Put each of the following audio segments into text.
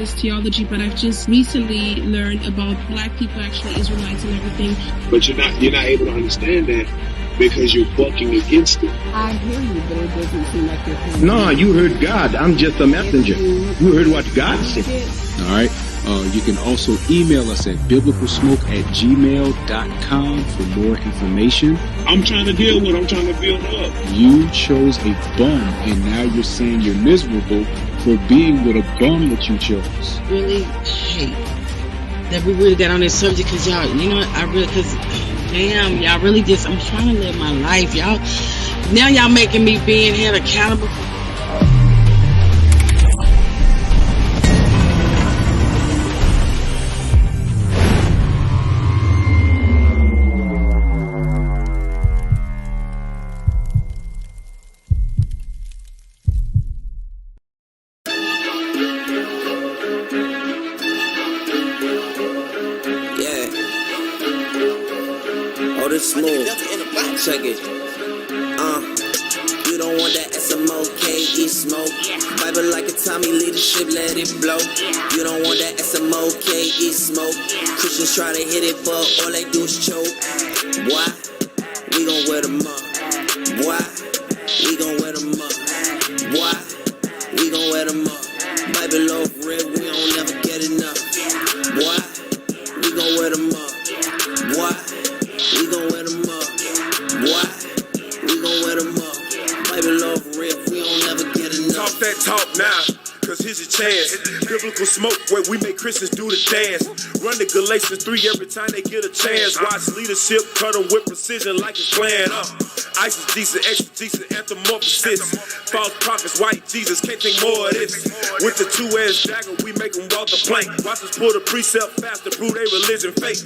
this theology, but I've just recently learned about black people actually Israelites and everything. But you're not able to understand that because you're bucking against it. I hear you, but it doesn't seem like you're hearing. No, you heard God. I'm just a messenger. You heard what God said. All right. You can also email us at biblicalsmoke@gmail.com for more information. I'm trying to deal with. I'm trying to build up. You chose a bum, and now you're saying you're miserable for being with a bum that you chose. Really hate that we really got on this subject because y'all, you know what, damn, y'all really just, I'm trying to live my life. Y'all making me being held accountable. Check it. You don't want that SMOKE smoke. Bible like a Tommy, leadership, let it blow. You don't want that SMOKE smoke. Christians try to hit it, but all they do is choke. Why? We gon' wear them up. Why? We gon' wear them up. Why? We gon' wear them up. Bible off red, we don't never get enough. Why? We gon' wear them up. Why? We gon' wear them up. Why? We gon' wear them up. Bible off red, we don't never get enough. Talk that talk now, cause here's a chance. Biblical smoke where we make Christians do the dance. Run the Galatians 3 every time they get a chance. Watch leadership cut them with precision like it's planned. Eisegesis, exegesis, anthropomorphosis. False prophets, white Jesus, can't think more of this. With the two-edged dagger, we make them walk the plank. Watch us pull the precept fast to prove they religion fake.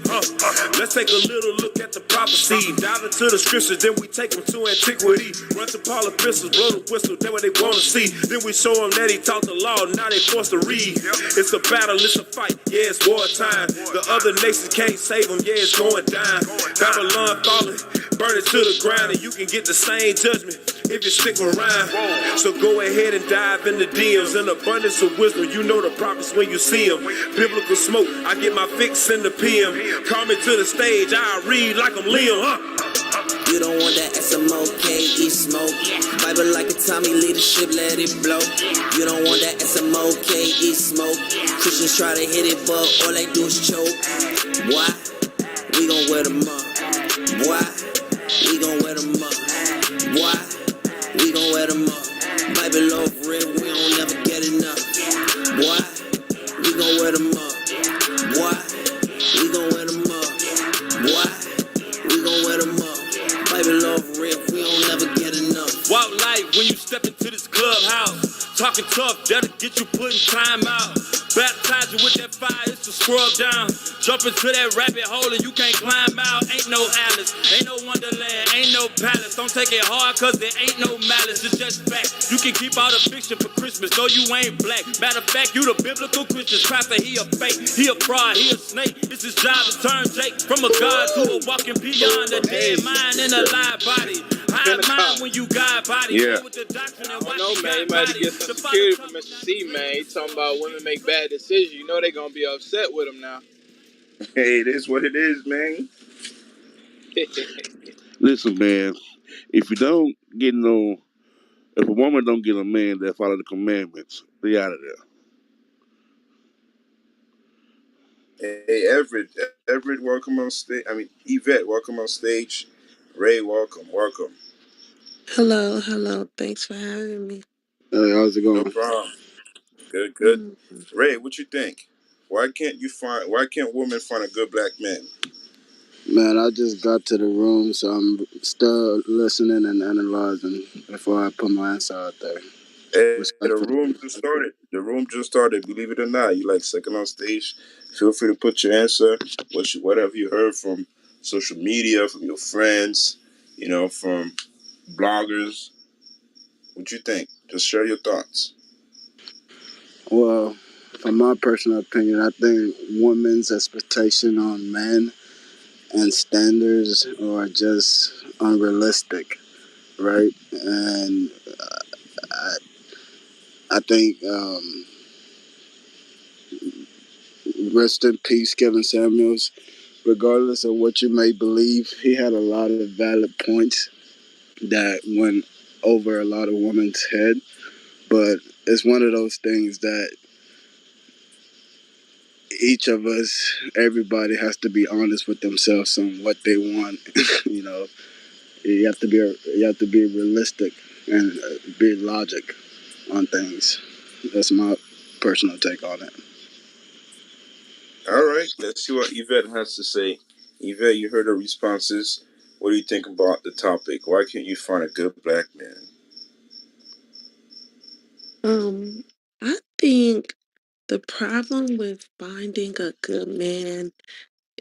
Let's take a little look at the prophecy. Dive into the scriptures, then we take them to antiquity. Run to Paul epistles, blow the whistle, that's what they want to see. Then we show them that he taught the law, now they forced to read. It's a battle, it's a fight, yeah, it's wartime. The other nations can't save them, yeah, it's going down. Babylon falling, burn it to the ground, and you can get the same judgment if you stick around. So go ahead and dive in the DMs. An abundance of wisdom, you know the prophets when you see them. Biblical smoke, I get my fix in the PM. Call me to the stage, I read like I'm Liam, You don't want that SMOKE smoke. Bible like a Tommy, leadership, let it blow. You don't want that SMOKE smoke. Christians try to hit it, but all they do is choke. Why? We gon' wear them up. Why? We gon' wear them up. Why? We gon' wear them up. Bible off red, we don't never get enough. Why? We gon' wear them up. Why? We gon' wear them up. Why? We gon' wear them up. Bible off red, we don't never get enough. Walk light when you step into this clubhouse. Talking tough, that'll get you putting time out. Baptize you with that fire, it's to scrub down. Jump into that rabbit hole and you can't climb out. Ain't no Alice, ain't no Wonderland, ain't no palace. Don't take it hard cause there ain't no malice, it's just fact. You can keep all the fiction for Christmas, though you ain't black. Matter of fact, you the biblical Christian. Pastor, he a fake, he a fraud, he a snake. It's his job to turn Jake from a god to a walking beyond a dead mind and a live body. High mind when you God body. Yeah. With the doctrine and I don't know, man. You might have to get some security from Mr. C, man. He talking about women make bad decisions. You know they gonna be upset with him now. Hey, it is what it is, man. Listen, man. If a woman don't get a man that follow the commandments, they out of there. Hey, Everett, welcome on stage. I mean, Yvette, welcome on stage. Ray, welcome. Hello. Thanks for having me. Hey, how's it going? No problem. Good. Ray, what you think? Why can't women find a good black man? Man, I just got to the room, so I'm still listening and analyzing before I put my answer out there. Hey, the room just started. Believe it or not, you like second on stage. Feel free to put your answer. Whatever you heard from social media, from your friends, from bloggers. What you think? Just share your thoughts. Well, from my personal opinion, I think women's expectation on men and standards are just unrealistic, right? And I think Rest in peace, Kevin Samuels. Regardless of what you may believe, he had a lot of valid points that went over a lot of women's head. But it's one of those things that each of us, everybody has to be honest with themselves on what they want. you know, you have to be realistic and be logic on things. That's my personal take on it. All right, let's see what Yvette has to say. Yvette, you heard her responses. What do you think about the topic? Why can't you find a good black man? Um, I think the problem with finding a good man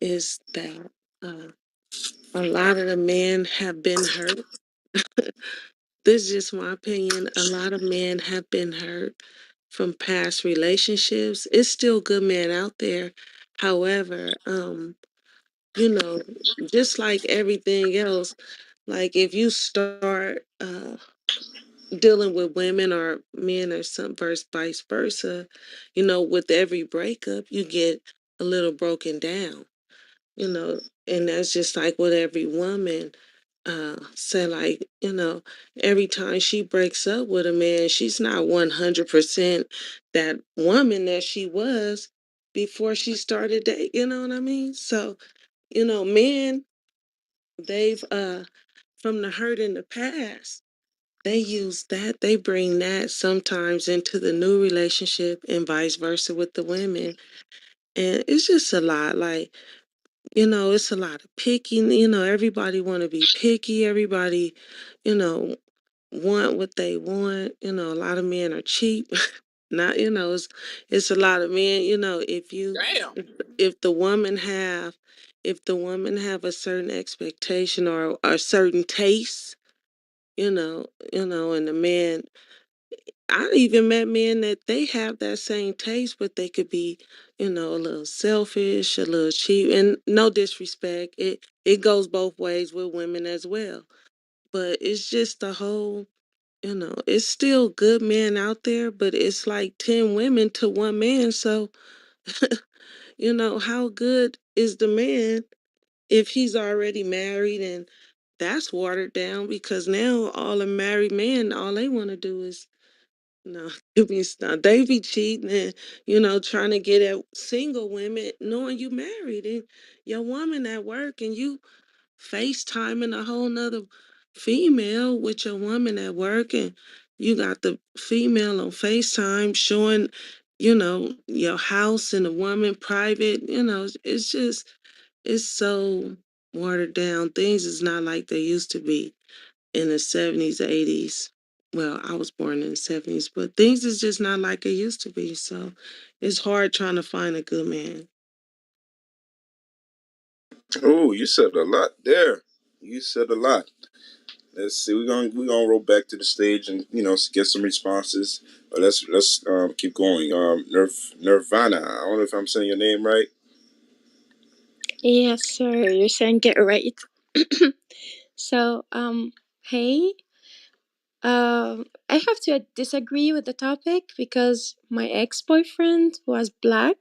is that uh, a lot of the men have been hurt. This is just my opinion. A lot of men have been hurt from past relationships. It's still good men out there. However, you know, just like everything else, like if you start dealing with women or men or some vice versa, with every breakup, you get a little broken down, you know, and that's just like with every woman. Say like, every time she breaks up with a man, she's not 100% that woman that she was before she started dating, you know what I mean? So, men, they've from the hurt in the past, they use that, they bring that sometimes into the new relationship and vice versa with the women. And it's just a lot. Like, it's a lot of picking. Everybody want to be picky. Everybody, you know, want what they want. A lot of men are cheap. Not, it's a lot of men. Damn. If the woman have, if the woman have a certain expectation or a certain taste, and the man, I even met men that they have that same taste, but they could be, a little selfish, a little cheap, and no disrespect. It goes both ways with women as well. But it's just the whole, it's still good men out there, but it's like 10 women to one man. So, how good is the man if he's already married? And that's watered down because now all the married men, all they want to do is, no, they be cheating and, trying to get at single women, knowing you married and your woman at work and you FaceTiming a whole nother female with your woman at work, and you got the female on FaceTime showing, your house and the woman private. It's so watered down. Things is not like they used to be in the 70s, 80s. Well, I was born in the 70s, but things is just not like it used to be. So it's hard trying to find a good man. Oh, you said a lot there. You said a lot. Let's see. We're gonna roll back to the stage and get some responses. But let's keep going. Nirvana. I don't know if I'm saying your name right. Yes, sir. You're saying it right. So, hey, I have to disagree with the topic because my ex-boyfriend was black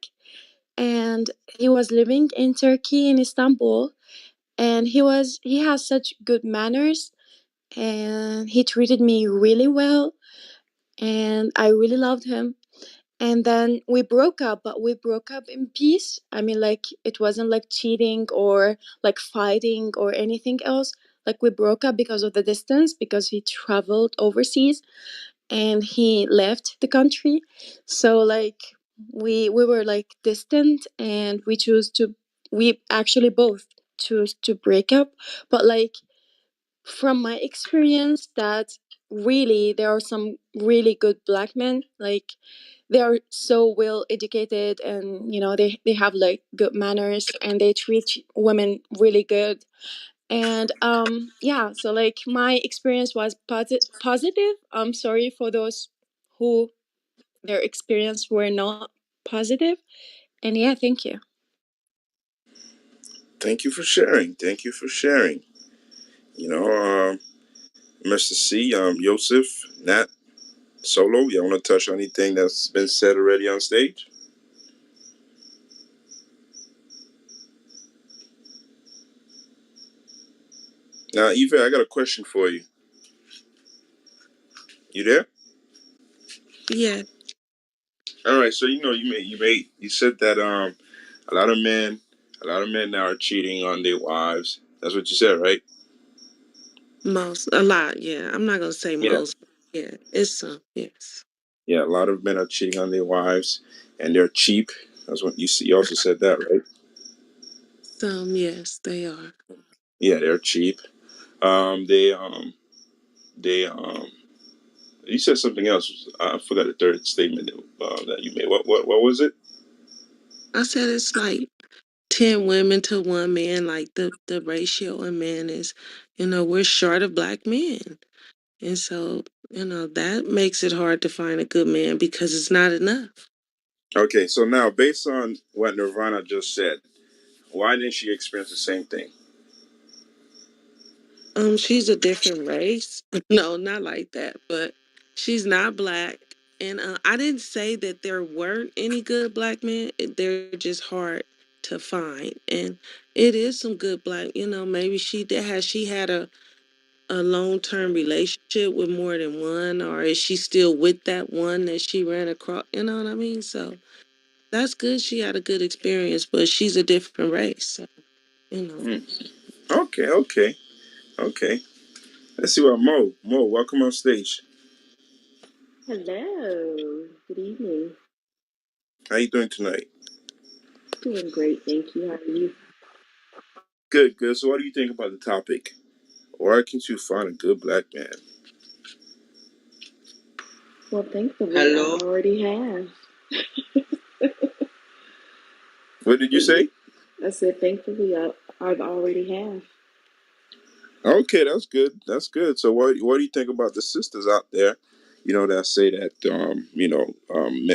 and he was living in Turkey in Istanbul, and he has such good manners and he treated me really well and I really loved him. And then we broke up, but we broke up in peace. I mean, like, it wasn't like cheating or like fighting or anything else. Like, we broke up because of the distance, because he traveled overseas and he left the country. So, like, we were like distant and we actually both choose to break up. But, like, from my experience, that really there are some really good black men, like they are so well educated and they have like good manners and they treat women really good. And yeah, so like my experience was positive. I'm sorry for those who their experience were not positive. And yeah, thank you. Thank you for sharing. Thank you for sharing. You know, Mr. C, Yosef, Nat, Solo. Y'all want to touch on anything that's been said already on stage? Now, Eva, I got a question for you. You there? Yeah, All right. So you said that a lot of men a lot of men now are cheating on their wives. That's what you said, right? a lot. Yeah, I'm not gonna say Yeah. most. Yeah, it's some. Yes, Yeah. A lot of men are cheating on their wives, and they're cheap. That's what you see. You also said that, right? some. Yes, they are. Yeah, they're cheap. They You said something else. I forgot the third statement that you made. What was it? I said it's like 10 women to 1 man. Like the ratio in men is, we're short of black men, and so that makes it hard to find a good man because it's not enough. Okay, so now based on what Nirvana just said, why didn't she experience the same thing? She's a different race. No, not like that, but she's not black. And I didn't say that there weren't any good black men. They're just hard to find. And it is some good black, maybe she had a long-term relationship with more than one, or is she still with that one that she ran across? You know what I mean? So that's good. She had a good experience, but she's a different race. So, you know. Hmm. Okay. Let's see what Mo, welcome on stage. Hello. Good evening. How you doing tonight? Doing great, thank you. How are you? Good. So what do you think about the topic? Why can't you find a good black man? Well, thankfully, I Hello. already have. What did you say? I said, thankfully, I've already have. Okay, that's good. So what do you think about the sisters out there, that say that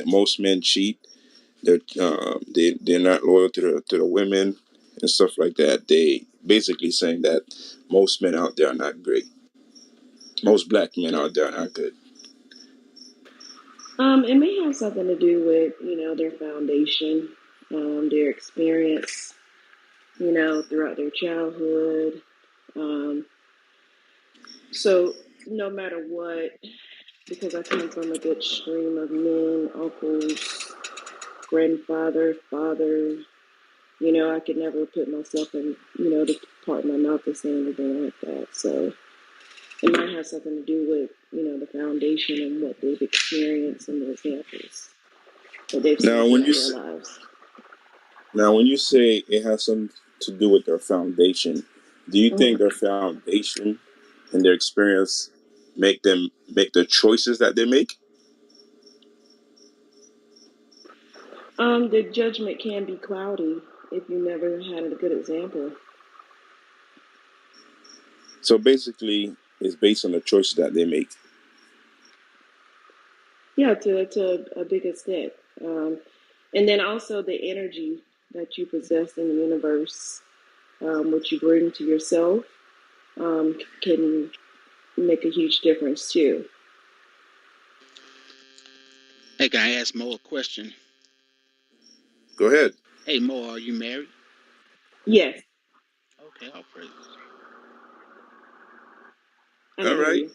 most men cheat. They're not loyal to the women and stuff like that. They basically saying that most men out there are not great. Most black men out there are not good. It may have something to do with, their foundation, their experience, throughout their childhood. Um, so no matter what, because I come from a good stream of men, uncles, grandfather, father. I could never put myself in, the part of my mouth to say anything like that. So it might have something to do with, the foundation and what they've experienced and the examples that they've seen Now, when throughout you their s- lives. now when you say it has something to do with their foundation, do you think Mhm. their foundation and their experience make them make the choices that they make? The judgment can be cloudy if you never had a good example. So basically, it's based on the choices that they make. Yeah, to a big extent. And then also the energy that you possess in the universe, what you bring to yourself, can make a huge difference too. Hey, can I ask Mo a question? Go ahead. Hey, Mo, are you married? Yes, Okay, all praises. I All didn't hear right. you.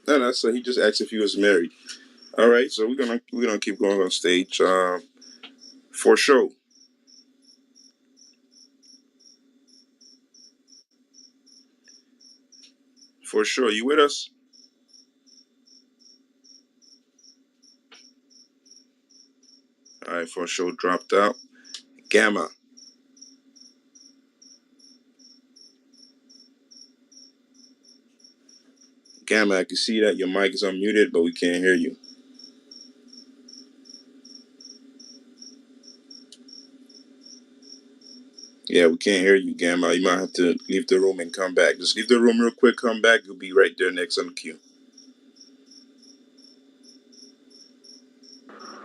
No, so he just asked if he was married. All right, so we're gonna keep going on stage. For sure. For sure. You with us? All right, for sure. Dropped out. Gamma. Gamma, I can see that your mic is unmuted, but we can't hear you. Yeah, we can't hear you, Gamma. You might have to leave the room and come back. Just leave the room real quick, come back. You'll be right there next on the queue.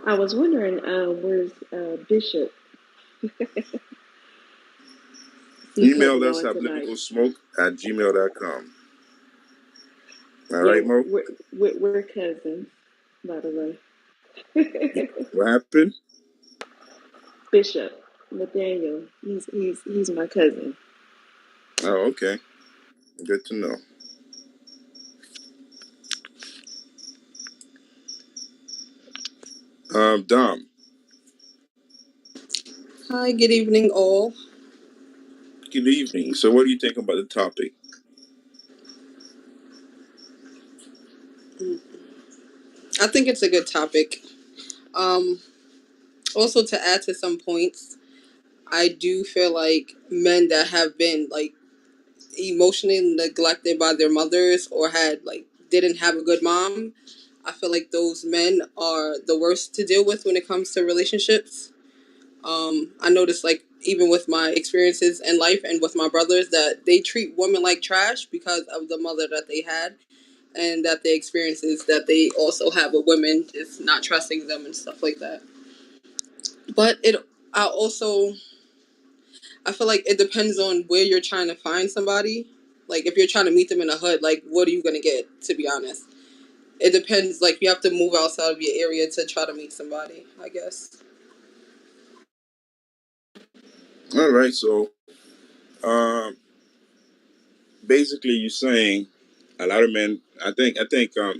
I was wondering, where's Bishop? He's Email coming us on at tonight. biblicalsmoke@gmail.com. All Yeah, right, Mo? we're cousins, by the way. What happened? Bishop Nathaniel, he's my cousin. Oh, okay. Good to know. Dom. Hi, good evening, all. Good evening. So, what do you think about the topic? I think it's a good topic. Um, Also, to add to some points, I do feel like men that have been like emotionally neglected by their mothers or had like didn't have a good mom. I feel like those men are the worst to deal with when it comes to relationships. I noticed like even with my experiences in life and with my brothers that they treat women like trash because of the mother that they had and that the experiences that they also have with women just not trusting them and stuff like that. But I also I feel like it depends on where you're trying to find somebody. Like if you're trying to meet them in a hood, like what are you gonna get? To be honest, it depends. Like you have to move outside of your area to try to meet somebody, I guess. All right. So, um, basically, you're saying a lot of men. I think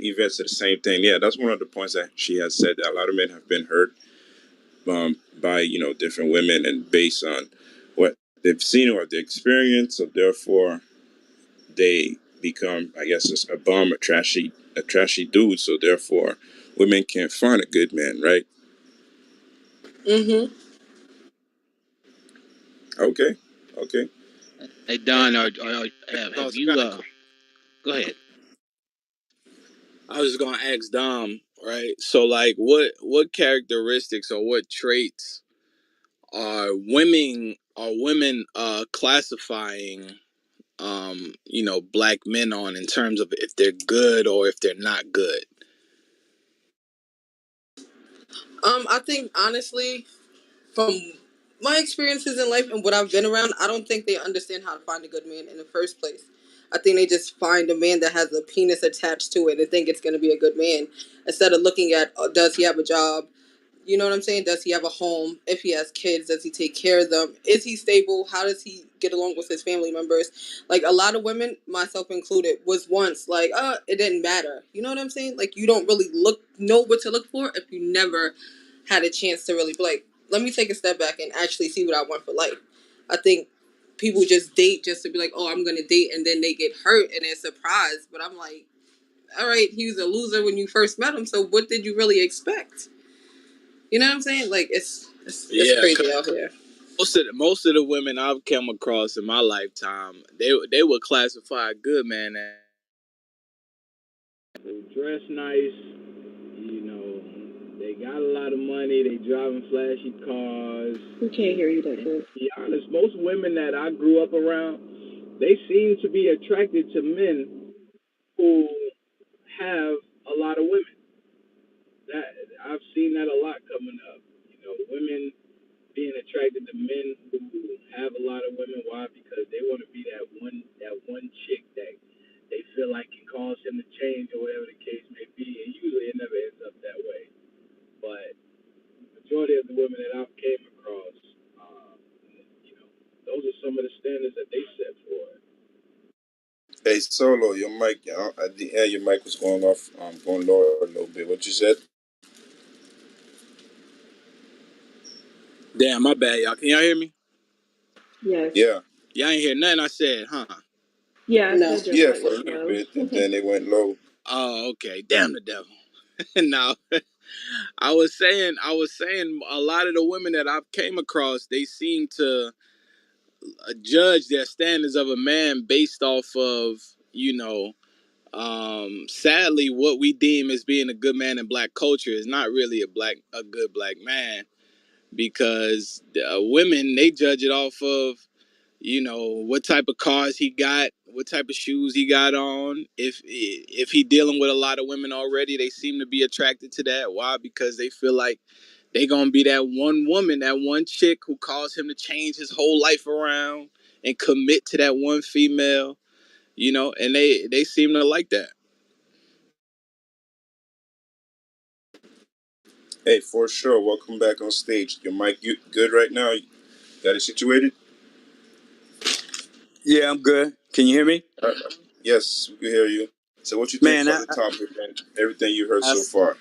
Yvette said the same thing. Yeah, that's one of the points that she has said. That a lot of men have been hurt by different women, and based on what they've seen or the experience, so therefore they become, I guess, just a bum, a trashy dude. So therefore, women can't find a good man, right? Mhm. Okay, okay. Hey Don, No, have so you go ahead. I was just gonna ask Dom, right? So, like, what characteristics or what traits are women classifying black men on in terms of if they're good or if they're not good? I think honestly, from my experiences in life and what I've been around, I don't think they understand how to find a good man in the first place. I think they just find a man that has a penis attached to it and think it's going to be a good man instead of looking at does he have a job? You know what I'm saying? Does he have a home? If he has kids, does he take care of them? Is he stable? How does he get along with his family members? Like a lot of women, myself included, was once like, it didn't matter. You know what I'm saying? Like you don't really know what to look for if you never had a chance to really be like, let me take a step back and actually see what I want for life. I think people just date just to be like, oh, I'm gonna date, and then they get hurt and they're surprised. But I'm like, all right, he was a loser when you first met him, so what did you really expect? You know what I'm saying? Like it's Yeah, crazy out here. most of the women I've come across in my lifetime, they would classify a good man as they dress nice, they got a lot of money, they driving flashy cars. We can't hear you that And good. to be honest, most women that I grew up around, they seem to be attracted to men who have a lot of women. That I've seen that a lot coming up. Women being attracted to men who have a lot of women. Why? Because they want to be that one chick that they feel like can cause him to change or whatever the case may be. And usually it never ends up that way. But the majority of the women that I've came across, um, you know, those are some of the standards that they set for it. Hey, Solo, your mic, at the end, your mic was going off, going lower a little bit. What you said? Damn, my bad, y'all. Can y'all hear me? Yes. Yeah, Y'all ain't hear nothing I said, huh? Yeah, I No. said your yeah, mic for a was little low. bit, and then it went low. Oh, okay. Damn the devil. Now, I was saying a lot of the women that I've came across, they seem to judge their standards of a man based off of, sadly, what we deem as being a good man in black culture is not really a good black man, because women, they judge it off of, what type of cars he got, what type of shoes he got on. If he dealing with a lot of women already, they seem to be attracted to that. Why? Because they feel like they gonna be that one woman, that one chick who caused him to change his whole life around and commit to that one female. And they seem to like that. Hey, for sure. Welcome back on stage. Your mic, good right now? You got it situated? Yeah, I'm good. Can you hear me? Yes, we can hear you. So, what you think Man, about the topic and everything you heard I, so far?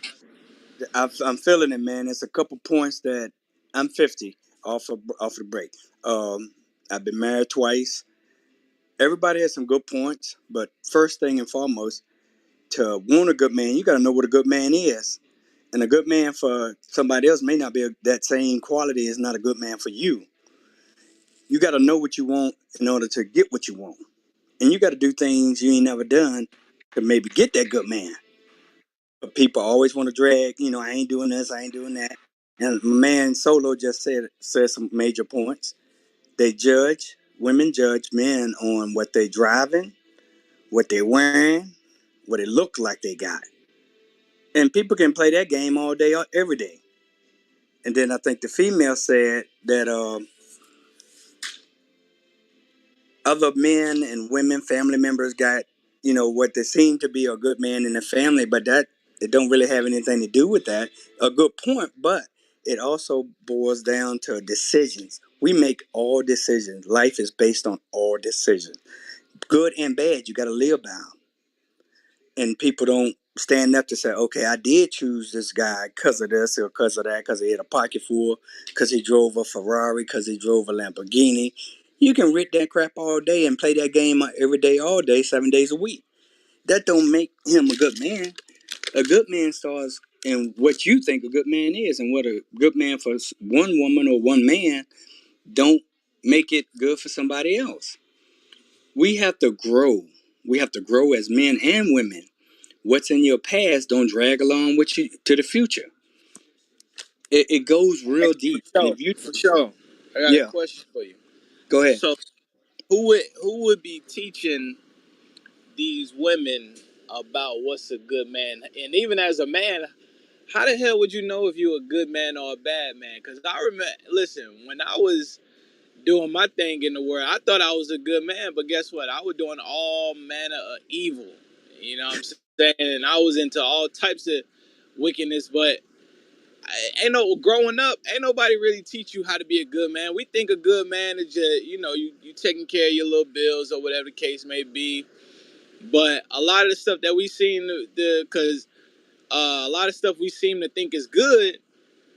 I'm feeling it, man. It's a couple points that I'm 50 off the break. I've been married twice. Everybody has some good points, but first thing and foremost, to want a good man, you got to know what a good man is. And a good man for somebody else may not be that same quality is not a good man for you. You got to know what you want in order to get what you want. And you got to do things you ain't never done to maybe get that good man. But people always want to drag, I ain't doing this, I ain't doing that. And my man Solo just said some major points. Women judge men on what they driving, what they wearing, what it look like they got. And people can play that game all day, every day. And then I think the female said that other men and women, family members got, what they seem to be a good man in the family, but that it don't really have anything to do with that. A good point, but it also boils down to decisions. We make all decisions. Life is based on all decisions. Good and bad, you got to live by 'em. And people don't stand up to say, okay, I did choose this guy because of this or because of that, because he had a pocket full, because he drove a Ferrari, because he drove a Lamborghini. You can read that crap all day and play that game every day, all day, 7 days a week. That don't make him a good man. A good man starts in what you think a good man is, and what a good man for one woman or one man don't make it good for somebody else. We have to grow. We have to grow as men and women. What's in your past don't drag along with you to the future. It goes real deep. And if you, For sure. I got a yeah, question for you. go ahead. So, who would be teaching these women about what's a good man? And even as a man, how the hell would you know if you're a good man or a bad man? Because I remember, listen, when I was doing my thing in the world, I thought I was a good man, but guess what? I was doing all manner of evil. You know what I'm saying? And I was into all types of wickedness, but growing up, ain't nobody really teach you how to be a good man. We think a good man is just, you taking care of your little bills or whatever the case may be. But a lot of the stuff that we seem because a lot of stuff we seem to think is good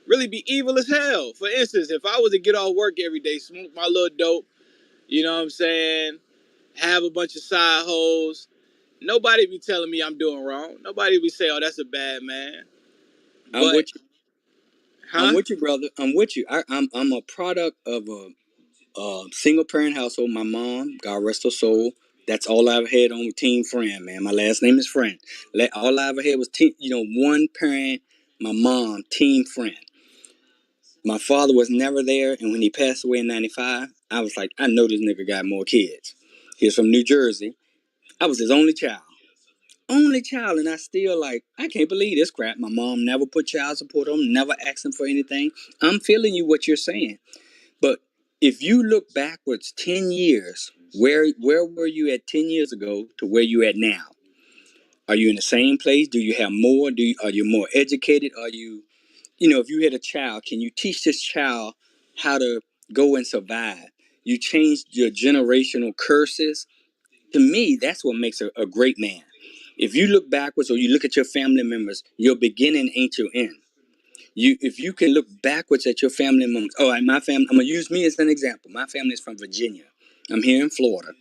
really be evil as hell. For instance, if I was to get off work every day, smoke my little dope, you know what I'm saying, have a bunch of side hoes, nobody be telling me I'm doing wrong. Nobody be saying, oh, that's a bad man. I'm But, with you. I'm huh? with you, brother. I'm with you. I'm a product of a single parent household. My mom, God rest her soul. That's all I ever had on Team Friend, man. My last name is Friend. All I ever had was one parent. My mom, Team Friend. My father was never there, and when he passed away in '95, I was like, I know this nigga got more kids. He was from New Jersey. I was his only child. Only child, and I still I can't believe this crap. My mom never put child support on, never asked him for anything. I'm feeling you what you're saying. But if you look backwards 10 years, where were you at 10 years ago to where you at now? Are you in the same place? Do you have more? Are you more educated? Are you, if you had a child, can you teach this child how to go and survive? You changed your generational curses. To me, that's what makes a great man. If you look backwards or you look at your family members, your beginning ain't your end. If you can look backwards at your family members. Oh, my family. I'm gonna use me as an example. My family is from Virginia. I'm here in Florida.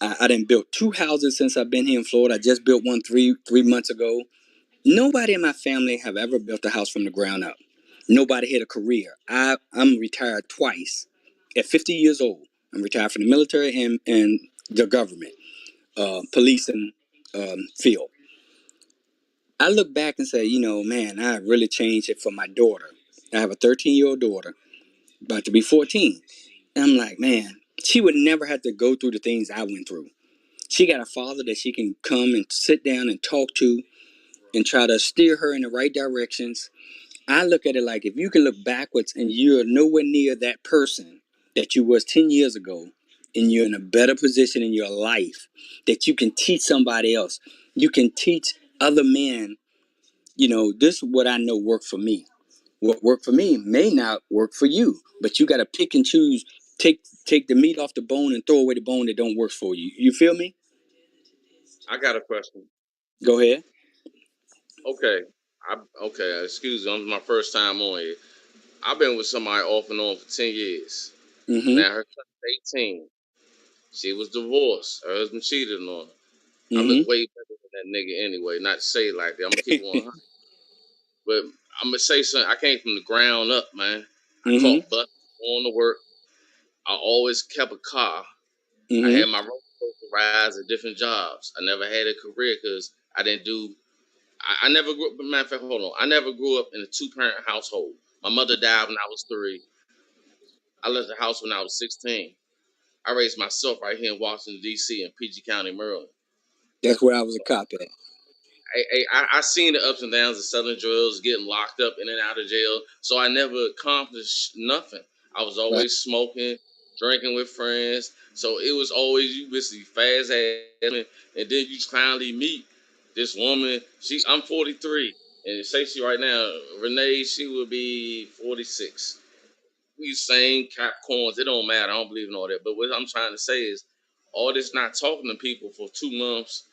I done built 2 houses since I've been here in Florida. I just built one three months ago. Nobody in my family have ever built a house from the ground up. Nobody had a career. I'm retired twice. At 50 years old, I'm retired from the military and the government, police and field. I look back and say, man, I really changed it for my daughter. I have a 13-year-old daughter, about to be 14. And I'm like, man, she would never have to go through the things I went through. She got a father that she can come and sit down and talk to and try to steer her in the right directions. I look at it like if you can look backwards and you're nowhere near that person that you was 10 years ago, and you're in a better position in your life, that you can teach somebody else. You can teach other men, this is what I know worked for me. What worked for me may not work for you, but you got to pick and choose take the meat off the bone and throw away the bone that don't work for you. You feel me? I got a question. Go ahead. Okay. Excuse me, this is my first time on here. I've been with somebody off and on for 10 years. Mm-hmm. Now her son's 18. She was divorced. Her husband cheated on her. I look Mm-hmm. way better than that nigga anyway. Not to say it like that. I'm gonna keep it 100. But I'm gonna say something. I came from the ground up, man. I Mm-hmm. caught buses going to work. I always kept a car. I Mm-hmm. had my roller coaster rides at different jobs. I never had a career because I didn't do. I never grew up. Matter of fact, hold on. I never grew up in a two-parent household. My mother died when I was 3. I left the house when I was 16. I raised myself right here in Washington, D.C. and PG County, Maryland. That's where I was a cop at. I seen the ups and downs of selling drugs, getting locked up in and out of jail. So I never accomplished nothing. I was Right. always smoking, drinking with friends. So it was always you basically fast ass, and then you finally meet this woman. I'm 43, and say she right now, Renee, she would be 46. We same Capricorns. It don't matter. I don't believe in all that. But what I'm trying to say is, all this not talking to people for 2 months.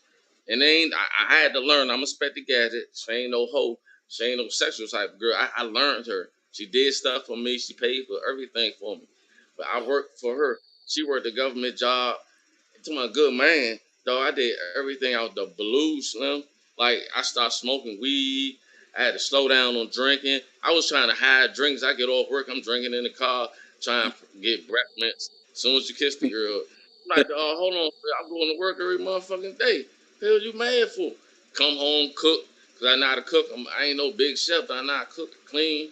And they ain't. I had to learn. I'm a spectacle gadget. She ain't no hoe. She ain't no sexual type of girl. I learned her. She did stuff for me. She paid for everything for me. But I worked for her. She worked a government job. To my good man, though, I did everything out the blue, Slim. Like, I stopped smoking weed. I had to slow down on drinking. I was trying to hide drinks. I get off work, I'm drinking in the car, trying to get breath mints. As soon as you kiss the girl, I'm like, oh, hold on, I'm going to work every motherfucking day. Hell, you mad for? Come home, cook, because I know how to cook. I ain't no big chef, but I know how to cook, clean.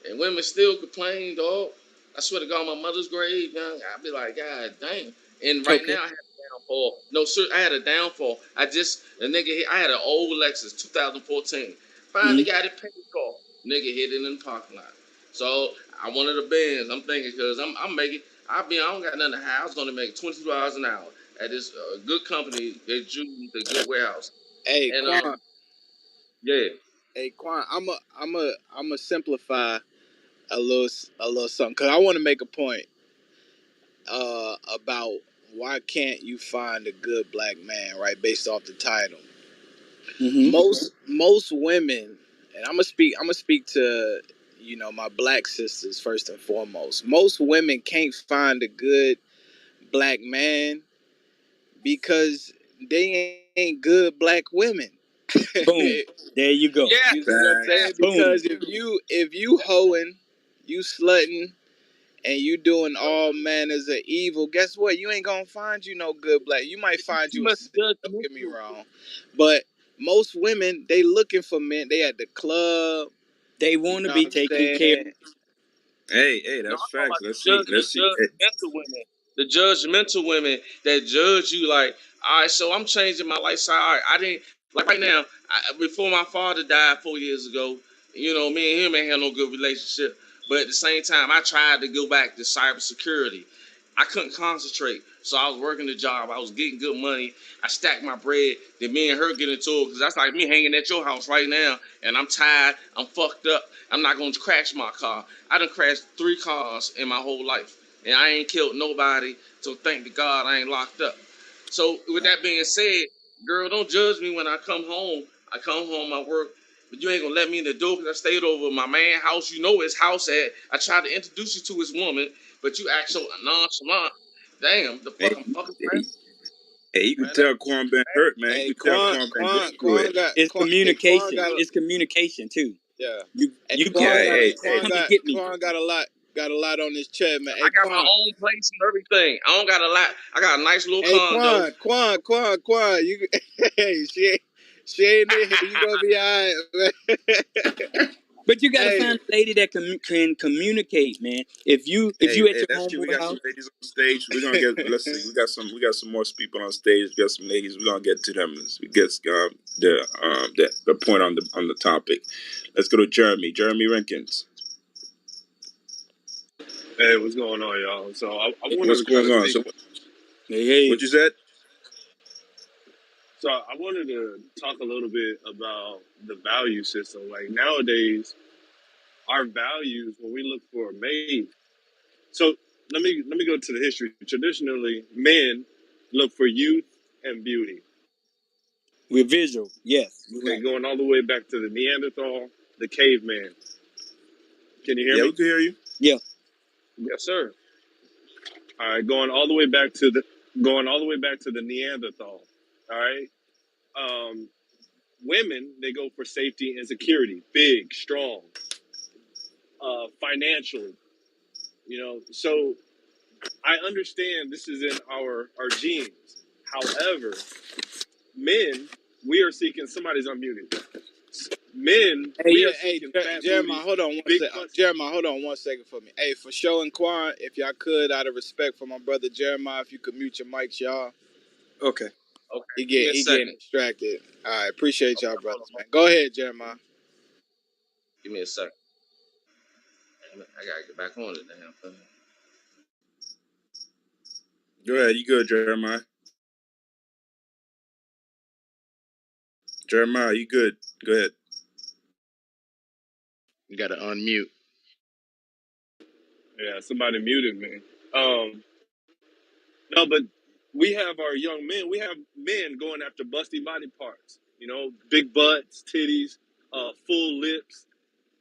And women still complain, dog. I swear to God, my mother's grave, man, I'd be like, God damn. And right Okay. now, I have a downfall. No, sir, I had a downfall. I had an old Lexus, 2014. Finally Mm-hmm. got it paid off. Nigga hit it in the parking lot. So I wanted a Benz. I'm thinking because I'm making. I don't got nothing to hide. I was gonna make $22 an hour at this good company. They Jews, the good warehouse. Hey, And Quan. yeah. Hey, Quan. I'm a simplify a little something because I want to make a point about why can't you find a good black man, right, based off the title. Mm-hmm. Most women, and I'm gonna speak to my black sisters first and foremost. Most women can't find a good black man because they ain't good black women. Boom. There you go. Yeah. You see what I'm saying? Facts. Boom. Because if you hoeing, you slutting, and you doing all manners of evil, guess what? You ain't gonna find you no good black. You might find You you a must simp, judge don't me. get me wrong. But most women, they looking for men. They at the club, They you want to know be what I'm taken care saying? Hey, No, that's I'm talking facts. about Let's see. the Let's see. judgmental women. The judgmental women that judge you like, all right, so I'm changing my lifestyle. All right, I didn't, like right now, before my father died 4 years ago, me and him ain't had no good relationship. But at the same time, I tried to go back to cybersecurity. I couldn't concentrate. So I was working the job. I was getting good money. I stacked my bread. Then me and her get into it because that's like me hanging at your house right now. And I'm tired. I'm fucked up. I'm not going to crash my car. I done crashed 3 cars in my whole life. And I ain't killed nobody. So thank to God I ain't locked up. So with that being said, girl, don't judge me when I come home. I come home, I work. But you ain't going to let me in the door because I stayed over my man's house. You know his house at. I tried to introduce you to his woman. But you act so nonchalant. Damn, the Hey, fucking fucking hey, hey, you can man. That tell Quan been hurt, man. Hey, You can tell Quan been going through it. It's Quan communication. got It's communication too. yeah. Hey, You Yeah, call me, hey. come and get me. Quan got a lot on his chest, man. I got my own place and everything. I don't got a lot. I got a nice little Hey, condo. Quan, you hey, she ain't in here. You gonna be alright, man. But you got to Hey, find a lady that can communicate, man. If you at your Let's see. We homeboy got house, some ladies on stage. We're gonna get. Let's see. We got some more people on stage. We got some ladies. We're gonna get to them as we get the point on the topic. Let's go to Jeremy. Jeremy Rinkins. Hey, what's going on, y'all? So I wanted What's to kind going of on? speak. So hey, what you said? So I wanted to talk a little bit about the value system. Like nowadays, our values when we look for a mate. So let me go to the history. Traditionally, men look for youth and beauty. We're visual. Yes, you're Okay, right. going all the way back to the Neanderthal, the caveman. Can you hear Yeah, we me? can hear you. Yeah. Yes, sir. All right, going all the way back to the Neanderthal. All right. Women, they go for safety and security, big, strong, financially. So I understand this is in our genes. However, men, we are seeking, somebody's unmuted. Men, Hey, we yeah, are seeking fat Jeremiah, booty, hold on one big sec. butts. Jeremiah, hold on 1 second for me. Hey, for show and Quan, if y'all could, out of respect for my brother Jeremiah, if you could mute your mics, y'all. Okay. Okay, He give me a getting second. distracted. All right, appreciate Okay, y'all, hold brothers, on. man. Go ahead, Jeremiah. Give me a second. I gotta get back on it now. Go ahead. You good, Jeremiah? Jeremiah, you good? Go ahead. You got to unmute. Yeah, somebody muted me. No, but we have our young men. We have men going after busty body parts. Big butts, titties, full lips,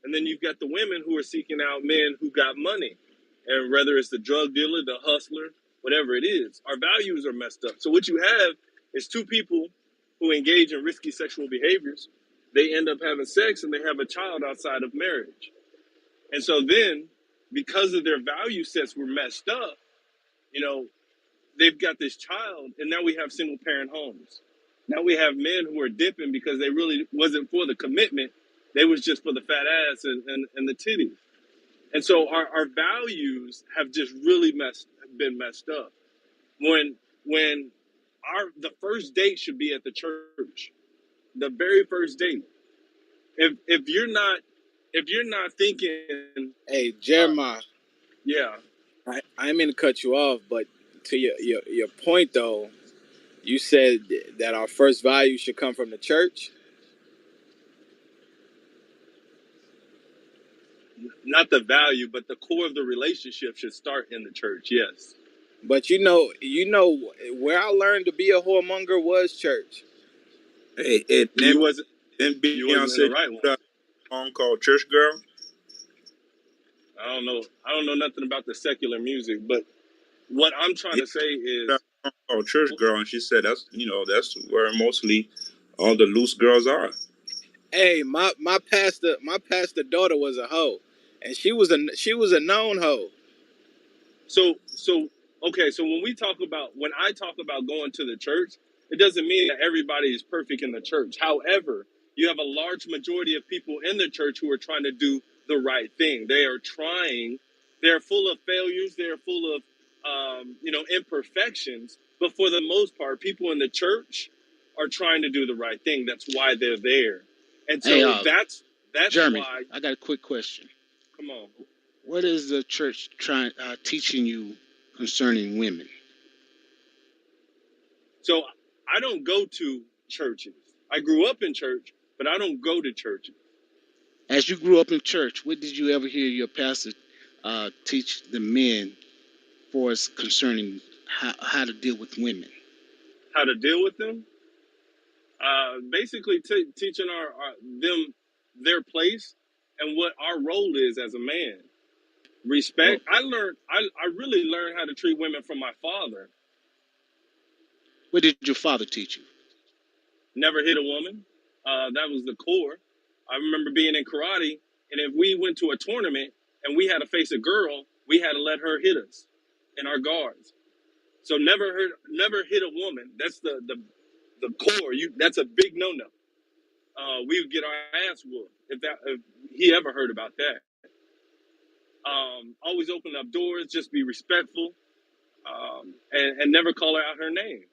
and then you've got the women who are seeking out men who got money, and whether it's the drug dealer, the hustler, whatever it is, our values are messed up. So what you have is two people who engage in risky sexual behaviors. They end up having sex and they have a child outside of marriage, and so then because of their value sets were messed up, you know they've got this child, and now we have single parent homes. Now we have men who are dipping because they really wasn't for the commitment. They was just for the fat ass and the titties. And so our values have just really been messed up. When the first date should be at the church. The very first date. If you're not thinking, Hey, Jeremiah, yeah. I ain't mean to cut you off, but to your point though, you said that our first value should come from the church. Not the value, but the core of the relationship should start in the church. Yes. But where I learned to be a whoremonger was church. Hey, You wasn't didn't you wasn't in Beyonce the just right one. put out a song called Church Girl? I don't know nothing about the secular music, but what I'm trying Yeah, to say put out is, a song called Church Girl, and she said that's where mostly all the loose girls are. Hey, my pastor daughter was a hoe, and she was a known hoe. so okay. So when I talk about going to the church, it doesn't mean that everybody is perfect in the church. However, you have a large majority of people in the church who are trying to do the right thing. They are trying. They're full of failures. They're full of imperfections. But for the most part, people in the church are trying to do the right thing. That's why they're there. And Hey, so that's Jeremy, why. I got a quick question. Come on. What is the church teaching you concerning women? So I don't go to churches. I grew up in church, but I don't go to churches. As you grew up in church, what did you ever hear your pastor teach the men for us concerning how to deal with women? How to deal with them? Basically, teaching them their place and what our role is as a man. Well, Respect. I really learned how to treat women from my father. what did your father teach you? Never hit a woman. That was the core. I remember being in karate, and if we went to a tournament and we had to face a girl, we had to let her hit us in our guards. So never hit a woman. That's the core. That's a big no-no. We would get our ass whooped if he ever heard about that. Always open up doors, just be respectful, and never call her out her name.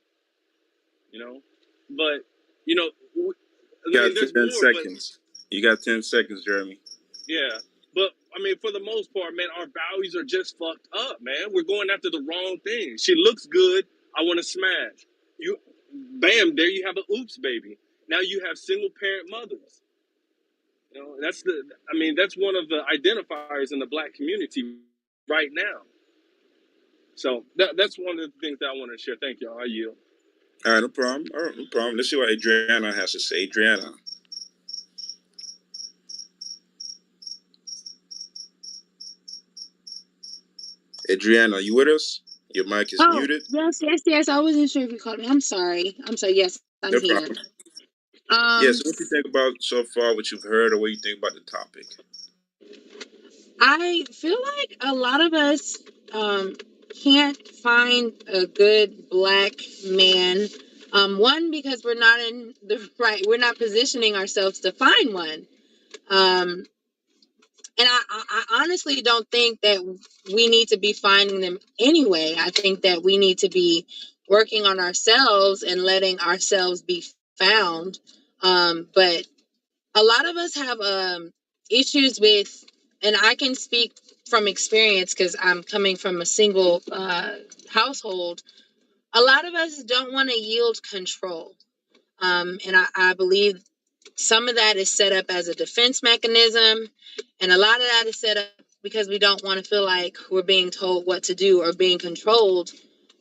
But you know, I You mean, got there's 10 more, but seconds. You got 10 seconds, Jeremy. yeah. But I mean, for the most part, man, our values are just fucked up, man. We're going after the wrong thing. She looks good. I want to smash. Bam, there you have an oops baby. Now you have single parent mothers. That's one of the identifiers in the black community right now. So that's one of the things that I want to share. Thank y'all. I yield. All right, no problem. All right, no problem. Let's see what Adriana has to say. Adriana, are you with us? Your mic is Oh, muted. yes. I wasn't sure if you called me. I'm sorry. Yes, I'm No here. problem. Yeah, so what you think about so far, what you've heard, or what you think about the topic? I feel like a lot of us can't find a good black man. One, because we're not positioning ourselves to find one. And I honestly don't think that we need to be finding them anyway. I think that we need to be working on ourselves and letting ourselves be found. But a lot of us have issues with, and I can speak from experience because I'm coming from a single household. A lot of us don't want to yield control. And I believe some of that is set up as a defense mechanism, and a lot of that is set up because we don't want to feel like we're being told what to do or being controlled,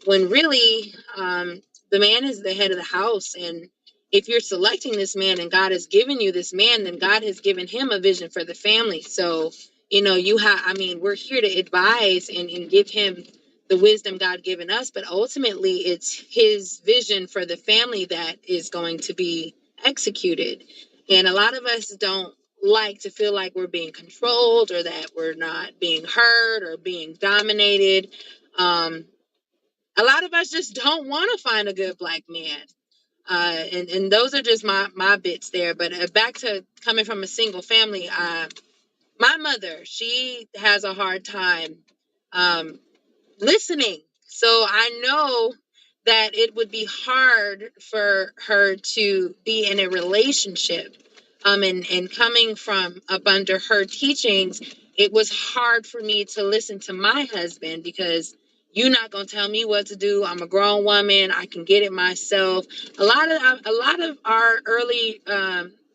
when really the man is the head of the house. And if you're selecting this man and God has given you this man, then God has given him a vision for the family. So, we're here to advise and give him the wisdom God given us, but ultimately it's his vision for the family that is going to be executed. And a lot of us don't like to feel like we're being controlled or that we're not being heard or being dominated. A lot of us just don't want to find a good black man. And those are just my bits there. But back to coming from a single family, my mother, she has a hard time listening. So I know that it would be hard for her to be in a relationship. And coming from up under her teachings, it was hard for me to listen to my husband because you're not gonna tell me what to do. I'm a grown woman. I can get it myself. A lot of our early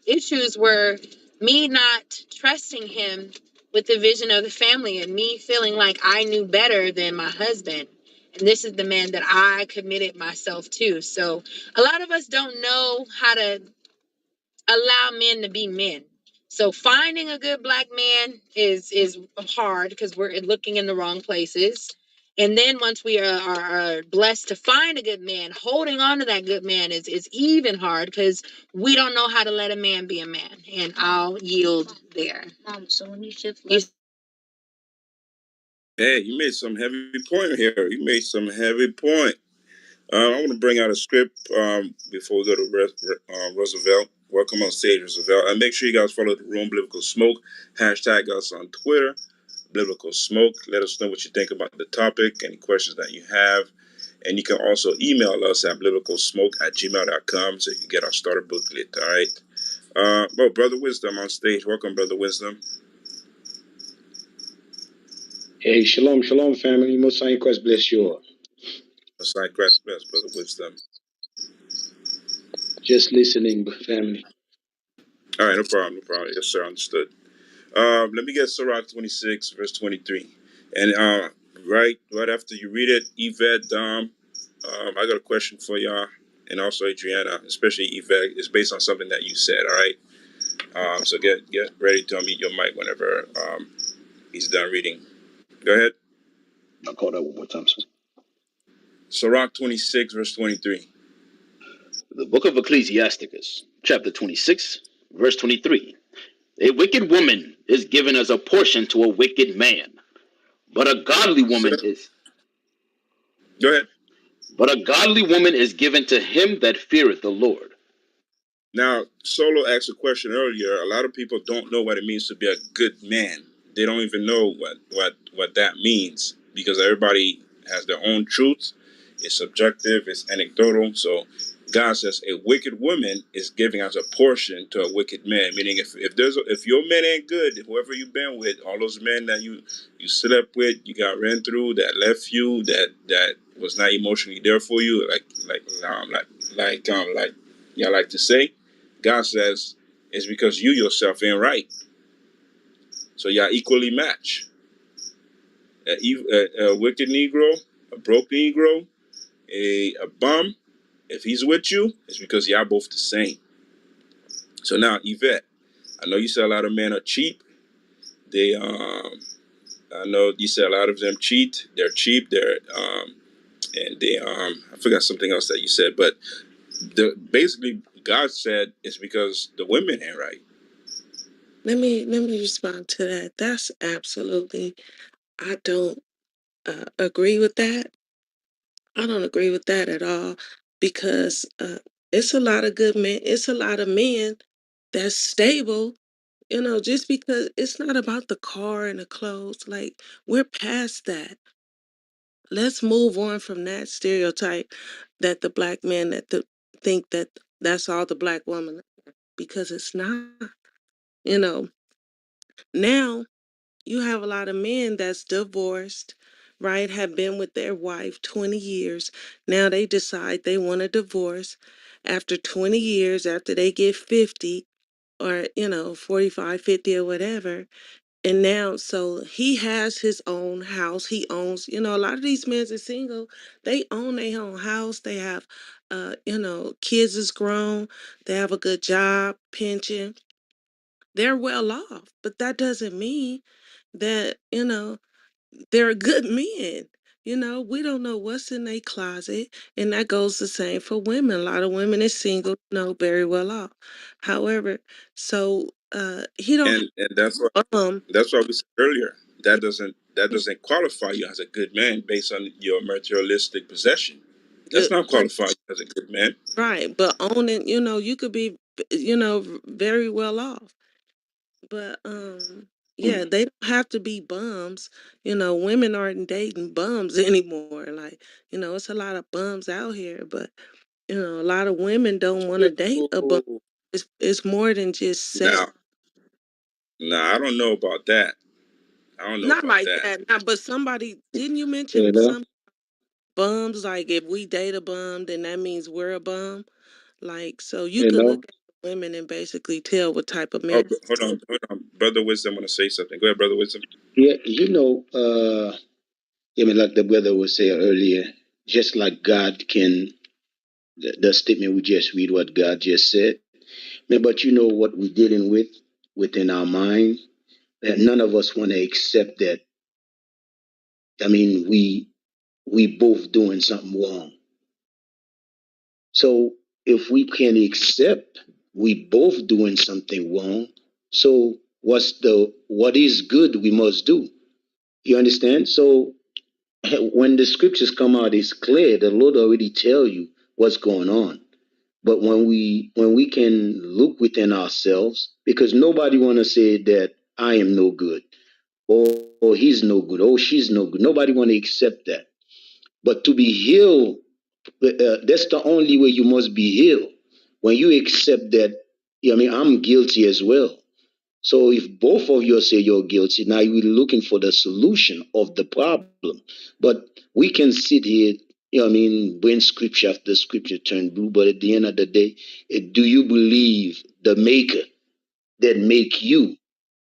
issues were me not trusting him with the vision of the family and me feeling like I knew better than my husband. And this is the man that I committed myself to. So a lot of us don't know how to allow men to be men. So finding a good black man is hard because we're looking in the wrong places. And then once we are blessed to find a good man, holding on to that good man is even hard because we don't know how to let a man be a man. And I'll yield there. So when you shift left. Hey, you made some heavy point here. You made some heavy point. I want to bring out a script before we go to Roosevelt. Welcome on stage, Roosevelt. And make sure you guys follow the room, Biblical Smoke. Hashtag us on Twitter, Biblical Smoke. Let us know what you think about the topic, any questions that you have. And you can also email us at biblicalsmoke@gmail.com so you can get our starter booklet, all right? Well, Brother Wisdom on stage. Welcome, Brother Wisdom. Hey, shalom, family. Most High Christ bless you all. Aside Christ bless, Brother Wisdom. Just listening, family. All right, no problem. Yes, sir, understood. Let me get Sirach 26, verse 23. And right after you read it, Yvette, Dom, I got a question for y'all, and also Adriana, especially Yvette. It's based on something that you said, all right? So get ready to unmute your mic whenever he's done reading. Go ahead. I'll call that one more time, sir. Sirach 26, verse 23. The book of Ecclesiasticus, chapter 26, verse 23. A wicked woman is given as a portion to a wicked man, but a godly woman is... Go ahead. But a godly woman is given to him that feareth the Lord. Now, Solo asked a question earlier. A lot of people don't know what it means to be a good man. They don't even know what that means because everybody has their own truth. It's subjective. It's anecdotal. So God says a wicked woman is giving as a portion to a wicked man. Meaning, if your man ain't good, whoever you've been with, all those men that you slept with, you got ran through, that left you, that was not emotionally there for you, like y'all like to say. God says it's because you yourself ain't right. So y'all equally match. A wicked Negro, a broke Negro, a bum, if he's with you, it's because y'all both the same. So now, Yvette, I know you said a lot of men are cheap. They, I know you said a lot of them cheat. They're cheap. And they, I forgot something else that you said, but basically God said it's because the women ain't right. Let me respond to that. That's absolutely, I don't agree with that. I don't agree with that at all because it's a lot of good men. It's a lot of men that's stable. Just because it's not about the car and the clothes. Like, we're past that. Let's move on from that stereotype that the black men think that that's all the black woman, because it's not. You know, now you have a lot of men that's divorced, right? Have been with their wife 20 years. Now they decide they want a divorce after 20 years, after they get 50 or, 45, 50 or whatever. And now, so he has his own house. He owns, a lot of these men are single. They own their own house. They have, kids is grown. They have a good job, pension. They're well off. But that doesn't mean that, they're good men. We don't know what's in their closet. And that goes the same for women. A lot of women is single, very well off. However, so he don't And that's why we said earlier that doesn't qualify you as a good man based on your materialistic possession. That's not qualify you as a good man. right, but owning, you could be, very well off. But yeah, they don't have to be bums. Women aren't dating bums anymore. Like, it's a lot of bums out here, but a lot of women don't want to date a bum. It's more than just sex. Now, I don't know about that. I don't know Not about like that. that. Now, but somebody, didn't you You mention know? some bums? Like, if we date a bum, then that means we're a bum. Like, so you You could know? look at women and basically tell what type of Oh, man. hold on. Brother Wisdom want to say something. Go ahead, Brother Wisdom. Yeah, like the brother was saying earlier, just like God can, the statement we just read, what God just said. But what we're dealing with within our mind, that none of us want to accept that. I mean, we both doing something wrong. So if we can accept we both doing something wrong, so what is good we must do. You understand? So when the scriptures come out, it's clear. The Lord already tell you what's going on. But when we can look within ourselves, because nobody want to say that I am no good, or he's no good, or she's no good. Nobody want to accept that. But to be healed, that's the only way you must be healed. When you accept that, I'm guilty as well. So if both of you say you're guilty, now you're looking for the solution of the problem. But we can sit here, when scripture after scripture turn blue, but at the end of the day, do you believe the maker that make you?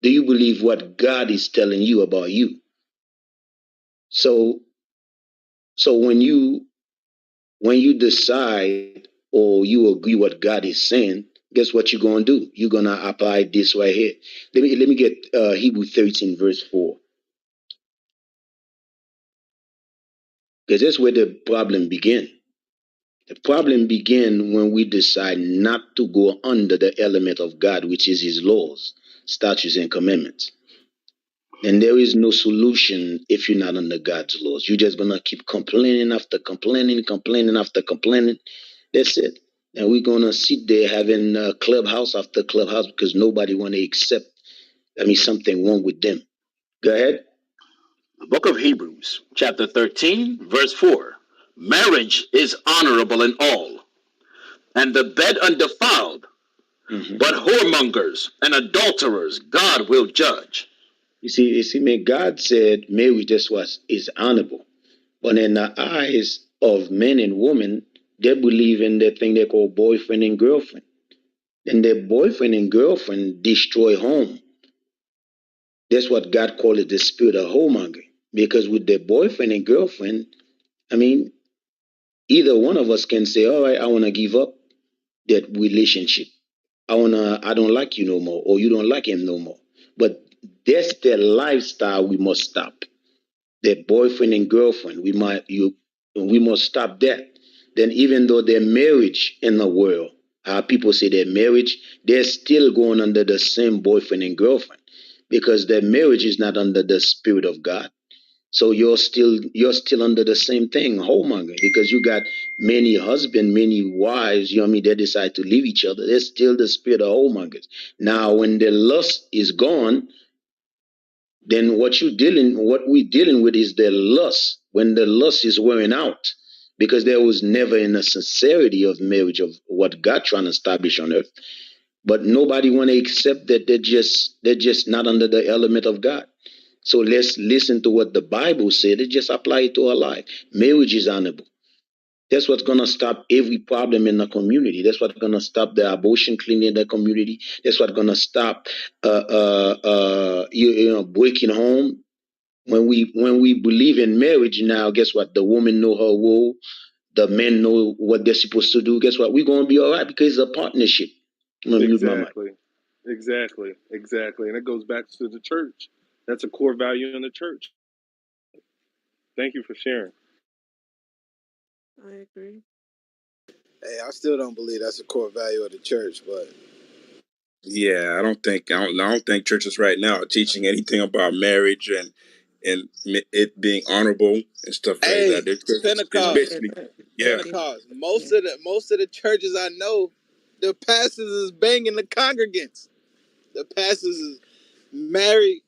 Do you believe what God is telling you about you? So when you decide or you agree what God is saying, guess what you're gonna do? You're gonna apply this right here. Let me get Hebrew 13 verse 4, because that's where the problem begin. The problem begin when we decide not to go under the element of God, which is His laws, statutes, and commandments. And there is no solution if you're not under God's laws. You're just gonna keep complaining after complaining, complaining after complaining. That's it. And we're gonna sit there having clubhouse after clubhouse because nobody want to accept. Something wrong with them. Go ahead. The book of Hebrews, chapter 13, verse 4. Marriage is honorable in all, and the bed undefiled. But whoremongers and adulterers God will judge. You see, man, God said marriage, that's what is honorable. But in the eyes of men and women, they believe in that thing they call boyfriend and girlfriend. And their boyfriend and girlfriend destroy home. That's what God called it, the spirit of whoremonger. Because with their boyfriend and girlfriend, I mean, either one of us can say, all right, I want to give up that relationship. I don't like you no more, or you don't like him no more. But that's the lifestyle we must stop. Their boyfriend and girlfriend, we must stop that. Then even though their marriage in the world, how people say their marriage, they're still going under the same boyfriend and girlfriend because their marriage is not under the spirit of God. So you're still under the same thing, whoremonger, because you got many husband, many wives, you know what I mean, they decide to leave each other. There's still the spirit of whoremongers. Now when the lust is gone, then what we dealing with is the lust. When the lust is wearing out, because there was never in a sincerity of marriage of what God trying to establish on earth. But nobody want to accept that they're just not under the element of God. So let's listen to what the Bible said and just apply it to our life. Marriage is honorable. That's what's gonna stop every problem in the community. That's what's gonna stop the abortion clinic in the community. That's what's gonna stop breaking home. When we believe in marriage now, guess what? The woman know her role, the men know what they're supposed to do. Guess what? We're gonna be all right because it's a partnership. I'm gonna mute my mic. Exactly. And it goes back to the church. That's a core value in the church. Thank you for sharing. I agree. Hey, I still don't believe that's a core value of the church, but yeah, I don't think churches right now are teaching anything about marriage and it being honorable and stuff like that. Hey, Their church is Yeah, Pentecost, basically, yeah. yeah, Pentecost. yeah. Most of the churches I know, the pastors is banging the congregants. The pastors is married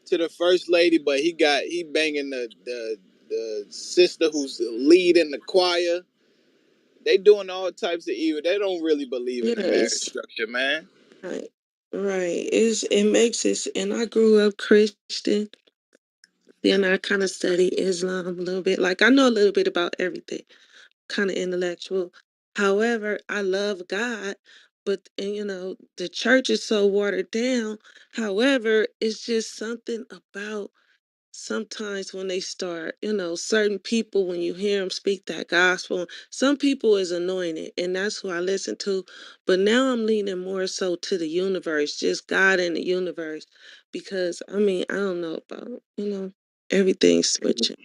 to the first lady, but he banging the sister who's the lead in the choir. They doing all types of evil. They don't really believe in the marriage Yes, structure, man. right, right. It makes it, and I grew up Christian. Then I kind of study Islam a little bit. Like I know a little bit about everything, kind of intellectual. However, I love God, but and, the church is so watered down. However, it's just something about sometimes when they start, certain people, when you hear them speak that gospel, some people is anointed, and that's who I listen to. But now I'm leaning more so to the universe, just God in the universe, because I mean, I don't know about, everything's switching.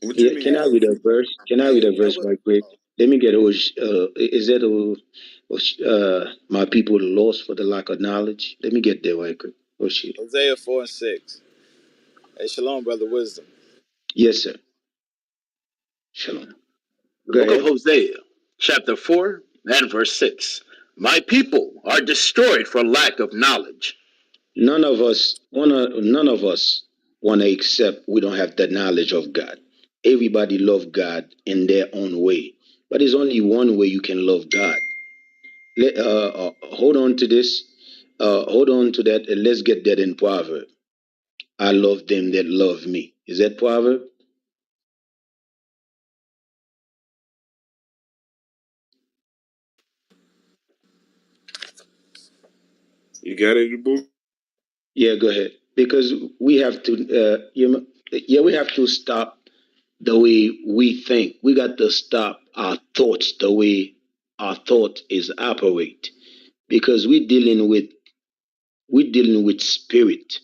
What you Yeah, mean? can I read a verse? Can I read Hey, a that verse was right quick? Let me get is that my people lost for the lack of knowledge? Let me get there right quick. Oh shit. Hosea 4:6. Hey, shalom, brother Wisdom. Yes, sir. Shalom. The Go book of ahead. Hosea, chapter 4, and verse 6. My people are destroyed for lack of knowledge. None of us wanna accept we don't have the knowledge of God. Everybody love God in their own way. But there's only one way you can love God. Hold on to this. Hold on to that. And let's get that in Proverb. I love them that love me. Is that Proverb? You got it in the book? Yeah, go ahead. Because we have to, we have to stop the way we think. We got to stop our thoughts the way our thought is operate. Because we're dealing with spirit.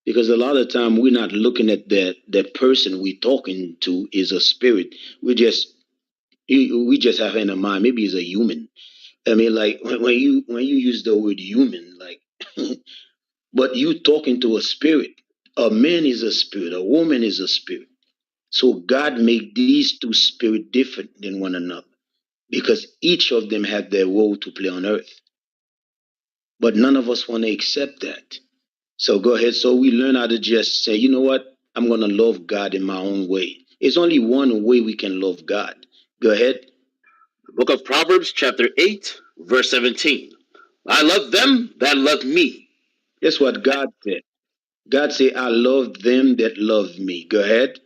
Because a lot of time we're not looking at that person we talking to is a spirit. We just have in our mind maybe he's a human. I mean, like when you use the word human, like, but you talking to a spirit. A man is a spirit. A woman is a spirit. So God make these two spirits different than one another because each of them have their role to play on earth. But none of us want to accept that. So go ahead. So we learn how to just say, you know what? I'm gonna love God in my own way. It's only one way we can love God. Go ahead. The book of Proverbs, chapter 8, verse 17. I love them that love me. That's what God said. God said, I love them that love me. Go ahead.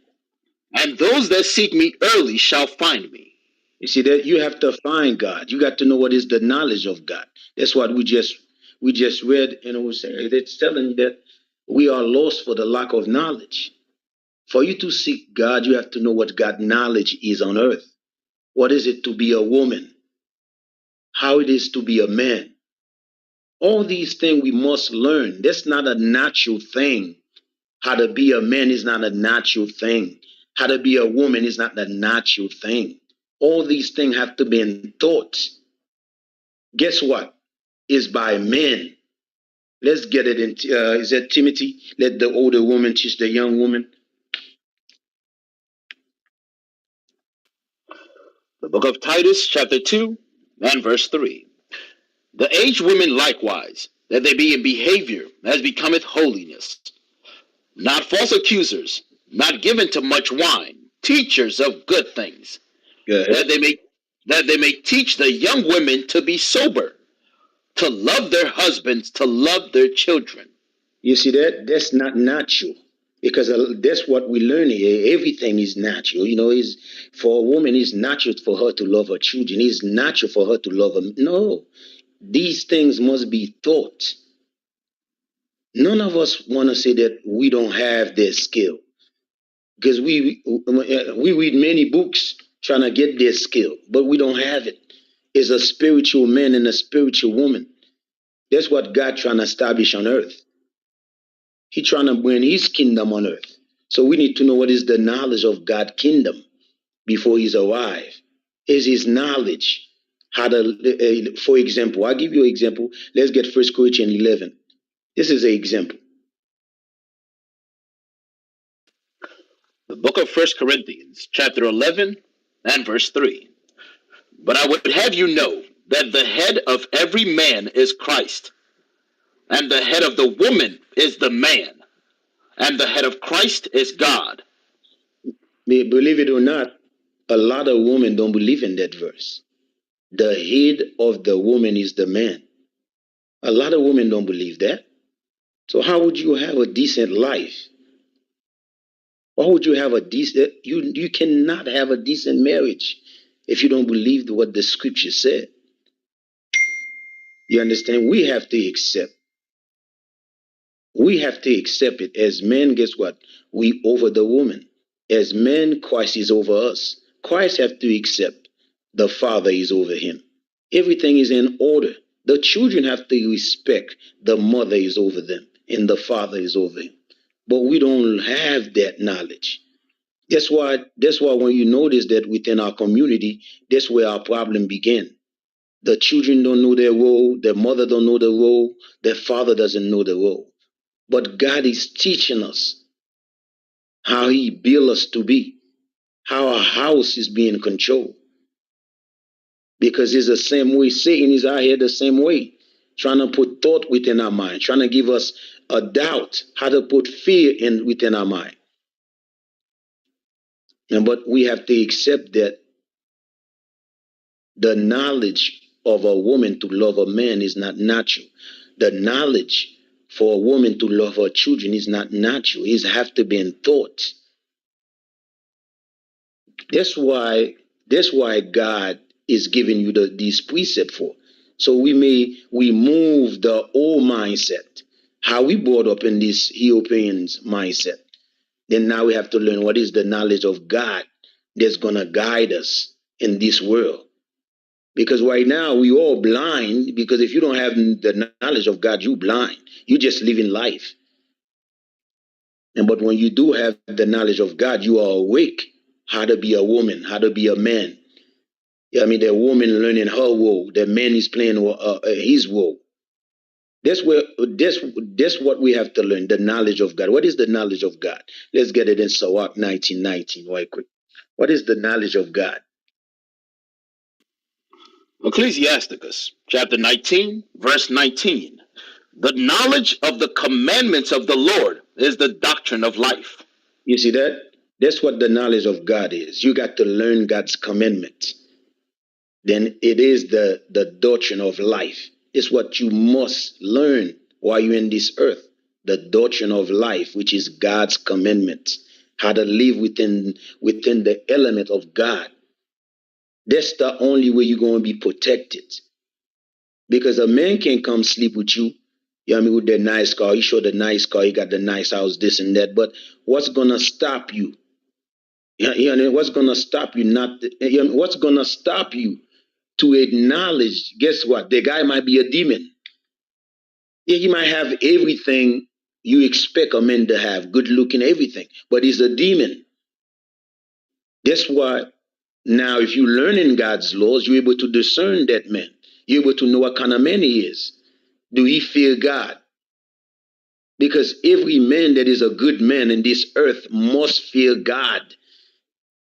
And those that seek me early shall find me. You see that you have to find God. You got to know what is the knowledge of God. That's what we just read, and it was it's telling you that we are lost for the lack of knowledge. For you to seek God, you have to know what God knowledge is on earth. What is it to be a woman? How it is to be a man? All these things we must learn. That's not a natural thing. How to be a man is not a natural thing. How to be a woman is not a natural thing. All these things have to be taught. Guess what? It's by men. Let's get it in. Is that Timothy? Let the older woman teach the young woman. The book of Titus, chapter 2, and verse 3. The aged women likewise, that they be in behavior as becometh holiness, not false accusers, not given to much wine, teachers of good things, Good. that they may teach the young women to be sober, to love their husbands, to love their children. You see that? That's not natural. Because that's what we learn here. Everything is natural. You know, is for a woman, it's natural for her to love her children. It's natural for her to love them. No, these things must be taught. None of us want to say that we don't have this skill, because we read many books trying to get this skill, but we don't have it. It's a spiritual man and a spiritual woman. That's what God trying to establish on earth. He trying to bring his kingdom on earth. So we need to know what is the knowledge of God's kingdom before he's arrived. Is his knowledge how to, for example, I'll give you an example. Let's get 1 Corinthians 11. This is an example. The book of 1 Corinthians, chapter 11, and verse 3. But I would have you know that the head of every man is Christ, and the head of the woman is the man, and the head of Christ is God. Believe it or not, a lot of women don't believe in that verse. The head of the woman is the man. A lot of women don't believe that. So how would you have a decent life? Why would you have a decent? You cannot have a decent marriage if you don't believe what the scripture said. You understand? We have to accept. We have to accept it. As men, guess what? We over the woman. As men, Christ is over us. Christ have to accept the Father is over him. Everything is in order. The children have to respect the mother is over them and the father is over him. But we don't have that knowledge. That's why when you notice that within our community, that's where our problem began. The children don't know their role, their mother don't know the role, their father doesn't know the role. But God is teaching us how he built us to be, how our house is being controlled. Because it's the same way Satan is out here the same way, trying to put thought within our mind, trying to give us a doubt, how to put fear within our mind. But we have to accept that the knowledge of a woman to love a man is not natural. The knowledge for a woman to love her children is not natural. It has to be taught. That's why God is giving you these precepts for. So we move the old mindset, how we brought up in this European mindset. Then now we have to learn what is the knowledge of God that's going to guide us in this world. Because right now we all blind, because if you don't have the knowledge of God, you blind. You just living life. But when you do have the knowledge of God, you are awake. How to be a woman, how to be a man. I mean, the woman learning her role, the man is playing his role. That's what we have to learn, the knowledge of God. What is the knowledge of God? Let's get it in Sirach 19:19 right quick. What is the knowledge of God? Ecclesiasticus, chapter 19, verse 19. The knowledge of the commandments of the Lord is the doctrine of life. You see that? That's what the knowledge of God is. You got to learn God's commandments. Then it is the doctrine of life. It's what you must learn while you're in this earth. The doctrine of life, which is God's commandments. How to live within the element of God. That's the only way you're going to be protected. Because a man can't come sleep with you You know what I mean? With that nice car, he showed the nice car, he got the nice house, this and that. But what's gonna stop you? You know, what's gonna stop you? What's gonna stop you to acknowledge? Guess what? The guy might be a demon. Yeah, he might have everything you expect a man to have, good looking, everything, but he's a demon. That's why now, if you learn in God's laws, you're able to discern that man. You're able to know what kind of man he is. Do he fear God? Because every man that is a good man in this earth must fear God.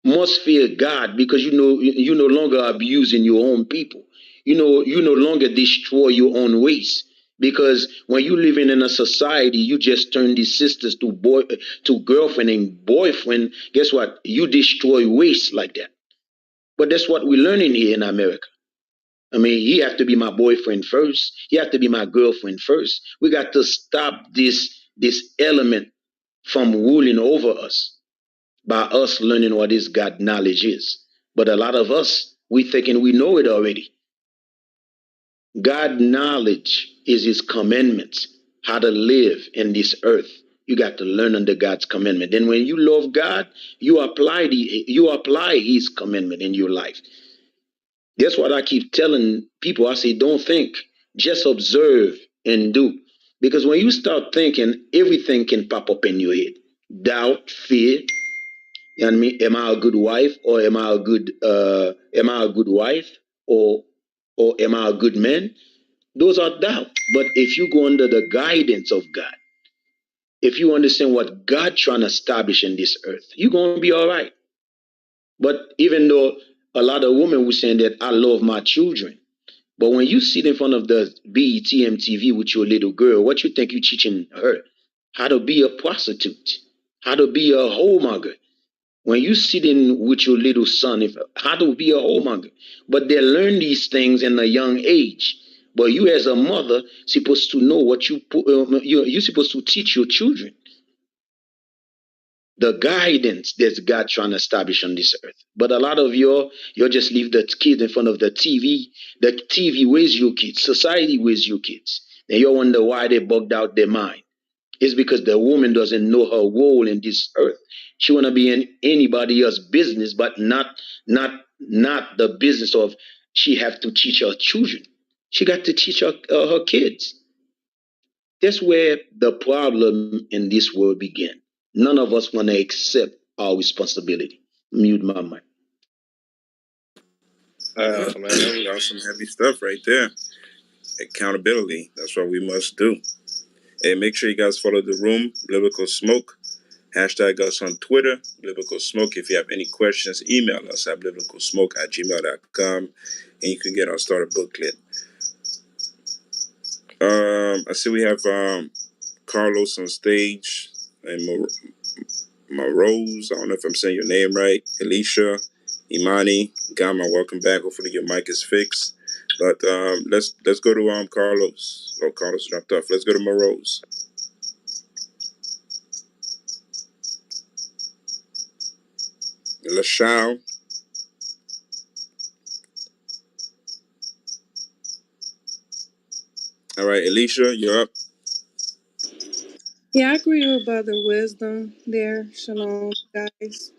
Must fear God, because you no longer abusing your own people. You no longer destroy your own race. Because when you living in a society, you just turn these sisters to girlfriend and boyfriend. Guess what? You destroy race like that. But that's what we're learning here in America. I mean, he have to be my boyfriend first. He have to be my girlfriend first. We got to stop this element from ruling over us by us learning what this God knowledge is. But a lot of us, we thinking we know it already. God knowledge is his commandments, how to live in this earth. You got to learn under God's commandment. Then when you love God, you apply his commandment in your life. That's what I keep telling people. I say, don't think, just observe and do. Because when you start thinking, everything can pop up in your head. Doubt, fear. You know what I mean? Am I a good wife, or am I a good wife, or am I a good man? Those are doubt. But if you go under the guidance of God, if you understand what God trying to establish in this earth, you're gonna be all right. But even though a lot of women were saying that I love my children, but when you sit in front of the BET MTV with your little girl, what you think you teaching her? How to be a prostitute, how to be a whoremonger. When you sit in with your little son, how to be a whoremonger. But they learn these things in a young age. But you, as a mother, supposed to know what you're supposed to teach your children. The guidance that God trying to establish on this earth. But a lot of you just leave the kids in front of the TV. The TV raise your kids. Society raise your kids. And you wonder why they bugged out their mind. It's because the woman doesn't know her role in this earth. She wanna be in anybody else's business, but not the business of she have to teach her children. She got to teach her kids. That's where the problem in this world began. None of us want to accept our responsibility. Mute my mic. Man, that was some heavy stuff right there. Accountability. That's what we must do. Hey, make sure you guys follow the room, Biblical Smoke. Hashtag us on Twitter, Biblical Smoke. If you have any questions, email us at biblicalsmoke@gmail.com, and you can get our starter booklet. I see we have Carlos on stage, and Rose. I don't know if I'm saying your name right. Alicia, Imani, Gamma, welcome back. Hopefully your mic is fixed. But let's go to Carlos. Oh, Carlos dropped off. Let's go to Morose. LaShawn. All right, Alicia, you're up. Yeah, I agree with Brother Wisdom there. Shalom, guys.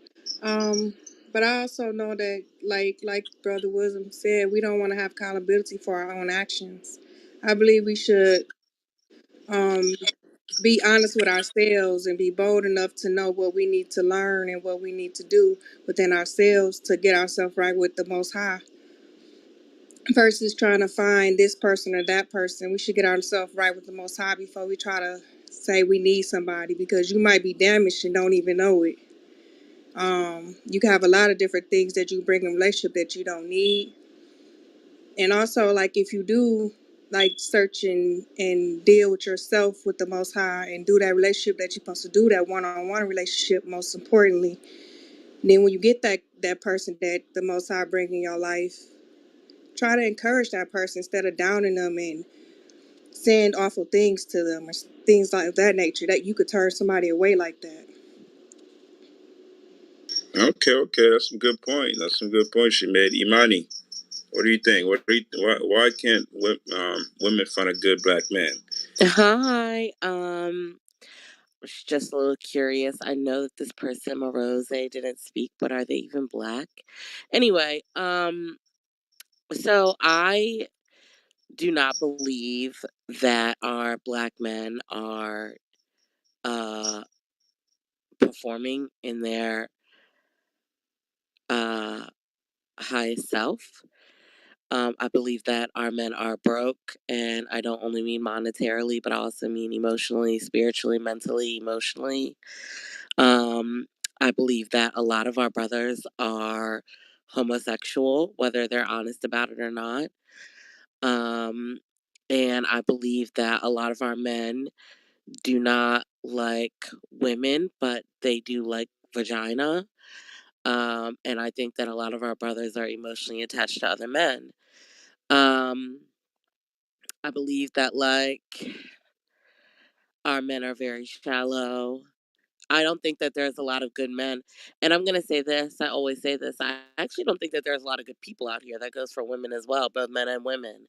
Um, but I also know that, like Brother Wisdom said, we don't want to have accountability for our own actions. I believe we should um, be honest with ourselves and be bold enough to know what we need to learn and what we need to do within ourselves to get ourselves right with the Most High. Versus trying to find this person or that person, we should get ourselves right with the Most High before we try to say we need somebody, because you might be damaged and don't even know it. You can have a lot of different things that you bring in a relationship that you don't need. And also, like, if you do like search and deal with yourself with the Most High and do that relationship that you're supposed to do, that one-on-one relationship, most importantly, then when you get that person that the Most High bring in your life, try to encourage that person instead of downing them and saying awful things to them or things like that nature, that you could turn somebody away like that. Okay, that's some good point. That's some good points she made. Imani, what do you think? Why can't women find a good black man? Hi. Was just a little curious. I know that this person, Morose, didn't speak, but are they even black? Anyway, so I do not believe that our black men are uh performing in their uh highest self. I believe that our men are broke, and I don't only mean monetarily, but I also mean emotionally, spiritually, mentally, emotionally. Um, I believe that a lot of our brothers are homosexual, whether they're honest about it or not. Um, and I believe that a lot of our men do not like women, but they do like vagina. And I think that a lot of our brothers are emotionally attached to other men. Um, I believe that our men are very shallow. I don't think that there's a lot of good men. And I'm going to say this, I always say this. I actually don't think that there's a lot of good people out here. That goes for women as well, both men and women.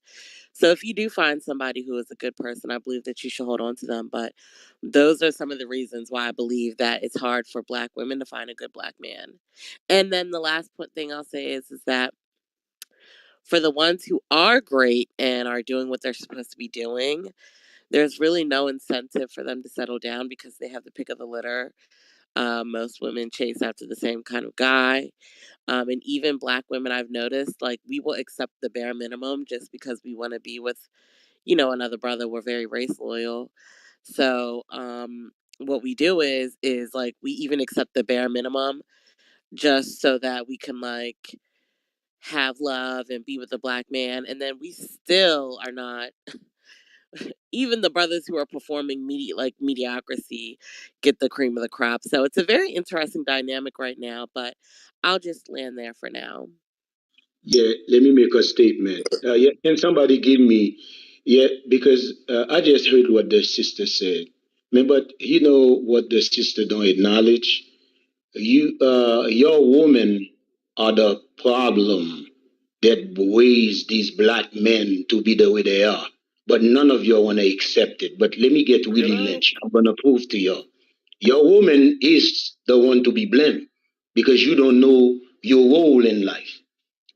So if you do find somebody who is a good person, I believe that you should hold on to them. But those are some of the reasons why I believe that it's hard for black women to find a good black man. And then the last thing I'll say is that for the ones who are great and are doing what they're supposed to be doing, there's really no incentive for them to settle down because they have the pick of the litter. Most women chase after the same kind of guy. And even black women, I've noticed, like, we will accept the bare minimum just because we want to be with, another brother. We're very race loyal. So, what we do is like, we even accept the bare minimum just so that we can, like, have love and be with a black man. And then we still are not, even the brothers who are performing mediocrity get the cream of the crop. So it's a very interesting dynamic right now, but I'll just land there for now. Yeah, let me make a statement. Yeah, can somebody give me? Yeah, because I just heard what the sister said. But you know what the sister don't acknowledge? Your women are the problem that weighs these black men to be the way they are. But none of you want to accept it. But let me get Willie Lynch. I'm gonna prove to you. Your woman is the one to be blamed because you don't know your role in life.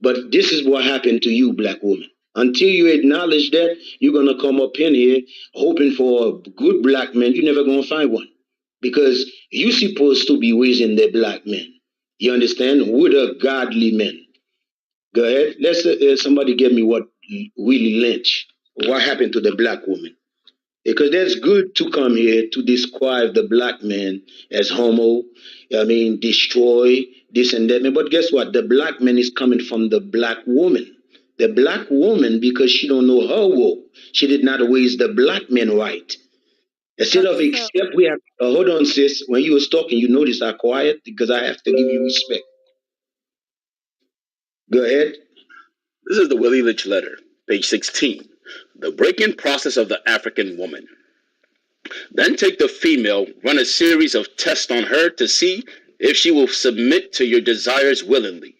But this is what happened to you, black woman. Until you acknowledge that, you're gonna come up in here hoping for a good black man. You're never gonna find one because you're supposed to be raising the black men. You understand? With a godly men. Go ahead. Let's somebody give me what Willie Lynch. What happened to the black woman? Because that's good to come here to describe the black man as homo. I mean, destroy this and that. But guess what? The black man is coming from the black woman. The black woman, because she don't know her role, she did not raise the black man right. Instead of accept, we have. Hold on, sis. When you was talking, you noticed I quiet because I have to give you respect. Go ahead. This is the Willie Lynch letter, page 16. The break-in process of the African woman. Then take the female, run a series of tests on her to see if she will submit to your desires willingly.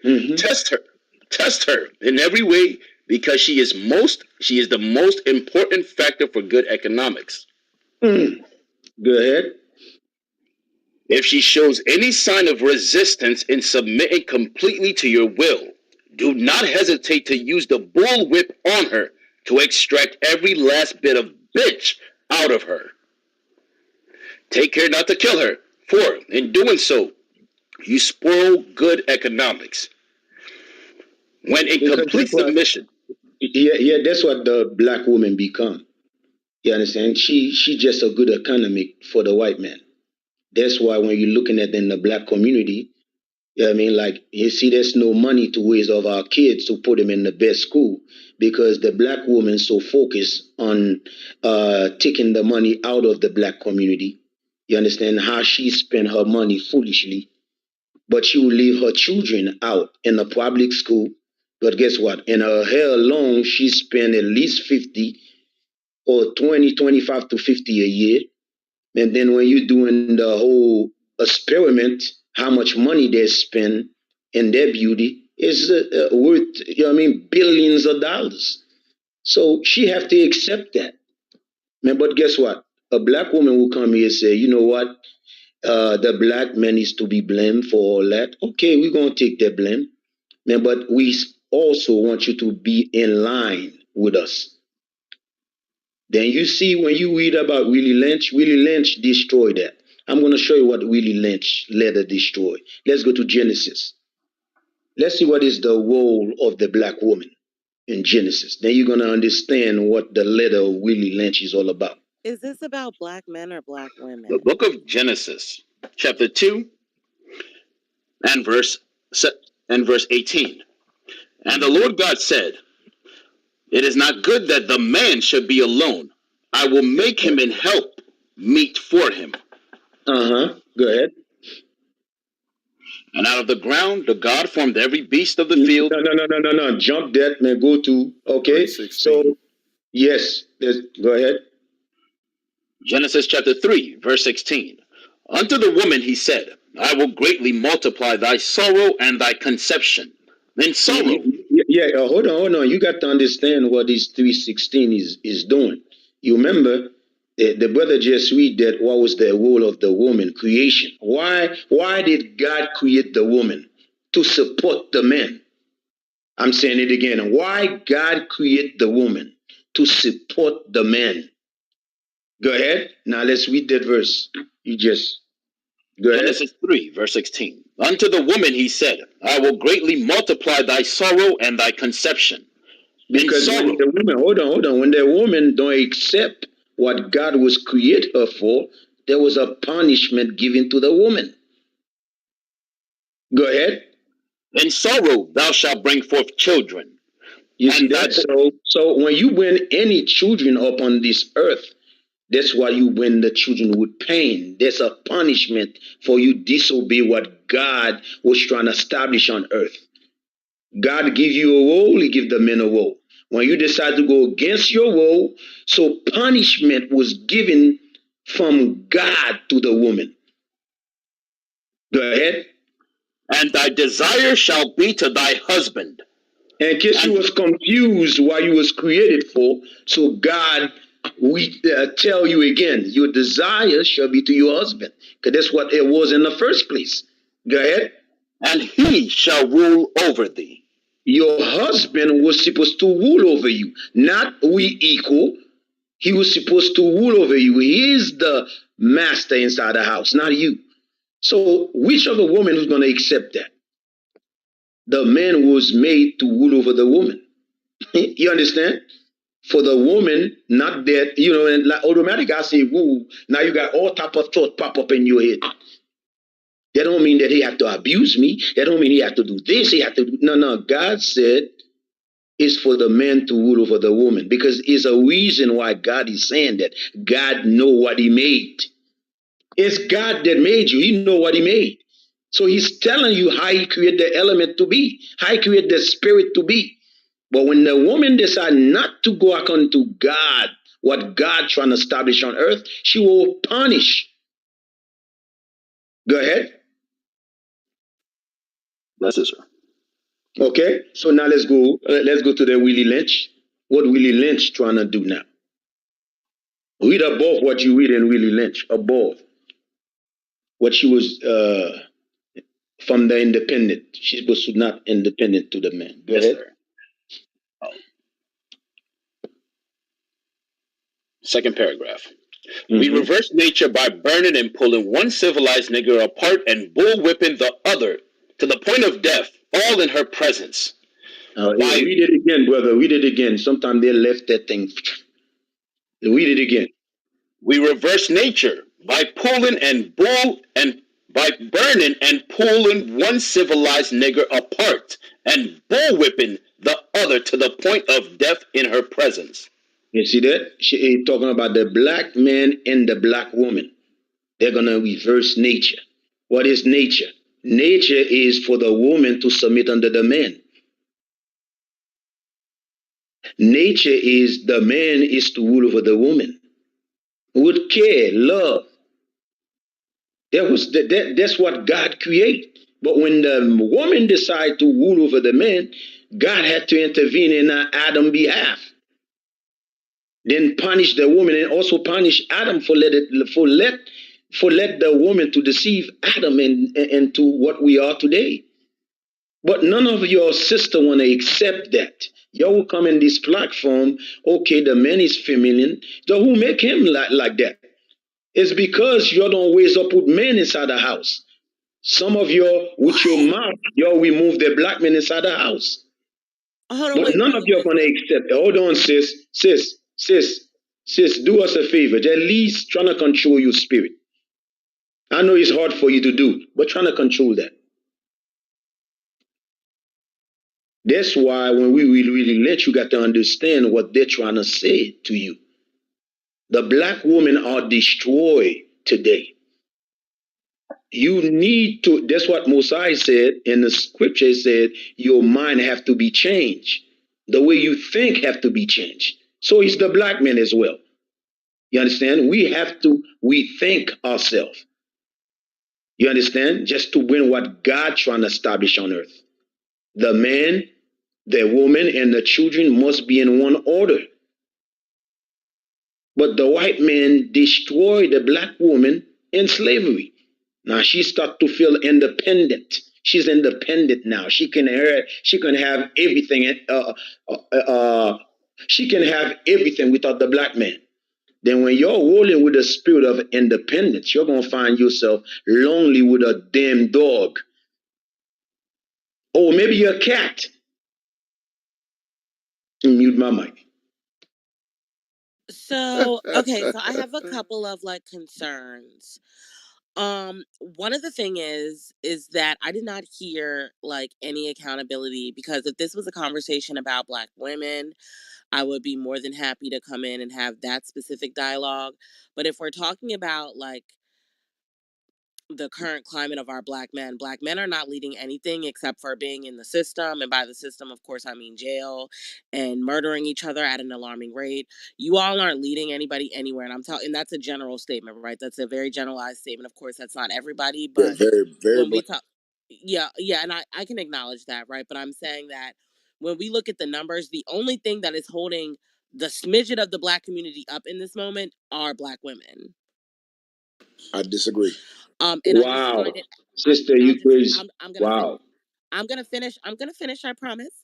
Mm-hmm. Test her in every way because she is the most important factor for good economics. Go ahead. If she shows any sign of resistance in submitting completely to your will, do not hesitate to use the bullwhip on her to extract every last bit of bitch out of her. Take care not to kill her, for in doing so, you spoil good economics. When in complete submission. Yeah, that's what the black woman become. You understand? She just a good economic for the white man. That's why when you're looking at in the black community, I mean, like you see, there's no money to raise of our kids to put them in the best school because the black woman so focused on taking the money out of the black community. You understand how she spend her money foolishly, but she will leave her children out in the public school. But guess what? In her hair alone, she spend at least 50 or 20, 25 to 50 a year. And then when you're doing the whole experiment, how much money they spend in their beauty is worth, billions of dollars. So she have to accept that. Man, but guess what? A black woman will come here and say, you know what? The black man is to be blamed for all that. Okay, we're going to take that blame. Man, but we also want you to be in line with us. Then you see when you read about Willie Lynch destroyed that. I'm going to show you what Willie Lynch later destroyed. Let's go to Genesis. Let's see what is the role of the black woman in Genesis. Then you're going to understand what the letter of Willie Lynch is all about. Is this about black men or black women? The book of Genesis, chapter 2, and verse 18. And the Lord God said, it is not good that the man should be alone. I will make him an help meet for him. Go ahead. And out of the ground, the God formed every beast of the field. No. Jump that, man. Go to, okay. So, yes, go ahead. Genesis chapter 3, verse 16. Unto the woman he said, I will greatly multiply thy sorrow and thy conception. Then sorrow. Hold on. You got to understand what this 3:16 is doing. You remember, the brother just read that what was the role of the woman, creation. Why did God create the woman? To support the man. I'm saying it again. Why God create the woman? To support the man. Go ahead. Now let's read that verse. You just go ahead. Genesis 3, verse 16. Unto the woman he said, I will greatly multiply thy sorrow and thy conception. Because when the woman, hold on, when the woman don't accept what God was create her for, there was a punishment given to the woman. Go ahead. In sorrow thou shalt bring forth children. You see that? So when you bring any children upon this earth, that's why you bring the children with pain. There's a punishment for you disobey what God was trying to establish on earth. God give you a role, he give the men a role. When you decide to go against your role, so punishment was given from God to the woman. Go ahead. And thy desire shall be to thy husband. In case you was confused what you was created for, so God, we tell you again, your desire shall be to your husband. Because that's what it was in the first place. Go ahead. And he shall rule over thee. Your husband was supposed to rule over you, not we equal. He was supposed to rule over you. He is the master inside the house, not you. So which of the woman who's going to accept that? The man was made to rule over the woman. You understand? For the woman, not that, and like automatically I say woo, now you got all type of thought pop up in your head. That don't mean that he have to abuse me. That don't mean he have to do this. He have to do, no. God said it's for the man to rule over the woman, because it's a reason why God is saying that. God know what he made. It's God that made you. He know what he made. So he's telling you how he created the element to be, how he created the spirit to be. But when the woman decides not to go according to God, what God trying to establish on earth, she will punish. Go ahead. That's it, sir. Okay, so now let's go to the Willie Lynch. What Willie Lynch trying to do now? Read above what you read in Willie Lynch, above what she was from the independent. She's supposed to not independent to the man. Go ahead. Sir. Second paragraph. We reverse nature by burning and pulling one civilized nigger apart and bullwhipping the other to the point of death, all in her presence. Read it again, brother. Read it again. Sometimes they left that thing. Read it again. We reverse nature by pulling and by burning and pulling one civilized nigger apart and bullwhipping the other to the point of death in her presence. You see that? She is talking about the black man and the black woman. They're going to reverse nature. What is nature? Nature is for the woman to submit under the man. Nature is the man is to rule over the woman. With care, love. That's what God created. But when the woman decided to rule over the man, God had to intervene in Adam's behalf. then punish the woman and also punish Adam for let the woman to deceive Adam into what we are today. But none of your sister want to accept that. Y'all will come in this platform, okay, the man is feminine. So who make him like that? It's because you don't raise up with men inside the house. Some of you, with your What? mouth, y'all remove the black men inside the house. Hold on, But wait, none of brother you are going to wisdom. accept it. Hold on, sis, do us a favor. At least trying to control your spirit. I know it's hard for you to do, but trying to control that. That's why when we really let you got to understand what they're trying to say to you. The black women are destroyed today. You need to, that's what Mosiah said in the scripture. It said, your mind have to be changed. The way you think have to be changed. So it's the black men as well. You understand? We have to rethink ourselves. You understand? Just to win what God trying to establish on earth. The man, the woman, and the children must be in one order. But the white man destroyed the black woman in slavery. Now she start to feel independent. She's independent now. She can have everything. She can have everything without the black man. Then when you're rolling with the spirit of independence, you're gonna find yourself lonely with a damn dog. Or maybe you're a cat. Mute my mic. So, okay, so I have a couple of like concerns. One of the thing is that I did not hear like any accountability, because if this was a conversation about black women, I would be more than happy to come in and have that specific dialogue. But if we're talking about like the current climate of our black men are not leading anything except for being in the system, and by the system of course I mean jail, and murdering each other at an alarming rate. You all aren't leading anybody anywhere, and I'm talking, and that's a general statement, right? That's a very generalized statement. Of course that's not everybody, Yeah, but very, very when we black. talk, yeah, and I can acknowledge that, right? But I'm saying that when we look at the numbers, the only thing that is holding the smidget of the black community up in this moment are black women. I disagree. And I just Wow. find it. Sister, you crazy. I'm gonna Wow. I'm gonna finish. I'm gonna finish. I promise.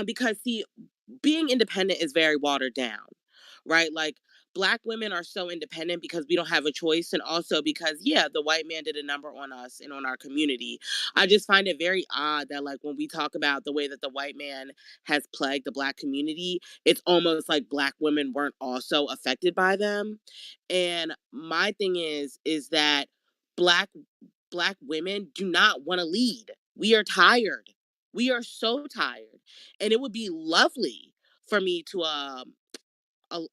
Because see, being independent is very watered down, right? Like black women are so independent because we don't have a choice, and also because the white man did a number on us and on our community. I just find it very odd that like when we talk about the way that the white man has plagued the black community, it's almost like black women weren't also affected by them. And my thing is that black black women do not want to lead. We are tired. We are so tired. And it would be lovely for me to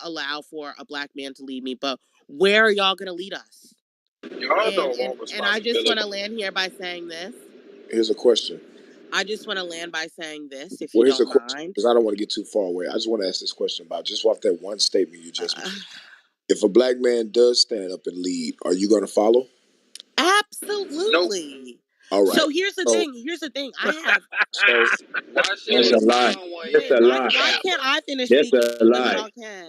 allow for a black man to lead me, but where are y'all going to lead us? Y'all And don't want I just want responsibility. to land here by saying this. Here's a question. I just want to land by saying this, if you Well, here's a don't question, mind. because I don't want to get too far away. I just want to ask this question about just off that one statement you just Uh, made. If a black man does stand up and lead, are you going to follow? Nope. Absolutely. All right. So here's the So, thing. Here's the thing. I have so Why should That's we a lie. find one That's wait. a in Why lie. why cap? can't I finish That's speaking a but lie. y'all can?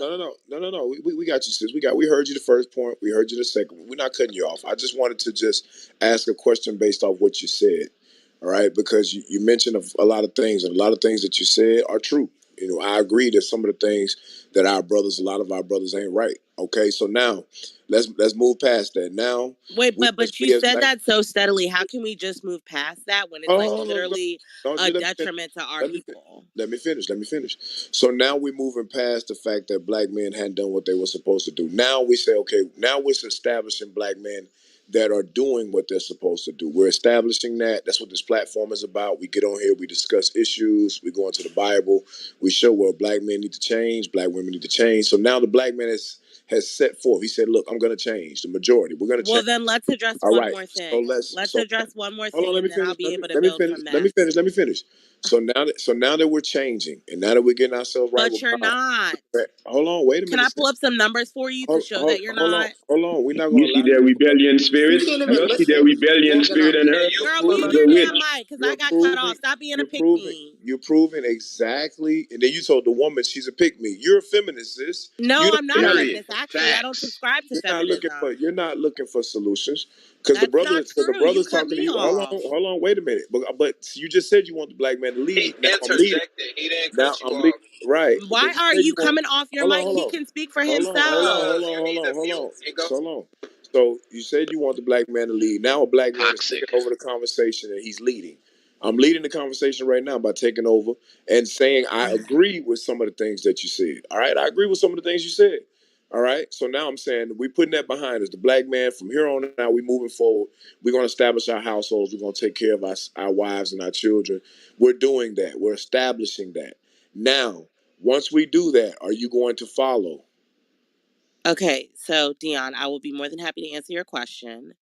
no. We got you, sis. We heard you the first point. We heard you the second one. We're not cutting you off. I just wanted to just ask a question based off what you said. All right, because you mentioned a lot of things, and a lot of things that you said are true. You know, I agree that some of the things that a lot of our brothers ain't right. Okay, so now let's move past that. Now Wait, we but you we as said black. that so steadily. How can we just move past that when it's like Oh, no, no, literally no, a let me finish. detriment to our Let me people? let me finish. So now we're moving past the fact that black men hadn't done what they were supposed to do. Now we say, okay, now we're establishing black men that are doing what they're supposed to do. We're establishing that. That's what this platform is about. We get on here, we discuss issues, we go into the Bible, we show where black men need to change, black women need to change. So now the black man has set forth. He said, look, I'm going to change the majority. We're going to Well, change. then let's address All one right. more So thing. let's, Let's so address one more hold on, thing, let me and then I'll finish. be able to Let me build finish. from Let me that. finish. Let me finish. So now that we're changing, and now that we're getting ourselves right But with you're God, not. hold on, wait a Can I minute. pull up some numbers for you to show that you're not? Hold on. We're not going You to see allow that you to go. rebellion spirit? You can't I even don't see that listen rebellion long spirit enough. in her. Girl, Who's mute the your damn witch? mic, because I You're got cut off. proving, Stop being a you're pick proving, me. you're proving exactly. And then you told the woman she's a pick me. You're a feminist, sis. No, You don't, I'm you're not a not, Period. feminist. Actually, I don't Facts. subscribe to feminism. you're not looking for solutions because That's not the true. You brother's cut talking to me you. off. Hold on, wait a minute. But you just said you want the black man to He lead. Now I'm leading. interjected. He didn't Now cut you I'm leading. off. Right. But Why you are said you you want. coming off your Hold on, mic? hold He on. can speak for Because himself. you need to Hold mute on. and go. So long. So you said you want the black man to lead. Now a black man is taking Toxic. over the conversation and he's leading. I'm leading the conversation right now by taking over and saying I agree with some of the things that you said. All right, I agree with some of the things you said. All right. So now I'm saying we're putting that behind us. The black man from here on out, we're moving forward. We're going to establish our households. We're going to take care of our wives and our children. We're doing that. We're establishing that. Now, once we do that, are you going to follow? Okay, so Dion, I will be more than happy to answer your question,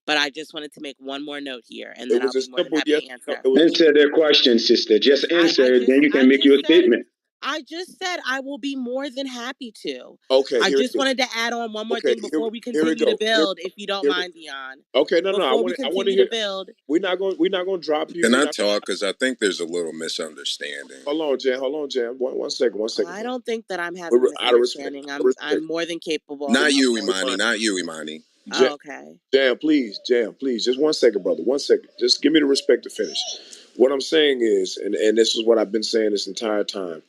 but I just wanted to make one more note here, and It then I'll was a be more than simple happy yes. to No, answer. it was Answer their question, sister. Just answer it, then you I can make just your said statement. I just said I will be more than happy to. okay. I Here just it is. wanted to add on one more Okay, thing before we here we continue to go. build, if you don't Here we, mind, Dion. okay, no. Before we I want to continue to hear. build, We're not going to drop you. Can We're I not. talk? Because I think there's a little misunderstanding. Hold on, Jan. One second. I don't think that I'm having a We're out of respect. misunderstanding. Out of I'm respect. more than capable Not of you, going Imani. through. Not you, Imani. Jan, Oh, okay. Jan, please. Just 1 second, brother. 1 second. Just give me the respect to finish. What I'm saying is, and this is what I've been saying this entire time.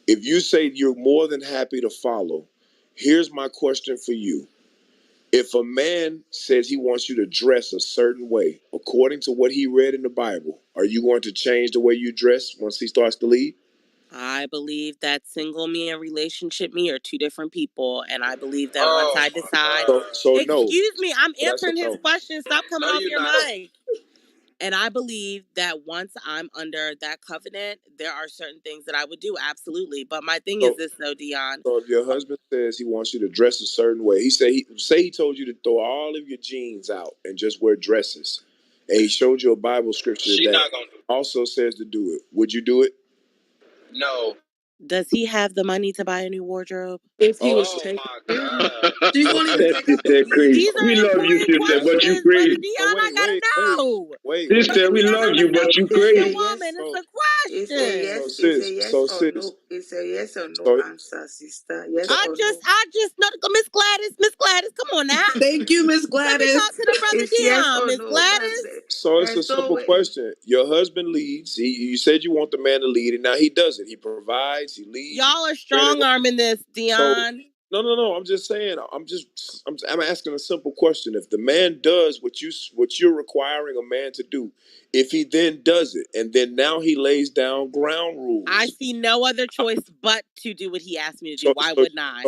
If you say you're more than happy to follow, here's my question for you. If a man says he wants you to dress a certain way, according to what he read in the Bible, are you going to change the way you dress once he starts to lead? I believe that single me and relationship me are two different people, and I believe that once Oh I my decide, So no. excuse me, I'm But I said answering his no. question. Stop coming no, off you're your not. mic. And I believe that once I'm under that covenant, there are certain things that I would do. Absolutely. But my thing is So, this, though, Dion. so if your husband says he wants you to dress a certain way, he told you to throw all of your jeans out and just wear dresses, and he showed you a Bible scripture She that not gonna do. also says to do it. Would you do it? No. Does he have the money to buy a new wardrobe? If he was Oh taken my serious. God. She won't even That take out the sister wig. crazy. These We are love you, important sister, but you questions, Brother crazy. Dion. So I gotta know. wait. Sister, Brother we Dion, love I'm a you, but you It's a crazy. self-sufficient yes. woman. It's So a It's a question. yes. It's a sis, yes so or sis, no. It's a yes or no so answer, sister. Yes so or no. I just know, Miss Gladys, come on now. Thank you, Miss Let me talk Gladys. to the Brother It's yes Dion, or Miss no. That's Gladys. it. so it's And a so simple when question. Your husband leads. You said you want the man to lead, and now he does it. He provides. He leads. He Y'all are ready. strong arming this, So Dion. no. I'm just saying. I'm asking a simple question. If the man does what you're requiring a man to do, if he then does it, and then now he lays down ground I rules. see no other choice but to do what he asked me to do. So Why so wouldn't I?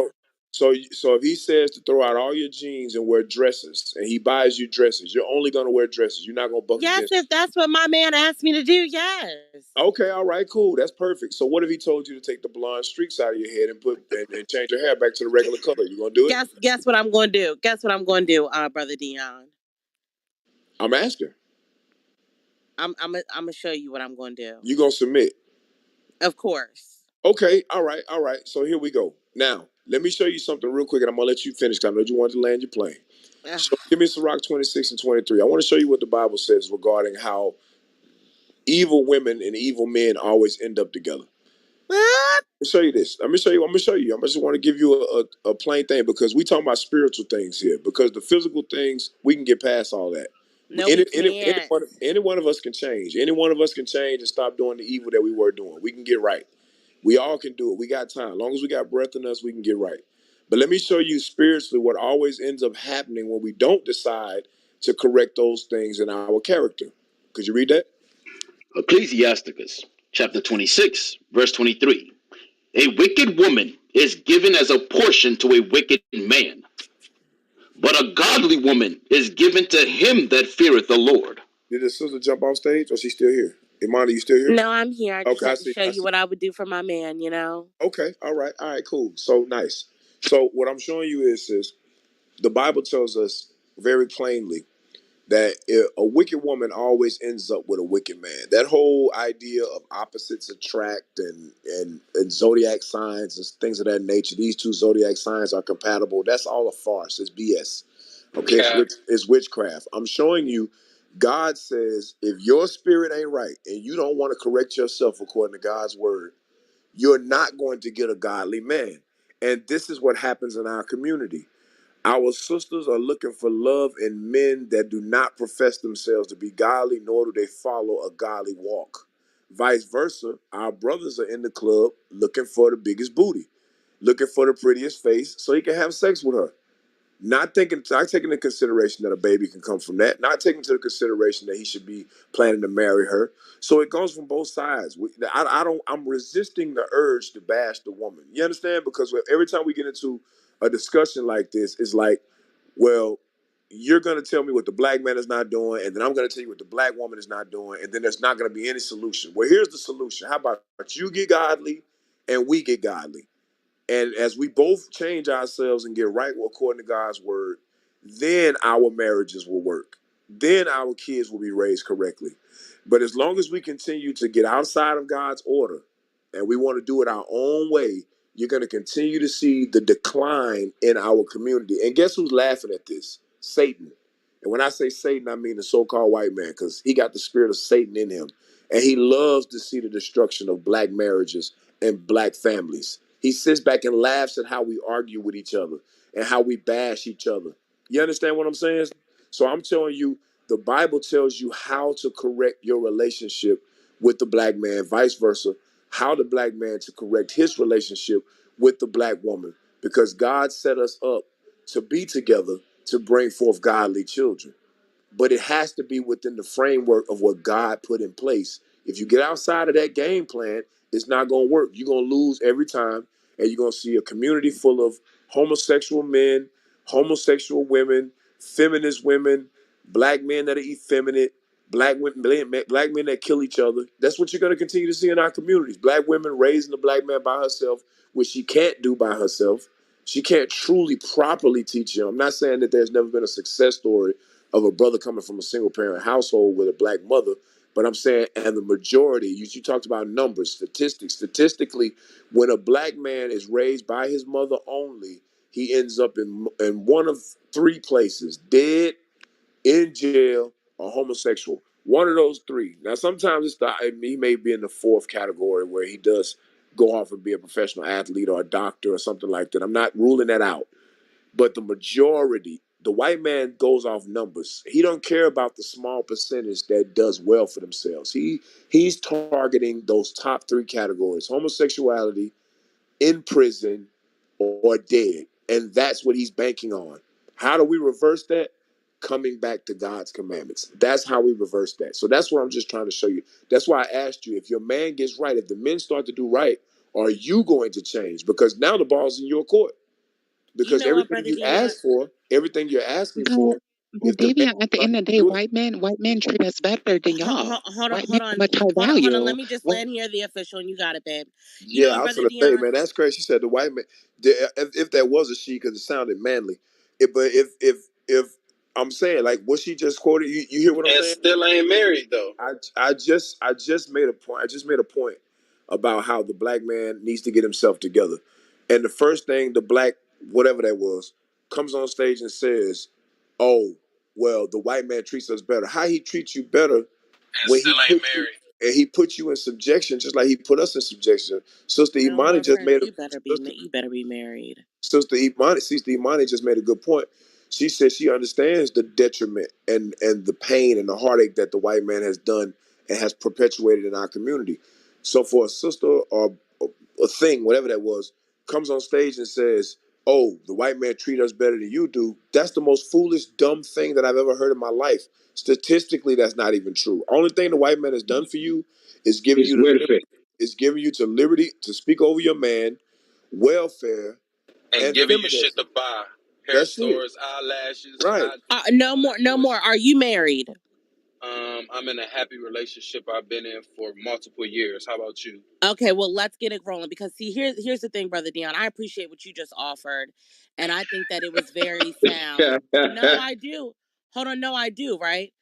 so so if he says to throw out all your jeans and wear dresses, and he buys you dresses, you're only gonna wear dresses. You're not gonna buck Yes, against. if that's what my man asked me to do, yes. Okay, all right, cool. That's perfect. So what if he told you to take the blonde streaks out of your head and change your hair back to the regular color? You gonna do it? Guess what I'm going to do? Guess what I'm going to do, Brother Dion? I'm asking. I'm gonna show you what I'm going to do. You gonna submit? Of course. Okay, all right. So here we go. Now let me show you something real quick, and I'm gonna let you finish. 'Cause I know you wanted to land your plane. Ugh. So give me Sirach 26 and 23. I want to show you what the Bible says regarding how evil women and evil men always end up together. What? Let me show you this. I'm gonna show you. I just want to give you a plain thing because we talking about spiritual things here. Because the physical things, we can get past all that. No, we can't. Any one of us can change. Any one of us can change and stop doing the evil that we were doing. We can get right. We all can do it. We got time. As long as we got breath in us, we can get right. But let me show you spiritually what always ends up happening when we don't decide to correct those things in our character. Could you read that? Ecclesiasticus chapter 26, verse 23. A wicked woman is given as a portion to a wicked man, but a godly woman is given to him that feareth the Lord. Did the sister jump off stage or is she still here? Imani, you still here? No, I'm here. I just Okay, had to show I you see. what I would do for my man, you know? Okay, all right, cool. So nice. So what I'm showing you is the Bible tells us very plainly that a wicked woman always ends up with a wicked man. That whole idea of opposites attract and zodiac signs and things of that nature. These two zodiac signs are compatible. That's all a farce. It's BS. Okay, it's witchcraft. I'm showing you. God says if your spirit ain't right and you don't want to correct yourself according to God's word, you're not going to get a godly man. And this is what happens in our community. Our sisters are looking for love in men that do not profess themselves to be godly, nor do they follow a godly walk. Vice versa, our brothers are in the club looking for the biggest booty, looking for the prettiest face so he can have sex with her. Not taking into consideration that a baby can come from that. Not taking into consideration that he should be planning to marry her. So it goes from both sides. I'm resisting the urge to bash the woman. You understand? Because every time we get into a discussion like this, it's like, well, you're going to tell me what the black man is not doing, and then I'm going to tell you what the black woman is not doing, and then there's not going to be any solution. Well, here's the solution. How about you get godly and we get godly? And as we both change ourselves and get right according to God's word, then our marriages will work. Then our kids will be raised correctly. But as long as we continue to get outside of God's order and we want to do it our own way, you're going to continue to see the decline in our community. And guess who's laughing at this? Satan. And when I say Satan, I mean the so-called white man, because he got the spirit of Satan in him. And he loves to see the destruction of black marriages and black families. He sits back and laughs at how we argue with each other and how we bash each other. You understand what I'm saying? So I'm telling you, the Bible tells you how to correct your relationship with the black man, vice versa, how the black man to correct his relationship with the black woman, because God set us up to be together to bring forth godly children. But it has to be within the framework of what God put in place. If you get outside of that game plan, it's not going to work. You're going to lose every time, and you're going to see a community full of homosexual men, homosexual women, feminist women, black men that are effeminate, black men that kill each other. That's what you're going to continue to see in our communities. Black women raising the black man by herself, which she can't do by herself. She can't truly properly teach him. I'm not saying that there's never been a success story of a brother coming from a single parent household with a black mother. But I'm saying, and the majority, you talked about numbers, statistics. Statistically, when a black man is raised by his mother only, he ends up in one of three places: dead, in jail, or homosexual. One of those three. Now, sometimes he may be in the fourth category where he does go off and be a professional athlete or a doctor or something like that. I'm not ruling that out. But the majority, the white man goes off numbers. He don't care about the small percentage that does well for themselves. He's targeting those top three categories: homosexuality, in prison, or dead. And that's what he's banking on. How do we reverse that? Coming back to God's commandments. That's how we reverse that. So that's what I'm just trying to show you. That's why I asked you, if your man gets right, if the men start to do right, are you going to change? Because now the ball's in your court. You Because know what, everything brother you Dion? ask for, everything you're asking But, for, but if the man Davion, at the start end of the to day, do it, white men treat us better than y'all. Hold on, White men are much high hold on. value. Let me just Well, land here, the official, and you got it, babe. You know yeah, what, I was brother gonna say, Dion? man, that's crazy. She said the white man. If that was a she, because it sounded manly. But if I'm saying, like what she just quoted, you hear what I'm And saying? still ain't married though. I just made a point. I just made a point about how the black man needs to get himself together. And the first thing the black, whatever that was, comes on stage and says, "Oh, well, the white man treats us better." How he treats you better And when still ain't married. he put you in subjection, just like he put us in subjection. Sister You know Imani what, just friend? made a You better be married. Sister Imani just made a good point. She said she understands the detriment and the pain and the heartache that the white man has done and has perpetuated in our community. So for a sister or a thing, whatever that was, comes on stage and says, "Oh, the white man treat us better than you do," that's the most foolish, dumb thing that I've ever heard in my life. Statistically, that's not even true. Only thing the white man has done for you is giving It's you the welfare. is giving you to liberty to speak over your man, welfare, And and giving you shit to feminism. buy. Hair That's it. stores, eyelashes, Right. No all that more, no more. bullshit. Are you married? I'm in a happy relationship I've been in for multiple years. How about you? Okay, well, let's get it rolling because see, here's the thing, brother Dion. I appreciate what you just offered, and I think that it was very sound. No, I do. Hold on, no, I do. Right?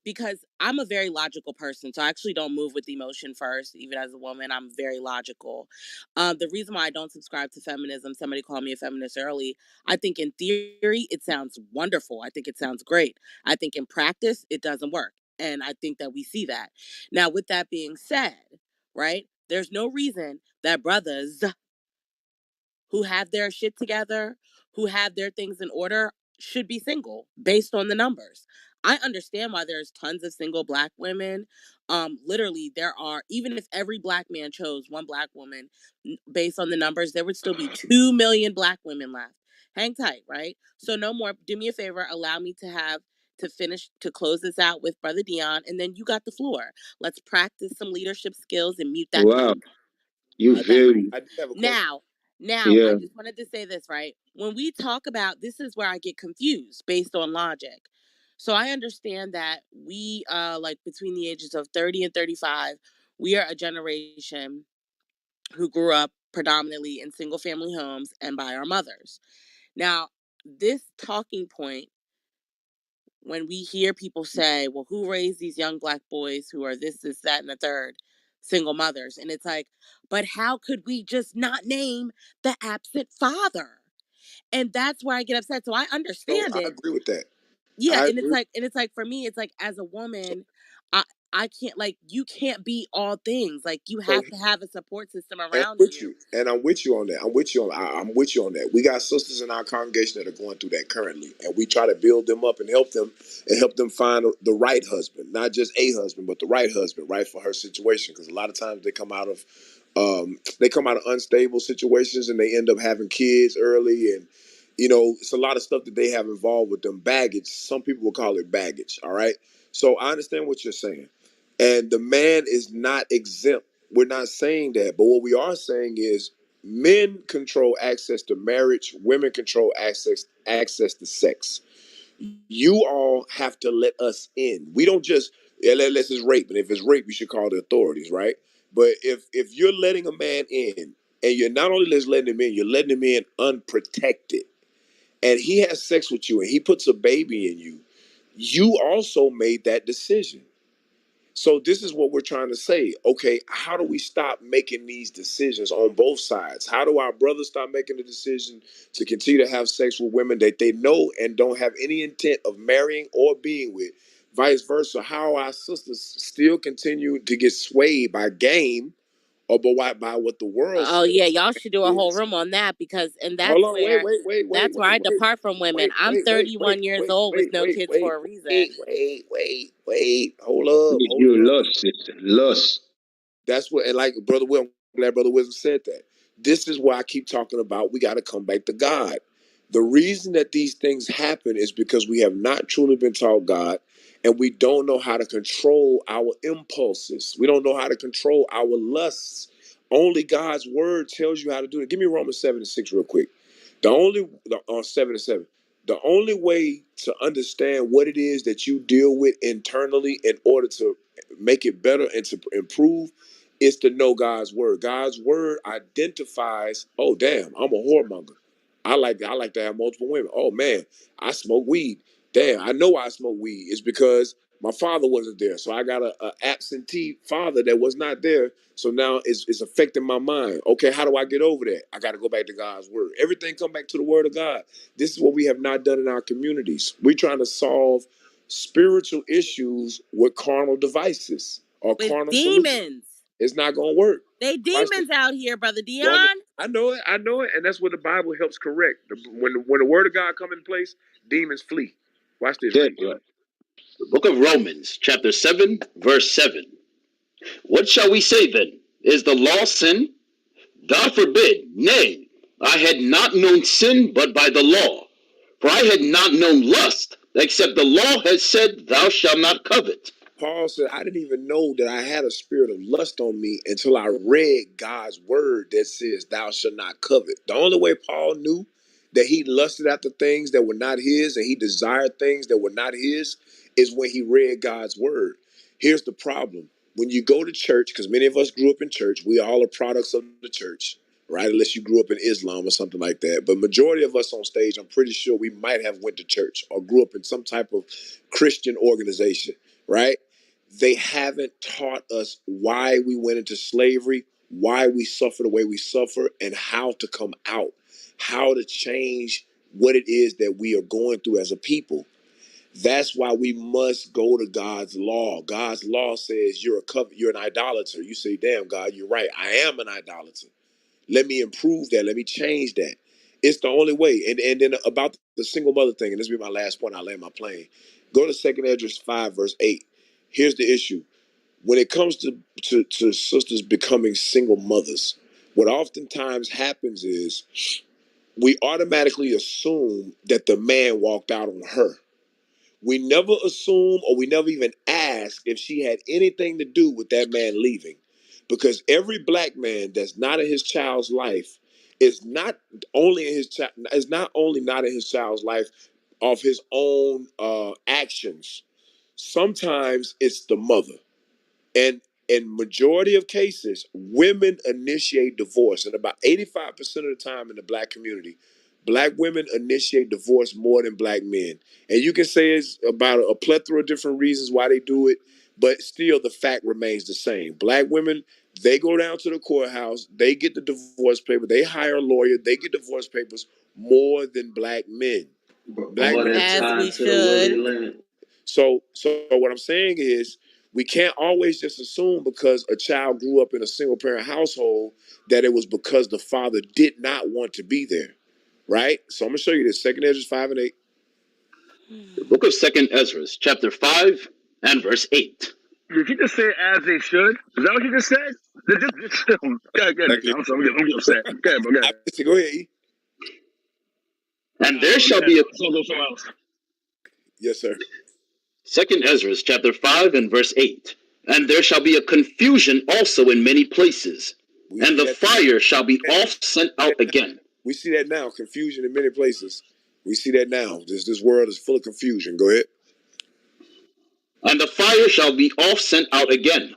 Because I'm a very logical person, so I actually don't move with emotion first. Even as a woman, I'm very logical. The reason why I don't subscribe to feminism, somebody called me a feminist early. I think in theory it sounds wonderful. I think it sounds great. I think in practice it doesn't work, and I think that we see that. Now, with that being said, right? There's no reason that brothers who have their shit together, who have their things in order, should be single based on the numbers. I understand why there's tons of single black women. Literally, there are, even if every black man chose one black woman based on the numbers, there would still be 2 million black women left. Hang tight, right? So, no more. Do me a favor, allow me to finish, to close this out with Brother Dion, and then you got the floor. Let's practice some leadership skills and mute that Wow, mic. you That mic. very I do have a question. yeah. Yeah. I just wanted to say this, right? When we talk about this is where I get confused based on logic. So I understand that we like between the ages of 30 and 35, we are a generation who grew up predominantly in single family homes and by our mothers. Now, this talking point, when we hear people say, well, who raised these young black boys who are this, that, and the third, single mothers? And it's like, but how could we just not name the absent father? And that's where I get upset. So I So understand I it. agree with that. Yeah, I and agree. it's like for me, it's like as a woman, I I can't, like, you can't be all things. Like, you So have to have a support system and I'm around with you. you, and I'm with you on that. I'm with you on that. We got sisters in our congregation that are going through that currently, and we try to build them up and help them find the right husband, not just a husband, but the right husband, right for her situation. Because a lot of times they come out of unstable situations and they end up having kids early, and it's a lot of stuff that they have involved with them baggage. Some people will call it baggage. All right, so I understand what you're saying, and the man is not exempt. We're not saying that, but what we are saying is men control access to marriage, women control access to sex. You all have to let us in. We don't just unless it's rape, and if it's rape, you should call the authorities, right? But if you're letting a man in, and you're not only just letting him in, you're letting him in unprotected, and he has sex with you, and he puts a baby in you, you also made that decision. So this is what we're trying to say. Okay, how do we stop making these decisions on both sides? How do our brothers stop making the decision to continue to have sex with women that they know and don't have any intent of marrying or being with? Vice versa, how our sisters still continue to get swayed by game or by what the world Oh says yeah, y'all should do a whole is. room on that, because and Hold on, wait, that's where I depart from women. I'm 31 years old with no kids for a reason. Hold Mm. up. Mm. Hold up. Lust, sister, lust. That's what, and like Brother Will, I'm glad Brother Wisdom said that. This is why I keep talking about we got to come back to God. The reason that these things happen is because we have not truly been taught God, and we don't know how to control our impulses. We don't know how to control our lusts. Only God's word tells you how to do it. Give me Romans 7:6 real quick. On 7:7. The only way to understand what it is that you deal with internally in order to make it better and to improve is to know God's word. God's word identifies, oh damn, I'm a whoremonger. I like to have multiple women. Oh man, I smoke weed. Damn, I know I smoke weed. It's because my father wasn't there. So I got a absentee father that was not there. So now it's affecting my mind. Okay, how do I get over that? I got to go back to God's word. Everything come back to the word of God. This is what we have not done in our communities. We're trying to solve spiritual issues with carnal devices or With carnal solutions. demons. It's not gonna work. They Watch this. demons out here, brother Woman, Dion. I know it, and that's what the Bible helps correct. When the word of God come in place, demons flee. Watch this, That's read. right. The book of Romans, chapter 7, verse 7. What shall we say then? Is the law sin? God forbid. Nay, I had not known sin but by the law. For I had not known lust, except the law had said, Thou shalt not covet. Paul said, I didn't even know that I had a spirit of lust on me until I read God's word that says, Thou shalt not covet. The only way Paul knew that he lusted after things that were not his and he desired things that were not his, is when he read God's word. Here's the problem. When you go to church, because many of us grew up in church, we all are products of the church, right? Unless you grew up in Islam or something like that. But majority of us on stage, I'm pretty sure we might have went to church or grew up in some type of Christian organization, right? They haven't taught us why we went into slavery, why we suffer the way we suffer, and how to come out, how to change what it is that we are going through as a people. That's why we must go to God's law. God's law says you're an idolater. You say, damn, God, you're right. I am an idolater. Let me improve that. Let me change that. It's the only way. And then about the single mother thing, and this will be my last point, I'll land my plane. Go to 2nd Ezra 5, verse 8. Here's the issue. When it comes to sisters becoming single mothers, what oftentimes happens is we automatically assume that the man walked out on her. We never assume or we never even ask if she had anything to do with that man leaving. Because every black man that's not in his child's life is not only in his is not only not in his child's life of his own actions. Sometimes it's the mother. And in majority of cases, women initiate divorce. And about 85% of the time in the black community, black women initiate divorce more than black men. And you can say it's about a plethora of different reasons why they do it, but still the fact remains the same. Black women, they go down to the courthouse, they get the divorce paper, they hire a lawyer, they get divorce papers more than black men. Black More men, than as we should. so what I'm saying is we can't always just assume because a child grew up in a single parent household that it was because the father did not want to be there. Right? So I'm gonna show you this. 2nd Ezra 5 and 8. The book of 2nd Ezra, chapter 5 and verse 8. Did you just say as they should? Is that what you just said? Go ahead, Deacon. I'm sorry, I'm getting upset. Go ahead, bro. Go ahead. Go ahead, E. And there shall be a So go somewhere else. Yes, sir. 2nd Ezra, chapter 5 and verse 8. And there shall be a confusion also in many places, and the fire shall be oft sent out again. We see that now, confusion in many places. We see that now. This world is full of confusion. Go ahead. And the fire shall be oft sent out again,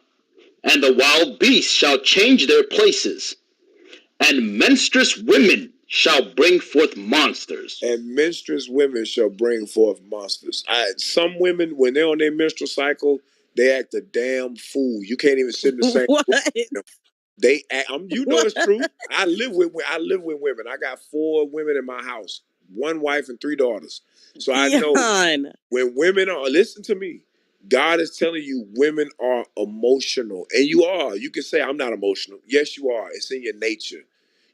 and the wild beasts shall change their places, and menstruous women shall bring forth monsters. And menstruous women shall bring forth monsters. Some women, when they're on their menstrual cycle, they act a damn fool. You can't even sit in the same room with them. They act, you know it's true. I live with women. I got 4 women in my house, 1 wife and 3 daughters. So I know when women are, listen to me, God is telling you women are emotional. And you are. You can say, I'm not emotional. Yes, you are. It's in your nature.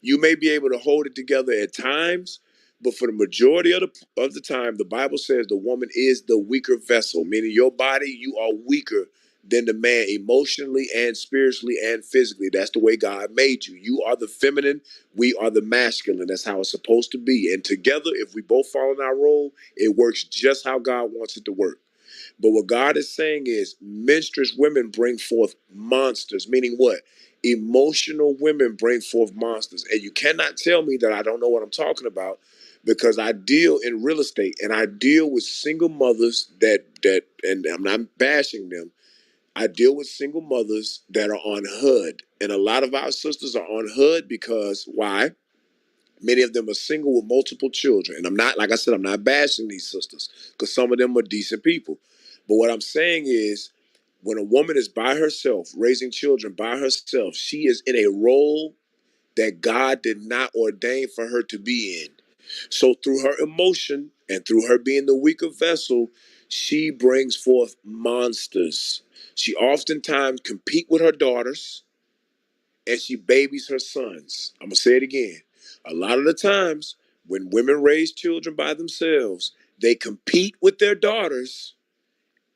You may be able to hold it together at times, but for the majority of the time, the Bible says the woman is the weaker vessel, meaning your body, you are weaker than the man emotionally and spiritually and physically. That's the way God made you. You are the feminine, we are the masculine. That's how it's supposed to be. And together, if we both follow in our role, it works just how God wants it to work. But what God is saying is menstruous women bring forth monsters, meaning what? Emotional women bring forth monsters. And you cannot tell me that I don't know what I'm talking about because I deal in real estate and I deal with single mothers that and I'm not bashing them. I deal with single mothers that are on HUD. And a lot of our sisters are on HUD because why? Many of them are single with multiple children. And I'm not, like I said, I'm not bashing these sisters because some of them are decent people. But what I'm saying is when a woman is by herself, raising children by herself, she is in a role that God did not ordain for her to be in. So through her emotion and through her being the weaker vessel, she brings forth monsters. She oftentimes compete with her daughters and she babies her sons. I'm going to say it again. A lot of the times when women raise children by themselves, they compete with their daughters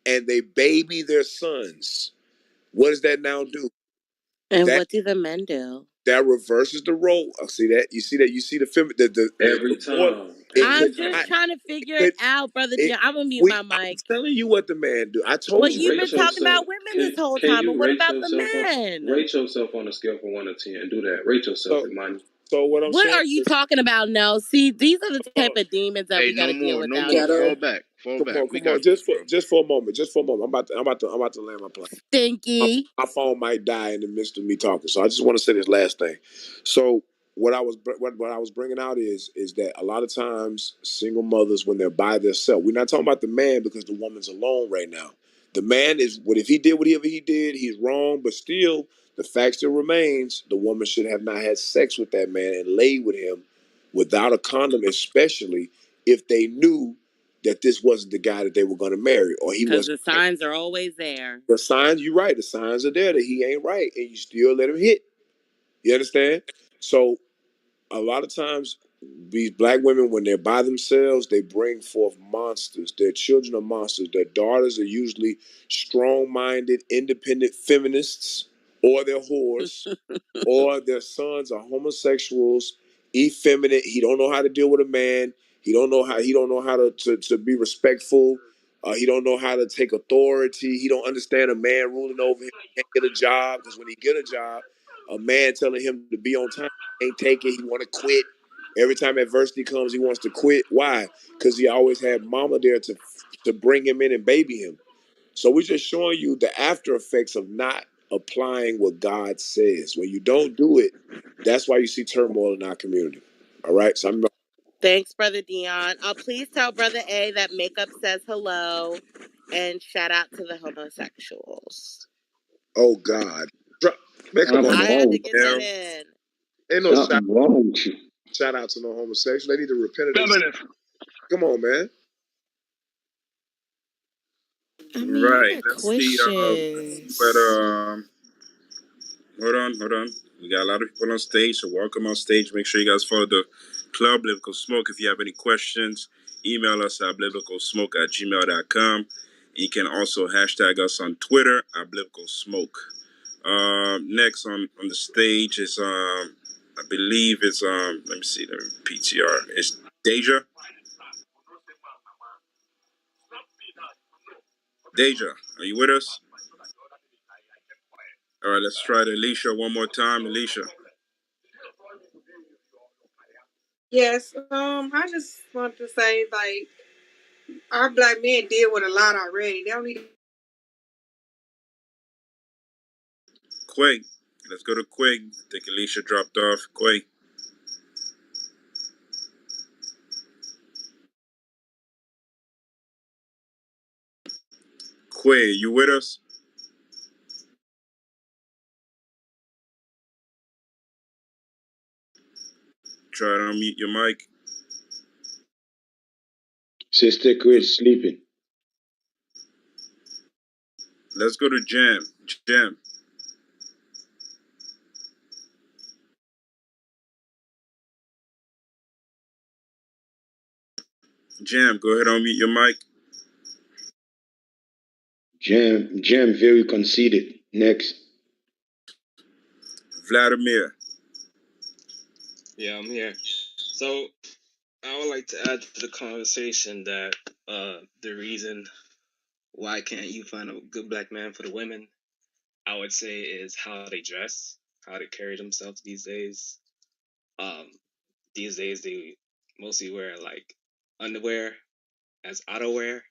and they baby their sons. What does that now do? And what do the men do? That reverses the role. I see that. You see that. You see the film. Every time. I'm just trying to figure it out, Brother John. I'm gonna mute my I'm mic. telling you what the man do. I told But you. you've been talking about women this whole time. But what about the men? Rate yourself on a scale from 1 to 10 and do that. Rate yourself, Imani. So what I'm What saying are you is, talking about? No, see, these are the oh, type of demons that Hey, we got no to deal more, with no out more. Ghetto. here. Fall back, fall come back. on, We come on, got you, bro. just for a moment, just for a moment. I'm about to land my plane. Stinky. My phone might die in the midst of me talking, so I just want to say this last thing. So what I was bringing out is that a lot of times single mothers, when they're by themselves, we're not talking about the man because the woman's alone right now. The man is what if he did whatever he did, he's wrong, but still the fact still remains the woman should have not had sex with that man and laid with him without a condom, especially if they knew that this wasn't the guy that they were going to marry or he Because wasn't the signs are always there. the signs, you're right. The signs are there that he ain't right, and you still let him hit. You understand? So a lot of times, these black women, when they're by themselves, they bring forth monsters. Their children are monsters. Their daughters are usually strong-minded, independent feminists, or they're whores, or their sons are homosexuals, effeminate. He don't know how to deal with a man. He don't know how to be respectful. He don't know how to take authority. He don't understand a man ruling over him. He can't get a job because when he get a job, a man telling him to be on time, he can't take it. He want to quit. Every time adversity comes, he wants to quit. Why? Because he always had mama there to bring him in and baby him. So we're just showing you the after effects of not applying what God says. When you don't do it, that's why you see turmoil in our community. All right. So I'm Thanks, Brother Dion. Please tell Brother A that makeup says hello and shout out to the homosexuals. oh God. Man, come on, I man. Something had to wrong. get that Now, in. ain't no Something wrong with you. shout out to no homosexual. They need to repent of their sin. Feminist. Come on, man. I mean, you Right. got Let's see what questions. hold on. We got a lot of people on stage, so welcome on stage. Make sure you guys follow the club, Biblical Smoke. If you have any questions, email us at biblicalsmoke@gmail.com. You can also hashtag us on Twitter at Biblical Smoke. Next on the stage is I believe it's let me see the PTR. It's Deja. Deja, are you with us? All right, let's try to Alicia one more time. Alicia. Yes. I just want to say, like, our black men deal with a lot already. They don't need. Quay. Let's go to Quay. I think Alicia dropped off. Quay. Quay, you with us? Try to unmute your mic. Sister Chris sleeping. Let's go to Jam. Jam. Jam, go ahead and unmute your mic. Jam very conceited. Next. Vladimir. Yeah, I'm here. So I would like to add to the conversation that the reason why can't you find a good black man for the women, I would say, is how they dress, how they carry themselves these days. Um, these days they mostly wear like underwear as outerwear,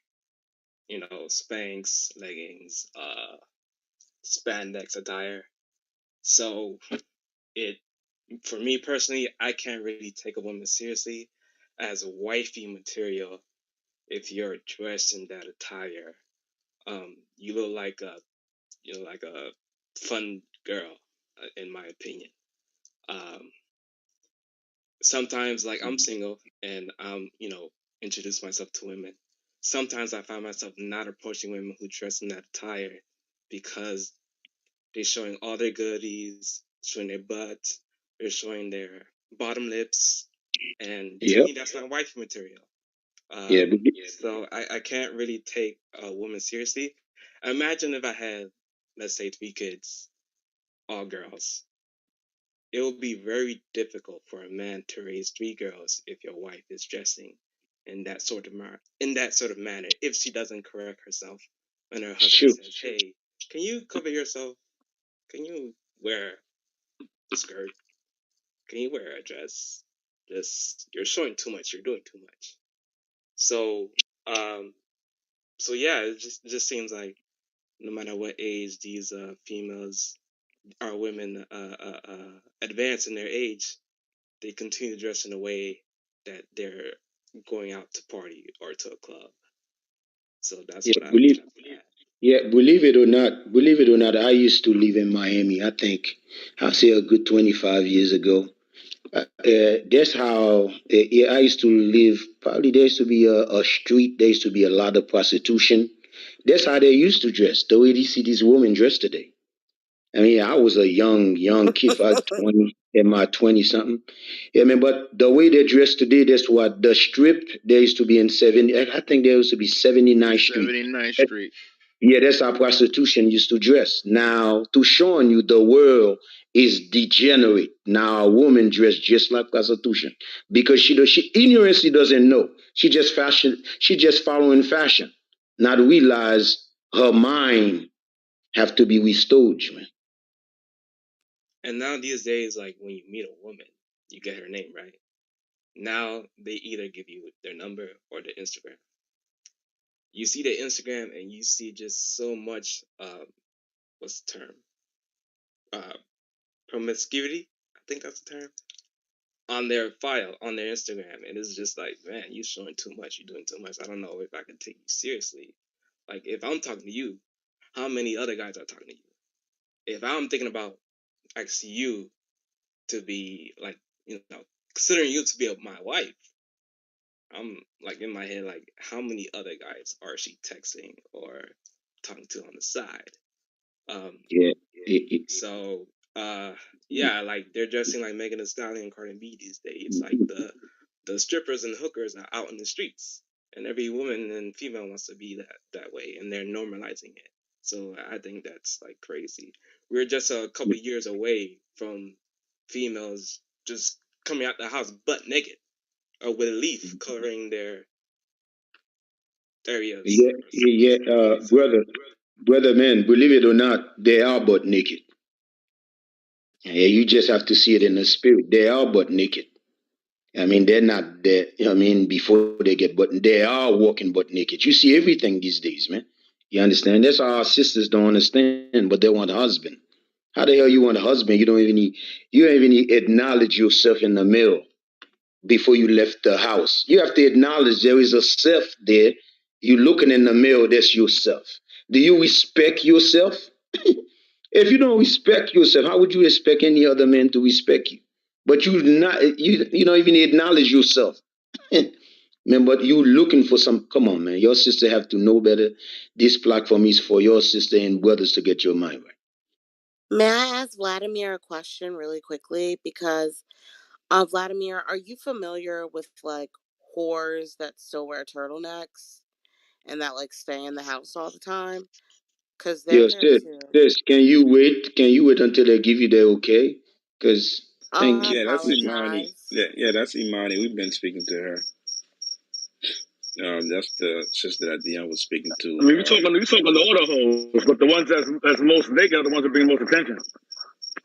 you know, Spanx, leggings, spandex attire. So it, for me personally, I can't really take a woman seriously as wifey material if you're dressed in that attire. You look like a fun girl, in my opinion. Um, Sometimes, like, I'm single and introduce myself to women. Sometimes I find myself not approaching women who dress in that attire because they're showing all their goodies, showing their butts, they're showing their bottom lips, and to Yep. me, that's not wifey material. Yeah. So I can't really take a woman seriously. Imagine if I had, let's say, 3 kids, all girls. It would be very difficult for a man to raise 3 girls if your wife is dressing in that sort of manner. If she doesn't correct herself when her husband Shoot. says, "Hey, can you cover yourself? Can you wear a skirt?" can you wear a dress? Just you're showing too much. You're doing too much. So, so yeah, it just seems like no matter what age these females or women advance in their age, they continue to dress in a way that they're going out to party or to a club. So that's Yeah, what I would add. believe it or not, I used to live in Miami. I think I say a good 25 years ago. That's how yeah, I used to live. Probably there used to be a street. There used to be a lot of prostitution. That's how they used to dress. The way you see these women dress today. I mean, I was a young kid. I was 20, in my 20 something. Yeah, I mean, but the way they dress today, that's what the strip. There used to be in 70. I think there used to be 79th Street. 79th Street. Yeah, that's how prostitution used to dress. Now, to showing you the world is degenerate. Now, a woman dress just like prostitution because she ignorantly doesn't know. She just fashion. She just following fashion, not realize her mind have to be restored, man. And now these days, like when you meet a woman, you get her name right. Now they either give you their number or their Instagram. You see their Instagram and you see just so much what's the term? Uh, promiscuity. I think that's the term. On their file, on their Instagram. And it's just like, man, you're showing too much, you're doing too much. I don't know if I can take you seriously. Like if I'm talking to you, how many other guys are talking to you? If I'm thinking about actually you to be like, considering you to be my wife, I'm like in my head, like, how many other guys are she texting or talking to on the side? Yeah. So, yeah, like they're dressing like Megan Thee Stallion and Cardi B these days. Like the strippers and hookers are out in the streets, and every woman and female wants to be that way, and they're normalizing it. So I think that's like crazy. We're just a couple years away from females just coming out the house butt naked or with a leaf covering their areas. Yeah, yeah, brother, man, believe it or not, they are but naked. Yeah, you just have to see it in the spirit. They are but naked. I mean, they're not there. I mean, before they get but they are walking but naked. You see everything these days, man. You understand? That's how our sisters don't understand, but they want a husband. How the hell you want a husband? You don't even acknowledge yourself in the mirror before you left the house. You have to acknowledge there is a self there. You looking in the mirror, that's yourself. Do you respect yourself? If you don't respect yourself, how would you expect any other man to respect you? But you don't even acknowledge yourself. Man, but you looking for some, come on, man. Your sister have to know better. This platform is for your sister and brothers to get your mind right. May I ask Vladimir a question really quickly? Because, Vladimir, are you familiar with like whores that still wear turtlenecks and that like stay in the house all the time? Because they're Yes, here sis, too. sis, can you wait? Can you wait until they give you the okay? Because thank I you. Yeah, that's Imani. apologize. Yeah, that's Imani. We've been speaking to her. That's the sister that Dion was speaking to. I mean, we talking the other hoes, but the ones that's most naked are the ones that bring most attention.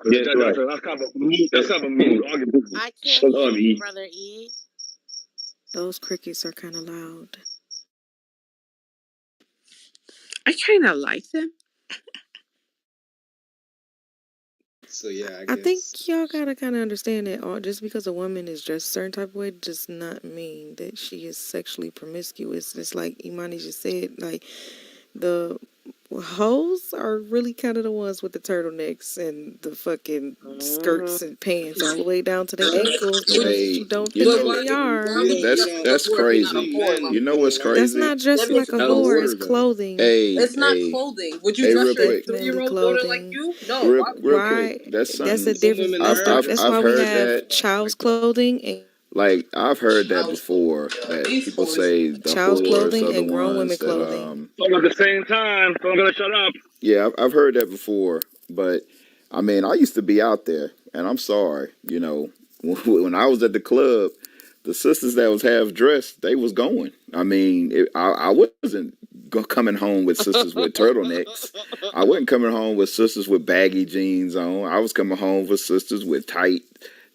That's right. That's kind of a mood. That's kind of a mood argument. I can't hear Shalom, you, E. Brother E. Those crickets are kind of loud. I kind of like them. So yeah, I I think guess. y'all gotta kind of understand that just because a woman is dressed a certain type of way does not mean that she is sexually promiscuous. It's like Imani just said, like the hoes are really kind of the ones with the turtlenecks and the fucking Hmm. skirts and pants all the way down to their ankles. The ones that Hey, you don't you think But know that why they why are. would that's a whore be not a crazy. whore, You know Mama what's Dina? That's crazy? not Let dressed me like a explain this whore. to It's you. clothing. Hey, It's not hey, clothing. Would you hey, dress real your quick, Definitely three-year-old daughter like clothing. you? No. Why would real you? quick. Why? That's That's the something Some difference. women That's are. that's I've why we heard have that. child's clothing and Like I've heard that Child's play. before. Yeah, That these people boys. say the child's whores clothing are the and grown women ones that clothing. All at the same time, so I'm gonna shut up. Yeah, I've heard that before, but I mean, I used to be out there, and I'm sorry, when I was at the club, the sisters that was half dressed, they was going. I mean, I wasn't coming home with sisters with turtlenecks. I wasn't coming home with sisters with baggy jeans on. I was coming home with sisters with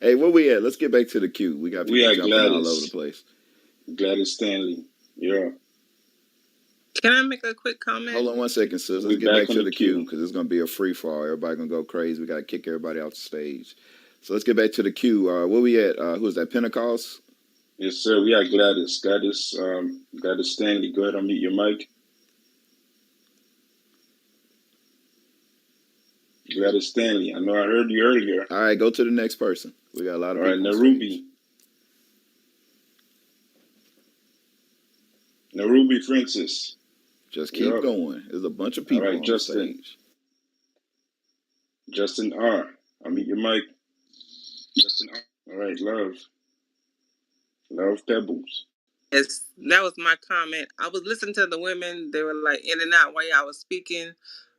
Hey, where we at? Let's get back to the queue. We got We people are jumping all over the Gladys. place. Gladys Stanley. Yeah. Can I make a quick comment? Hold on one second, sis. Let's We get back back on to the the queue queue. because it's gonna be a free fall. Everybody gonna go crazy. We gotta kick everybody off the stage. So let's get back to the queue. Where we at? Who is that? Pentecost? Yes, sir. We are Gladys. Gladys Stanley. Go ahead and unmute your mic. Gladys Stanley. I know I heard you earlier. All right, go to the next person. We got a lot of All right, people on stage. Narubi Francis. Just keep going. There's a bunch of All people right, on Justin. the stage. Justin R. Unmute your mic. Justin R. All right, Love. Love Pebbles. Yes, that was my comment. I was listening to the women. They were like in and out while I was speaking.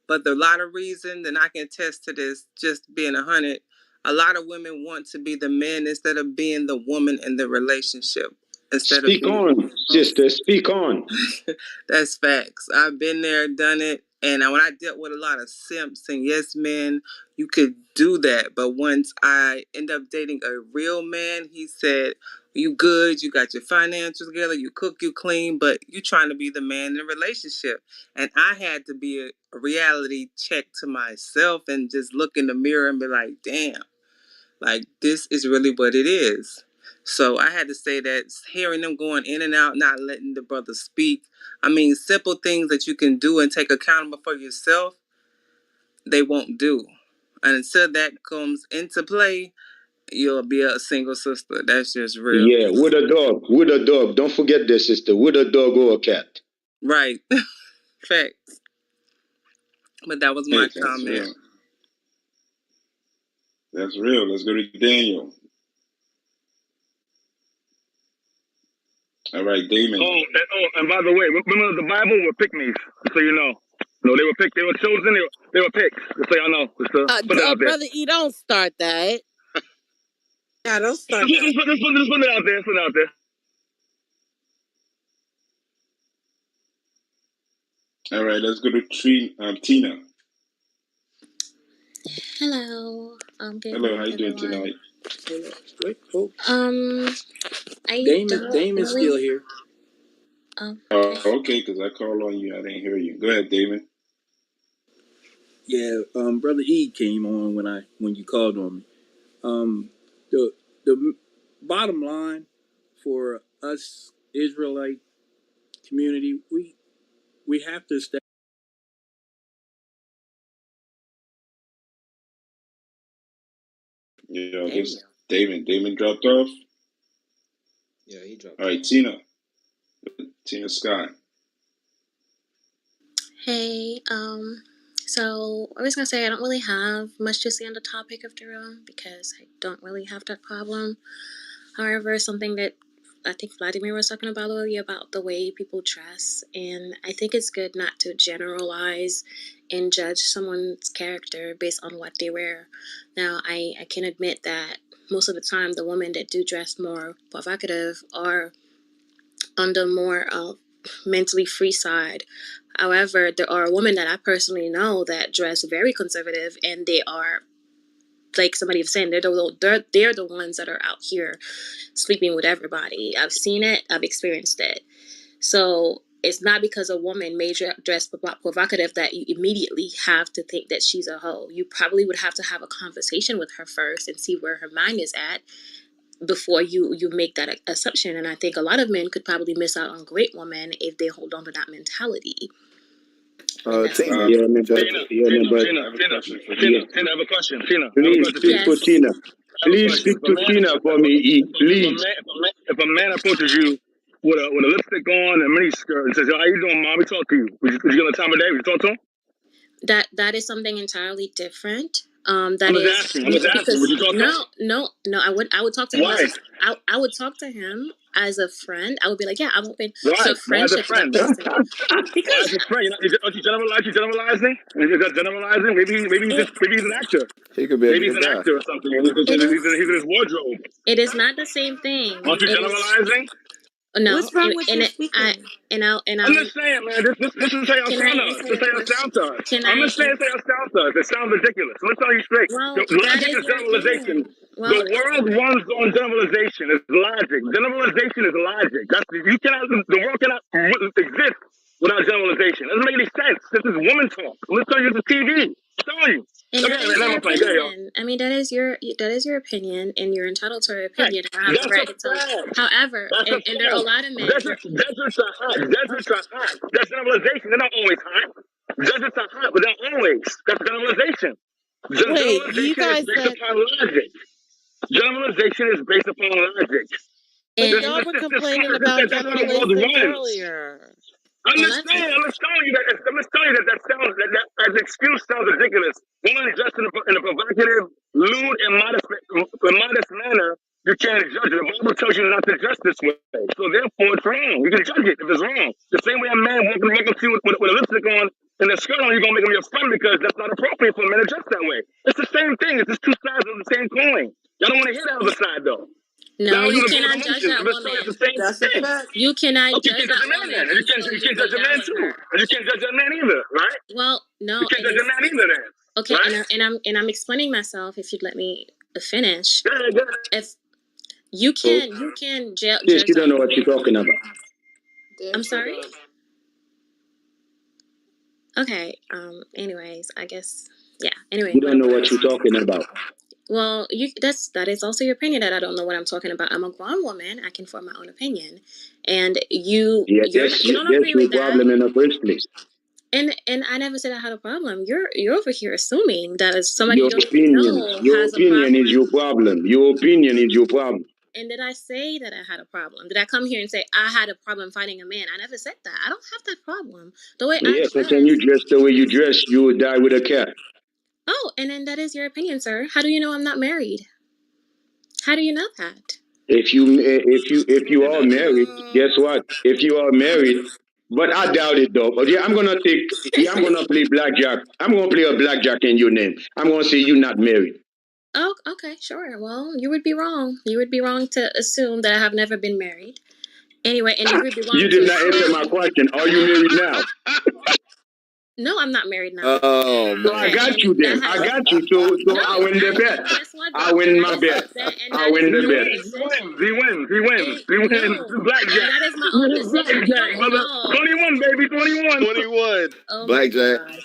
But the lot of reason, and I can attest to this, just being 100, a lot of women want to be the man instead of being the woman in the relationship. Instead of Speak being on, sister. Speak on. That's facts. I've been there, done it. And when I dealt with a lot of simps and yes men, you could do that. But once I end up dating a real man, he said, you good, you got your finances together, you cook, you clean, but you trying to be the man in the relationship. And I had to be a reality check to myself and just look in the mirror and be like, damn, like this is really what it is. So I had to say that hearing them going in and out, not letting the brother speak. I mean, simple things that you can do and take accountable for yourself, they won't do. And until that comes into play, you'll be a single sister. That's just real. Yeah, with a dog. With a dog. Don't forget this, sister. With a dog or a cat. Right. Facts. But that was my Hey, that's comment. real. That's real. Let's go to Daniel. All right, Damon. And by the way, remember the Bible were pygmies, so you know. No, they were picked. They were chosen. They were picked. Just so y'all know. Just put it out there. Brother E, don't start that. Yeah, don't start Just that. put it out there. Put it out there. All right, let's go to Tina. Hello. Good Hello, how evening, you doing everyone. tonight? Wait, folks. I Damon's really... still here. Okay. Okay, because I called on you. I didn't hear you. Go ahead, Damon. Yeah, Brother E came on when you called on me. The bottom line for us Israelite community, we have to stay. Yeah, I guess Damon dropped off. Yeah, he dropped. All right, Tina Scott. Hey, so I was gonna say I don't really have much to say on the topic of the room because I don't really have that problem. However, something that I think Vladimir was talking about earlier about the way people dress, and I think it's good not to generalize and judge someone's character based on what they wear. Now, I can admit that most of the time the women that do dress more provocative are on the more mentally free side. However, there are women that I personally know that dress very conservative, and they are, like somebody was saying, they're the ones that are out here sleeping with everybody. I've seen it. I've experienced it. So it's not because a woman may dress provocative that you immediately have to think that she's a hoe. You probably would have to have a conversation with her first and see where her mind is at before you make that assumption. And I think a lot of men could probably miss out on great women if they hold on to that mentality. Tina. I have a question for Tina, you. I have a question. Tina, I have a Please question. speak to Yes. Tina. Please speak to Tina for me, E. Please. If a man approaches you with a lipstick on and a mini skirt and says, "Yo, how you doing, mom? We talk to you. Would you give him time of day? Would you talk to him?" That is something entirely different. I'm That just is asking. Would because you talk to him? no, I would talk to him Why? I would talk to him as a friend. I would be like, yeah, I'm open Why? to Why as a friendship with that friend? person. Why as Because a friend? Are you generalizing? You're just generalizing. Maybe he's an actor. He could be a Maybe he's good an guy. actor or something. He's it in is his wardrobe. it is not the same thing. Aren't you It is generalizing? No, What's wrong with and you it, I speaking? and I'm I'll just saying, man. This is how y'all can I sound us. answer This is your how y'all question? sound to us. Can I'm I? just saying, this is how y'all sound to us. It sounds ridiculous. Let's tell you straight. Well, The that logic is is your generalization. opinion. The Well, world runs on generalization. It's logic. Generalization is logic. That's you cannot. The world cannot exist without generalization. It doesn't make any sense. This is woman talk. Let's tell you the TV. I'm telling you. and Okay, that is man. your I'm playing. Go ahead, y'all. opinion. I mean, that is your opinion, and you're entitled to your Fact. opinion. I have the That's a right to tell you. fact. However, That's a and there are a fact. lot of men. Deserts are hot. Deserts are hot. That's generalization. They're not always hot. Deserts are hot, but they're always. That's generalization. Wait, you Generalization is guys based said, upon logic. Generalization is based upon logic. but And y'all were complaining about That's how the world generalizations runs. earlier. Alexis, I'm just telling you that. I'm just telling you that that as an excuse sounds ridiculous. Women dressed in a provocative, lewd, and modest manner. You can't judge it. The Bible tells you not to dress this way. So therefore, it's wrong. You can judge it if it's wrong. The same way a man won't make up to you with a lipstick on and a skirt on, you're gonna make him your friend because that's not appropriate for a man to dress that way. It's the same thing. It's just two sides of the same coin. Y'all don't want to hear the other side though. no, Y'all you want to go with cannot judge emotions. that But it's woman. the same That's a thing. fact. You cannot Okay, you judge can't judge that a man woman then. And until you you can't lay judge a down man with too. her. And you can't judge a man either, right? Well, You no, can't and judge a it's man either then, okay, right? and I'm explaining myself. If you'd let me finish, Go ahead, go ahead. if you So, can, sis, judge you that don't know what you're woman. talking about. Damn I'm sure sorry. don't. Okay. Anyways, I guess. Yeah. Anyway, You don't know what whatever. you're talking about. Well, that is also your opinion that I don't know what I'm talking about. I'm a grown woman. I can form my own opinion, and Yeah, you don't that's agree your with that. problem in the first place. And I never said I had a problem. You're over here assuming that as somebody you Your don't even opinion, know your has a opinion problem. is your problem. Your opinion is your problem. And did I say that I had a problem? Did I come here and say I had a problem finding a man? I never said that. I don't have that problem. The way I Yeah, because you dress. dress the way you dress, you will die with a cat. Oh, and then that is your opinion, sir. How do you know I'm not married? How do you know that? If you are married, guess what? If you are married, but I doubt it though. But yeah, I'm gonna play blackjack. I'm gonna play a blackjack in your name. I'm gonna say you're not married. Oh, okay, sure. Well, you would be wrong. You would be wrong to assume that I have never been married. Anyway, and you would be wrong You to did not answer my assume. question. Are you married now? No, I'm not married now. Oh So I Okay, man. got and you that then. I has got you. So no. I win the bet. And guess what I though? win my bet. And I that is win my the He bet. own wins. decision. He wins. And He wins. no, This is and blackjack. that is my own This is decision. You blackjack, don't brother. know. 21, baby. 21. 21. Oh my Blackjack. god,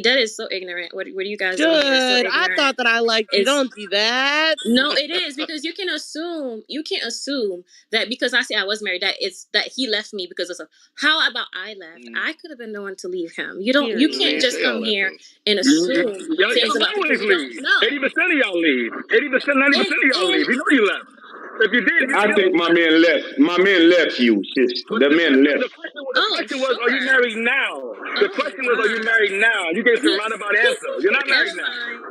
that is so ignorant. What you guys do here is so Good. I ignorant. thought that I liked you. It's Don't do that. no, it is because you can't assume that because I say I was married that it's that he left me because of how about I left? I could have been the one to leave him. You You can't Period. ain't just say all come that here though. and assume things Y'all about people always you don't leave. know. 80% of y'all leave. 80%, 90% of y'all And leave. You know you left. If you did, I you think my man left. My man left you, sis. but The man left. the oh question was, are you sure. married now? The Oh question was, are you wow. married now? You gave some You roundabout answer. You're not married never now. mind.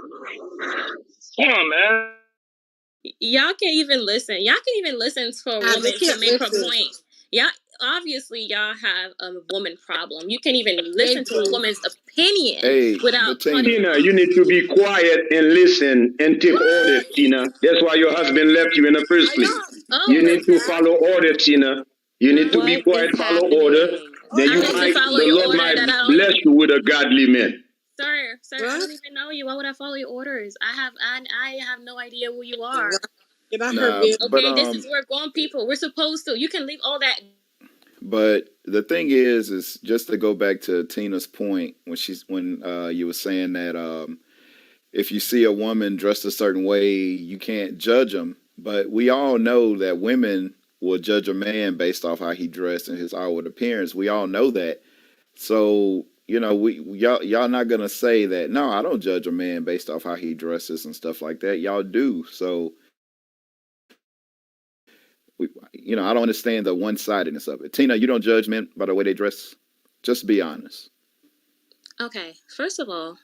Come on, man. Y'all can't even listen. Y'all can even listen to a They woman to can't make her listen. point. Y'all obviously y'all have a woman problem. You can't even They listen to a do. woman's opinion Hey, without but Tina. cutting her Tina, you off. need to be quiet and listen and take orders, What? Tina. That's why your husband left you in the first I place. know. Oh You my need to god. follow order, Tina. You need to be What is quiet, follow order. happening? Then I need to follow the your Lord order might that I don't bless you with a godly man. sir, I What? don't even know you. Why would I follow your orders? I have no idea who you are. Get out her Nah, bed. but Okay, this is where grown people we're supposed to. You can leave all that. but the thing is just to go back to Tina's point when you were saying that if you see a woman dressed a certain way, you can't judge them. But we all know that women will judge a man based off how he dressed and his outward appearance. We all know that. So y'all not gonna say that. No, I don't judge a man based off how he dresses and stuff like that. Y'all do. So I don't understand the one sidedness of it. Tina, you don't judge men by the way they dress. Just be honest. Okay, first of all,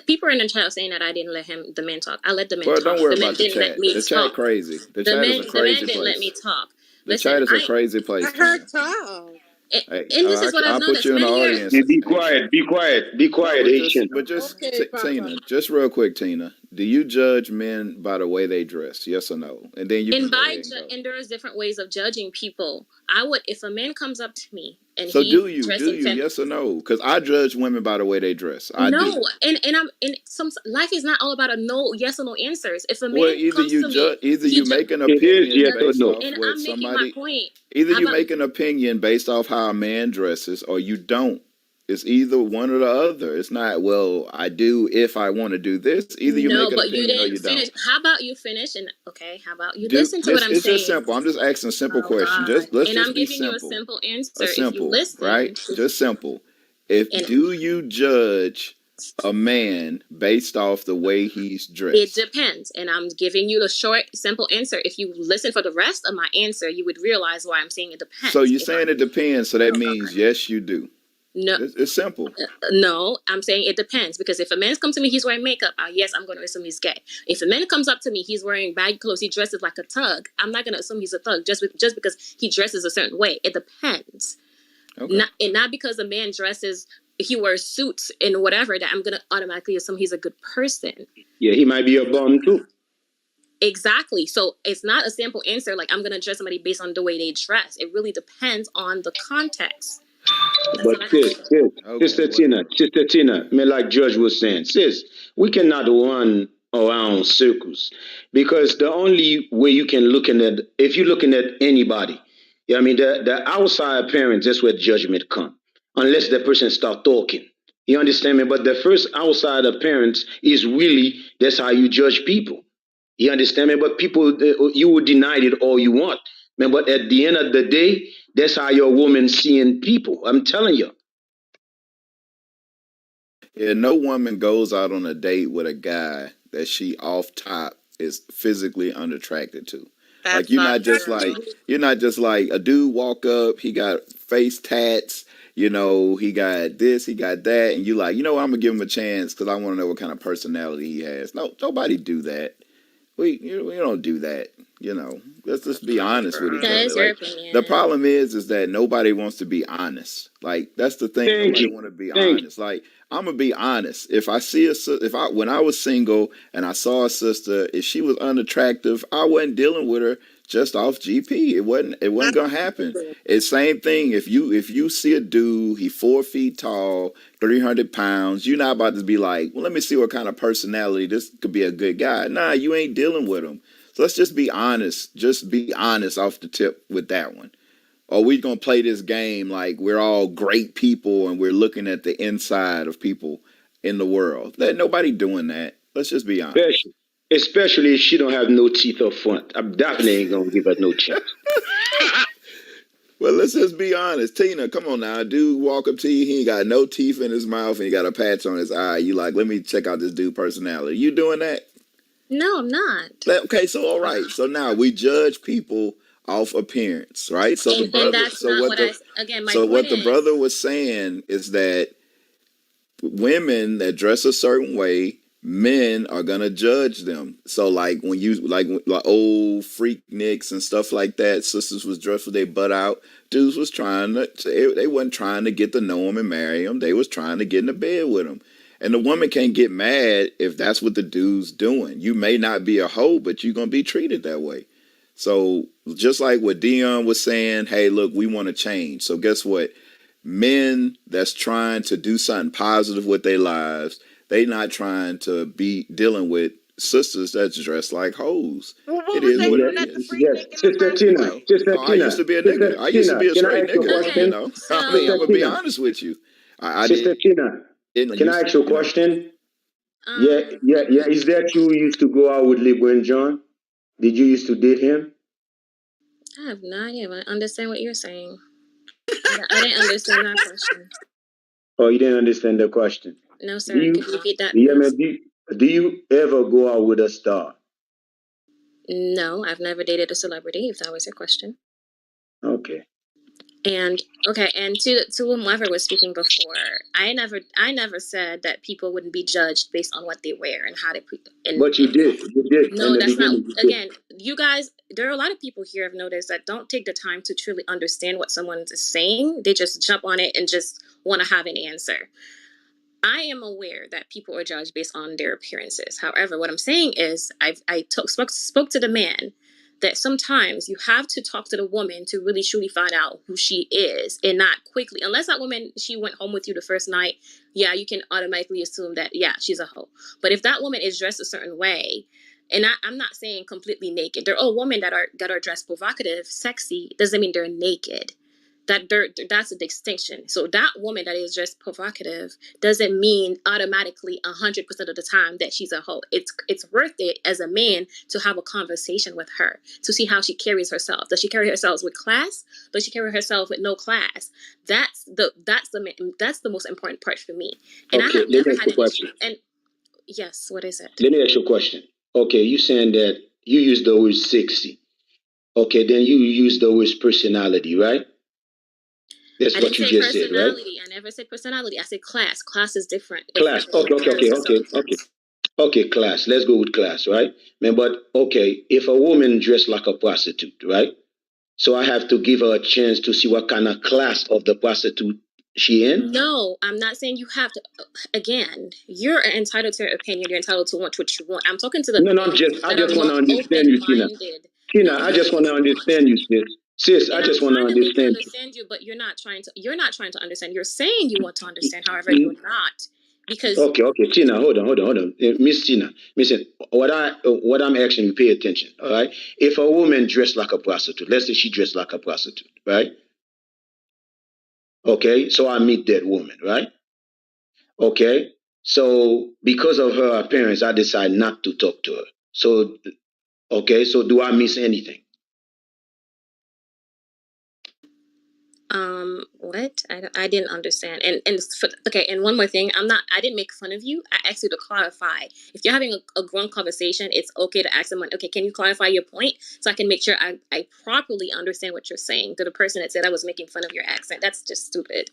people are in the chat saying that I didn't let the men talk. I let the men Well, don't talk. worry The men about the didn't let chat. me The chat talk. crazy. The chat is a The men crazy didn't let me place. talk. The Listen, chat is a crazy place, Let her Tina. talk. Hey, And this is what I've I'll put noticed. you in the Men here. Hey, audience. be Hey, quiet, be quiet, be no, quiet, Haitian. but just Okay, Papa. Tina, just real quick, Tina. Do you judge men by the way they dress? Yes or no? And then you can go ahead and go. And there's different ways of judging people. I would, if a man comes up to me and So he's do dressing you? Yes or no? Because I judge women by the way they dress. I do. no, and I'm in some life is not all about a no, yes or no answers. If a Well, man comes to me, either he you ju- make an It is opinion yes or based no. off and what I'm making my somebody. point. Either How you about make an opinion based off how a man dresses, or you don't. It's either one or the other. It's not, well, I do if I want to do this. Either you make no? an But you opinion or didn't you finish. don't. How about you finish? And okay, how about you Do listen to what this. I'm It's just saying? simple. I'm just asking a simple Oh question. God! Let's And I'm just be giving you a simple. simple A answer. If you simple, right? listen, Just simple. If and do you judge a man based off the way he's it dressed? depends. And I'm giving you the short, simple answer. If you listen for the rest of my answer, you would realize why I'm saying it So depends. you're If I, saying it depends. So that oh God, means yes, you do. no. It's simple. No, I'm saying it depends because if a man comes to me, he's wearing makeup. Yes, I'm going to assume he's gay. If a man comes up to me, he's wearing baggy clothes, he dresses like a thug. I'm not going to assume he's a thug just because he dresses a certain way. It depends. Okay. Not because a man dresses, he wears suits and whatever that I'm going to automatically assume he's a good person. Yeah, he might be a bum too. Exactly. So it's not a simple answer like I'm going to judge somebody based on the way they dress. It really depends on the context. That's But what I can say. Okay. Sister Tina, me like Judge was saying, sis, we cannot run around circles because the only way you can looking at if you're looking at anybody, yeah, I mean the outside appearance that's where judgment come, unless the person start talking. You understand me? But the first outside appearance is really that's how you judge people. You understand me? But people, you will deny it all you want, man. But at the end of the day, that's how your woman seeing people. I'm telling you. Yeah, no woman goes out on a date with a guy that she off top is physically unattracted to. Like That's not true. you're not just like a dude walk up, he got face tats, he got this, he got that, and you like, I'm gonna give him a chance because I want to know what kind of personality he has. No, nobody do that. We don't do that. Let's just be honest with each That other. is your Like the opinion. problem is that nobody wants to be honest. Like that's the thing. Thank Nobody you. want to be Thank you. honest. Like I'm gonna be honest. If I see if I when I was single and I saw a sister, if she was unattractive, I wasn't dealing with her just off GP. It wasn't gonna happen. It's same thing. If you see a dude, he 4 feet tall, 300 pounds, you're not about to be like, well, let me see what kind of personality this could be a good guy. Nah, you ain't dealing with him. So let's just be honest. Just be honest off the tip with that one. Or we gonna play this game like we're all great people and we're looking at the inside of people in the world. That nobody doing that. Let's just be honest. Especially if she don't have no teeth up front. I'm definitely ain't gonna give her no chance. Well, let's just be honest. Tina, come on now. A dude walk up to you, he ain't got no teeth in his mouth and he got a patch on his eye. You like, let me check out this dude personality. You doing that? No, I'm not. Okay, so all right. So now we judge people off appearance, right? So the And brother that's not what again, my so point what the is, brother was saying is that women that dress a certain way, men are gonna judge them. So like when you like old freak nicks and stuff like that, sisters was dressed with their butt out. Dudes was trying they wasn't trying to get to know him and marry him. They was trying to get in the bed with him. And the woman can't get mad if that's what the dude's doing. You may not be a hoe, but you're gonna be treated that way. So just like what Dion was saying, hey, look, we want to change. So guess what? Men that's trying to do something positive with their lives, they not trying to be dealing with sisters that's dressed like hoes. well, what It was is they what it doing at the is. freak Yes, Nick in the Sister first Tina, Well, place? Sister I used Tina, to be a Sister nigga. I used to Tina, be a can I straight ask you a nigga. Okay, question? I mean, I'm Sister so gonna be Tina, honest with you. I Sister didn't Tina, can I used, ask you a question? Yeah, yeah, um, yeah. Is that you used to go out with LeBron John? Did you used to date him? I have no idea. But I understand what you're saying. I didn't understand that question. Or you didn't understand the question? No, Do sir. you, Could you repeat that, yeah, please? man, do you ever go out with a star? No, I've never dated a celebrity. If that was your question. Okay. And okay, and to whomever was speaking before, I never said that people wouldn't be judged based on what they wear and how they But you and did. You did in no, the that's not. beginning. You did. Again, you guys, there are a lot of people here I've noticed that don't take the time to truly understand what someone is saying. They just jump on it and just want to have an answer. I am aware that people are judged based on their appearances. However, what I'm saying is, spoke to the man that sometimes you have to talk to the woman to really truly find out who she is, and not quickly. Unless that woman, she went home with you the first night, yeah, you can automatically assume that, yeah, she's a hoe. But if that woman is dressed a certain way, and I'm not saying completely naked. There are women that are dressed provocative, sexy. Doesn't mean they're naked. That's a distinction. So that woman that is dressed provocative doesn't mean automatically 100% of the time that she's a hoe. It's worth it as a man to have a conversation with her to see how she carries herself. Does she carry herself with class? Does she carry herself with no class? That's the most important part for me. And I Okay, have let never me ask had you a an issue. question. And yes, what is it? Let me ask you a question. Okay, you saying that you use the word sexy. Okay, then you use the word personality, right? That's I what didn't you say just said, right? personality. I never said personality. I said class. Class is different if Class. a woman Okay, okay, carries okay, herself okay, with okay. class. Okay, class. Let's go with class, right? Man, but okay, if a woman dressed like a prostitute, right? So I have to give her a chance to see what kind of class of the prostitute she in. No, I'm not saying you have to. Again, you're entitled to your opinion. You're entitled to want what you want. I'm talking to the No, no, men I that are just want more to understand you, Tina. open-minded. Tina, No, I you just want want what to you want. understand you, sis. Sis, I And I'm just want to trying to make you understand understand you, but you're not trying to. You're not trying to understand. You're saying you want to understand. However, you. you're not, because Okay, okay, Tina, hold on, Miss Tina, listen. What I'm asking you, pay attention. All right. If a woman dressed like a prostitute, let's say she dressed like a prostitute, right? Okay, so I meet that woman, right? Okay, so because of her appearance, I decide not to talk to her. So, okay, so do I miss anything? what I didn't understand. Okay, and one more thing, I didn't make fun of you. I asked you to clarify. If you're having a grown conversation, it's okay to ask someone, okay, can you clarify your point so I can make sure I properly understand what you're saying. To the person that said I was making fun of your accent, that's just stupid.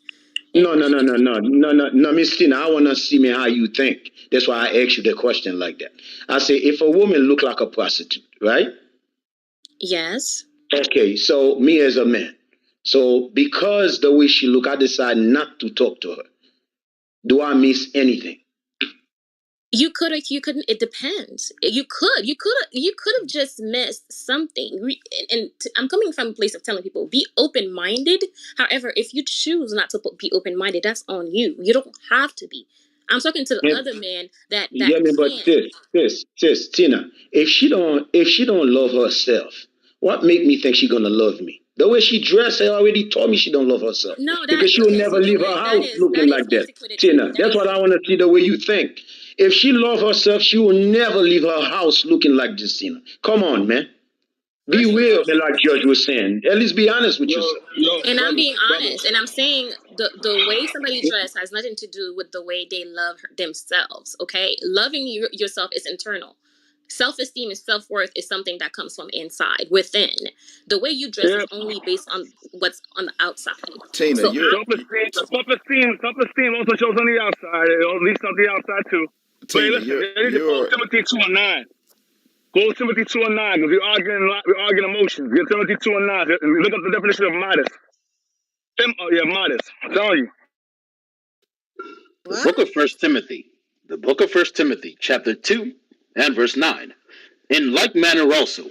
No, And no, no, no, no, no, no, no, Miss Tina. I want to see me how you think. That's why I asked you the question like that. I say, if a woman look like a prostitute, right? yes, Okay, so me as a man. So because the way she look, I decide not to talk to her. Do I miss anything? you could, or you couldn't. It depends. You could have just missed something. I'm coming from a place of telling people be open minded. However, if you choose not to be open minded, that's on you. You don't have to be. I'm talking to the And other men that yeah, me, but can. sis, Tina, if she don't love herself, what make me think she gonna love me? The way she dressed, her already told me she don't love herself No, that because she will okay. never So you know leave her what? That house is looking that is like that. antiquity. Tina, That that's is what I want to see the way you think. If she love herself, she will never leave her house looking like this, Tina. Come on, man. Be first of real, all. like Judge was saying. At least be honest with Yo, yourself. yo, And I'm brother, being brother. honest, and I'm saying the way somebody dressed has nothing to do with the way they love themselves. Okay, loving yourself is internal. Self-esteem and self-worth is something that comes from inside, within. The way you dress is Yeah, only based on what's on the outside. Tina, So I, self-esteem also shows on the outside. It at least on the outside too. But hey, Tina, listen, you're you need to go to you're Timothy 2:9. Go to Timothy 2:9 because we're arguing emotions. Get Timothy 2:9 and look up the definition of modest. Modest. I'm telling you. The What? book of First Timothy, chapter 2 and verse 9. In like manner also,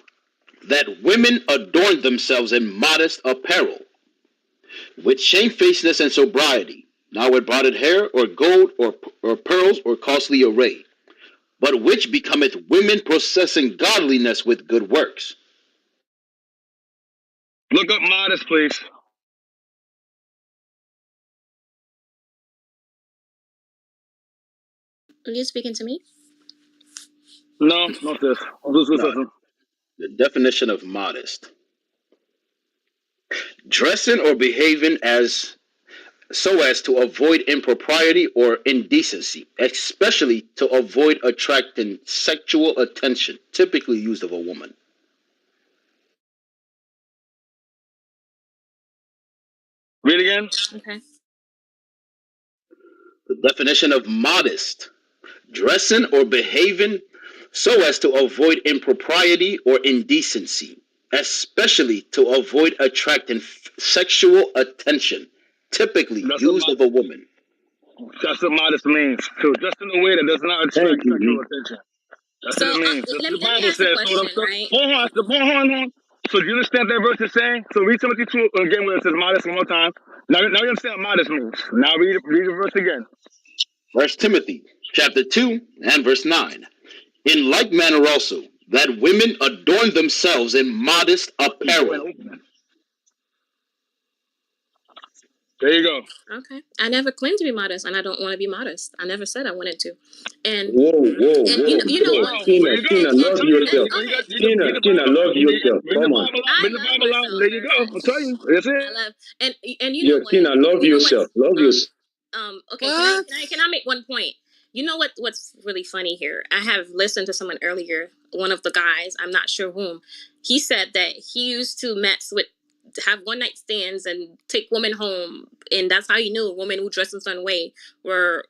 that women adorn themselves in modest apparel, with shamefacedness and sobriety, not with broided hair, or gold, or pearls, or costly array, but which becometh women possessing godliness with good works. Look up modest, please. are you speaking to me? No, not this. No, the definition of modest: dressing or behaving as so as to avoid impropriety or indecency, especially to avoid attracting sexual attention, typically used of a woman. Read again. Okay. The definition of modest: dressing or behaving so as to avoid impropriety or indecency, especially to avoid attracting sexual attention, typically That's what used of a woman. that's what modest means. So just in a way that does not Thank attract you. sexual attention. That's what So it means. That's what the let me Bible ask a says. So, question, right? hold on. So do you understand what that verse is saying? So read Timothy 2 again where it says modest one more time. Now you understand what modest means. Now read the verse again. 1 Timothy chapter 2 and verse 9. In like manner also, that women adorn themselves in modest apparel. There you go. Okay. I never claimed to be modest, and I don't want to be modest. I never said I wanted to. And you know one thing. There you go. And Tina, I'm love telling you. yourself. So you okay. got Tina, read the Tina, Bible. love yourself. Read the Come on. Bible out. I Read the love Bible out. myself There you very go. I'm telling much. you. That's it. I love and you Yeah, know what? Tina, love You know yourself. what's Love yourself. okay, What? can I make one point? You know what's really funny here? I have listened to someone earlier, one of the guys, I'm not sure whom. He said that he used to mess with have one night stands and take women home, and that's how he knew women who dressed in a certain way were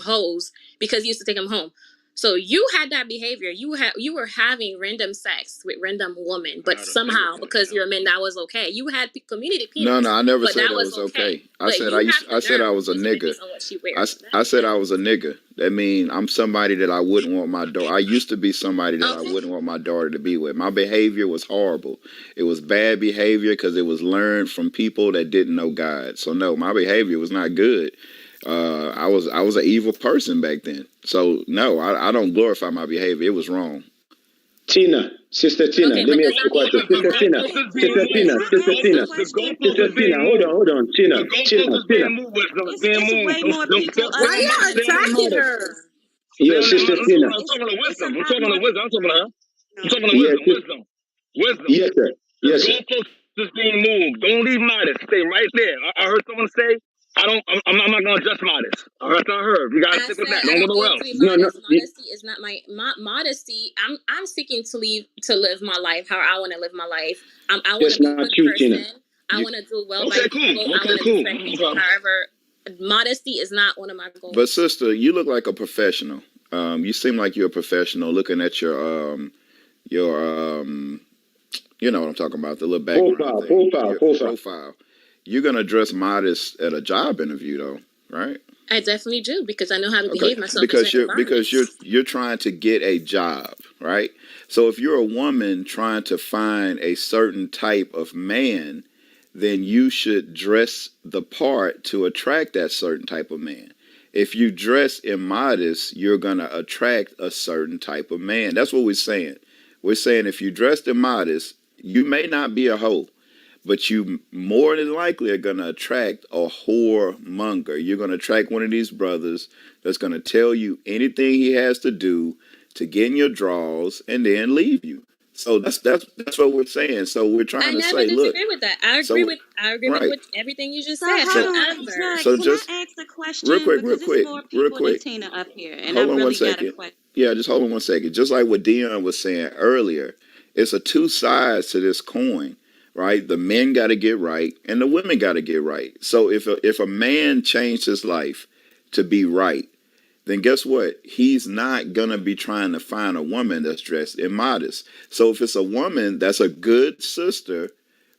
hoes, because he used to take them home. So you had that behavior. You were having random sex with random women, but somehow because you're a man, that was okay. You had community No, no, penis, I never but said that that was was okay. okay. I But said you have I the said I nerve was a to speak nigga. based on what she wears. I said I That's was a nigga. That mean I'm somebody that I wouldn't want my daughter. I used to be somebody that I okay. wouldn't want my daughter to be with. My behavior was horrible. It was bad behavior because it was learned from people that didn't know God. So no, my behavior was not good. I was an evil person back then. So no, I don't glorify my behavior. It was wrong. Tina, Sister Tina, Okay, let but me does ask you that a mean question. The Sister Tina, goalpost okay? is being Sister Okay, Tina, moved. can The I Sister ask a Tina, goalpost, the question? goalpost Sister is Tina, being hold on, moved. hold on. Tina, The Tina, goalpost is Tina. being moved. Wisdom. It's being It's moved. way more people Stay Why on, other y'all women stay on attacking modest. her? Stay Yeah, on that. Sister I'm Tina. talking to it's a wisdom. I'm lot talking to more wisdom. I'm talking to her. I'm no. talking to Yes, wisdom. Wisdom. Wisdom. yes, sir. The Yes, sir. goalpost is being moved. Don't leave modest. Stay right there. I heard someone say, I'm not gonna adjust modest. That's what I heard. You gotta I stick with said that. I Don't go don't nowhere aim to else. be No, no. modest. Modesty is not my modesty. I'm seeking to live my life how I want to live my life. I want to That's be a not good you, Tina. person. I You, want to do well by Okay, people. cool. I Okay, want to cool. respect No people. problem. However, modesty is not one of my but goals. sister, you look like a professional. You seem like you're a professional. Looking at your you know what I'm talking about, the little background Profile, thing, profile, your profile. profile. You're gonna dress modest at a job interview, though, right? I definitely do because I know how to Okay, behave myself in certain because environments. you're trying to get a job, right? So if you're a woman trying to find a certain type of man, then you should dress the part to attract that certain type of man. If you dress immodest, you're gonna attract a certain type of man. That's what we're saying. We're saying if you dress immodest, you may not be a hoe, but you more than likely are going to attract a whoremonger. You're going to attract one of these brothers that's going to tell you anything he has to do to get in your drawers and then leave you. So that's what we're saying. So we're I trying to never say, look, disagree with that. so I agree with right. what everything you just So said. hold So on, However, Judge. so Can I just ask a question? Because it's more real people than quick. Tina up here, and I Hold on one really got a second. question. Yeah, just hold on one second. Just like what Dion was saying earlier, it's a two sides to this coin, right? The men got to get right, and the women got to get right. So if a man changed his life to be right, then guess what? He's not gonna be trying to find a woman that's dressed immodest. So if it's a woman that's a good sister,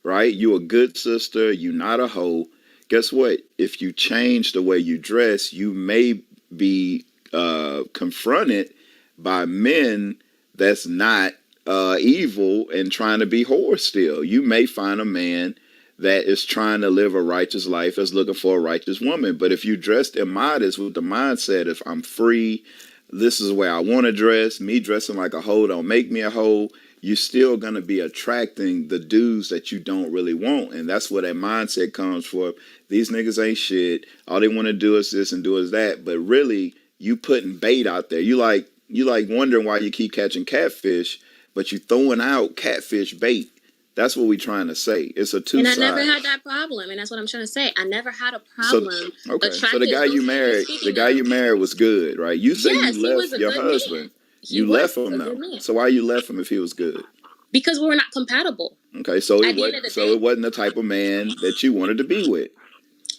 right? You a good sister, you not a hoe. Guess what? If you change the way you dress, you may be confronted by men that's not evil and trying to be whore still. You may find a man that is trying to live a righteous life, is looking for a righteous woman. But if you dressed immodest with the mindset of I'm free, this is where I want to dress, me dressing like a hoe don't make me a hoe, you're still going to be attracting the dudes that you don't really want. And that's where that mindset comes from. These niggas ain't shit. All they want to do is this and do is that. But really, you putting bait out there. You like wondering why you keep catching catfish, but you throwing out catfish bait. That's what we're trying to say. It's a two and I never side. had that problem, and that's what I'm trying to say. I never had a So problem okay, so attracting those men you're the speaking guy you of. married was good, right? You say you Yes, he was left a your good husband. man. He You was left him a though. good man So why you left him if he was good? because we were not compatible. Okay, so At the end of the day, it wasn't the type of man that you wanted to be with.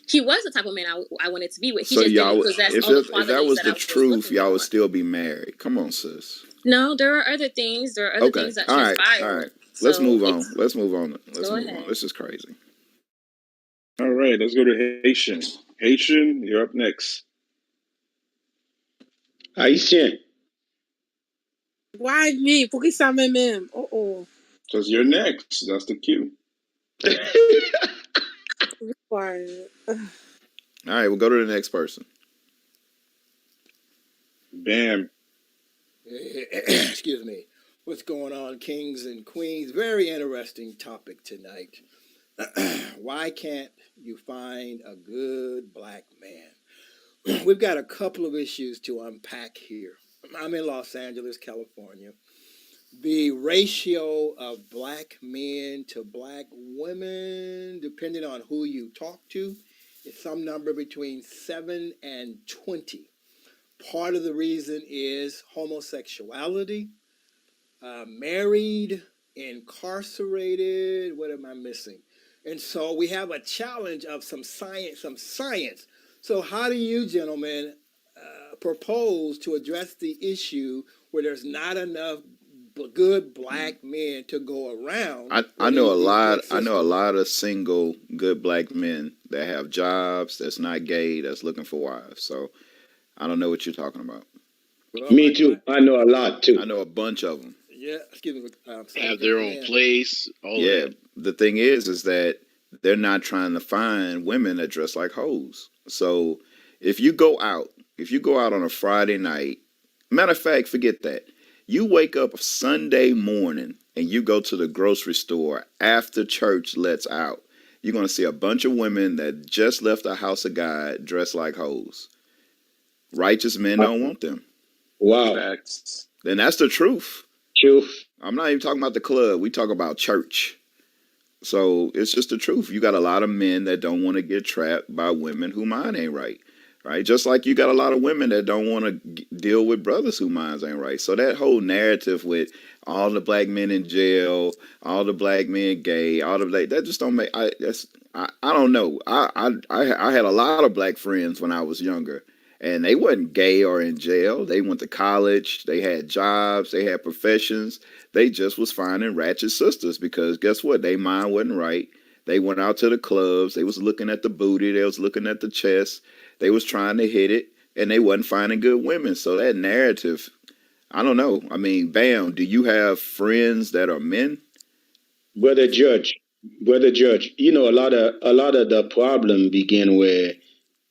he was the type of man I wanted to be with. He So just didn't y'all, possess all the if that qualities was that the I was truth, looking y'all would for. still be married. Come on, sis. No, there are other things. There are other Okay, things that all right, all transpired. right. Let's So move on. it's Let's move on. Let's go move on. ahead. This is crazy. All right, let's go to Haitian. Haitian, you're up next. Haitian. Why me? Pour qui ça même? Oh oh. Because you're next. That's the cue. Quiet. All right, we'll go to the next person. Bam. Excuse me. What's going on, kings and queens? Very interesting topic tonight. Why can't you find a good black man? We've got a couple of issues to unpack here. I'm in Los Angeles, California. The ratio of black men to black women, depending on who you talk to, is some number between 7 and 20. Part of the reason is homosexuality, married, incarcerated. What am I missing? And so we have a challenge of some science. So how do you gentlemen propose to address the issue where there's not enough good black men to go around? I know a lot. Good I know a sisters. lot of single good black men that have jobs, that's not gay, that's looking for wives. So I don't know what you're talking about. Well, Me too. I know a lot I too. know a bunch of them. yeah, excuse me, sorry to Have jump their own in. place, all of Yeah, that. the thing is that they're not trying to find women that dress like hoes. So if you go out, on a Friday night, matter of fact, forget that. You wake up Sunday morning and you go to the grocery store after church lets out. You're gonna see a bunch of women that just left the house of God dressed like hoes. Righteous men don't want them. Wow. Facts. Then that's the truth. Truth. I'm not even talking about the club. We talk about church. So it's just the truth. You got a lot of men that don't want to get trapped by women who mind ain't right. Right? Just like you got a lot of women that don't want to deal with brothers who minds ain't right. So that whole narrative with all the black men in jail, all the black men gay, all the black, that just don't make, I don't know. I had a lot of black friends when I was younger, and they wasn't gay or in jail. They went to college, they had jobs, they had professions. They just was finding ratchet sisters because guess what? They mind wasn't right. They went out to the clubs. They was looking at the booty. They was looking at the chest. They was trying to hit it, and they wasn't finding good women. So that narrative, I don't know. I mean, Bam, do you have friends that are men? Brother Judge. Brother Judge, you know a lot of the problem begin where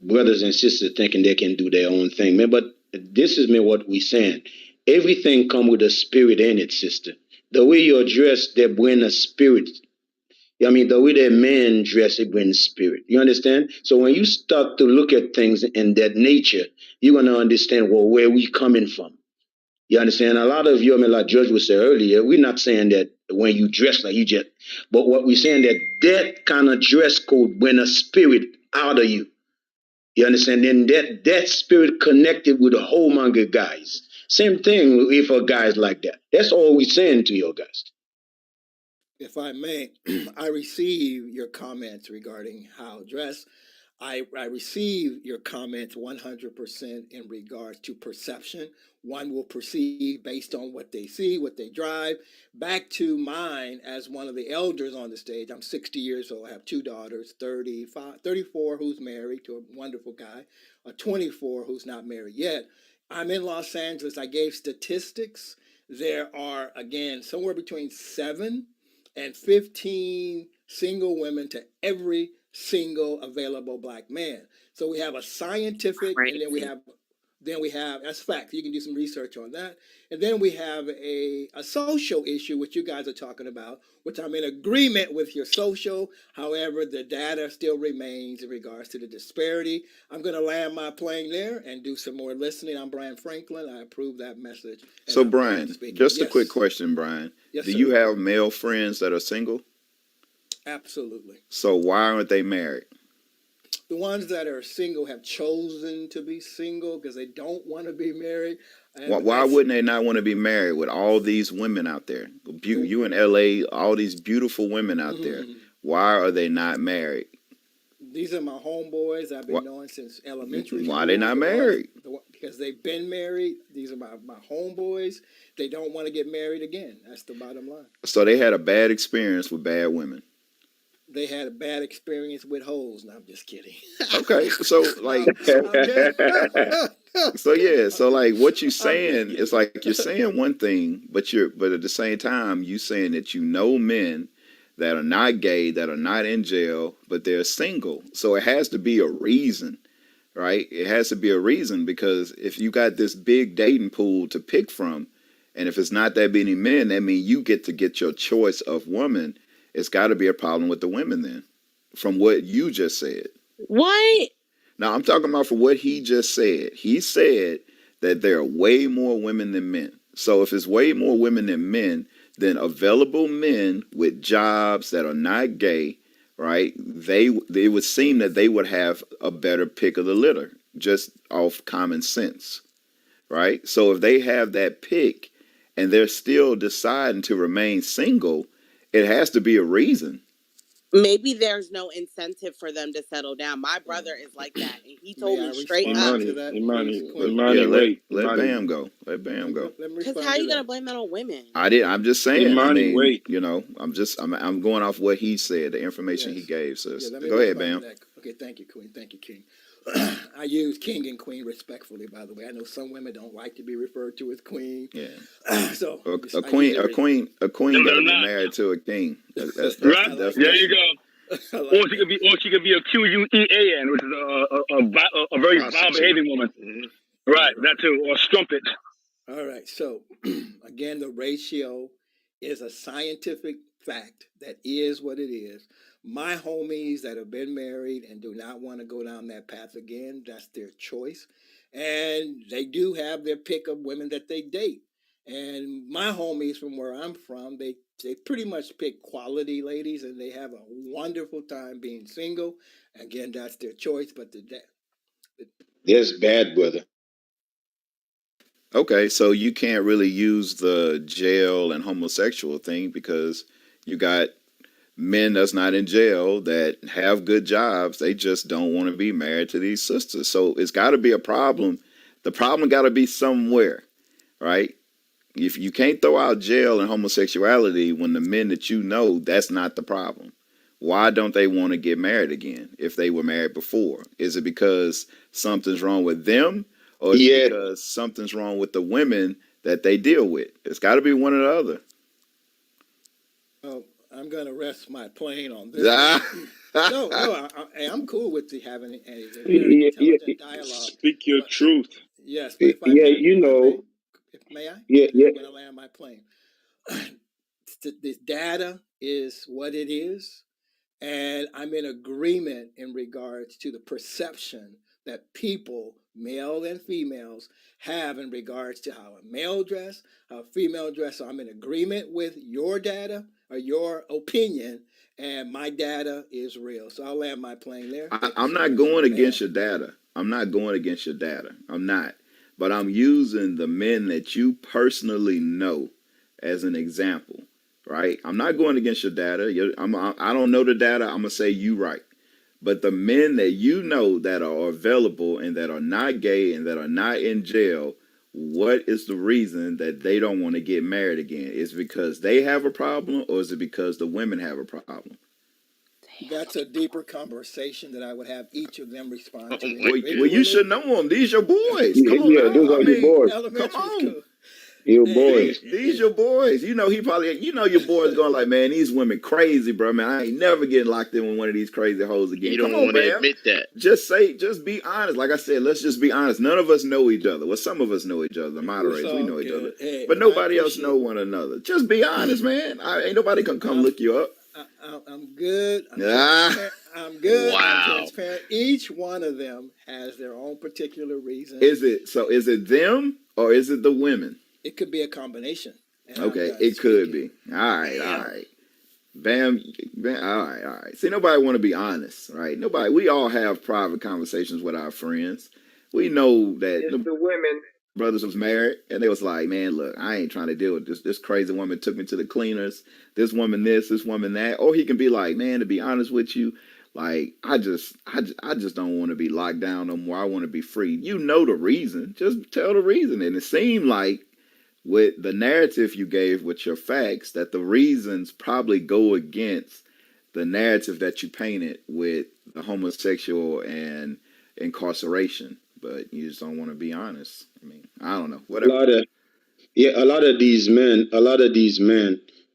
brothers and sisters thinking they can do their own thing. Man, but this is me what we saying. Everything come with a spirit in it, sister. The way you're dressed, they bring a spirit. I mean, the way that man dress, it brings spirit. You understand? So when you start to look at things in that nature, you're gonna understand well where we coming from. You understand? A lot of you, I mean, like Judge was saying earlier, we're not saying that when you dress like you just, but what we're saying that kind of dress code bring a spirit out of you. You understand? Then that spirit connected with a whole manga guys. Same thing if a guy's like that. That's all we're saying to your guys. If I may, I receive your comments regarding how dress. I receive your comments 100% in regards to perception. One will perceive based on what they see, what they drive. Back to mine as one of the elders on the stage. I'm 60 years old. I have two daughters, 34 who's married to a wonderful guy, a 24 who's not married yet. I'm in Los Angeles. I gave statistics. There are, again, somewhere between 7 and 15 single women to every single available black man. So we have a scientific, and Crazy. then we have that's facts. You can do some research on that, and then we have a social issue, which you guys are talking about, which I'm in agreement with your social. However, the data still remains in regards to the disparity. I'm going to land my plane there and do some more listening. I'm Brian Franklin. I approve that message, and So I'm done Brian, speaking. just a quick Yes, question, Brian. yes, Do sir. you have male friends that are single? Absolutely. So why aren't they married? The ones that are single have chosen to be single because they don't want to be married. Why That's wouldn't they not want to be married with all these women out there? the. You in LA, all these beautiful women out there. Why are they not married? These are my homeboys I've Why, been knowing since elementary why are they school. not married? Because they've been married. These are my homeboys. They don't want to get married again. That's the bottom line. So they had a bad experience with bad women. They had a bad experience with hoes. No, I'm just kidding. Okay, so No, like, I'm kidding. so yeah, so like, what you I'm just saying is kidding. like you're saying one thing, but at the same time you saying that you know men that are not gay, that are not in jail, but they're single. So it has to be a reason, right? It has to be a reason because if you got this big dating pool to pick from, and if it's not that many men, that means you get to get your choice of woman. It's got to be a problem with the women then, from what you just said. What? Now I'm talking about for what he just said. He said that there are way more women than men. So if it's way more women than men, then available men with jobs that are not gay, right? They would seem that they would have a better pick of the litter, just off common sense, right? So if they have that pick and they're still deciding to remain single, it has to be a reason. Maybe there's no incentive for them to settle down. My brother is like that, and he told May I me straight up. respond to Imani, that, please, Imani, Queen? Yeah, Imani, wait, let Imani, Bam go. Let Bam go. Let me Cause respond how to you gonna that. blame that on women? I'm just saying. I Imani, mean, wait. you know, I'm going off what he said, the information he Yes. gave. So Yeah, let me go ahead, respond to Bam. that. Okay, thank you, Queen. Thank you, King. I use King and Queen respectfully, by the way. I know some women don't like to be referred to as Queen. Yeah, So a I use queen, it. a queen And got they're to be not. married to a king. That's Right? the I like There that. you definition. go. I like that. Or she could be a QUEAN, which is a very vile Prostitute. behaving woman. Hmm. Right, that too. Or strumpet. All right. So again, the ratio is a scientific fact that is what it is. My homies that have been married and do not want to go down that path again, that's their choice. And they do have their pick of women that they date. And my homies from where I'm from, they pretty much pick quality ladies and they have a wonderful time being single. Again, that's their choice, but That's bad, brother. Okay, so you can't really use the jail and homosexual thing because you got men that's not in jail that have good jobs. They just don't want to be married to these sisters. So it's got to be a problem. The problem got to be somewhere, right? If you can't throw out jail and homosexuality when the men that you know, that's not the problem. Why don't they want to get married again if they were married before? Is it because something's wrong with them, or is it Yeah, because something's wrong with the women that they deal with? It's got to be one or the other. oh, I'm going to rest my plane on this one. No, I'm cool with having a very intelligent dialogue. Speak your But truth. yes, but if I yeah, may, you know, may I? yeah, And then yeah, I'm going to land my plane. The data is what it is. And I'm in agreement in regards to the perception that people, male and females, have in regards to how a male dress, how a female dress. So I'm in agreement with your data or your opinion, and my data is real. So I'll land my plane there. Thank you I'm so not much. going Bam. against your data. I'm not going against your data. I'm not. But I'm using the men that you personally know as an example, right? I'm not going against your data. I don't know the data. I'm going to say you right. But the men that you know that are available and that are not gay and that are not in jail, what is the reason that they don't want to get married again? Is it because they have a problem or is it because the women have a problem? That's a deeper conversation that I would have each of them Oh respond to my Well, goodness. you individually. should know them. These your boys. yeah, Come on yeah, those now. I are your mean, boys. come Elementary on. school. Your Hey, boys. These your boys. You know he probably. You know your boys going like, man, these women crazy, bro. Man, I ain't never getting locked in with one of these crazy hoes He again. Come don't on, want to Bam. admit that. Just be honest. Like I said, let's just be honest. None of us know each other. Well, some of us know each other. The it's moderators, we all know each other, good. Hey, but I nobody else know appreciate one another. Just be honest, man. Ain't nobody can come I'm look you up. I'm good. I'm Ah, transparent. I'm good. I'm Wow. transparent. Each one of them has their own particular reason. is it so? Is it them or is it the women? It could be a combination. And I'm Okay, done it could speaking. be. All right, all Bam. right. Bam, bam, all right, all right. See, nobody want to be honest, right? Nobody. We all have private conversations with our friends. We know that. It's the women. brothers was married, and they was like, man, look, I ain't trying to deal with this. This crazy woman took me to the cleaners. This woman this woman that. Or he can be like, man, to be honest with you, like I just don't want to be locked down no more. I want to be free. You know the reason. Just tell the reason. And it seemed like with the narrative you gave with your facts that the reasons probably go against the narrative that you painted with the homosexual and incarceration, but you just don't want to be honest. I mean, I don't know, A whatever. lot of Yeah, a lot of these men,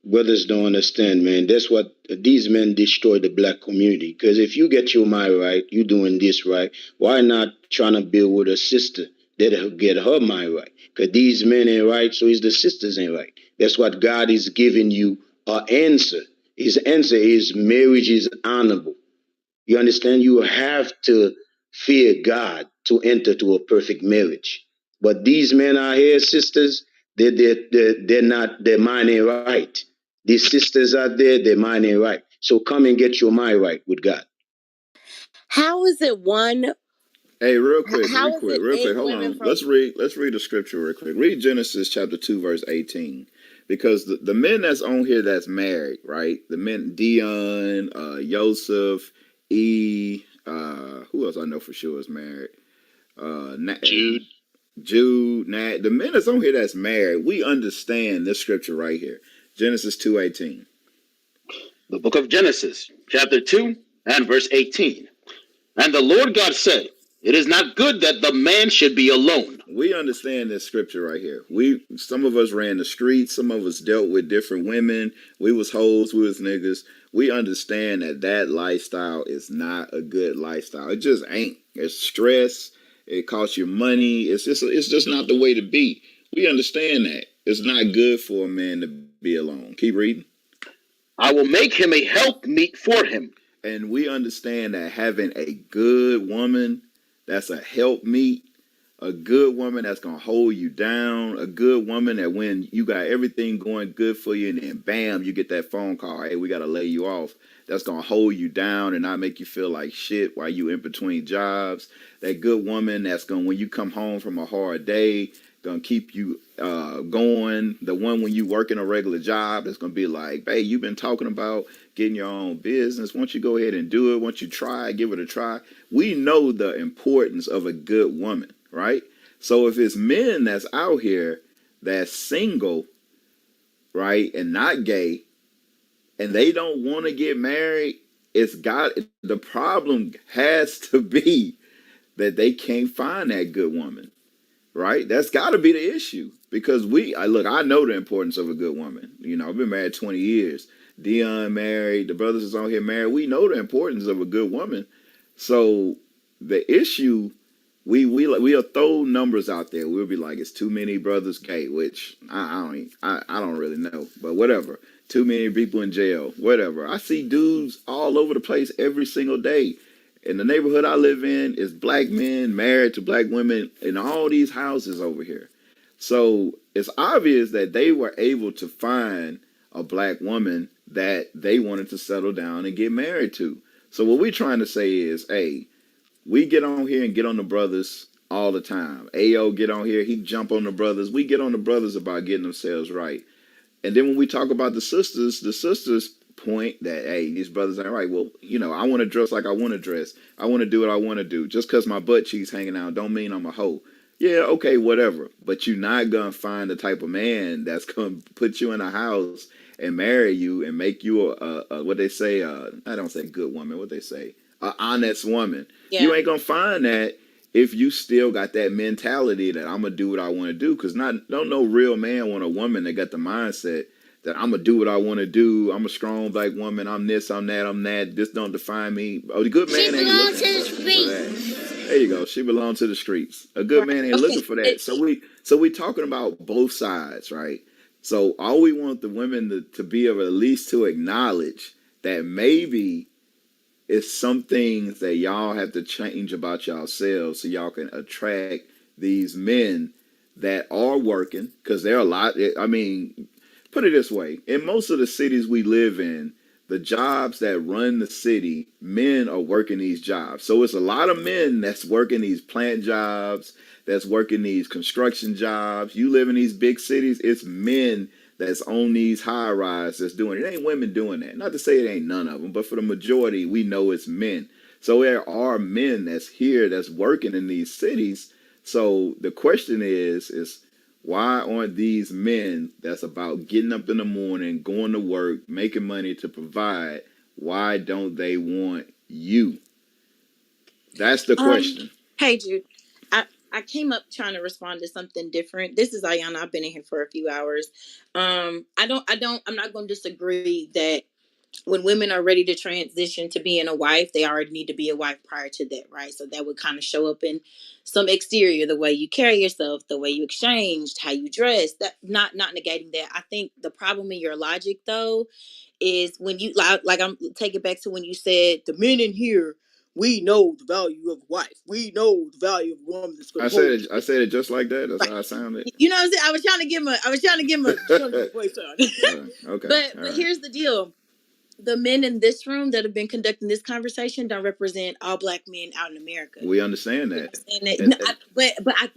brothers don't understand, man. That's what these men destroy the black community. Because if you get your mind right, you doing this right. Why not trying to build with a sister that'll get her mind right? Because these men ain't right, so is the sisters ain't right. That's what God is giving you an answer. His answer is marriage is honorable. You understand? You have to fear God to enter to a perfect marriage. But these men out here, sisters, they're not, their mind ain't right. These sisters out there, their mind ain't right. So come and get your mind right with God. How is it one? Hey, real quick, How is it real quick. eight Hold women on. from? Let's read the scripture real quick. Read Genesis chapter 2, verse 18. Because the men that's on here that's married, right? The men Dion, Joseph, who else I know for sure is married? Jude, Jude, Nat. The men that's on here that's married, we understand this scripture right here. Genesis 2:18. the book of Genesis, chapter 2, and verse 18. And the Lord God said, it is not good that the man should be alone. We understand this scripture right here. Some of us ran the streets, some of us dealt with different women. We was hoes, we was niggas. We understand that that lifestyle is not a good lifestyle. It just ain't. It's stress. It costs you money. It's just not the way to be. We understand that. It's not good for a man to be alone. Keep reading. I will make him a helpmeet for him. And we understand that having a good woman that's a helpmeet, a good woman that's gonna hold you down, a good woman that when you got everything going good for you and then bam, you get that phone call, hey, we gotta lay you off. That's gonna hold you down and not make you feel like shit while you in between jobs. That good woman that's gonna, when you come home from a hard day, gonna keep you going. The one when you working a regular job that's gonna be like, hey, you've been talking about getting your own business. Why don't you go ahead and do it? Why don't you try, give it a try? We know the importance of a good woman, right? So if it's men that's out here that's single, right, and not gay, and they don't want to get married, the problem has to be that they can't find that good woman, right? That's got to be the issue because I know the importance of a good woman. You know, I've been married 20 years. Dion married, the brothers is on here married. We know the importance of a good woman. So the issue, we'll throw numbers out there. We'll be like, it's too many brothers gay, which I don't really know, but whatever. Too many people in jail, whatever. I see dudes all over the place every single day. In the neighborhood I live in, is black men married to black women in all these houses over here. So it's obvious that they were able to find a black woman that they wanted to settle down and get married to. So what we're trying to say is, hey, we get on here and get on the brothers all the time. Ayo get on here, he jump on the brothers. We get on the brothers about getting themselves right. And then when we talk about the sisters point that, hey, these brothers ain't right. Well, you know, I want to dress like I want to dress. I want to do what I want to do. Just because my butt cheeks hanging out don't mean I'm a hoe. Yeah, okay, whatever. But you're not going to find the type of man that's going to put you in a house and marry you and make you what they say, I don't say good woman, what they say, a honest woman. You Yeah. ain't going to find that if you still got that mentality that I'm gonna do what I want to do, because don't no real man want a woman that got the mindset that I'm gonna do what I want to do. I'm a strong black woman. I'm this. I'm that. I'm that. This don't define me. Oh, the good man ain't looking for that. There you go. She belongs to the streets. A good Right. man ain't looking Okay. for that. So we talking about both sides, right? So all we want the women to be able at least to acknowledge that maybe it's some things that y'all have to change about yourselves so y'all can attract these men that are working, because there are a lot. I mean, put it this way: in most of the cities we live in, the jobs that run the city, men are working these jobs. So it's a lot of men that's working these plant jobs, that's working these construction jobs. You live in these big cities, it's men that's on these high rises that's doing it. It ain't women doing that. Not to say it ain't none of them, but for the majority, we know it's men. So there are men that's here that's working in these cities. So the question is why aren't these men that's about getting up in the morning, going to work, making money to provide, why don't they want you? That's the question. Hey Jude, I came up trying to respond to something different. This is Ayana. I've been in here for a few hours. I'm not going to disagree that when women are ready to transition to being a wife, they already need to be a wife prior to that, right? So that would kind of show up in some exterior, the way you carry yourself, the way you exchanged, how you dress. That not negating that. I think the problem in your logic though is when you like I'm taking back to when you said the men in here, we know the value of a wife. We know the value of a woman that's gonna hold you. I said it just like that. That's Right. how I sounded. You know what I'm saying? I was trying to give him a trying to get my voice on. Okay, all But right. here's the deal. The men in this room that have been conducting this conversation don't represent all black men out in America. We understand You know that, what I'm saying? and No,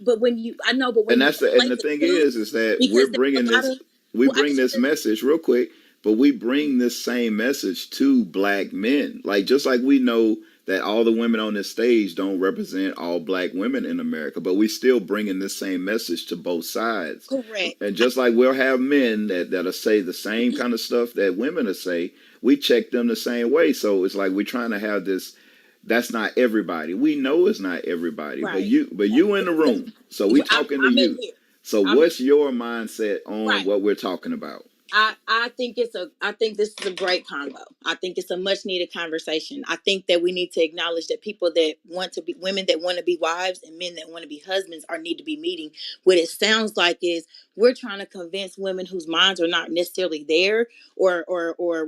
but when you I know, but when and you that's the conflate the thing two, is that we're because there's bringing a lot this of we well, I bring just this message real quick, but we bring this same message to black men, like just like we know that all the women on this stage don't represent all black women in America, but we still bringing this same message to both sides, correct. and just like we'll have men that'll say the same kind of stuff that women will say, we check them the same way. So it's like we're trying to have this. That's not everybody. We know it's not everybody, but Right. you in the room. So we talking to I'm in you. here. So I'm what's your mindset on right. what we're talking about? I think I think this is a great combo. I think it's a much needed conversation. I think that we need to acknowledge that people that want to be women that want to be wives and men that want to be husbands are need to be meeting. What it sounds like is we're trying to convince women whose minds are not necessarily there or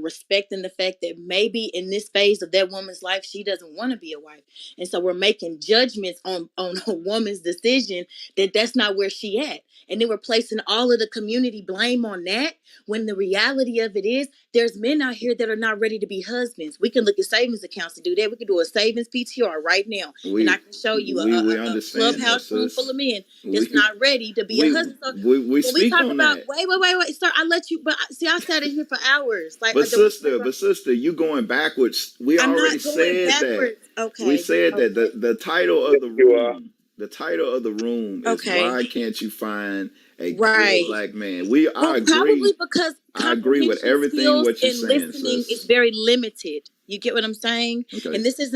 respecting the fact that maybe in this phase of that woman's life she doesn't want to be a wife. And so we're making judgments on a woman's decision that's not where she at. And then we're placing all of the community blame on that when the reality of it is there's men out here that are not ready to be husbands. We can look at savings accounts to do that. We can do a savings PTR right now, and I We can show you we a understand that, clubhouse room full sis. of men that's We not ready to be a we husband. So we when we speak talk on about that. wait, sir, I let you, but see, I sat in here for hours. Like But the reason sister, you going backwards. We I'm already not going said that. backwards. We Okay, said that okay, the title of Yes, the you are. room, the title of the room is okay, why can't you find a good right. black man? Well, probably because I agree with comprehension everything skills what you're and saying, listening is sis. very limited. You get what I'm saying? Okay. And this is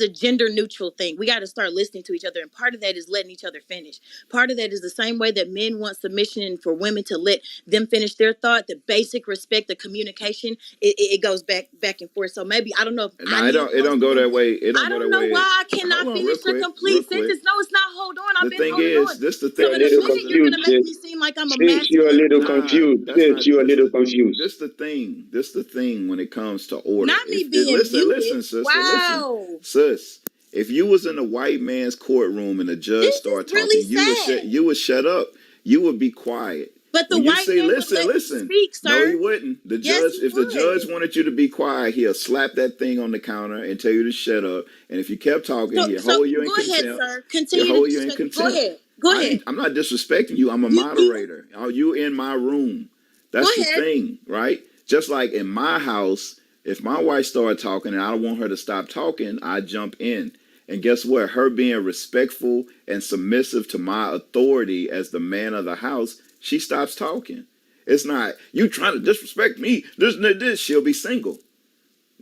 a gender neutral thing. We got to start listening to each other, and part of that is letting each other finish. Part of that is the same way that men want submission for women to let them finish their thought. The basic respect, the communication, it goes back and forth. So maybe I don't know if No, I need it more don't go that submission. way. It don't I go don't that know way. why I Hold cannot on, finish a real complete quick. sentence. No, it's not. Hold on. I've The been thing holding on. is, this the So You're thing. a in a This little this minute, you're confused, gonna make sis. me seem like I'm Sis, you're a emasculating little women. Nah, confused. that's Sis, not. you're a little confused. This the thing when it comes to order. Not me If it, being muted. listen, sister, listen, Wow. sis. If you was in a white man's courtroom and the judge This is started really talking, sad. you would shut up. You would be quiet. But the When you white say man would listen, let me listen. speak, No, he sir. wouldn't. Yes, he If the judge would. wanted you to be quiet, he'll slap that thing on the counter and tell you to shut up. And if you kept talking, he'll So hold you in go ahead, contempt. sir. He'll Continue to hold you in disrespect. Go contempt. ahead. Go ahead. I'm not disrespecting you. I'm a You moderator. Are you in my room? go That's the ahead. thing, right? Just like in my house, if my wife started talking and I don't want her to stop talking, I jump in. And guess what? Her being respectful and submissive to my authority as the man of the house, she stops talking. It's not you trying to disrespect me. This. She'll be single.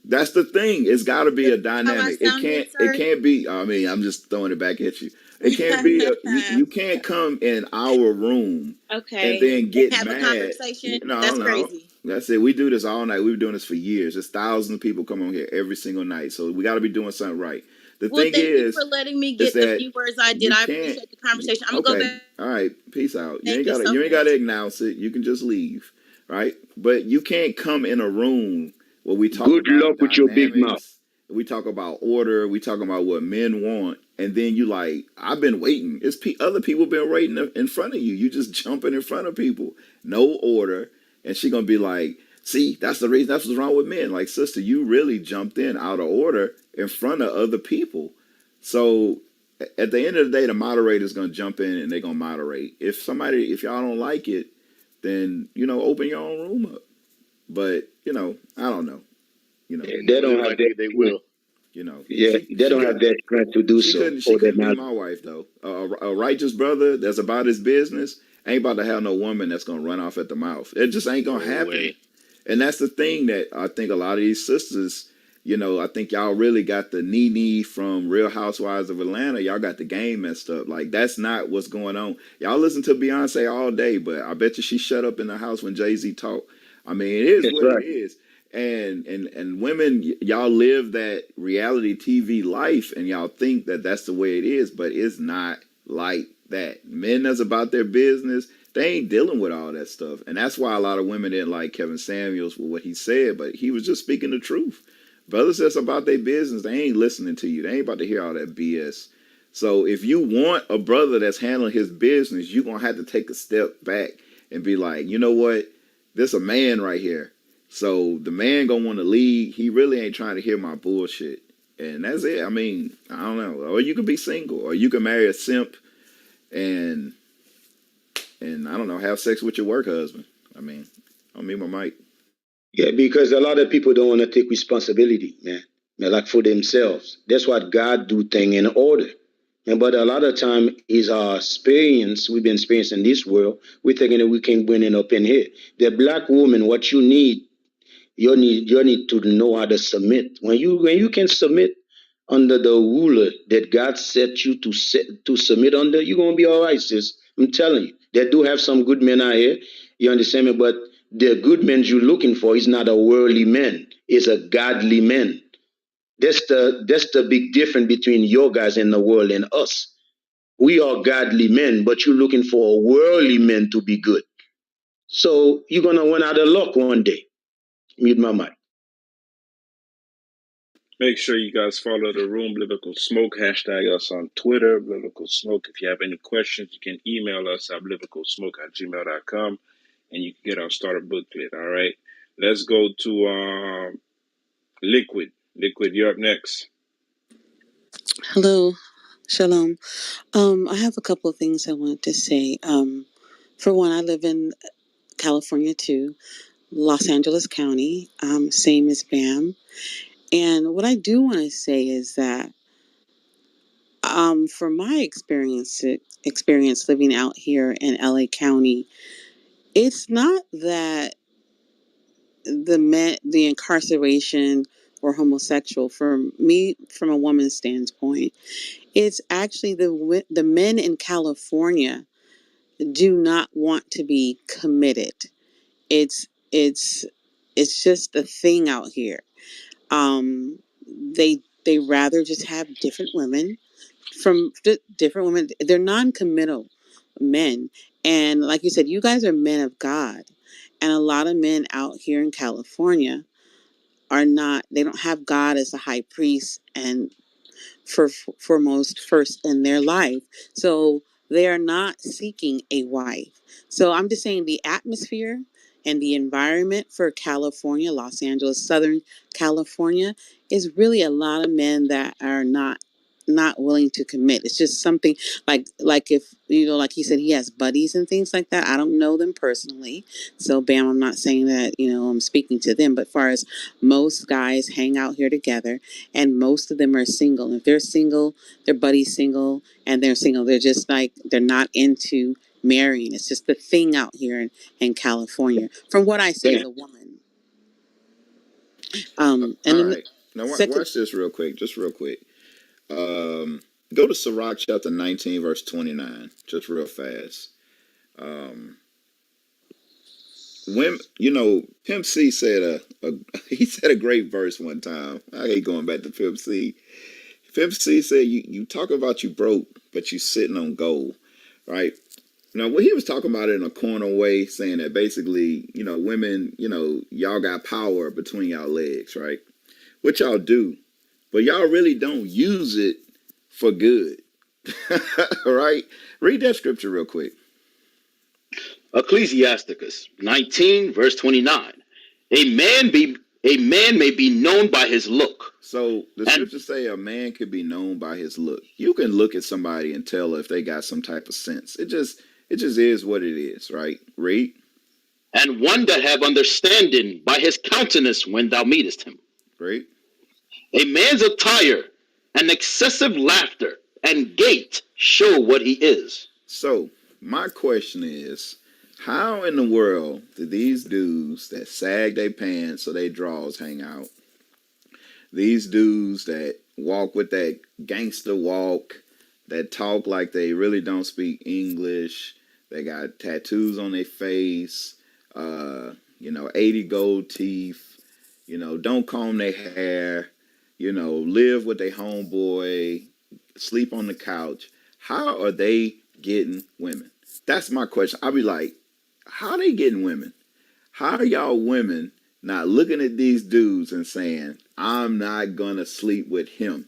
That's the thing. It's got to be a How I dynamic. sounded, It sir. can't be. I mean, I'm just throwing it back at you. It can't be. You can't come in our room and Okay. then And get have a mad. conversation. No, That's no. crazy. That's it. We do this all night. We've been doing this for years. There's thousands of people come on here every single night. So we got to be doing something right. The Well, thing thank you for letting me is get the that few words I did. you I can't. appreciate the conversation. I'm gonna go Okay. back. All right. Peace out. Thank you so You ain't got much. to announce it. You can just leave. Right. But you can't come in a room where we talk Good about luck with your big mouth. dynamics. We talk about order. We talk about what men want. And then you like, I've been waiting. Other people been waiting in front of you. You just jumping in front of people. No order. And she going to be like, see, that's the reason. That's what's wrong with men. Like, sister, you really jumped in out of order in front of other people. So at the end of the day, the moderator's gonna jump in and they're gonna moderate. If y'all don't like it, then open your own room up. But I don't know. You know, They More than don't have likely, that they strength. will. Yeah, they don't have that strength to do so, she or they're couldn't be not. my wife though. A righteous brother that's about his business ain't about to have no woman that's gonna run off at the mouth. It just ain't gonna No happen. way. And that's the thing that I think a lot of these sisters, I think y'all really got the Nene from Real Housewives of Atlanta. Y'all got the game messed up. Like that's not what's going on. Y'all listen to Beyonce all day, but I bet you she shut up in the house when Jay-Z talked. I mean, it is That's what it right. is. And women, y'all live that reality TV life, and y'all think that that's the way it is, but it's not like that. Men that's about their business, they ain't dealing with all that stuff, and that's why a lot of women didn't like Kevin Samuels with what he said, but he was just speaking the truth. Brothers that's about their business, they ain't listening to you. They ain't about to hear all that BS. So if you want a brother that's handling his business, you're gonna have to take a step back and be like, you know what? There's a man right here. So the man gonna want to lead. He really ain't trying to hear my bullshit, and that's it. I mean, I don't know. Or you could be single, or you can marry a simp, and I don't know, have sex with your work husband. I mean, I'll mute my mic. Yeah, because a lot of people don't want to take responsibility, man. Like for themselves. That's what God do thing in order. And but a lot of time is our experience we've been experiencing in this world. We're thinking that we can bring it up in here. The black woman, what you need to know how to submit. When you can submit under the ruler that God set you to submit under, you're gonna be all right, sis. I'm telling you. They do have some good men out here. You understand me? But the good men you're looking for is not a worldly man, it's a godly man. That's the big difference between your guys in the world and us. We are godly men, but you're looking for a worldly man to be good. So you're gonna run out of luck one day. Mute my mic. Make sure you guys follow the room, Biblical Smoke. Hashtag us on Twitter, Biblical Smoke. If you have any questions, you can email us at biblicalsmoke@gmail.com, and you can get our starter booklet. All right. Let's go to Liquid. Liquid, you're up next. Hello, shalom. I have a couple of things I wanted to say. For one, I live in California too, Los Angeles County, same as Bam. And what I do want to say is that, from my experience living out here in LA County, it's not that the incarceration or homosexual. For me, from a woman's standpoint, it's actually the men in California do not want to be committed. It's it's it's just a thing out here. Um, they rather just have different women from different women. They're non-committal men, and like you said, you guys are men of God, and a lot of men out here in California are not. They don't have God as a high priest and for foremost first in their life. So they are not seeking a wife. So I'm just saying the atmosphere and the environment for California, Los Angeles, Southern California is really a lot of men that are not willing to commit. It's just something like if like he said he has buddies and things like that. I don't know them personally. So Bam, I'm not saying that, I'm speaking to them, but far as most guys hang out here together and most of them are single. If they're single, their buddy's single and they're single. They're just like they're not into marrying. It's just the thing out here in California. From what I see as a woman. And All then the right. Now second watch this real quick, just real quick. Go to Sirach chapter 19, verse 29, just real fast. Um, when Pimp C said he said a great verse one time. I hate going back to Pimp C. Pimp C said, "You talk about you broke, but you sitting on gold, right?" Now, what he was talking about in a corner way, saying that basically, women, y'all got power between y'all legs, right? Which y'all do, but y'all really don't use it for good. All right? Read that scripture real quick. Ecclesiasticus 19, verse 29. A man A man may be known by his look. So the And scriptures say a man could be known by his look. You can look at somebody and tell if they got some type of sense. It just is what it is, right? Read. and one that have understanding by his countenance when thou meetest him. Read. A man's attire and excessive laughter and gait show what he is. So my question is, how in the world do these dudes that sag their pants so they drawers hang out, these dudes that walk with that gangster walk, that talk like they really don't speak English, they got tattoos on their face, 80 gold teeth, don't comb their hair, live with their homeboy, sleep on the couch. How are they getting women? That's my question. I'll be like, how are they getting women? How are y'all women not looking at these dudes and saying, I'm not gonna sleep with him,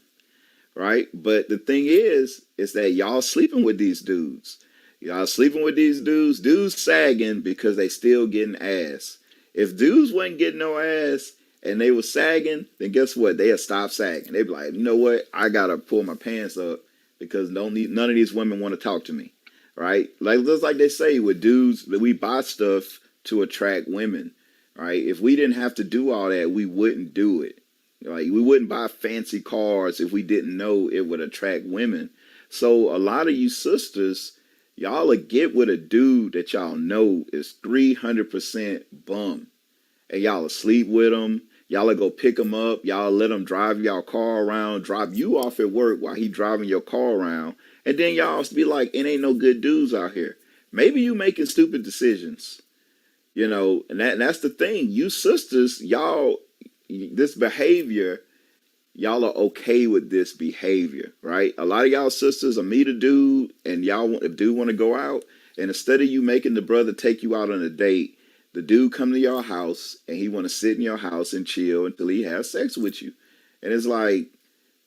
right? But the thing is that y'all sleeping with these dudes. Y'all sleeping with these dudes sagging because they still getting ass. If dudes wasn't getting no ass and they was sagging, then guess what? They'll stop sagging. They'd be like, you know what? I gotta pull my pants up because none of these women want to talk to me, right? Like just like they say with dudes that we buy stuff to attract women, right? If we didn't have to do all that, we wouldn't do it. Like we wouldn't buy fancy cars if we didn't know it would attract women. So a lot of you sisters, y'all will get with a dude that y'all know is 300% bum, and y'all will sleep with him. Y'all will go pick him up. Y'all let him drive y'all car around, drop you off at work while he driving your car around, and then y'all be like, "It ain't no good dudes out here." Maybe you making stupid decisions, and that's the thing. You sisters, y'all, this behavior, y'all are okay with this behavior, right? A lot of y'all sisters will meet a dude and dude want to go out, and instead of you making the brother take you out on a date, the dude come to your house and he want to sit in your house and chill until he has sex with you. And it's like,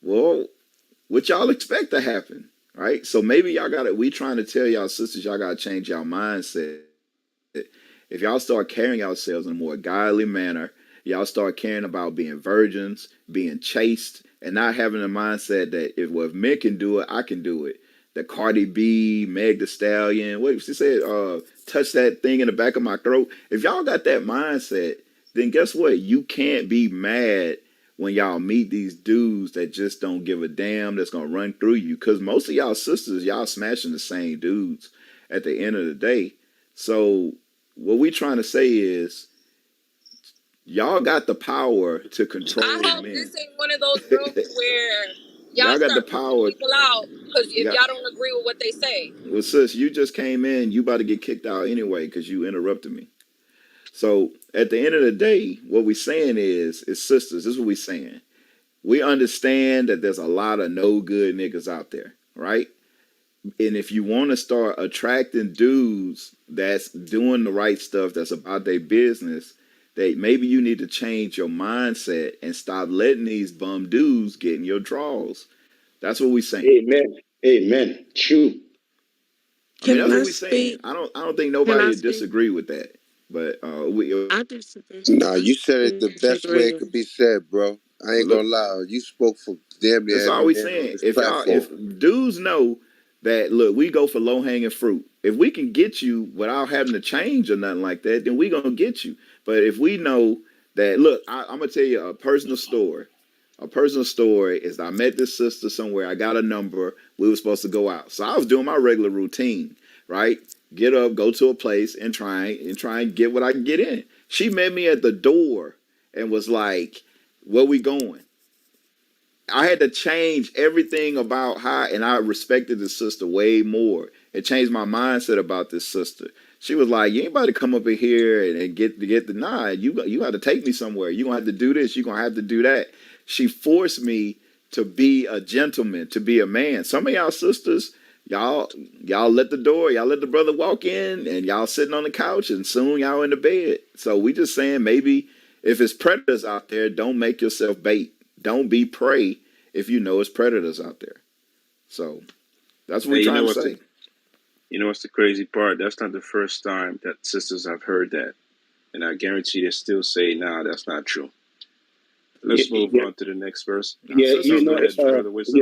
well, what y'all expect to happen, right? So maybe we trying to tell y'all sisters, y'all got to change y'all mindset. If y'all start carrying yourselves in a more godly manner, y'all start caring about being virgins, being chaste, and not having the mindset that if men can do it, I can do it. The Cardi B, Meg the Stallion, what she said, touch that thing in the back of my throat. If y'all got that mindset, then guess what? You can't be mad when y'all meet these dudes that just don't give a damn, that's gonna run through you. Cause most of y'all sisters, y'all smashing the same dudes at the end of the day. So what we trying to say is y'all got the power to control I hope men. this ain't one of those rooms where y'all Y'all got the start putting power. people out because You if got, y'all don't agree with what they say. well, sis, you just came in. You about to get kicked out anyway because you interrupted me. So at the end of the day, what we saying is sisters, this is what we saying. We understand that there's a lot of no good niggas out there, right? And if you want to start attracting dudes that's doing the right stuff, that's about their business, that maybe you need to change your mindset and stop letting these bum dudes get in your drawers. That's what we saying. Amen. Amen. True. I mean, Can that's what I we saying. speak? I don't think Can nobody I would speak? disagree with that. But I disagree. Nah, I you said it the best way disagree. it could be said, bro. I ain't look, gonna lie. You spoke for damn near that's every all we man on saying. this If platform. dudes know that, look, we go for low hanging fruit. If we can get you without having to change or nothing like that, then we gonna get you. But if we know that, look, I'm gonna tell you a personal story. A personal story is I met this sister somewhere. I got a number. We were supposed to go out, so I was doing my regular routine, right? Get up, go to a place, and try and get what I can get in. She met me at the door and was like, "Where we going?" I had to change everything about how, and I respected this sister way more. It changed my mindset about this sister. She was like, "You ain't about to come up in here and get the nod. You got to take me somewhere. You gonna have to do this. You gonna have to do that." She forced me to be a gentleman, to be a man. Some of y'all sisters, y'all let the brother walk in, and y'all sitting on the couch, and soon y'all in the bed. So we just saying, maybe if it's predators out there, don't make yourself bait. Don't be prey if you know it's predators out there. So that's what we're Hey, trying to say. what's the crazy part? That's not the first time that sisters have heard that, and I guarantee they still say, "Nah, that's not true." Yeah, Let's move on to the next verse. Now, No, sisters go know. ahead, brother Wisdom.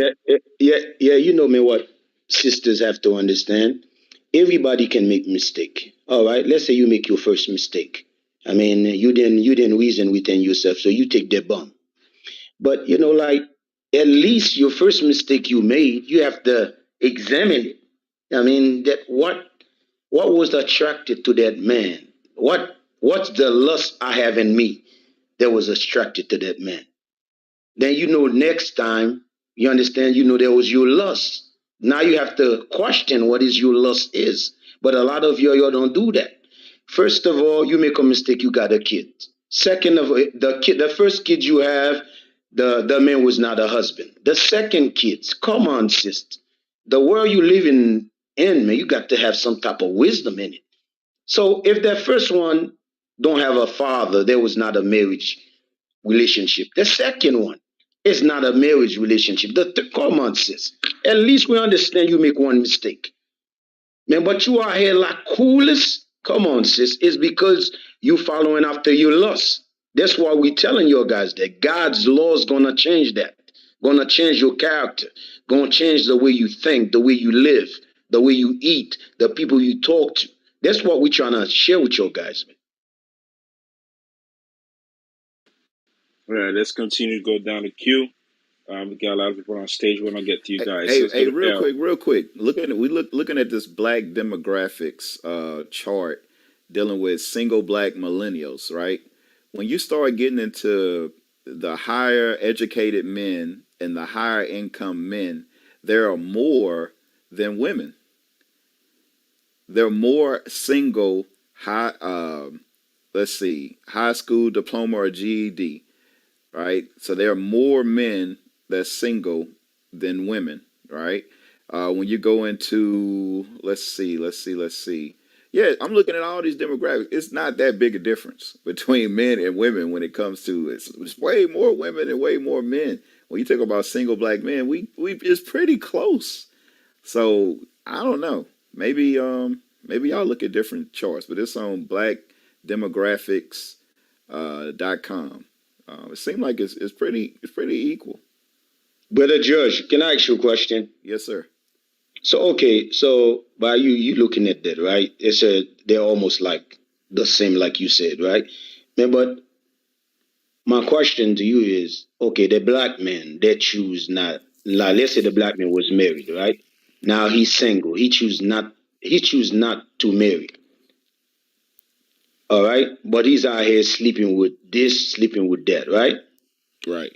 yeah. You know me. What sisters have to understand? Everybody can make mistake. All right. Let's say you make your first mistake. I mean, you didn't reason within yourself, so you take the bump. But like at least your first mistake you made, you have to examine it. I mean, that what was attracted to that man? What's the lust I have in me that was attracted to that man? Then next time, you understand, there was your lust. Now you have to question what is your lust is. But a lot of you don't do that. First of all, you make a mistake, you got a kid. Second of all, the first kid you have, the man was not a husband. The second kids, come on, sister. The world you live in, man, you got to have some type of wisdom in it. So if that first one don't have a father, there was not a marriage relationship. The second one is not a marriage relationship. Come on, sis. At least we understand you make one mistake. Man, but you are here like coolest. Come on, sis. It's because you following after your lust. That's why we telling you guys that God's law is gonna change that. Gonna change your character. Gonna change the way you think, the way you live, the way you eat, the people you talk to. That's what we're trying to share with you guys, man. All right, let's continue to go down the queue. We got a lot of people on stage. We're gonna get to you guys. Hey, Let's go hey, to L. real quick. Looking at this black demographics chart dealing with single black millennials, right? When you start getting into the higher educated men and the higher income men, there are more than women. There are more single high school diploma or GED, right? So there are more men that's single than women, right? When you go into, let's see. Yeah, I'm looking at all these demographics. It's not that big a difference between men and women when it comes to it's way more women and way more men. When you talk about single black men, we it's pretty close. So I don't know. Maybe y'all look at different charts, but it's on blackdemographics .com. It seems like it's pretty equal. Brother George, can I ask you a question? Yes, sir. So by you looking at that, right? It's they're almost like the same, like you said, right? Man, but my question to you is, okay, the black man that choose not, like, let's say the black man was married, right? Now he's single. He choose not to marry. All right, but he's out here sleeping with this, sleeping with that, right? Right.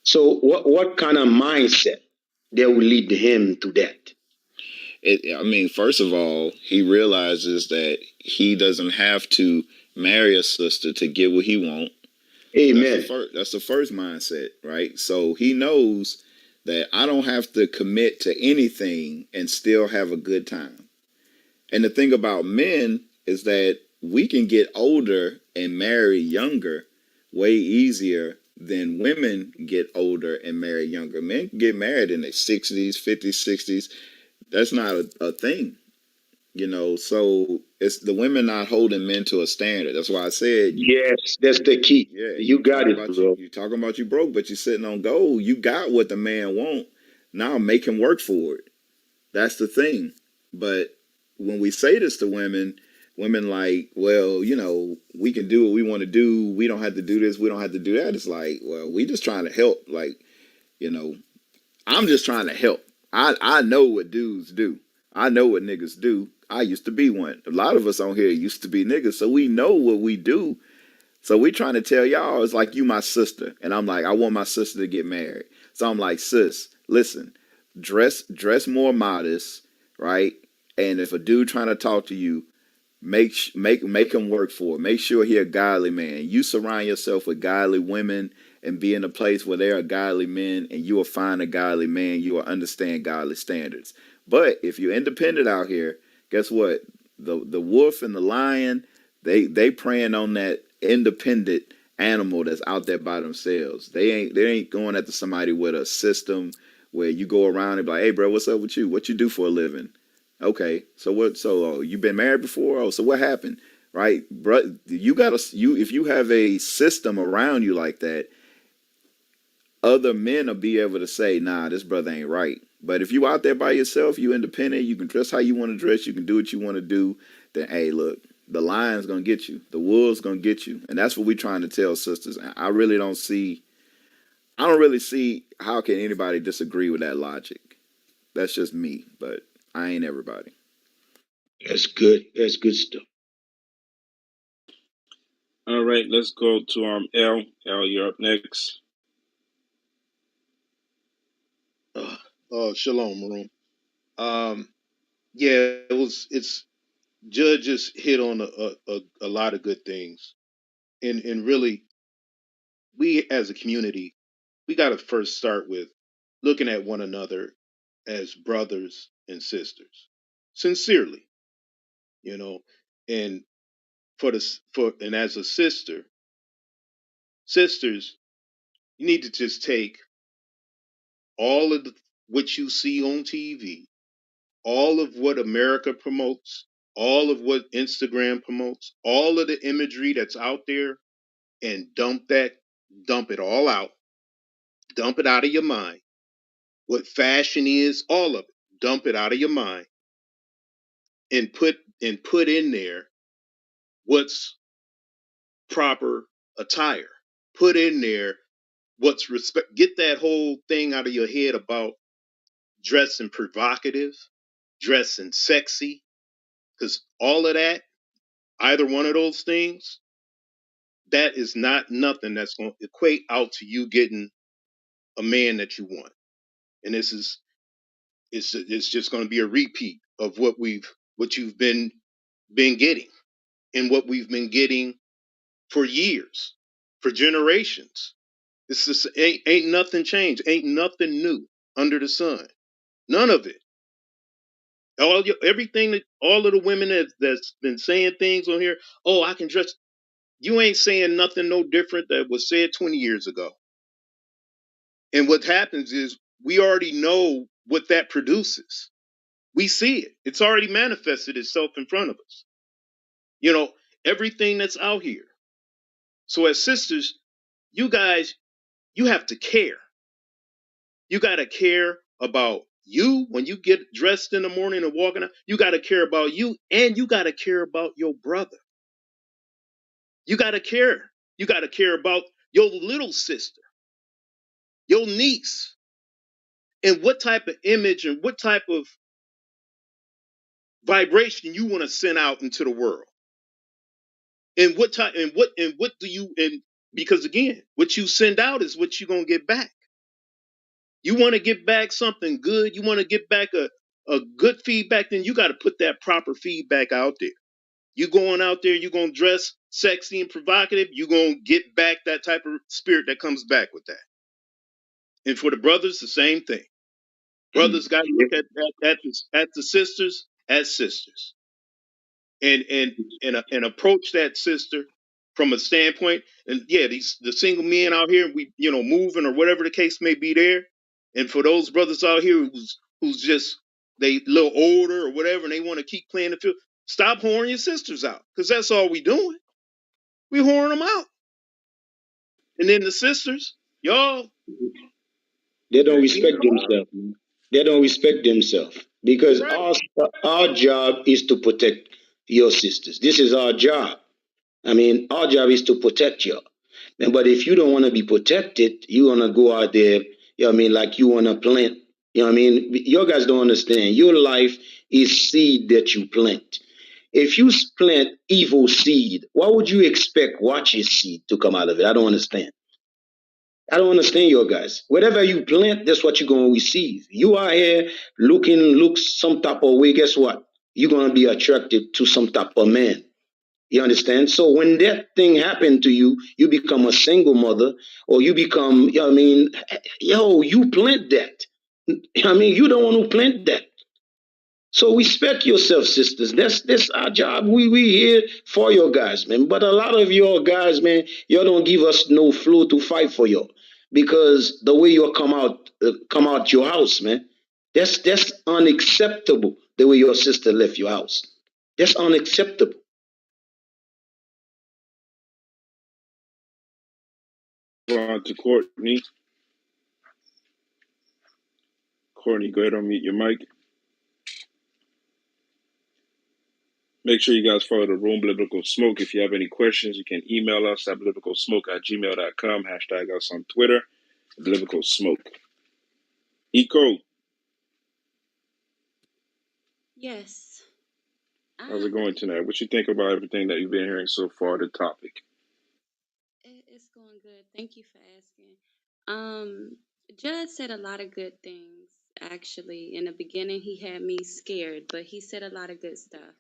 So what kind of mindset that will lead him to that? I mean, first of all, he realizes that he doesn't have to marry a sister to get what he wants. Amen. That's the first mindset, right? So he knows that I don't have to commit to anything and still have a good time. And the thing about men is that we can get older and marry younger way easier than women get older and marry younger. Men can get married in their 60s, 50s, 60s. That's not a thing, So it's the women not holding men to a standard. That's why I said, Yes, that's the key. yeah, You got it, bro. you talking about you broke, but you're sitting on gold. You got what the man want. Now make him work for it. That's the thing. But when we say this to women like, well, we can do what we want to do. We don't have to do this. We don't have to do that. It's like, well, we just trying to help. Like, you know, I'm just trying to help. I know what dudes do. I know what niggas do. I used to be one. A lot of us on here used to be niggas, so we know what we do. So we trying to tell y'all, it's like you my sister. And I'm like, I want my sister to get married. So I'm like, sis, listen, dress more modest, right? And if a dude trying to talk to you, make him work for it. Make sure he a godly man. You surround yourself with godly women and be in a place where there are godly men, and you will find a godly man. You will understand godly standards. But if you're independent out here, guess what? The wolf and the lion, they preying on that independent animal that's out there by themselves. They ain't going after somebody with a system where you go around and be like, hey bro, what's up with you? What you do for a living? Okay, so what? So you been married before? Oh, so what happened? Right, bro? If you have a system around you like that, other men will be able to say, nah, this brother ain't right. But if you out there by yourself, you independent, you can dress how you want to dress, you can do what you want to do, then hey, look, the lion's gonna get you. The wolf's gonna get you. And that's what we're trying to tell sisters. And I don't really see how can anybody disagree with that logic. That's just me, but I ain't everybody. That's good. That's good stuff. All right, let's go to L. L, you're up next. Shalom, Maroon. Yeah, it's judges hit on a lot of good things, and really, we as a community, we got to first start with looking at one another as brothers and sisters, sincerely, you know, and and as a sisters, you need to just take all of what you see on TV, all of what America promotes, all of what Instagram promotes, all of the imagery that's out there, and dump it all out, dump it out of your mind. What fashion is, all of it, dump it out of your mind, and put in there what's proper attire. Put in there what's respect. Get that whole thing out of your head about dressing provocative, dressing sexy, because all of that, either one of those things, that is not nothing that's going to equate out to you getting a man that you want. And it's just going to be a repeat of what you've been getting, and what we've been getting for years, for generations. It's just ain't nothing changed, ain't nothing new under the sun, none of it. Everything that all of the women that's been saying things on here, oh, I can dress. You ain't saying nothing no different that was said 20 years ago. And what happens is we already know what that produces. We see it. It's already manifested itself in front of us. You know, everything that's out here. So as sisters, you guys, you have to care. You got to care about you when you get dressed in the morning and walking out. You got to care about you, and you got to care about your brother. You got to care. You got to care about your little sister, your niece, and what type of image and what type of vibration you want to send out into the world. And what type and what do you and because again, what you send out is what you're gonna get back. You want to get back something good, you want to get back a good feedback, then you got to put that proper feedback out there. You going out there, you're gonna dress sexy and provocative, you're gonna get back that type of spirit that comes back with that. And for the brothers, the same thing. Brothers got to look at the sisters as sisters, and approach that sister from a standpoint. And yeah, the single men out here, we moving or whatever the case may be there. And for those brothers out here who's just they a little older or whatever, and they want to keep playing the field, stop whoring your sisters out, because that's all we doing. We whoring them out. And then the sisters, y'all, They don't respect themselves. Man. They don't respect themselves because right. our job is to protect your sisters. This is our job. I mean, our job is to protect you. But if you don't want to be protected, you want to go out there, you know what I mean, like you want to plant. You know what I mean? You guys don't understand. Your life is seed that you plant. If you plant evil seed, why would you expect righteous seed to come out of it? I don't understand. I don't understand you guys. Whatever you plant, that's what you're going to receive. You are here look some type of way, guess what? You're going to be attracted to some type of man. You understand? So when that thing happened to you, you become a single mother, or you become, you know what I mean, you plant that. I mean, you don't want to plant that. So respect yourself, sisters. That's our job. We here for your guys, man. But a lot of your guys, man, y'all don't give us no flow to fight for you, because the way you come out your house, man, that's unacceptable. The way your sister left your house, that's unacceptable. On to Courtney. Courtney, go ahead and mute your mic. Make sure you guys follow the room, Biblical Smoke. If you have any questions, you can email us at biblicalsmoke@gmail.com. Hashtag us on Twitter, Biblical Smoke. Eco, Yes. how's it going tonight? What you think about everything that you've been hearing so far, the topic? It's going good. Thank you for asking. Judge said a lot of good things, actually. In the beginning, he had me scared, but he said a lot of good stuff.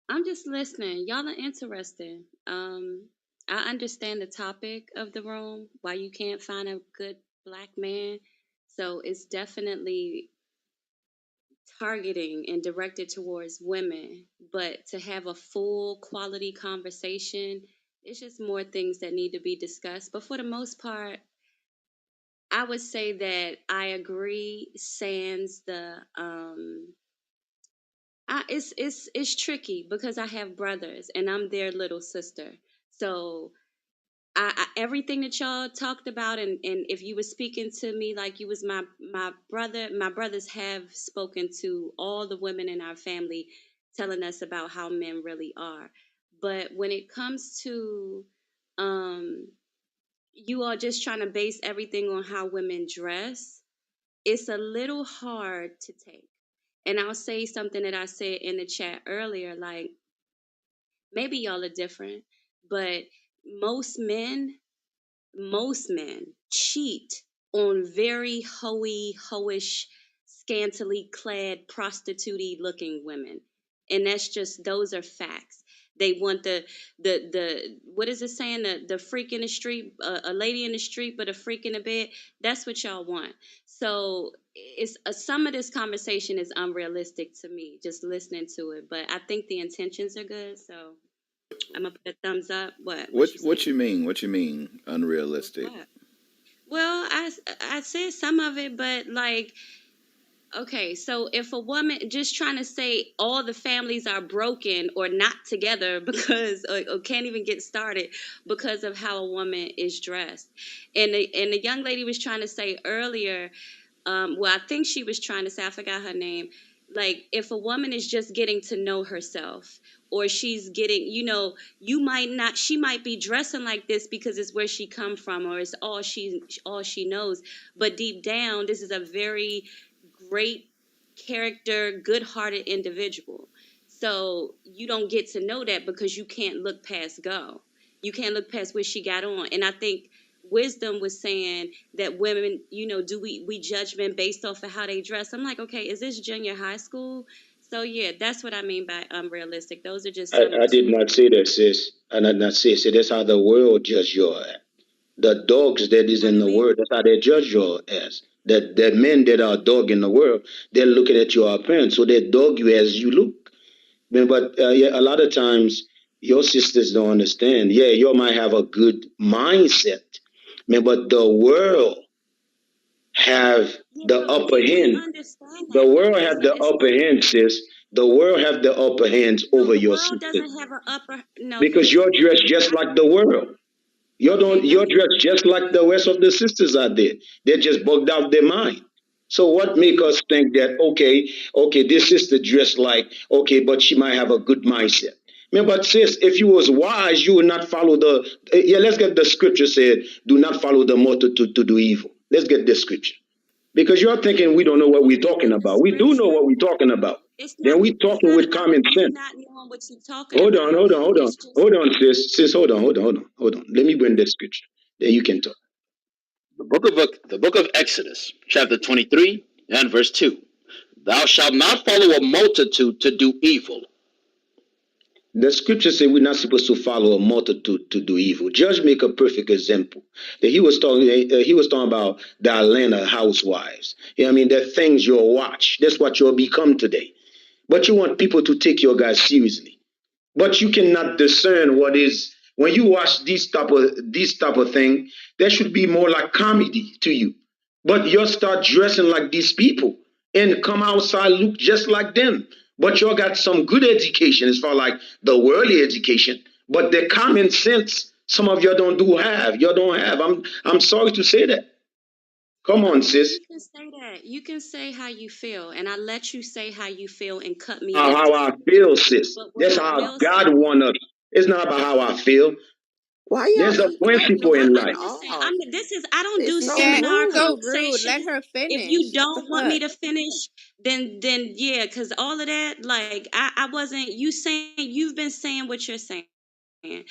I'm just listening. Y'all are interesting. I understand the topic of the room, why you can't find a good black man. So it's definitely targeting and directed towards women. But to have a full quality conversation, it's just more things that need to be discussed. But for the most part, I would say that I agree. Sans the it's tricky because I have brothers and I'm their little sister. So I everything that y'all talked about, and if you were speaking to me like you was my brother, my brothers have spoken to all the women in our family, telling us about how men really are. But when it comes to you are just trying to base everything on how women dress, it's a little hard to take. And I'll say something that I said in the chat earlier, like maybe y'all are different, but most men most men cheat on very hoish, scantily clad, prostitute looking women. And that's just, those are facts. They want the what is it saying? The freak in the street, a lady in the street, but a freak in the bed. That's what y'all want. So it's some of this conversation is unrealistic to me, just listening to it. But I think the intentions are good. So I'm gonna put a thumbs up. What you What saying? you mean? What you mean? Unrealistic? What? Well, I said some of it, but like, okay, so if a woman just trying to say all the families are broken or not together because or can't even get started because of how a woman is dressed, and the young lady was trying to say earlier, well, I think she was trying to say, I forgot her name, like if a woman is just getting to know herself, or she's getting, you might not, she might be dressing like this because it's where she come from, or it's all she knows, but deep down this is a very great character, good-hearted individual. So you don't get to know that because you can't look past go. You can't look past what she got on. And I think Wisdom was saying that women, do we judge men based off of how they dress? I'm like, okay, is this junior high school? So yeah, that's what I mean by unrealistic. Those are just some I did two. not say that, sis. I did not say. So that's how the world judge you as. The dogs that is in Pardon the me? world, that's how they judge you as. That the men that are dog in the world, they're looking at your appearance, so they dog you as you look. But yeah, a lot of times your sisters don't understand. Yeah, you might have a good mindset, man, but the world have Yeah, the but upper we hand. understand The that, world but have the it's upper hand, sis. The world have the upper hands no, over the your world sisters doesn't have an upper. No, because listen. you're dressed just like the world. You Okay, don't. let You're me. dressed just like the rest of the sisters out there. They're just bugged out their mind. So what make Okay, us think that okay, this sister dressed like okay, but she might have a good mindset. Man, but sis, if you was wise, you would not follow the. Yeah, let's get the scripture said, "Do not follow the multitude to do evil." Let's get this scripture because you're okay. thinking we don't know what we're Let me talking get the about. We do know scripture. what we're talking about. It's Then not. we It's talking not with about common me sense. not knowing what you're talking Hold on, about. hold on, hold on, It's just hold on, sis, hold on. Let me bring the scripture. Then you can talk. The book of Exodus, chapter 23 and verse 2. Thou shalt not follow a multitude to do evil. The scripture say we're not supposed to follow a multitude to do evil. Judge make a perfect example. That he was talking about the Atlanta housewives. You know what I mean? The things you'll watch. That's what you'll become today. But you want people to take your guys seriously. But you cannot discern what is when you watch these type of thing. There should be more like comedy to you. But you start dressing like these people and come outside look just like them. But you got some good education as far like the worldly education, but the common sense some of you don't have. You don't have. I'm sorry to say that. Come on, sis. You can say that. You can say how you feel, and I let you say how you feel and cut me off. How I feel, sis. But what That's I how will God say, wants us. It's not about how I feel. Why y'all There's a keep cutting principle the in I'm women life. listen. off? I don't do It's no Yeah, seminar rules. so rude. Let conversations. her If you finish. What the don't want me fuck? to finish, then yeah, because all of that, like I wasn't. You saying you've been saying what you're saying. And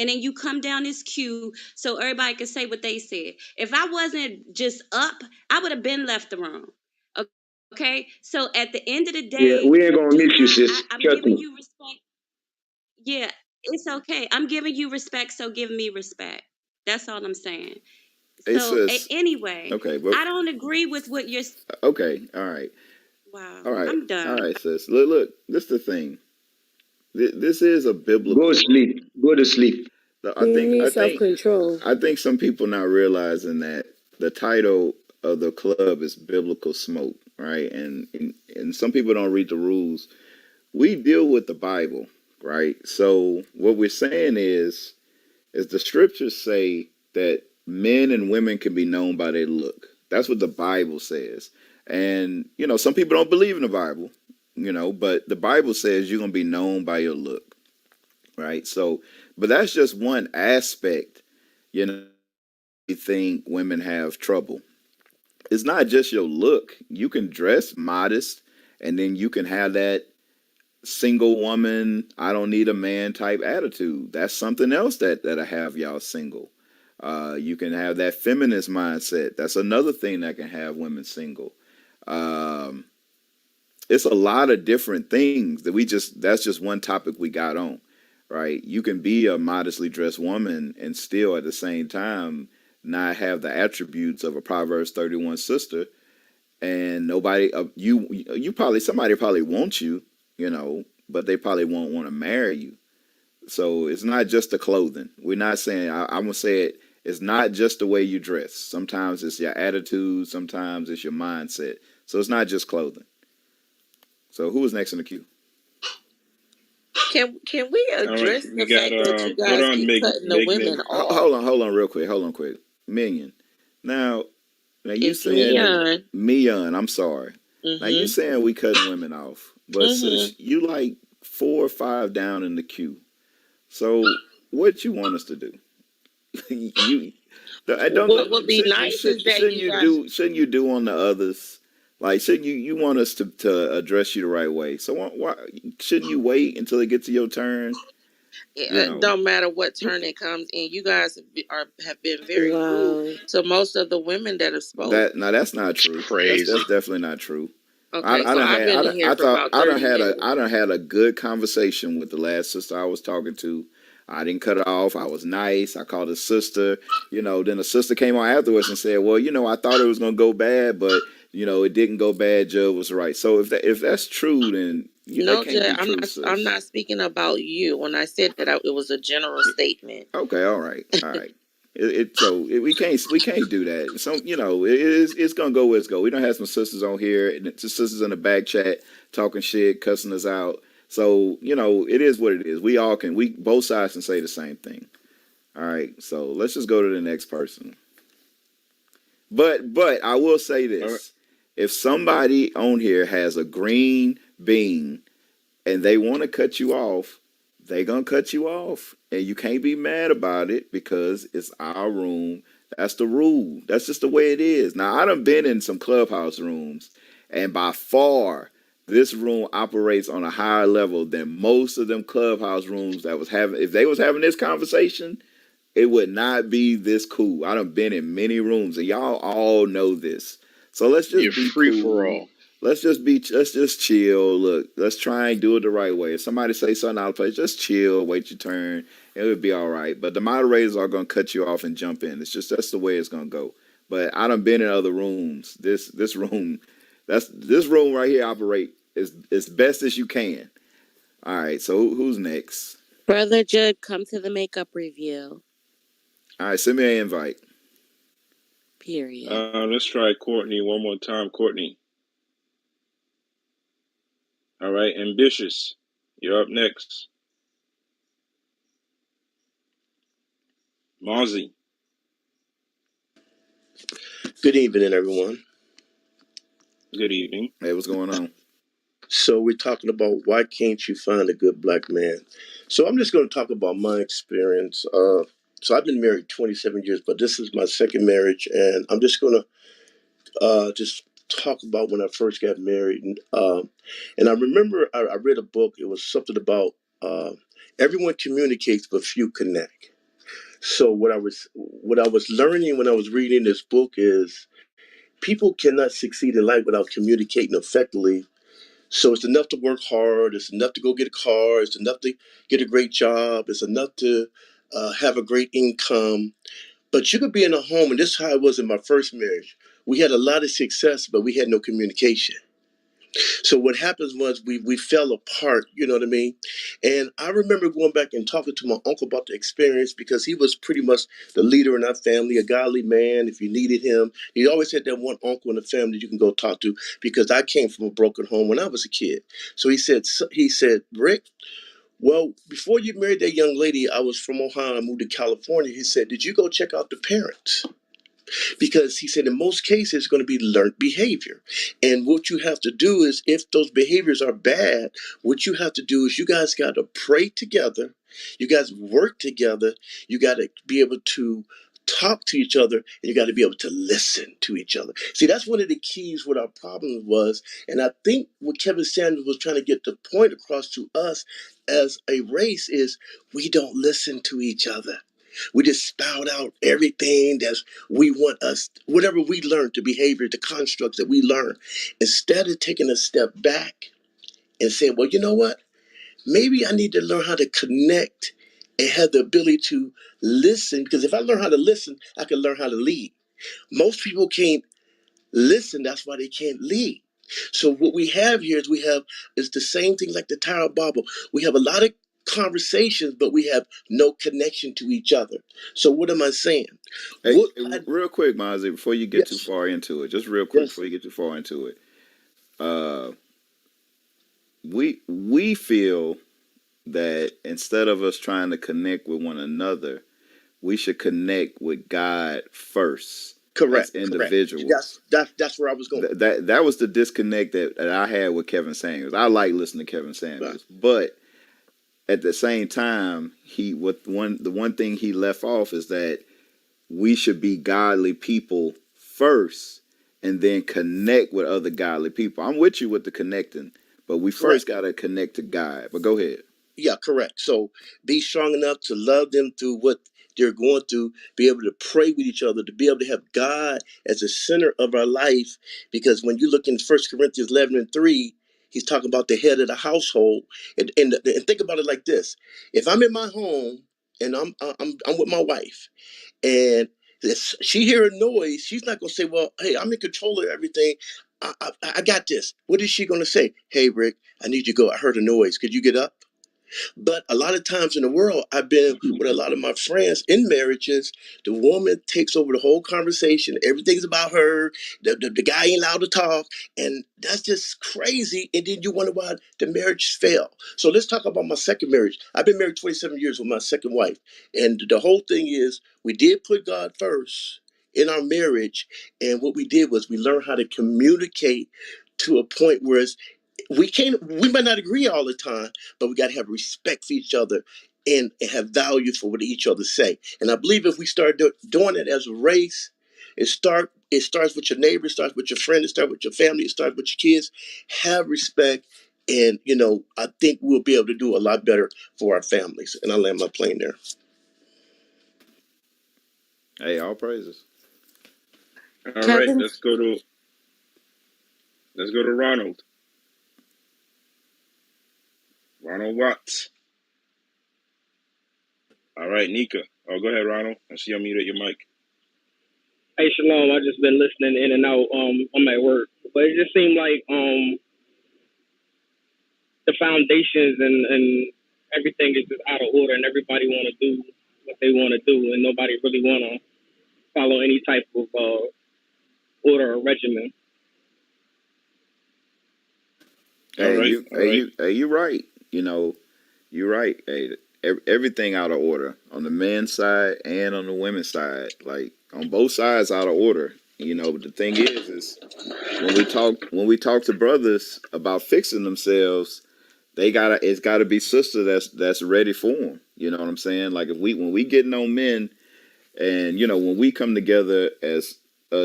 then you come down this queue so everybody can say what they said. If I wasn't just up, I would have been left the room. Okay, so at the end of the Yeah, day, we ain't gonna do miss you, not. sis. I'm Trust giving me. you respect. Yeah, it's okay. I'm giving you respect, so give me respect. That's all I'm saying. Hey So sis. anyway, Okay, but I don't agree with what you're. okay, all right, Wow, all right, I'm all done. right, sis. Look. This is the thing. This is a Go biblical sleep. room. Go to sleep. I You think. need I self think. control. I think some people not realizing that the title of the club is biblical smoke, right? And some people don't read the rules. We deal with the Bible, right? So what we're saying is the scriptures say that men and women can be known by their look. That's what the Bible says. And some people don't believe in the Bible, but the Bible says you're gonna be known by your look, right? So, but that's just one aspect. You know, you think women have trouble. It's not just your look. You can dress modest, and then you can have that single woman, I don't need a man type attitude. That's something else that'll have y'all single. You can have that feminist mindset. That's another thing that can have women single. Um, it's a lot of different things that's just one topic we got on, right? You can be a modestly dressed woman and still at the same time not have the attributes of a Proverbs 31 sister, and nobody you probably somebody probably wants you, but they probably won't want to marry you. So it's not just the clothing. We're not saying I'm gonna say it. It's not just the way you dress. Sometimes it's your attitude. Sometimes it's your mindset. So it's not just clothing. So who was next in the queue? Can we All right, address we the got fact that you hold guys on, keep cutting the Megan. women off? Hold on, real quick. Minion. Now you It's saying that Mion. Mion? I'm sorry. Now you Mm-hmm. saying we cutting women off, but Mm-hmm. sis, you like 4 or 5 down in the queue. So what you want us to do? you I don't What would be nice is that you guys. shouldn't you do on the others? Like shouldn't you want us to address you the right way? So why shouldn't you wait until it gets to your turn? You It know don't matter what turn it comes in. You guys have been very rude Wow. to most of the women that have spoke. that now that's not It's true. That's crazy. definitely not true. Okay, so I've been in here I for thought about 30 minutes. I done had a good conversation with the last sister I was talking to. I didn't cut her off. I was nice. I called her sister. Then the sister came on afterwards and said, "Well, I thought it was gonna go bad, but it didn't go bad. Joe was right." So if that's true, then that No, can't Jay, be true, I'm sis. not speaking about you. When I said that, it was a general statement. Okay, all right, all right. We can't do that. So it's gonna go where it's go. We don't have some sisters on here and some sisters in the back chat talking shit, cussing us out. So it is what it is. We both sides can say the same thing. All right, so let's just go to the next person. But I will say All right, this: if somebody on here has a green bean and they want to cut you off, they gonna cut you off, and you can't be mad about it because it's our room. That's the rule. That's just the way it is. Now I done been in some clubhouse rooms, and by far this room operates on a higher level than most of them clubhouse rooms that was having. If they was having this conversation, it would not be this cool. I done been in many rooms, and y'all all know this. So let's You're just be free for cool. all. Let's just chill. Look, let's try and do it the right way. If somebody say something out of place, just chill, wait your turn. It would be all right. But the moderators are gonna cut you off and jump in. It's just that's the way it's gonna go. But I done been in other rooms. This room, this room right here operate as best as you can. All right. So who's next? Brother Judd, come to the makeup review. All right. Send me an invite. Period. let's try Courtney one more time. Courtney. All right, ambitious. You're up next. Mozzie. Good evening, everyone. Good evening. Hey, what's going on? So we're talking about why can't you find a good black man? So I'm just going to talk about my experience. So I've been married 27 years, but this is my second marriage, and I'm just going to just talk about when I first got married. And I remember I read a book. It was something about everyone communicates, but few connect. So what I was learning when I was reading this book is people cannot succeed in life without communicating effectively. So it's enough to work hard. It's enough to go get a car. It's enough to get a great job. It's enough to have a great income. But you could be in a home, and this is how it was in my first marriage. We had a lot of success, but we had no communication. So what happens was we fell apart, you know what I mean? And I remember going back and talking to my uncle about the experience because he was pretty much the leader in our family, a godly man. If you needed him, he always had that one uncle in the family that you can go talk to because I came from a broken home when I was a kid. So he said, Rick, well, before you married that young lady, I was from Ohio, I moved to California. He said, did you go check out the parents? Because he said in most cases it's going to be learned behavior, and what you have to do is if those behaviors are bad, what you have to do is you guys got to pray together, you guys work together, you got to be able to talk to each other, and you got to be able to listen to each other. See, that's one of the keys what our problem was, and I think what Kevin Sanders was trying to get the point across to us as a race is we don't listen to each other. We just spout out everything that we want us, whatever we learn, the behavior, the constructs that we learn, instead of taking a step back and saying, well, you know what? Maybe I need to learn how to connect and have the ability to listen. Because if I learn how to listen, I can learn how to lead. Most people can't listen. That's why they can't lead. So what we have here is the same thing like the Tower of Babel. We have a lot of conversations, but we have no connection to each other. So what am I saying? Hey, What I real quick, Mozzie, before you get too yes, far into it, just real quick yes, before you get too far into it, uh, we feel that instead of us trying to connect with one another, we should connect with God first as correct. individuals. That's where I was going. That was the disconnect that I had with Kevin Samuels. I like listening to Kevin Right, Samuels, but at the same time, the one thing he left off is that we should be godly people first and then connect with other godly people. I'm with you with the connecting, but we correct. first got to connect to God. But go ahead. Yeah, correct. So be strong enough to love them through what they're going through, be able to pray with each other, to be able to have God as the center of our life. Because when you look in 1 Corinthians 11:3, he's talking about the head of the household. And think about it like this. If I'm in my home and I'm with my wife and she hear a noise, she's not going to say, well, hey, I'm in control of everything. I got this. What is she going to say? Hey, Rick, I need you to go. I heard a noise. Could you get up? But a lot of times in the world, I've been with a lot of my friends in marriages. The woman takes over the whole conversation. Everything's about her. The guy ain't allowed to talk. And that's just crazy. And then you wonder why the marriage failed. So let's talk about my second marriage. I've been married 27 years with my second wife. And the whole thing is we did put God first in our marriage. And what we did was we learned how to communicate to a point where we might not agree all the time, but we got to have respect for each other and have value for what each other say. And I believe if we start doing it as a race, it starts with your neighbor, it starts with your friend, it starts with your family, it starts with your kids. Have respect, and I think we'll be able to do a lot better for our families. And I land my plane there. Hey, all praises. All right, Kevin, let's go to Ronald. Ronald Watts. All right, Nika. Oh, go ahead, Ronald. I see you muted your mic. Hey, Shalom. I just been listening in and out. I'm at work, but it just seemed like the foundations and everything is just out of order, and everybody want to do what they want to do, and nobody really want to follow any type of order or regimen. All Hey, right, you, all hey, right. you, hey, you right. You're right. Hey, everything out of order on the men's side and on the women's side. Like on both sides out of order. But the thing is when we talk to brothers about fixing themselves, it's gotta be sister that's ready for them. You know what I'm saying? Like if when we getting on men, and when we come together as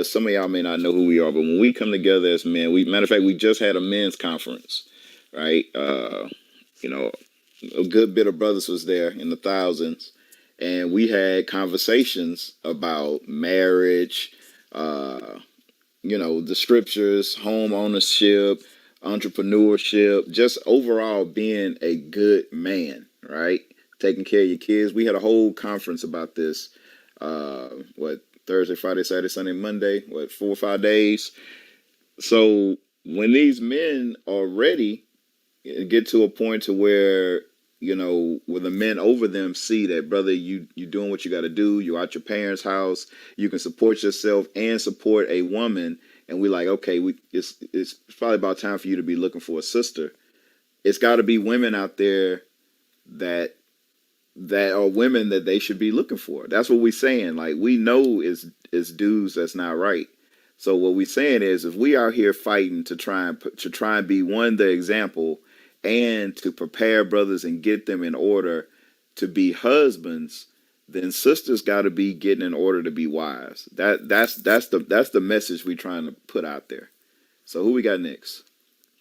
some of y'all may not know who we are, but when we come together as men, matter of fact, we just had a men's conference, right? You know, a good bit of brothers was there in the thousands, and we had conversations about marriage, uh, the scriptures, home ownership, entrepreneurship, just overall being a good man, right? Taking care of your kids. We had a whole conference about this. What, Thursday, Friday, Saturday, Sunday, Monday? What, 4 or 5 days? So when these men are ready, get to a point to where where the men over them see that, brother, you doing what you got to do. You're at your parents' house. You can support yourself and support a woman. And we like, okay, it's probably about time for you to be looking for a sister. It's got to be women out there that are women that they should be looking for. That's what we're saying. Like, we know is dudes that's not right. So what we're saying is, if we are here fighting to try and be one the example, and to prepare brothers and get them in order to be husbands, then sisters got to be getting in order to be wives. That's the message we're trying to put out there. So who we got next?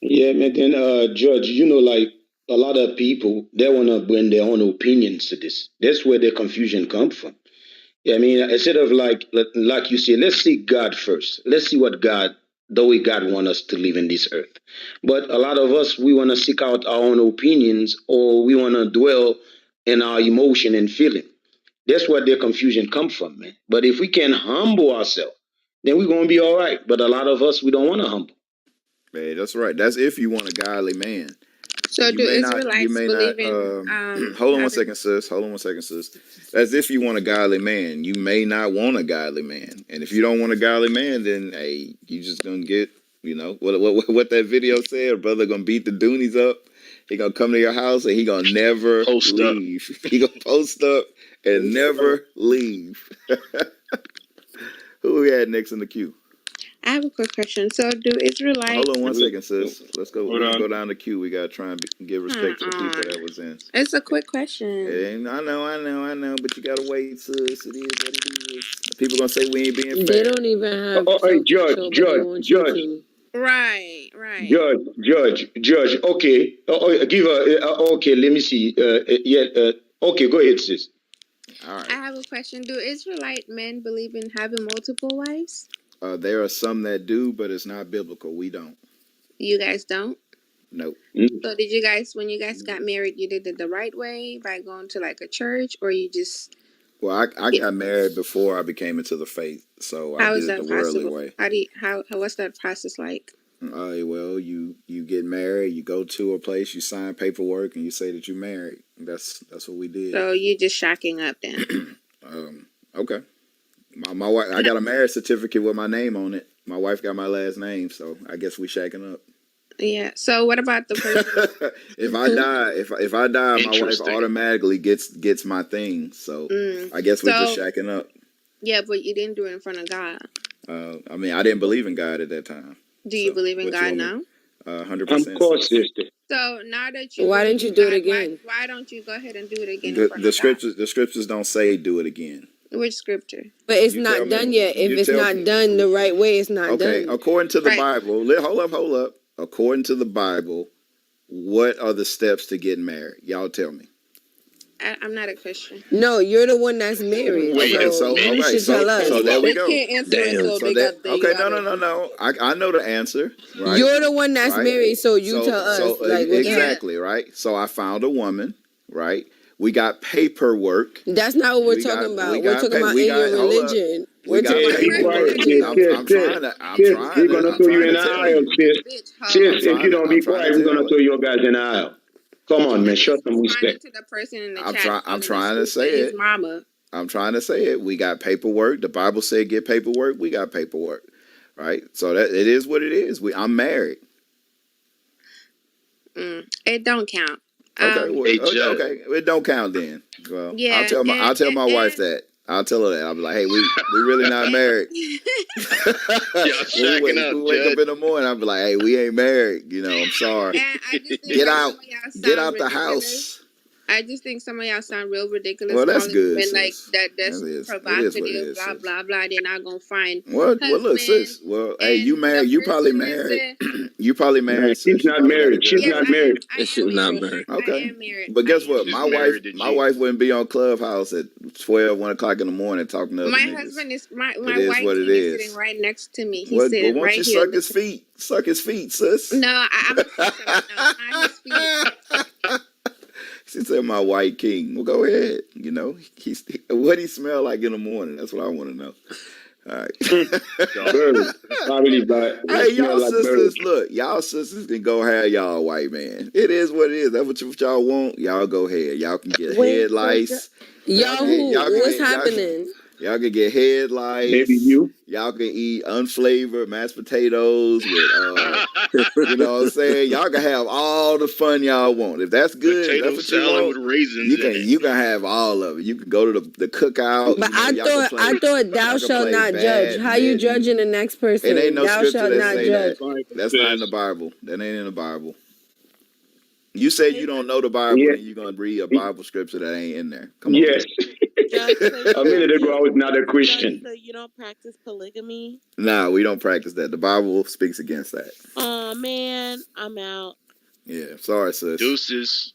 Yeah, man. Then, Judge, like a lot of people, they want to bring their own opinions to this. That's where the confusion comes from. Yeah, I mean, instead of like you say, let's see God first. Let's see what the way God wants us to live in this earth. But a lot of us, we want to seek out our own opinions, or we want to dwell in our emotion and feeling. That's where the confusion comes from, man. But if we can humble ourselves, then we're going to be all right. But a lot of us, we don't want to humble. Hey, that's right. That's if you want a godly man. So You do may not. You Israelites may believe not. in Hold on one having second, sis. Hold on one second, sis. As if you want a godly man. You may not want a godly man, and if you don't want a godly man, then hey, you just gonna get. What that video said. A brother gonna beat the Doonies up. He gonna come to your house and he gonna never Post up. leave. He gonna post up and never leave. Who we had next in the queue? I have a quick question. So do Hold on Israelites one second, sis. Let's go. Hold We're gonna on. go down the queue. We gotta try and give respect to the people that was in. it's a quick question. And I know, but you gotta wait, sis. It is what it is. People gonna say we ain't being They fair. don't even Oh, have oh, hey, self control, but they want you to. Right. Judge. Okay, give her. Okay, let me see. Yeah. Okay, go ahead, sis. All I right. have a question. Do Israelite men believe in having multiple wives? There are some that do, but it's not biblical. We don't. You guys don't? Nope. So did you guys, when you guys got married, you did it the right way by going to like a church, or you just, Well, I got married before I became into the faith, so I how did is it the that worldly possible? way. What's that process like? Well, you get married, you go to a place, you sign paperwork, and you say that you're married. That's what we did. So you just shacking up then? Okay. My wife, I got a marriage certificate with my name on it. My wife got my last name, so I guess we shacking up. Yeah. So what about the person? If I die, my wife Interesting. automatically gets my thing. So I guess we're just So shacking up. yeah, but you didn't do it in front of God. I mean, I didn't believe in God at that time. Do you So believe in what you God want me? now? Of 100%, course, sis. sister. So now that you Why believe didn't you in do it God, again? why don't you go ahead and do it again in The front the of God? scriptures don't say do it again. Which scripture? But it's You tell not done me. yet. If You it's tell not me. done the right way, it's not Okay, done. according to the Right. Bible. Hold up. According to the Bible, what are the steps to getting married? Y'all tell me. I'm not a Christian. No, you're the one that's married, Wait Okay, a so so you okay, should minute. tell so there us. we They go. can't answer it, Damn. so So they that got they okay, gotta. no. I know the answer, right? You're the one that's Right. married, so you tell So us. Like, what the hell? exactly, right? So I found a woman, right? We got paperwork. That's not what we're We talking got we about. We're got talking pay, about we in your got hold up. religion. We We're talking got Sis, about in be your quiet, paperwork. sis. religion. We're gonna I'm throw you trying in to the tell aisle, you. sis. Bitch, Sis, holla. if you don't I'm be trying to quiet, we're gonna tell throw it. your guys in the aisle. Come on, man. I'm Show just some responding respect. to the person in the I'm chat trying. I'm calling me trying to stupid. say His it. mama. I'm trying to say it. We got paperwork. The Bible said get paperwork. We got paperwork, right? So that it is what it is. I'm married. It don't count. Okay. Um. Hey, Judge. Okay. It don't count then. Well, Yeah. I'll tell my wife And that. I'll tell her that. I'll be like, hey, we really not married. Y'all shacking up, we wake up Judge. in the morning, I'll be like, hey, we ain't married. You know, I'm sorry. And I just think Get that out. some of y'all Get sound out the ridiculous. house. I just think some of y'all sound real ridiculous Well, that's calling good, women like sis. that. That That's is. It is what it provocative. is, Blah sis. blah blah. They're not gonna find Well, look, sis. husbands. Well, hey, you And the married. You probably person who married. said, You probably Man, married, she's sis. You not probably got a married. good She's "Yes, not I husband. am. married. I This am is not married. married. I Okay. am married. But I guess am what? She's My married." wife, married to my G. wife wouldn't be on Clubhouse at 12, 1 o'clock in the morning talking to other My niggas. husband is my It my is white what it king is sitting is. right next to me. He's What? Well, sitting won't you right here suck his listening. feet? Suck his feet, sis. No, I'm gonna kiss him. No, not his feet. She said, "My white king." Well, go ahead. You know, what he smell like in the morning. That's what I want to know. All right. Dog. Bird. Probably, but Hey, it smell y'all like bird. sisters, look, y'all sisters can go have y'all white man. It is what it is. That's what y'all want. Y'all go ahead. Y'all can get Wait, head so lice. y'all Y'all who? can What's get happening? y'all can get head Maybe lice. you. Y'all can eat unflavored mashed potatoes with you know what I'm saying? Y'all can have all the fun y'all want. If that's good, if Potato that's what you salad want, with raisins in it. you can have all of it. You can go to the cookout, But you know, I thought thou y'all can shalt play not judge. How you badminton. judging the next It ain't person? no Thou scripture shalt that not say judge. that. Bible That's not in the says, Bible. That ain't in the Bible. You say you don't know the Bible Yeah, and you're gonna read a Bible scripture that ain't in there. Come on yes. now. Judge, so you A don't minute ago, I do was not a judge, Christian. so you don't practice polygamy. Nah, we don't practice that. The Bible speaks against that. Oh man, I'm out. Yeah, sorry, sis. Deuces.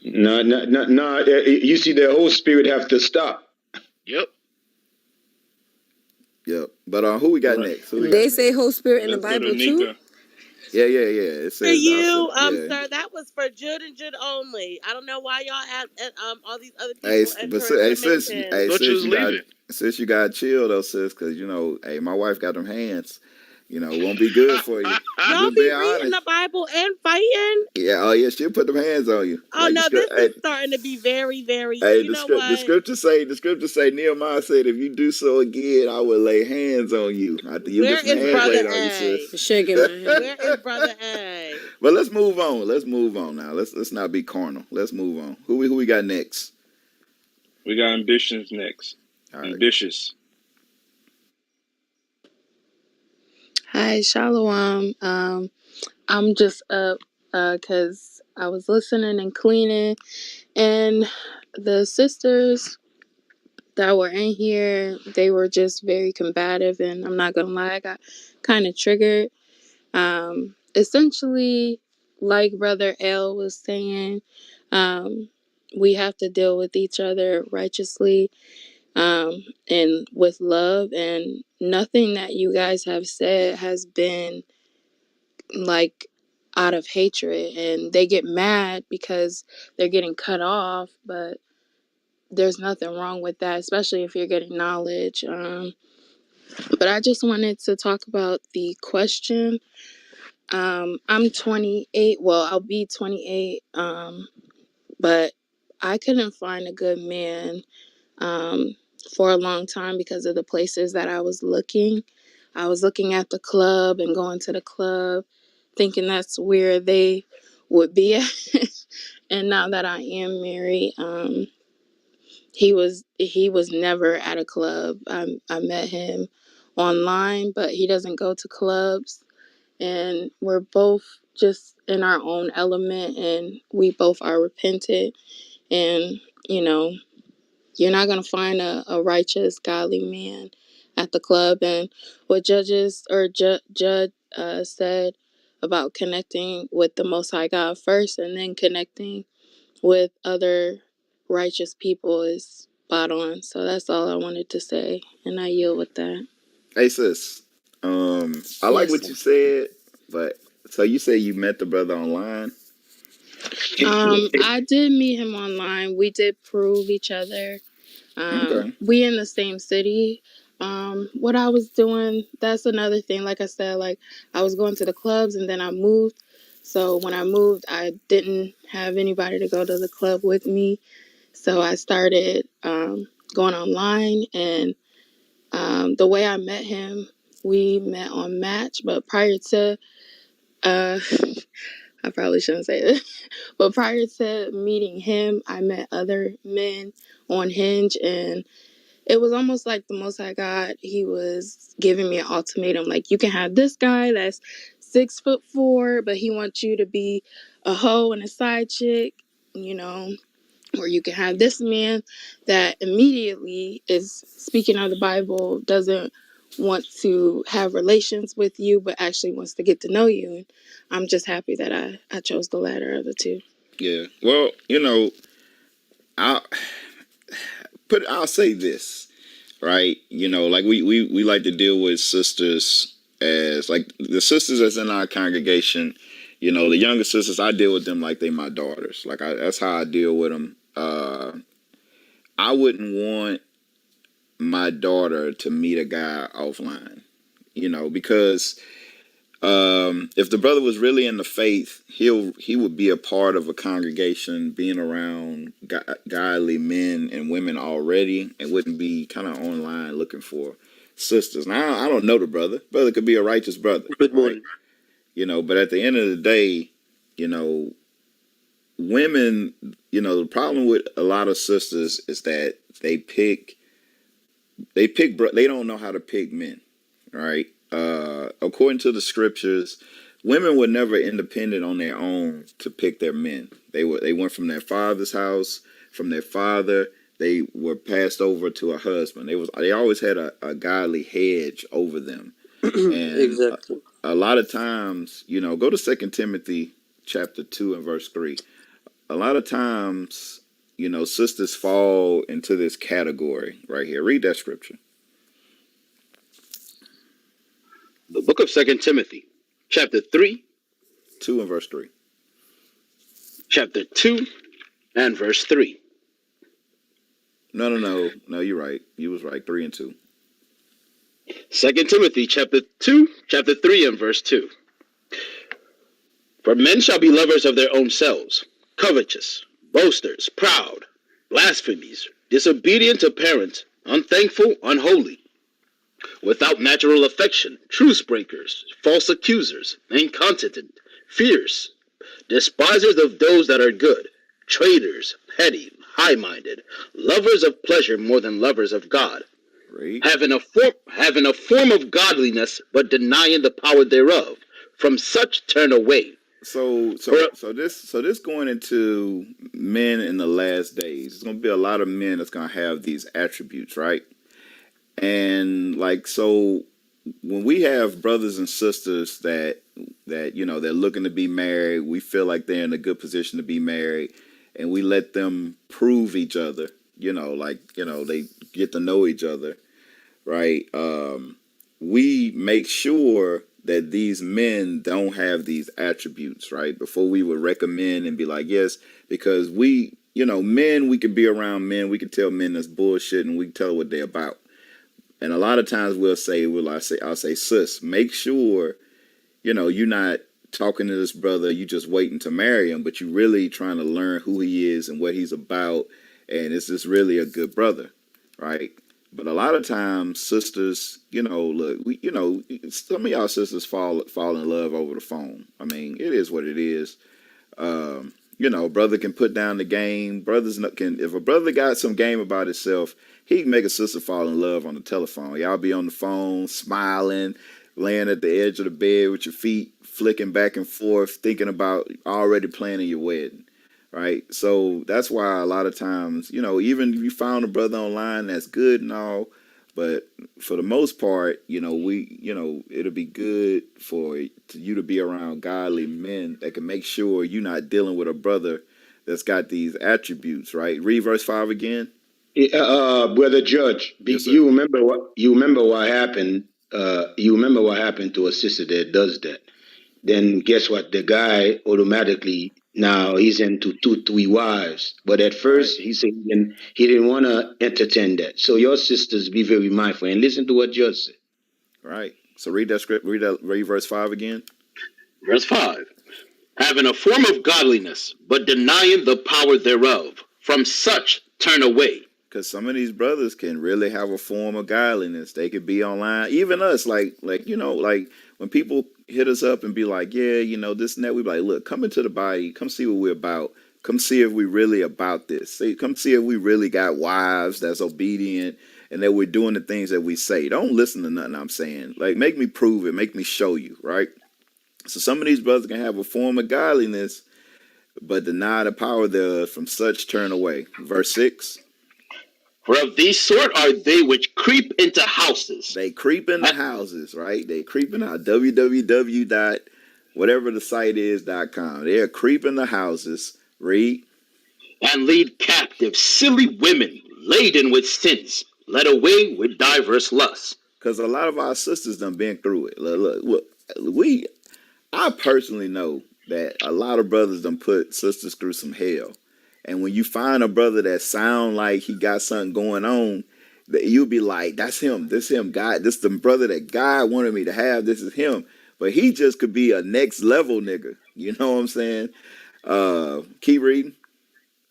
No, no, no, no. You see, the whole spirit have to stop. Yep. Yep. But who we got Right. next? Who we got They say next? whole spirit in the let's go to Bible too. Nika. Yeah. It For says thou should. you, Yeah. sir, that was for Jude and Jude only. I don't know why y'all add all these other Hey, people but entering their mentions. Thought you was you got leaving. chill though, sis, because you know, hey, my wife got them hands. You know, won't be good for you. I'm Y'all just be being reading honest. the Bible and fighting. Yeah. Oh yeah, she'll put them hands on you. Oh Like the no, script. this is starting to be very, very. Hey, You know what? the scripture say Nehemiah said, if you do so again, I will lay hands on you. After you get Where some is hands brother laid on you, A? sis. Shaking my head. Where is brother A? But let's move on. Let's move on now. Let's not be carnal. Let's move on. Who we got next? We got ambitions next. All right. Ambitious. Hi, Shalom. I'm just up because I was listening and cleaning, and the sisters that were in here, they were just very combative, and I'm not gonna lie, I got kind of triggered. Essentially, like Brother L was saying, we have to deal with each other righteously, and with love, and nothing that you guys have said has been like out of hatred, and they get mad because they're getting cut off, but there's nothing wrong with that, especially if you're getting knowledge. But I just wanted to talk about the question. I'm 28. Well, I'll be 28. But I couldn't find a good man for a long time because of the places that I was looking. I was looking at the club and going to the club, thinking that's where they would be at. And now that I am married, he was never at a club. I met him online, but he doesn't go to clubs, and we're both just in our own element, and we both are repentant. And you know, you're not gonna find a righteous, godly man at the club. And what judges or Judd said about connecting with the Most High God first, and then connecting with other righteous people is spot on. So that's all I wanted to say, and I yield with that. Hey, sis. I like Yes, what sir. you said, but so you say you met the brother online? I did meet him online. We did prove each other. Okay. We in the same city. What I was doing, that's another thing. Like I said, like I was going to the clubs, and then I moved. So when I moved, I didn't have anybody to go to the club with me. So I started going online, and the way I met him, we met on Match. But prior to, uh, I probably shouldn't say this, but prior to meeting him, I met other men on Hinge, and it was almost like the Most High God, he was giving me an ultimatum. Like, you can have this guy that's 6'4", but he wants you to be a hoe and a side chick, you know. Or you can have this man that immediately is speaking of the Bible, doesn't want to have relations with you, but actually wants to get to know you. And I'm just happy that I chose the latter of the two. Yeah. Well, I'll I'll say this, right? Like we like to deal with sisters as like the sisters that's in our congregation. The younger sisters, I deal with them like they my daughters. Like that's how I deal with them. I wouldn't want my daughter to meet a guy offline, because if the brother was really in the faith, he would be a part of a congregation, being around godly men and women already, and wouldn't be kind of online looking for sisters. Now I don't know the brother. Brother could be a righteous brother, Good right? morning. But at the end of the day, women, the problem with a lot of sisters is that they don't know how to pick men, right? According to the scriptures, women were never independent on their own to pick their men. They went from their father's house, from their father. They were passed over to a husband. They always had a godly hedge over them, and Exactly. a lot of times, go to 2 Timothy chapter 2 and verse 3. A lot of times, sisters fall into this category right here. Read that scripture. The book of Second Timothy, chapter 3, 2 and verse 3. chapter 2, and verse 3. No, you're right. You was right. 3 and 2. Second Timothy, chapter 2, chapter 3, and verse 2. For men shall be lovers of their own selves, covetous, boasters, proud, blasphemies, disobedient to parents, unthankful, unholy, without natural affection, truce breakers, false accusers, incontinent, fierce, despisers of those that are good, traitors, petty, high-minded, lovers of pleasure more than lovers of God, Read. having a form of godliness, but denying the power thereof. From such turn away. So For so so this going into men in the last days. There's gonna be a lot of men that's gonna have these attributes, right? And like so when we have brothers and sisters that they're looking to be married, we feel like they're in a good position to be married, and we let them prove each other, they get to know each other, right? We make sure that these men don't have these attributes, right? Before we would recommend and be like, yes, because men, we could be around men, we could tell men that's bullshit, and we can tell what they're about. And a lot of times I'll say, sis, make sure, you're not talking to this brother, you just waiting to marry him, but you really trying to learn who he is and what he's about, and is this really a good brother, right? But a lot of times, sisters, look, some of y'all sisters fall in love over the phone. I mean, it is what it is. Brother can put down the game. If a brother got some game about himself, he can make a sister fall in love on the telephone. Y'all be on the phone, smiling, laying at the edge of the bed with your feet flicking back and forth, thinking about already planning your wedding, right? So that's why a lot of times, even if you found a brother online that's good and all, but for the most part, it'll be good for you to be around godly men that can make sure you're not dealing with a brother that's got these attributes, right? Read verse 5 again. Brother Judge, Yes, sir. you remember what happened. You remember what happened to a sister that does that. Then guess what? The guy automatically now he's into 2, 3 wives. But at Right, first he said he didn't want to entertain that. So your sisters be very mindful and listen to what Judge said. right. So read that script. Read verse 5 again. verse 5. Having a form of godliness, but denying the power thereof. From such turn away. Because some of these brothers can really have a form of godliness. They could be online. Even us, like when people hit us up and be like, yeah, this and that, we be like, look, come into the body, come see what we're about. Come see if we really about this. Come see if we really got wives that's obedient and that we're doing the things that we say. Don't listen to nothing I'm saying. Like, make me prove it, make me show you, right? So some of these brothers can have a form of godliness, but deny the power thereof, from such turn away. Verse 6. For of these sort are they which creep into houses, They creep into houses, right? They creep in our www dot whatever the site is .com. They're creeping the houses. Read. and lead captive silly women laden with sins, led away with diverse lusts. Because a lot of our sisters done been through it. Look, I personally know that a lot of brothers done put sisters through some hell. And when you find a brother that sound like he got something going on, that you'll be like, that's him. This him. God, this the brother that God wanted me to have. This is him. But he just could be a next level nigga. You know what I'm saying? Keep reading.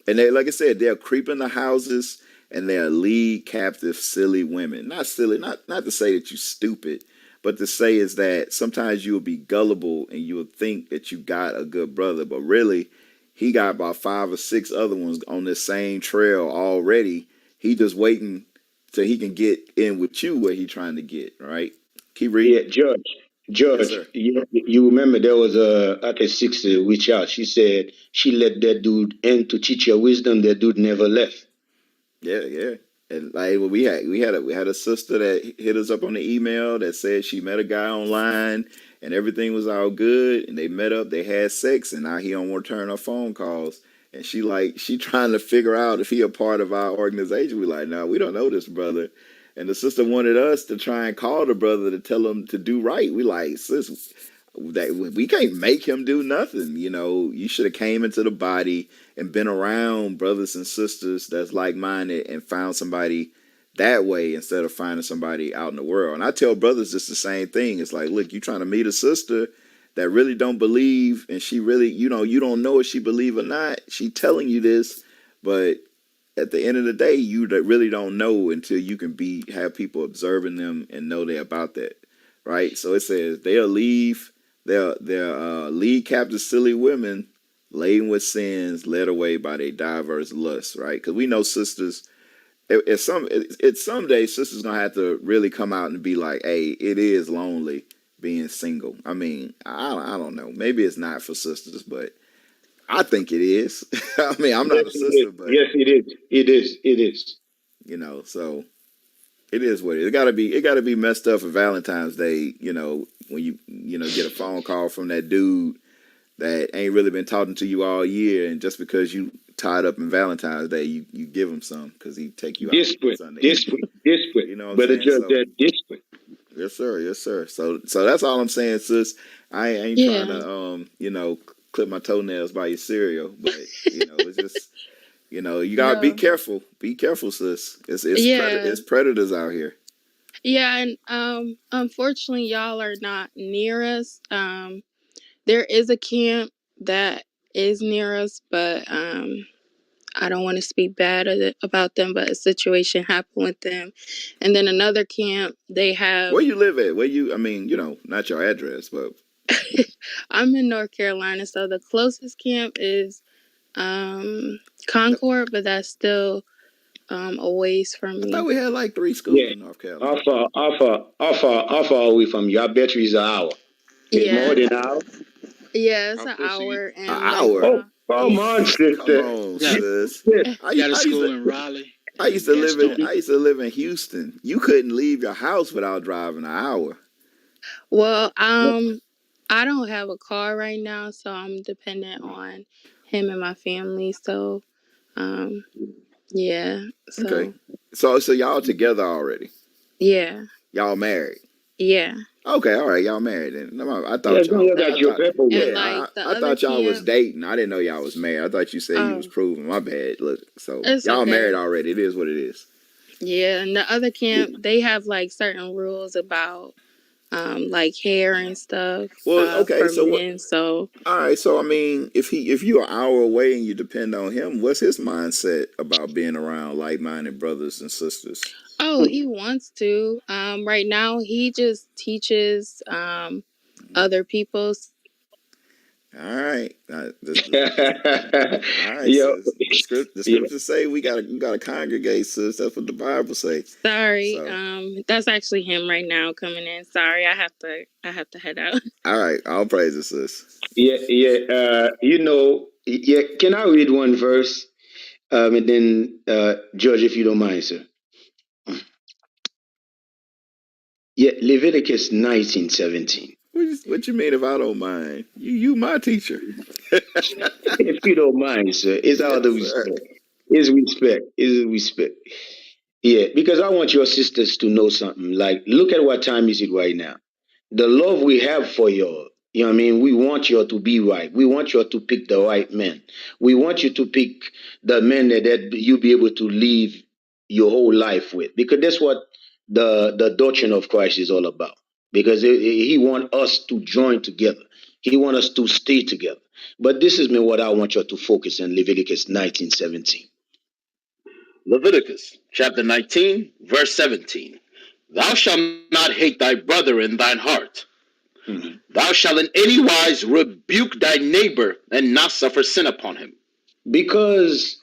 And they, like I said, they're creeping the houses and they're lead captive silly women. Not silly, not to say that you stupid, but to say is that sometimes you'll be gullible and you'll think that you got a good brother, but really he got about 5 or 6 other ones on this same trail already. He just waiting till he can get in with you where he trying to get, right? Keep Yeah, reading. George. Yes, George, sir. you remember there was a like a sister reach out. She said she let that dude in to teach her wisdom. That dude never left. Yeah, yeah. And like we had a sister that hit us up on the email that said she met a guy online and everything was all good and they met up, they had sex, and now he don't want to turn her phone calls. And she trying to figure out if he a part of our organization. We like, no, we don't know this brother. And the sister wanted us to try and call the brother to tell him to do right. We like, sis, that we can't make him do nothing. You know, you should have came into the body and been around brothers and sisters that's like minded and found somebody that way instead of finding somebody out in the world. And I tell brothers just the same thing. It's like, look, you trying to meet a sister that really don't believe, and she really, you don't know if she believe or not. She telling you this, but at the end of the day, you really don't know until you can have people observing them and know they're about that, right? So it says they'll leave their lead captive silly women laden with sins, led away by their diverse lusts, right? Because we know sisters. It's someday sisters gonna have to really come out and be like, "Hey, it is lonely being single." I mean, I don't know. Maybe it's not for sisters, but I think it is. I mean, I'm Yes, not a it is. sister, but Yes, it is. It is. It is. so it is what it is. It gotta be messed up for Valentine's Day. When you get a phone call from that dude that ain't really been talking to you all year, and just because you tied up in Valentine's Day, you give him some because he take you out Desperate. something to eat. Desperate. Desperate. You know what I'm Brother saying? Judge, So they're desperate. yes, sir, yes, sir. So that's all I'm saying, sis. I ain't trying Yeah. to clip my toenails by your cereal, but it's just you gotta be No. careful. Be careful, sis. Yeah. It's predators out here. Yeah, and unfortunately y'all are not near us. There is a camp that is near us, but I don't want to speak bad about them, but a situation happened with them. And then another camp, they have Where you live at? I mean, not your address, but I'm in North Carolina, so the closest camp is Concord, but that's still a ways from I thought me. we had like 3 schools Yeah. in North How Carolina. far? How far? How far away from you? I bet you is an hour. It's more Yeah, than an hour. yeah, it's How an close are you? hour, An and like hour? Oh, come on, Come sister. on, You got sis. Yes. I, you got a I used school to in Raleigh. I used to That's live in doing I used to live in Houston. You couldn't leave your house without driving an hour. well, I don't have a car right now, so I'm dependent on him and my family. So, um, yeah, Okay. so So y'all together already? yeah, Y'all married? yeah, Okay, all right, y'all married then. No, I Yeah, thought don't y'all. you I got your thought, paperwork. and yeah, like the I other thought y'all was camp. dating. I didn't know y'all was married. I thought you said you was Oh, proving. My bad. Look, so it's y'all married okay. already. It is what it is. Yeah, and the other camp, they have like certain rules about like hair and stuff Well, okay. for So what? men. So All right. So I mean, if you're an hour away and you depend on him, what's his mindset about being around like-minded brothers and sisters? oh, he wants to. Right now he just teaches other people. All right. All right, Yo, sis. The yeah. scriptures say we gotta congregate, sis. That's what the Bible say. Sorry, So, that's actually him right now coming in. Sorry, I have to head out. all right, all praises, sis. Yeah, yeah. Yeah. Can I read one verse? And then, George, if you don't mind, sir. Yeah, Leviticus 19:17. What you mean if I don't mind? You my teacher. If you don't mind, sir, it's out Yes, of sir. respect. It's respect. It's respect. Yeah, because I want your sisters to know something. Like, look at what time is it right now. The love we have for y'all, you know what I mean? We want you to be right. We want you to pick the right men. We want you to pick the men that you be able to live your whole life with. Because that's what the doctrine of Christ is all about. Because he want us to join together. He want us to stay together. But this is me what I want you to focus on Leviticus 19:17. Leviticus chapter 19, verse 17. Thou shalt not hate thy brother in thine heart. Mhm. Thou shalt in any wise rebuke thy neighbor and not suffer sin upon him. Because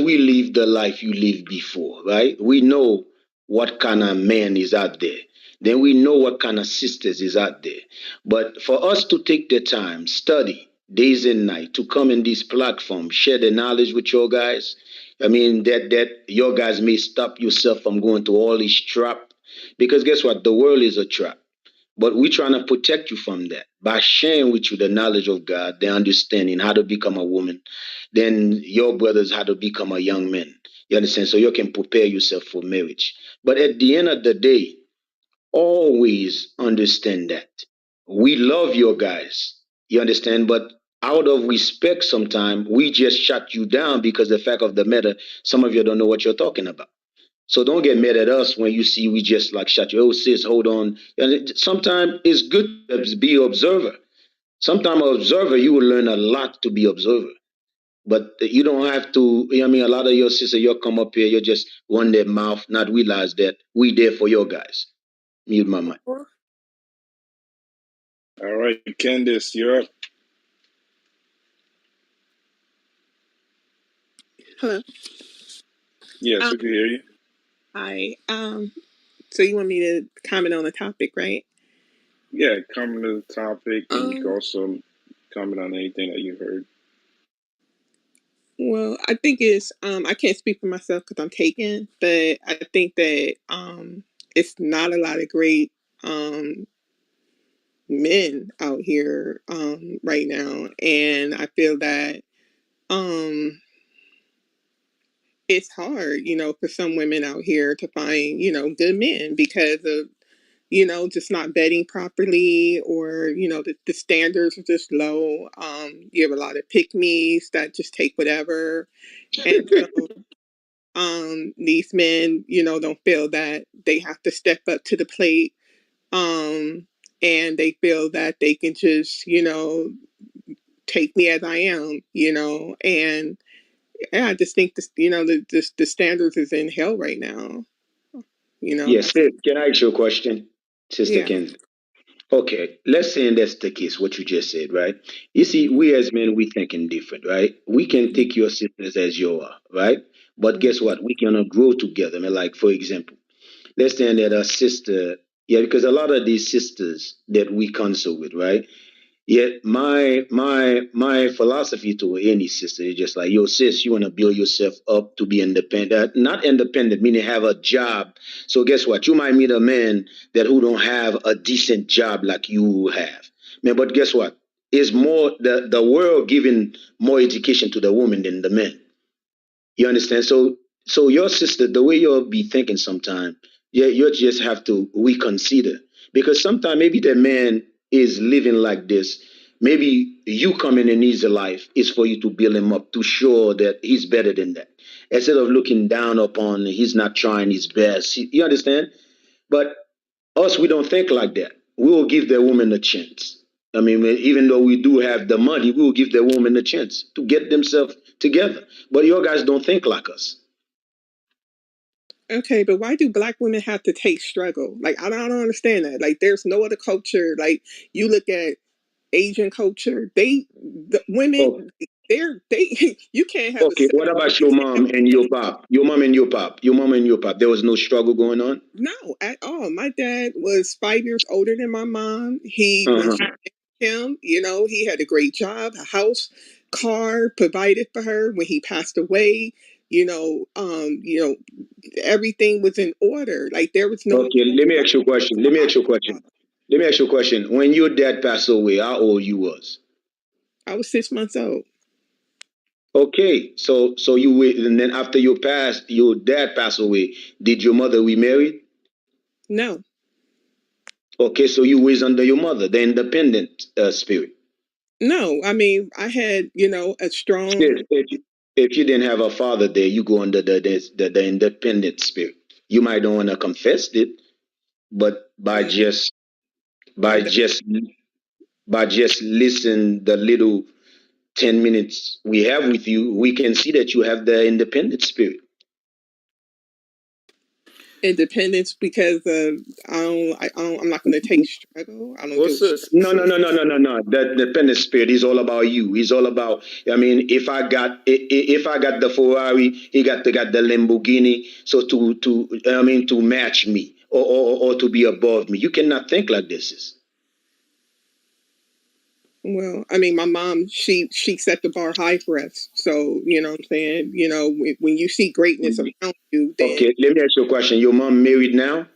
we live the life you lived before, right? We know what kind of man is out there. Then we know what kind of sisters is out there. But for us to take the time, study days and night, to come in this platform, share the knowledge with your guys. I mean that your guys may stop yourself from going to all this trap. Because guess what? The world is a trap. But we're trying to protect you from that by sharing with you the knowledge of God, the understanding how to become a woman, then your brothers how to become a young man. You understand? So you can prepare yourself for marriage. But at the end of the day, always understand that we love your guys. You understand? But out of respect, sometimes we just shut you down because the fact of the matter, some of you don't know what you're talking about. So don't get mad at us when you see we just like shut you. Oh, sis, hold on. And sometimes it's good to be observer. Sometimes an observer, you will learn a lot to be observer. But you don't have to, you know what I mean? A lot of your sisters, you'll come up here, you just run their mouth, not realize that we there for your guys. Mute my mic. All right, Candace, you're up. Hello. Yes, Um, we can hear you. Hi. So you want me to comment on the topic, right? Yeah, comment to the topic, and you can Um, also comment on anything that you heard. well, I think it's I can't speak for myself because I'm taken, but I think that it's not a lot of great um men out here right now, and I feel that um it's hard, for some women out here to find, good men because of just not vetting properly, or the standards are just low. You have a lot of pick me's that just take whatever, and so these men don't feel that they have to step up to the plate, um and they feel that they can just take me as I am, and yeah, I just think this, the standards is in hell right now, Yes, that's sis, can I ask you a question, Sister yeah. Kenzie? Okay, let's say that's the case, what you just said, right? You see, we as men, we thinking different, right? We can take your sisters as you are, right? But Mhm. guess what? We cannot grow together. I mean, like, for example, let's say that a sister, yeah, because a lot of these sisters that we console with, right? Yet my philosophy to any sister is just like, yo, sis, you want to build yourself up to be independent. Not independent, meaning have a job. So guess what? You might meet a man that who don't have a decent job like you have. Man, but guess what? It's more the world giving more education to the woman than the man. You understand? So your sister, the way you'll be thinking sometime, yeah, you just have to reconsider. Because sometimes maybe the man is living like this. Maybe you coming in his life is for you to build him up, to show that he's better than that. Instead of looking down upon he's not trying his best. You understand? But us, we don't think like that. We will give the woman a chance. I mean, even though we do have the money, we will give the woman a chance to get themselves together. But your guys don't think like us. Okay, but why do black women have to take struggle? Like, I don't understand that. Like, there's no other culture. Like, you look at Asian culture, The women, Oh, they you can't have a okay. What setup. about You your can't have mom and your pop? Your mom and your pop. Your mom and your pop. There was no struggle going on. no at all. My dad was 5 years older than my mom. He Uh when huh. she met him, he had a great job, a house, car provided for her. When he passed away, everything was in order. Like there was no Okay. Let me ask you a question. Let me ask you a struggle. question. Let me ask you a question. When your dad passed away, how old you was? I was 6 months old. Okay. So you wait, and then after your dad passed away. Did your mother remarry? No, Okay. So you was under your mother, the independent spirit. no. I mean, I had a Yes, strong if you didn't have a father there, you go under the independent spirit. You might don't want to confess it, but well. by I don't. just by just listen the little 10 minutes we have with you, we can see that you have the independent spirit. Independence because I'm not going to take struggle. I don't Well, do struggle. No, no, no, no, no, no, no. The independent spirit is all about you. It's all about. I mean, if I got the Ferrari, he got the Lamborghini. So to match me or to be above me, you cannot think like this. Is Well, I mean, my mom, she set the bar high for us. So you know what I'm saying. When you see greatness around you, then okay. Let me ask you a question. Your mom married now?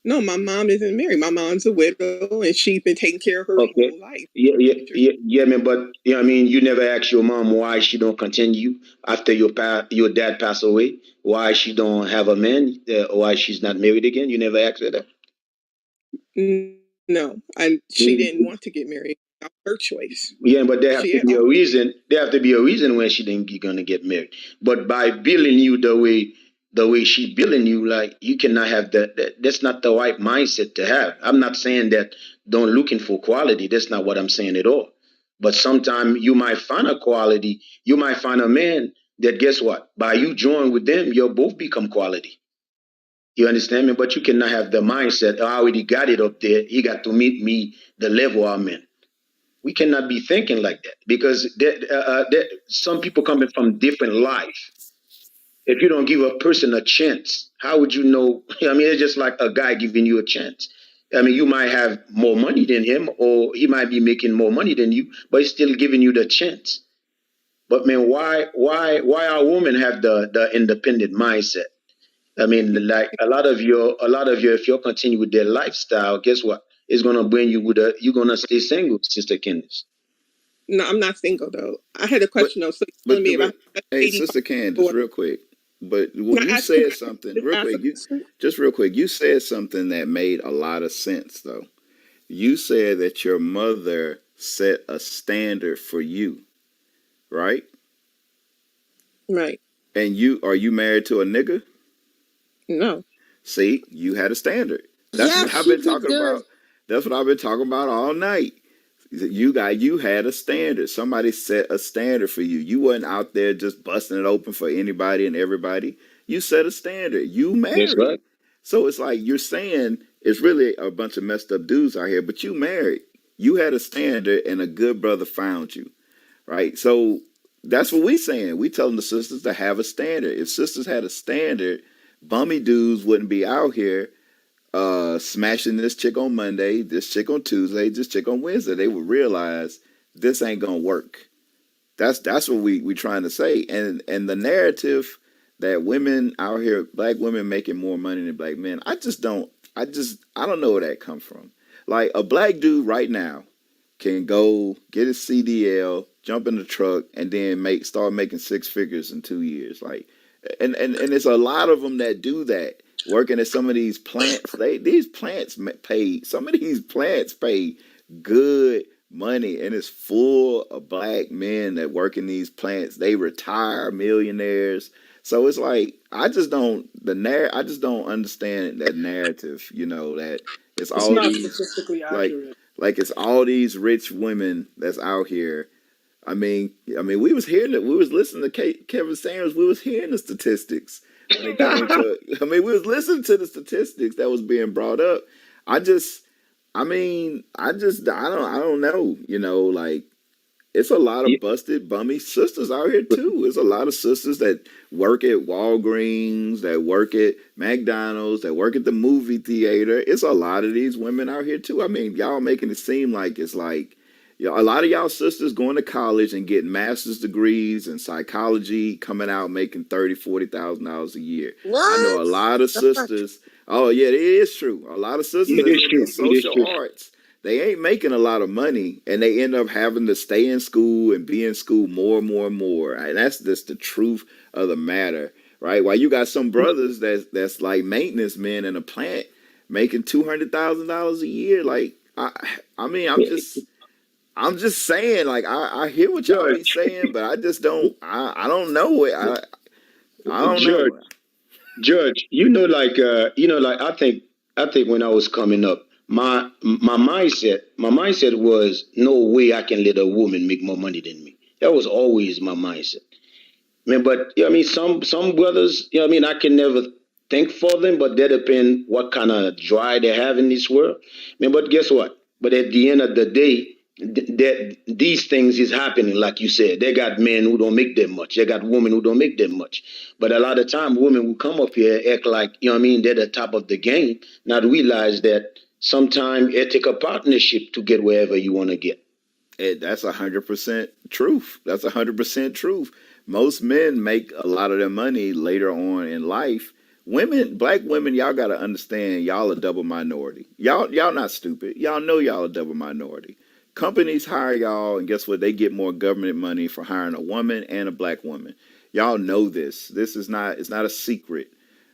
no, my mom isn't married. My mom's a widow, and she's been taking care of her Okay. whole life. Yeah, yeah, yeah, yeah, man. But I mean, you never asked your mom why she don't continue after your dad passed away. Why she don't have a man? Why she's not married again? You never asked her that. No, and she didn't want to get married. That was her choice. Yeah, but there have She to had be a all. reason. There have to be a reason when she didn't gonna get married. But by billing you the way she billing you, like you cannot have that. That's not the right mindset to have. I'm not saying that don't looking for quality. That's not what I'm saying at all. But sometimes you might find a quality. You might find a man that guess what? By you join with them, you'll both become quality. You understand me? But you cannot have the mindset. "Oh, I already got it up there. He got to meet me the level I'm in." We cannot be thinking like that because some people coming from different life. If you don't give a person a chance, how would you know? I mean, it's just like a guy giving you a chance. I mean, you might have more money than him, or he might be making more money than you, but he's still giving you the chance. But man, why our women have the independent mindset? I mean, like a lot of your, if you continue with their lifestyle, guess what? It's gonna bring you with a. You're gonna stay single, Sister Candace. No, I'm not single though. I had a but question though. So you're but telling me if I but have a hey, 85 Sister Candace, daughter, real quick. But can you I ask? Can said I something just real ask a quick. You question? just real quick. You said something that made a lot of sense, though. You said that your mother set a standard for you, right? Right. And are you married to a nigga? No. See, you had a standard. That's Yeah, what I've she been did talking good. about. That's what I've been talking about all night. You had a standard. Somebody set a standard for you. You wasn't out there just busting it open for anybody and everybody. You set a standard. You That's married. right. So it's like you're saying it's really a bunch of messed up dudes out here, but you married. You had a standard and a good brother found you. Right? So that's what we saying. We telling the sisters to have a standard. If sisters had a standard, bummy dudes wouldn't be out here smashing this chick on Monday, this chick on Tuesday, this chick on Wednesday. They would realize this ain't gonna work. That's what we trying to say. And the narrative that women out here, black women making more money than black men, I don't know where that comes from. Like a black dude right now can go get his CDL, jump in the truck, and then start making six figures in 2 years. Like, and there's a lot of them that do that. Working at some of these plants, these plants pay. Some of these plants pay good money, and it's full of black men that work in these plants. They retire millionaires. So it's like I just don't understand that narrative. That it's It's all not these statistically like accurate. like it's all these rich women that's out here. We was hearing it. We was listening to Kevin Samuels. We was hearing the statistics when it came to. We was listening to the statistics that was being brought up. I just, I don't know. Like it's a lot Yeah, of busted bummy sisters out here too. There's a lot of sisters that work at Walgreens, that work at McDonald's, that work at the movie theater. It's a lot of these women out here too. I mean, y'all making it seem like it's like, you know, a lot of y'all sisters going to college and getting master's degrees in psychology, coming out making $30,000, $40,000 a year. I know a What? lot of That's not true. sisters. Oh yeah, it is true. A lot of sisters it that's is in true. these It is social true. arts, they ain't making a lot of money, and they end up having to stay in school and be in school more and more and more. And that's just the truth of the matter, right? While you got some brothers that's like maintenance men in a plant making $200,000 a year. Like I mean, I'm just saying. Like I hear what y'all George, be saying, but I just don't. I don't know it. I don't George, know. George, like I think when I was coming up, my mindset was no way I can let a woman make more money than me. That was always my mindset. Man, but yeah, I mean, some brothers, I mean, I can never think for them, but that depend what kind of drive they have in this world. Man, but guess what? But at the end of the day, that these things is happening, like you said. They got men who don't make that much. They got women who don't make that much. But a lot of time, women will come up here act like they're the top of the game, not realize that sometimes it take a partnership to get wherever you want to get. That's 100% truth. That's 100% truth. Most men make a lot of their money later on in life. Women, black women, y'all gotta understand, y'all a double minority. Y'all not stupid. Y'all know y'all a double minority. Companies hire y'all, and guess what? They get more government money for hiring a woman and a black woman. Y'all know this. This is not. It's not a secret,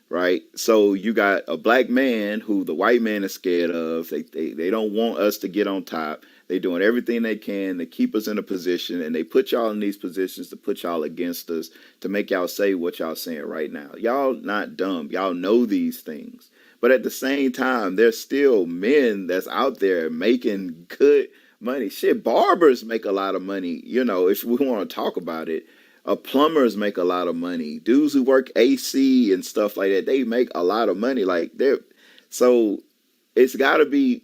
right? So you got a black man who the white man is scared of. They don't want us to get on top. They doing everything they can to keep us in a position, and they put y'all in these positions to put y'all against us, to make y'all say what y'all saying right now. Y'all not dumb. Y'all know these things. But at the same time, there's still men that's out there making good money. Shit, barbers make a lot of money, if we want to talk about it. Plumbers make a lot of money. Dudes who work AC and stuff like that, they make a lot of money. Like they're so it's got to be,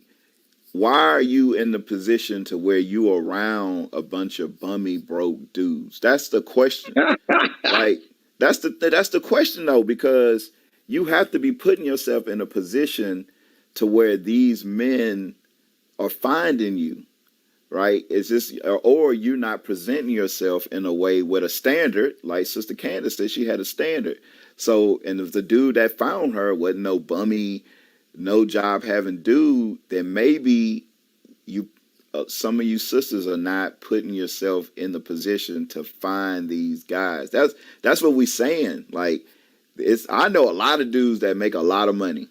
why are you in the position to where you around a bunch of bummy broke dudes? That's the question. Like that's the question though, because you have to be putting yourself in a position to where these men are finding you, right? It's just, or you're not presenting yourself in a way with a standard. Like Sister Candace said, she had a standard. So, and if the dude that found her wasn't no bummy, no job having dude, then maybe you, some of you sisters are not putting yourself in the position to find these guys. That's what we saying. Like, I know a lot of dudes that make a lot of money.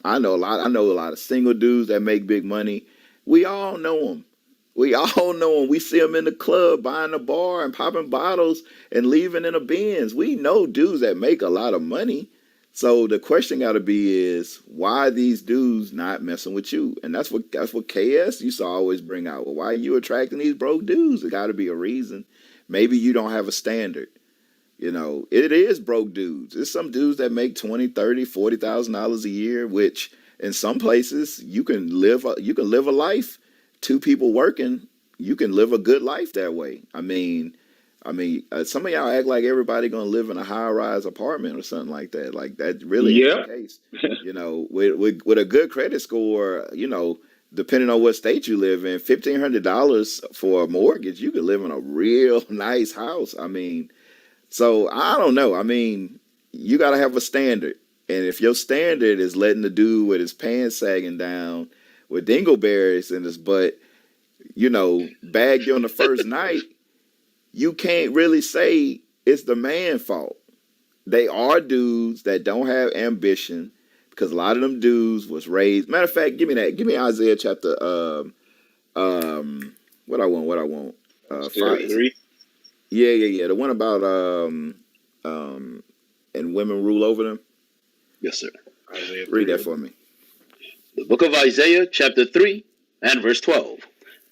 I know a lot of single dudes that make big money. We all know them. We all know them. We see them in the club buying a bar and popping bottles and leaving in a Benz. We know dudes that make a lot of money. So the question got to be is, why are these dudes not messing with you? And that's what KS used to always bring out. Well, why are you attracting these broke dudes? It got to be a reason. Maybe you don't have a standard. It is broke dudes. It's some dudes that make 20, 30, $40,000 a year, which in some places you can live a life, two people working, you can live a good life that way. Some of y'all act like everybody gonna live in a high-rise apartment or something like that. Like that really ain't the Yep. case. With a good credit score, depending on what state you live in, $1,500 for a mortgage, you could live in a real nice house. So I don't know. You got to have a standard. And if your standard is letting the dude with his pants sagging down with dingleberries in his butt, bag you on the first night, you can't really say it's the man fault. They are dudes that don't have ambition, because a lot of them dudes was raised. Matter of fact, give me that. Give me Isaiah chapter what I want. Five. Is it? 33. Yeah. The one about and women rule over them. Yes, sir. Isaiah Read 3. that for me. The book of Isaiah, chapter 3, and verse 12.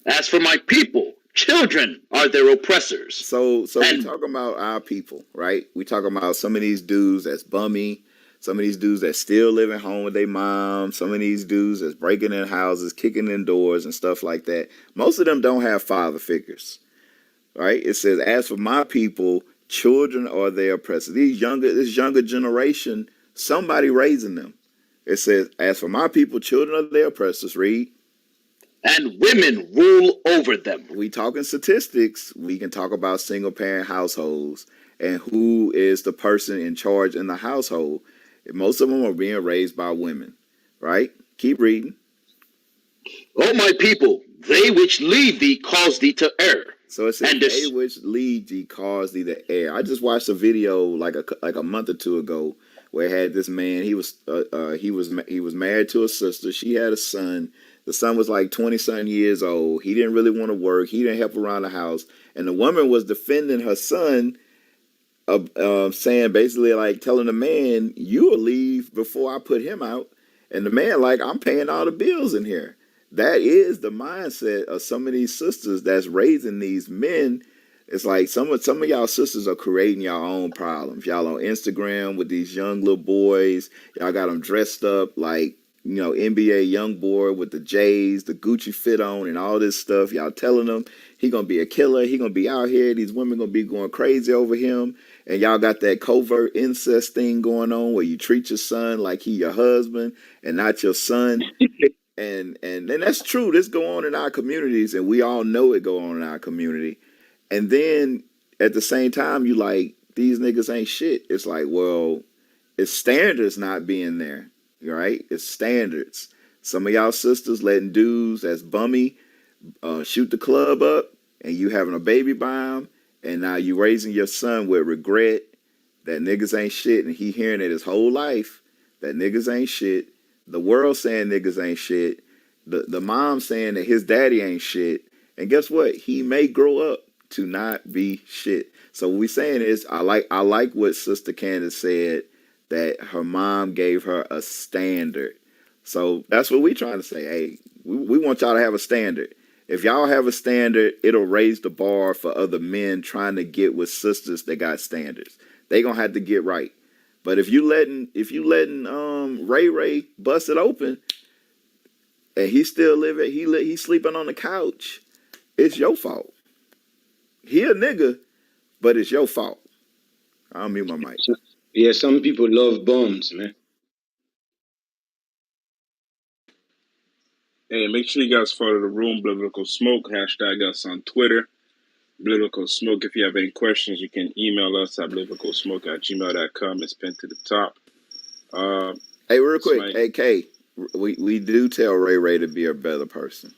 As for my people, children are their oppressors. So we And talking about our people, right? We talking about some of these dudes that's bummy, some of these dudes that still living home with their mom, some of these dudes that's breaking in houses, kicking in doors and stuff like that. Most of them don't have father figures. right? It says, "As for my people, children are their oppressors." This younger generation, somebody raising them. It says, "As for my people, children are their oppressors." Read. And women rule over them. We talking statistics. We can talk about single parent households and who is the person in charge in the household. Most of them are being raised by women, right? Keep reading. O my people, they which lead thee cause thee to err. So it says, And "They this, which lead thee cause thee to err." I just watched a video like a month or two ago where it had this man. He was married to a sister. She had a son. The son was like 20 something years old. He didn't really want to work. He didn't help around the house, and the woman was defending her son, saying basically like telling the man, "You will leave before I put him out," and the man like, "I'm paying all the bills in here." That is the mindset of some of these sisters that's raising these men. It's like some of y'all sisters are creating y'all own problems. Y'all on Instagram with these young little boys. Y'all got them dressed up like, NBA young boy with the J's, the Gucci fit on, and all this stuff. Y'all telling them he gonna be a killer. He gonna be out here. These women gonna be going crazy over him. And y'all got that covert incest thing going on where you treat your son like he your husband and not your son. And that's true. This go on in our communities, and we all know it go on in our community. And then at the same time, you like, these niggas ain't shit. It's like, well, it's standards not being there, right? It's standards. Some of y'all sisters letting dudes that's bummy shoot the club up, and you having a baby by him, and now you raising your son with regret that niggas ain't shit, and he hearing it his whole life that niggas ain't shit. The world saying niggas ain't shit. The mom saying that his daddy ain't shit. And guess what? He may grow up to not be shit. So what we saying is, I like what Sister Candace said, that her mom gave her a standard. So that's what we trying to say. Hey, we want y'all to have a standard. If y'all have a standard, it'll raise the bar for other men trying to get with sisters that got standards. They gonna have to get right. But if you letting Ray Ray bust it open and he still living, he's sleeping on the couch, it's your fault. He a nigga, but it's your fault. I'll mute my mic. Yeah, some people love bombs, man. Hey, make sure you guys follow the room, Biblical Smoke, hashtag us on Twitter, Biblical Smoke. If you have any questions, you can email us at biblicalsmoke@gmail.com. It's pinned to the top. Hey, real This quick, might, hey K, we do tell Ray Ray to be a better person.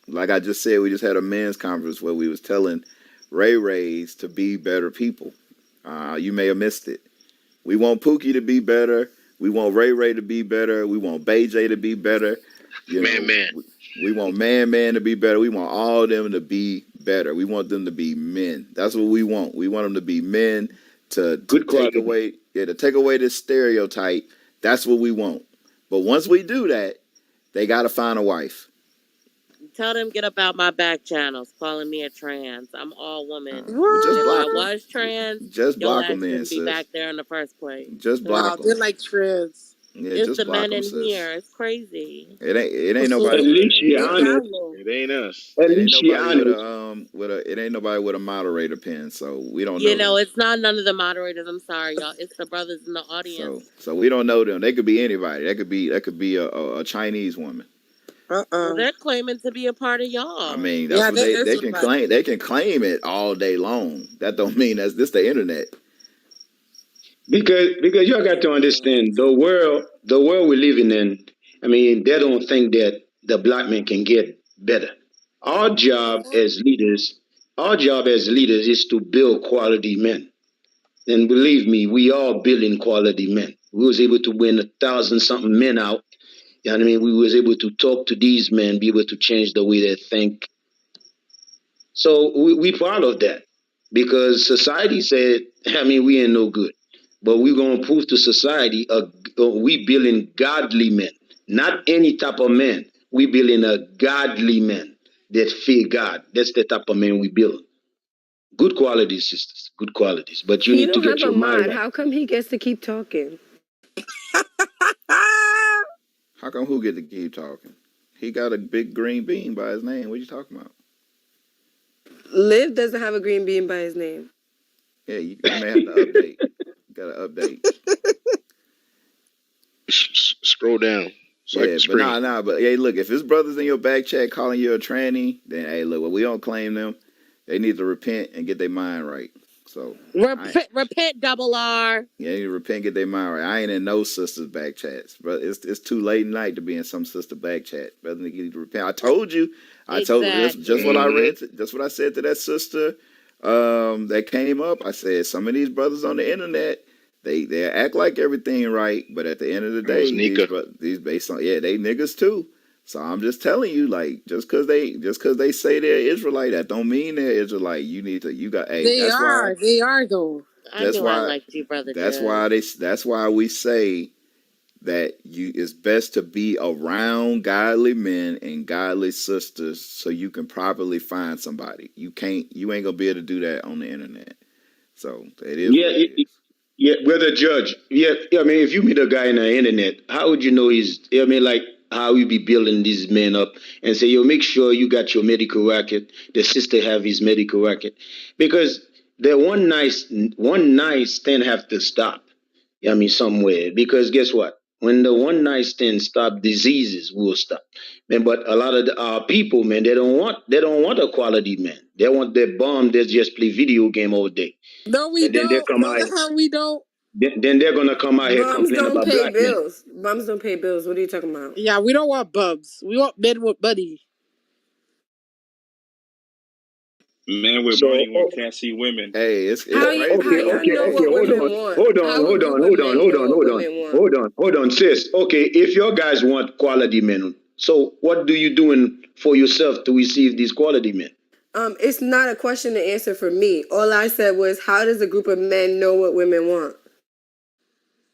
Like I just said, we just had a men's conference where we was telling Ray Rays to be better people. You may have missed it. We want Pookie to be better. We want Ray Ray to be better. We want Bay J to be better. man. We want Man to be better. We want all of them to be better. We want them to be men. That's what we want. We want them to be men to Good take quality. away this stereotype. That's what we want. But once we do that, they got to find a wife. Tell them get up out my back channels calling me a trans. I'm all woman. Well, And just if I block What? them. was trans, Just your block them ass then, shouldn't be sis. back there in the first place. Just block Wow, them. they're like trans. Yeah, It's just the block men them, in sis. here. It's crazy. It ain't At nobody with least she What honest. problem? It ain't us. At it ain't least she nobody with honest. a moderator pin, so we don't You know know, them. it's not none of the moderators. I'm sorry, y'all. It's the brothers in the audience. So we don't know them. They could be anybody. That could be a Chinese woman. Well, Uh-uh. they're claiming to be a part of I y'all. mean, that's Yeah, what they're they can Israelite. claim. They can claim it all day long. That don't mean that's this the internet. Because y'all got to understand the world we're living in. I mean, they don't think that the black man can get better. Our job as leaders, is to build quality men. And believe me, we are building quality men. We was able to win 1,000 something men out. You know what I mean? We was able to talk to these men, be able to change the way they think. So we proud of that because society said, I mean, we ain't no good, but we're gonna prove to society we building godly men, not any type of man. We building a godly man that fear God. That's the type of man we build. Good qualities, sisters. Good qualities, but you He need to don't get have a your mind mod. right. How come he gets to keep talking? How come who get to keep talking? He got a big green bean by his name. What you talking about? Liv doesn't have a green bean by his name. Yeah, you may have to update. You gotta update. Scroll down so I Yeah, can but screen. but hey, look, if his brother's in your back chat calling you a tranny, then hey, look, well, we don't claim them. They need to repent and get their mind right. So I Repent, double R. Yeah, they need to repent, get their mind right. I ain't in no sister's back chats, but it's too late at night to be in some sister back chat. Brother, you need to repent. I told you, just what I Exactly. read, just what I said to that sister, that came up. I said some of these brothers on the internet, they act like everything right, but at the end of the That was day, Nika. these based on they niggas too. So I'm just telling you, like, just cause they say they're Israelite, that don't mean they're Israelite. You got They are. They are though. I that's knew I why liked you, brother that's Judge. why that's why we say that it's best to be around godly men and godly sisters so you can properly find somebody. You ain't gonna be able to do that on the internet. So it is Yeah, what it is. yeah, brother Judge. Yeah, I mean, if you meet a guy on the internet, how would you know he's? I mean, like how you be building these men up and say, yo, make sure you got your medical record. The sister have his medical record, because the one night stand have to stop. I mean, somewhere, because guess what? When the one night stand stop, diseases will stop. Man, but a lot of our people, man, they don't want a quality man. They want their bum that just play video game all day, No, we and then they don't. come No, out. the hell we don't. Then they're gonna come out here Bums complain don't about pay black men. bills. Bums don't pay bills. What are you talking about? Yeah, we don't want bubs. We want men with buddy. Men with So money can't see women. Hey, it's How crazy okay, y'all though. okay, know okay. what Hold women on, want? hold on, How a hold on, group of hold on, men hold know on, what hold on, women want? hold on, sis. Okay, if your guys want quality men, so what do you doing for yourself to receive these quality men? It's not a question to answer for me. All I said was, how does a group of men know what women want?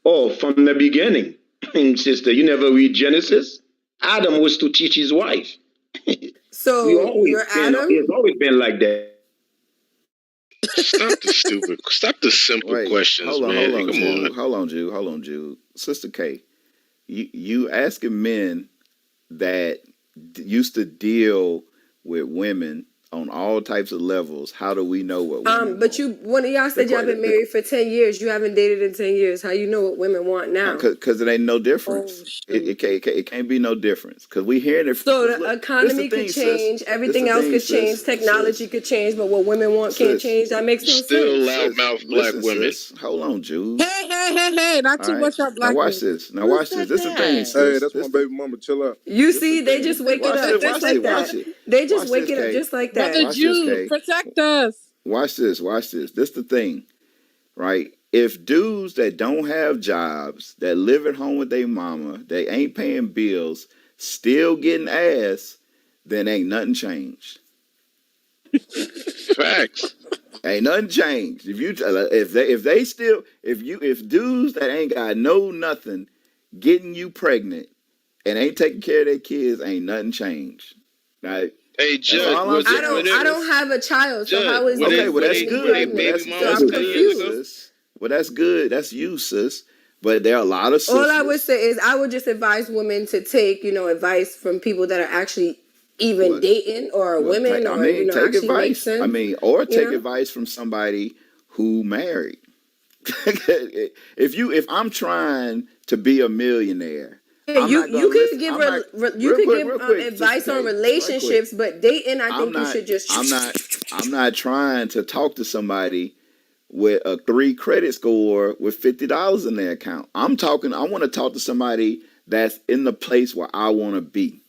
Oh, from the beginning, sister. You never read Genesis. Adam was to teach his wife. we So always you're been. Adam. It's always been like that. Stop the simple Wait, questions, man. hold on, Come on. Jude. Hold on, Jude. Sister K, you asking men that used to deal with women on all types of levels. How do we know what women But want? one of y'all said y'all been married for 10 years. You haven't dated in 10 years. How you know what women want now? Because it ain't no Oh difference. shoot. It can't be no difference. Because we hearing it. So Because the look, this the economy could thing, sis. change, This the everything else thing, could change, technology could change, but what women want can't sis, change. That makes no Still sense. loudmouth black listen, women. sis. Hold on, Jude. Hey, hey, hey, hey! Not All too right. much on Now black watch men. this. Now Who watch this. said This the thing, that? Hey, sis. that's my baby mama. Chill out. You This the see, they thing. just waking Watch up this. just Watch this. like Watch that. it. They just Watch this, waking up K. just like Brother that. Watch this, Jude, K. protect us. Watch this. Watch this. This the thing, right? If dudes that don't have jobs, that live at home with their mama, they ain't paying bills, still getting ass, then ain't nothing changed. Facts. Ain't nothing changed. If dudes that ain't got no nothing getting you pregnant and ain't taking care of their kids, ain't nothing changed. Right? Hey, That's Judge, all I'm saying, I was don't sis. have a child, so Judge, how is Okay, dudes well that's getting me were they good. pregnant? baby So mamas That's I'm 10 years good, ago? confused. sis. Well, that's good. That's you, sis. But there are a lot of All I would sisters. say is I would just advise women to take, advice from people that are actually even What? dating or women or, Take actually make advice. sense. Or You take know? advice from somebody who married. If I'm trying to be a millionaire, Yeah, I'm not you gonna could listen. give I'm not you could give real quick, Sister advice on K, right quick. relationships, but dating, I I'm think you not should just. I'm not I'm not trying to talk to somebody with a 3 credit score with $50 in their account. I want to talk to somebody that's in the place where I want to be.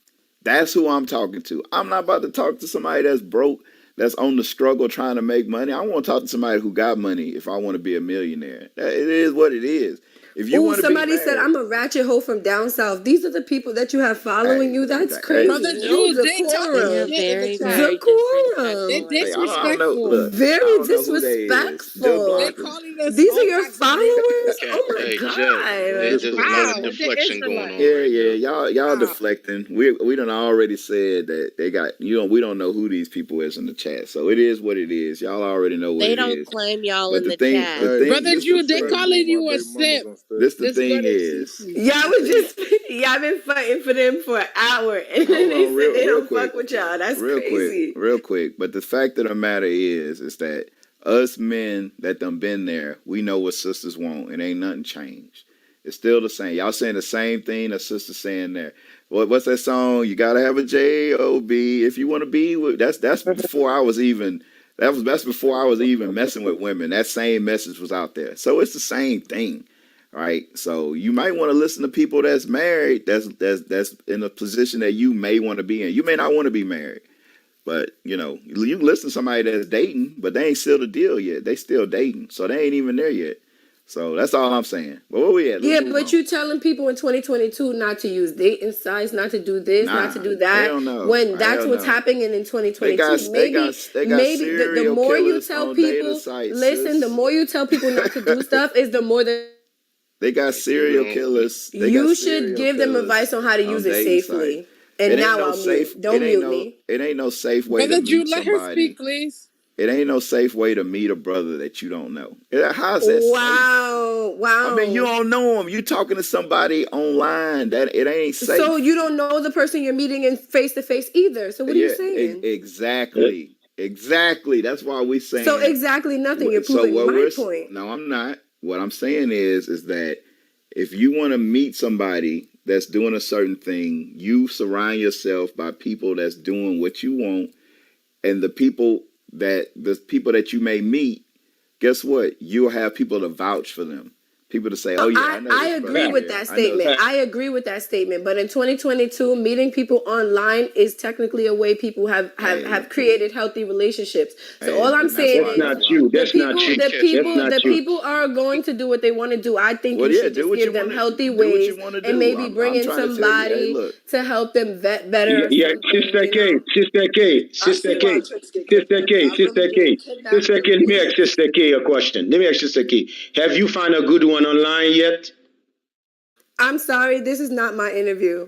That's who I'm talking to. I'm not about to talk to somebody that's broke, that's on the struggle trying to make money. I want to talk to somebody who got money if I want to be a millionaire. It is what it is. If you Oh, want to be somebody said married, I'm a ratchet hoe from down south. These are the people that you have following hey, you. That's hey, crazy. Brother No Jude, they talking They are decorum. shit in the very, chat. very They Decorum. disrespectful. I don't know. disrespectful. Look, I Very don't know who they is. Just disrespectful. They block them. calling us These are all your types of names. followers? Hey, Oh my hey, Judge, God. there's a lot of Wow, with the deflection going on Israelites. right Yeah, now. y'all Wow. deflecting. We done already said that they got we don't know who these people is in the chat. So it is what it is. Y'all already know what They it don't is. claim y'all But in the the thing, chat. Hey, this Brother is the Jude, they thing. calling you a simp. This the Just go thing to is. TT. Y'all was just y'all been fighting for them for an hour, and then Hold they on, said they real don't quick. fuck with y'all. That's crazy. Real quick. But the fact of the matter is that us men that done been there, we know what sisters want, and ain't nothing changed. It's still the same. Y'all saying the same thing that sister's saying there. What's that song? You gotta have a J-O-B if you want to be with. That's before I was even. That's before I was even messing with women. That same message was out there. So it's the same thing, right? So you might want to listen to people that's married. That's in a position that you may want to be in. You may not want to be married. But you can listen to somebody that's dating, but they ain't sealed the deal yet. They still dating, so they ain't even there yet. So that's all I'm saying. But where we at? Let's Yeah, move but on. you telling people in 2022 not to use dating sites, not to do this, not to Nah, do that, hell no, when that's hell what's no. happening in They got 2022. they got Maybe, they got maybe the serial more you killers tell on data people, sites, listen, the sis. more you tell people not to do stuff is the more that They got Like people serial don't. killers. They got you should serial give them killers advice on how to use on it dating sites. safely. It And ain't now no I'll safe. mute. Don't mute me. It ain't no safe way to Brother Drew, meet let her somebody. speak, please. It ain't no safe way to meet a brother that you don't know. How's that safe? Wow, I mean, you wow. don't know him. You talking to somebody online. That it ain't So you safe. don't know the person you're meeting in face to face either. So what are you Yeah, saying? exactly. That's why we So saying. exactly nothing. You're So proving what my we're point. no, I'm not. What I'm saying is that if you want to meet somebody that's doing a certain thing, you surround yourself by people that's doing what you want, and the people that you may meet, guess what? You'll have people to vouch for them. People to say, No, "Oh yeah, I know I this brother agree with here. that I know." statement. I agree with that statement. But in 2022, meeting people online is technically a way people have Hey, created healthy relationships. So all I'm and that's saying That's why. is not That's why. you. the That's not people, you. the Catch That's people, not the you. people are going to do what they want to do. I think Well, you yeah, should do just what you give them want to healthy do. What you ways want to and do. maybe I'm bring in trying to tell you. Hey, somebody look. to help them vet better Yeah, or yeah, something, Sister you K, know. Sister K, I Sister see why K, trips get Sister kidnapped. K, I Sister really do. K, Kidnapped Sister and K. Let me ask raped. Sister K a question. Let me ask Sister K. Have you found a good one online yet? I'm sorry, this is not my interview.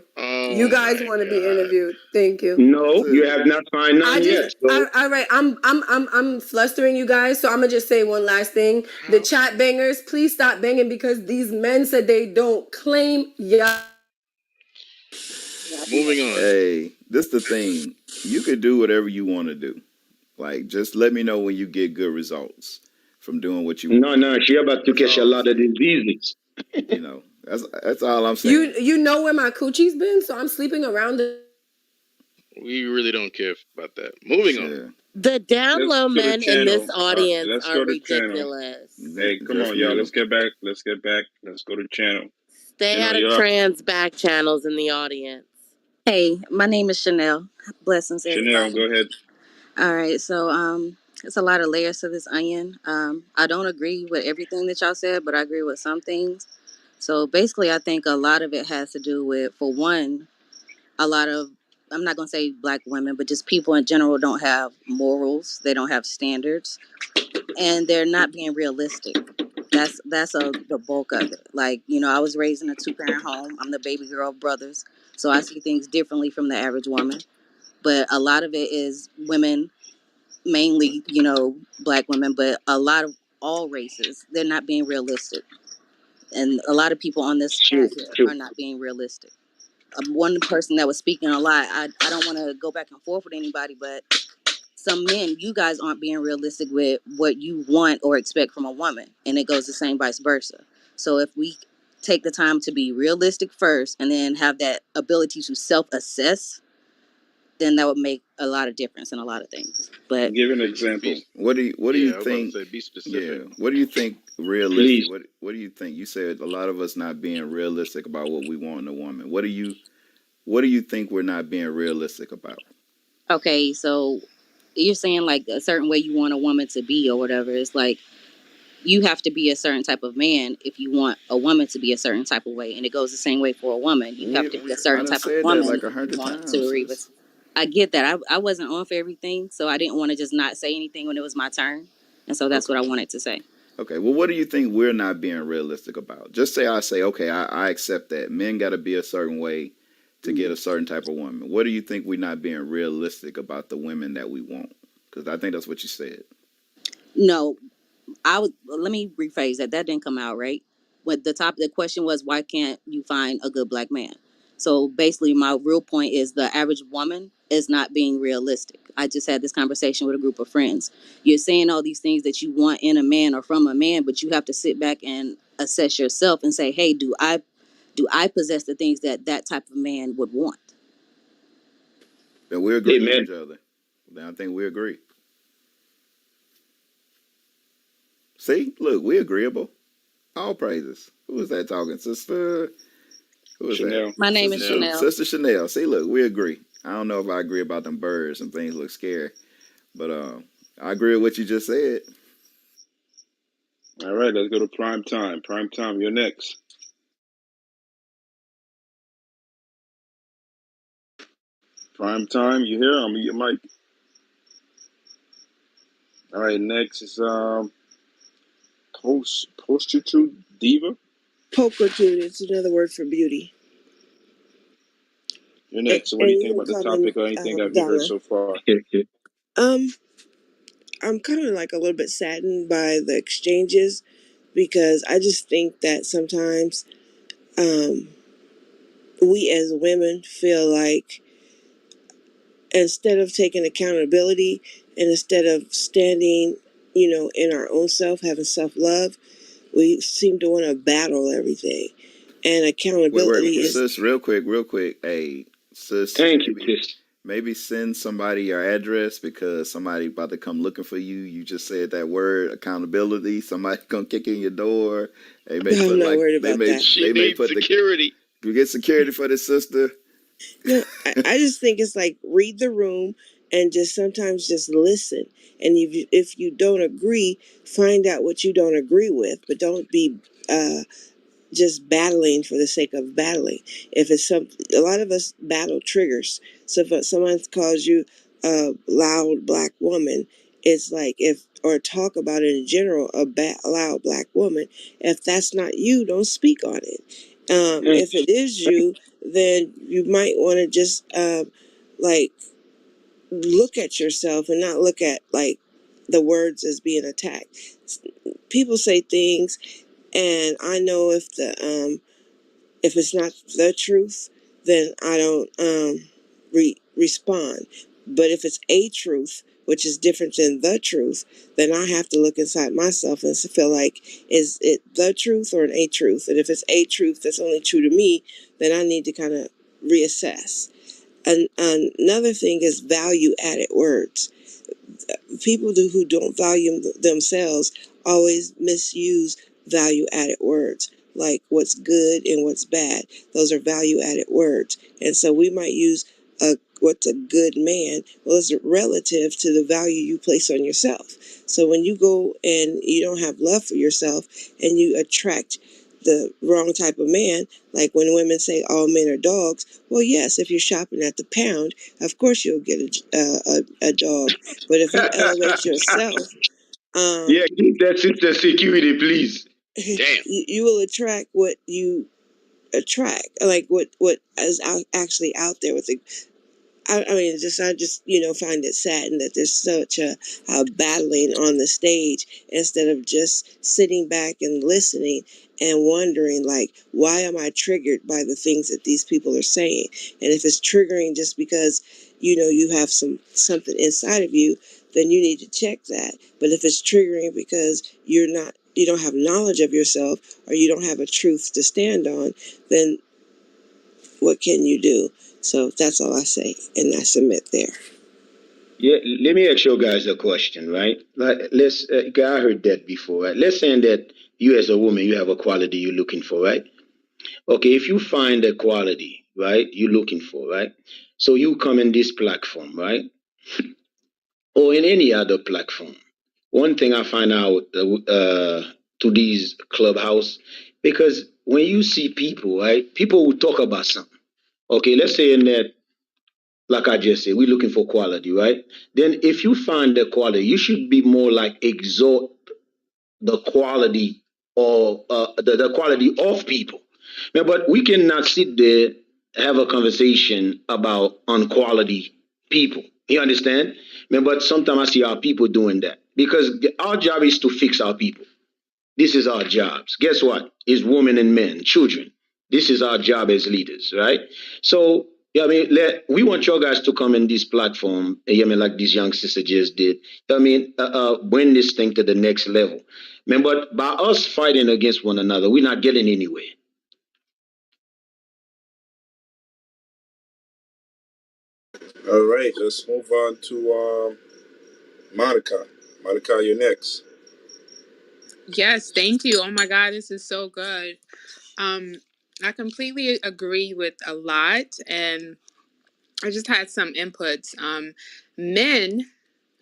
You Oh guys my want to be God. interviewed. Thank you. No, you To, have not found I none just, yet. So all right. I'm flustering you guys, so I'm gonna just say one last thing. The How? chat bangers, please stop banging because these men said they don't claim y'all. Moving on. this the thing. You could do whatever you want to do. Like, just let me know when you get good results from doing what you want no, to do. no, she about to That's catch a all I'm lot of saying. diseases. That's all I'm You saying. you know where my coochie's been, so I'm sleeping around. We really don't care about that. Moving on. Sure. The down Let's low go to men in this channel. audience Let's are go to channel. ridiculous. Hey, come Just on, y'all. mute Let's get back. Let's get back. Let's go to channel. Stay out of You're up. trans back channels in the audience. Hey, my name is Chanel. Blessings, Chanel, go everybody. ahead. All right, so it's a lot of layers to this onion. I don't agree with everything that y'all said, but I agree with some things. So basically, I think a lot of it has to do with, for one, a lot of, I'm not gonna say black women, but just people in general don't have morals. They don't have standards, and they're not being realistic. That's the bulk of it. Like, I was raised in a 2-parent home. I'm the baby girl of brothers, so I see things differently from the average woman. But a lot of it is women, mainly, black women, but a lot of all races, they're not being realistic. And a lot of people on this True, chat here true. are not being realistic. One person that was speaking a lot, I don't want to go back and forth with anybody, but some men, you guys aren't being realistic with what you want or expect from a woman. And it goes the same vice versa. So if we take the time to be realistic first and then have that ability to self-assess, then that would make a lot of difference in a lot of things. But Give an example. What do you Yeah, I was about to think? say be specific. Yeah. What do you think realistic? Please. What do you think? You said a lot of us not being realistic about what we want in a woman. What do you think we're not being realistic about? okay, so you're saying like a certain way you want a woman to be or whatever. It's like you have to be a certain type of man if you want a woman to be a certain type of way, and it goes the same way for a woman. You have to be a I certain done type of said that woman like if you 100 times, want to read. sis. I get that. I wasn't on for everything, so I didn't want to just not say anything when it was my turn, and so that's Okay. what I wanted to say. Okay. Well, what do you think we're not being realistic about? Just say I say, okay, I accept that men got to be a certain way to get a certain type of woman. What do you think we're not being realistic about the women that we want? Because I think that's what you said. No, let me rephrase that. That didn't come out right. what the question was, why can't you find a good black man? So basically, my real point is the average woman is not being realistic. I just had this conversation with a group of friends. You're saying all these things that you want in a man or from a man, but you have to sit back and assess yourself and say, hey, do I possess the things that that type of man would want? And we agree with Amen. each other. Then I think we agree. See, look, we agreeable. All praises. Who is that talking, sister? Who is that? Chanel. My name is Chanel. Chanel. Sister Chanel. See, look, we agree. I don't know if I agree about them birds and things look scary, but I agree with what you just said. All right, let's go to prime time. Prime time, you're next. Prime time, you here? I'm your mic. All right, next is prostitute diva. Pulchritude is another word for beauty. You're And next. So, what do you you think can about the call me topic or anything that you heard Donna. so far? Um, I'm kind of like a little bit saddened by the exchanges because I just think that sometimes um, we as women feel like instead of taking accountability and instead of standing, in our own self, having self-love, we seem to want to battle everything. And accountability is, Sis, real quick. Hey, sis, Thank you, sis. maybe send somebody your address because somebody about to come looking for you. You just said that word accountability. Somebody gonna kick in your door. They may I'm put not like worried about that. She needs security. you get security for the sister. No, I just think it's like read the room and just sometimes just listen. And if you don't agree, find out what you don't agree with, but don't be just battling for the sake of battling. If it's a lot of us battle triggers. So if someone calls you a loud black woman, it's like or talk about it in general, loud black woman. If that's not you, don't speak on it. If it is you, then you might want to just like look at yourself and not look at like the words as being attacked. People say things, and I know if it's not the truth, then I don't respond. But if it's a truth, which is different than the truth, then I have to look inside myself and feel like, is it the truth or an a truth? And if it's a truth that's only true to me, then I need to kind of reassess. And another thing is value added words. People who don't value themselves always misuse value added words, like what's good and what's bad. Those are value added words, and so we might use what's a good man. Well, it's relative to the value you place on yourself. So when you go and you don't have love for yourself and you attract the wrong type of man, like when women say all men are dogs, well, yes, if you're shopping at the pound, of course you'll get a dog. But if you elevate yourself, Yeah, um, keep that sister security, please. Damn. you will attract what you attract, like what is actually out there with the I mean, I just, find it saddened that there's such a battling on the stage instead of just sitting back and listening and wondering, like, why am I triggered by the things that these people are saying? And if it's triggering just because, you have something inside of you, then you need to check that. But if it's triggering because you don't have knowledge of yourself or you don't have a truth to stand on, then what can you do? So that's all I say, and I submit there. Yeah, let me ask you guys a question, right? Like, I heard that before, right? Let's say that you as a woman, you have a quality you're looking for, right? Okay, if you find a quality, right, you're looking for, right? So you come in this platform, right? Or in any other platform. One thing I find out to these clubhouse, because when you see people, right, people will talk about something. Okay, let's say in that, like I just said, we're looking for quality, right? Then if you find the quality, you should be more like exalt the quality or the quality of people. Yeah, but we cannot sit there have a conversation about unquality people. You understand? Man, but sometimes I see our people doing that because our job is to fix our people. This is our jobs. Guess what? It's women and men, children. This is our job as leaders, right? So, yeah, I mean, we want your guys to come in this platform, I mean, like this young sister just did. I mean, bring this thing to the next level. Man, but by us fighting against one another, we're not getting anywhere. All right, let's move on to Monica. Monica, you're next. Yes, thank you. Oh my God, this is so good. I completely agree with a lot, and I just had some inputs. Men,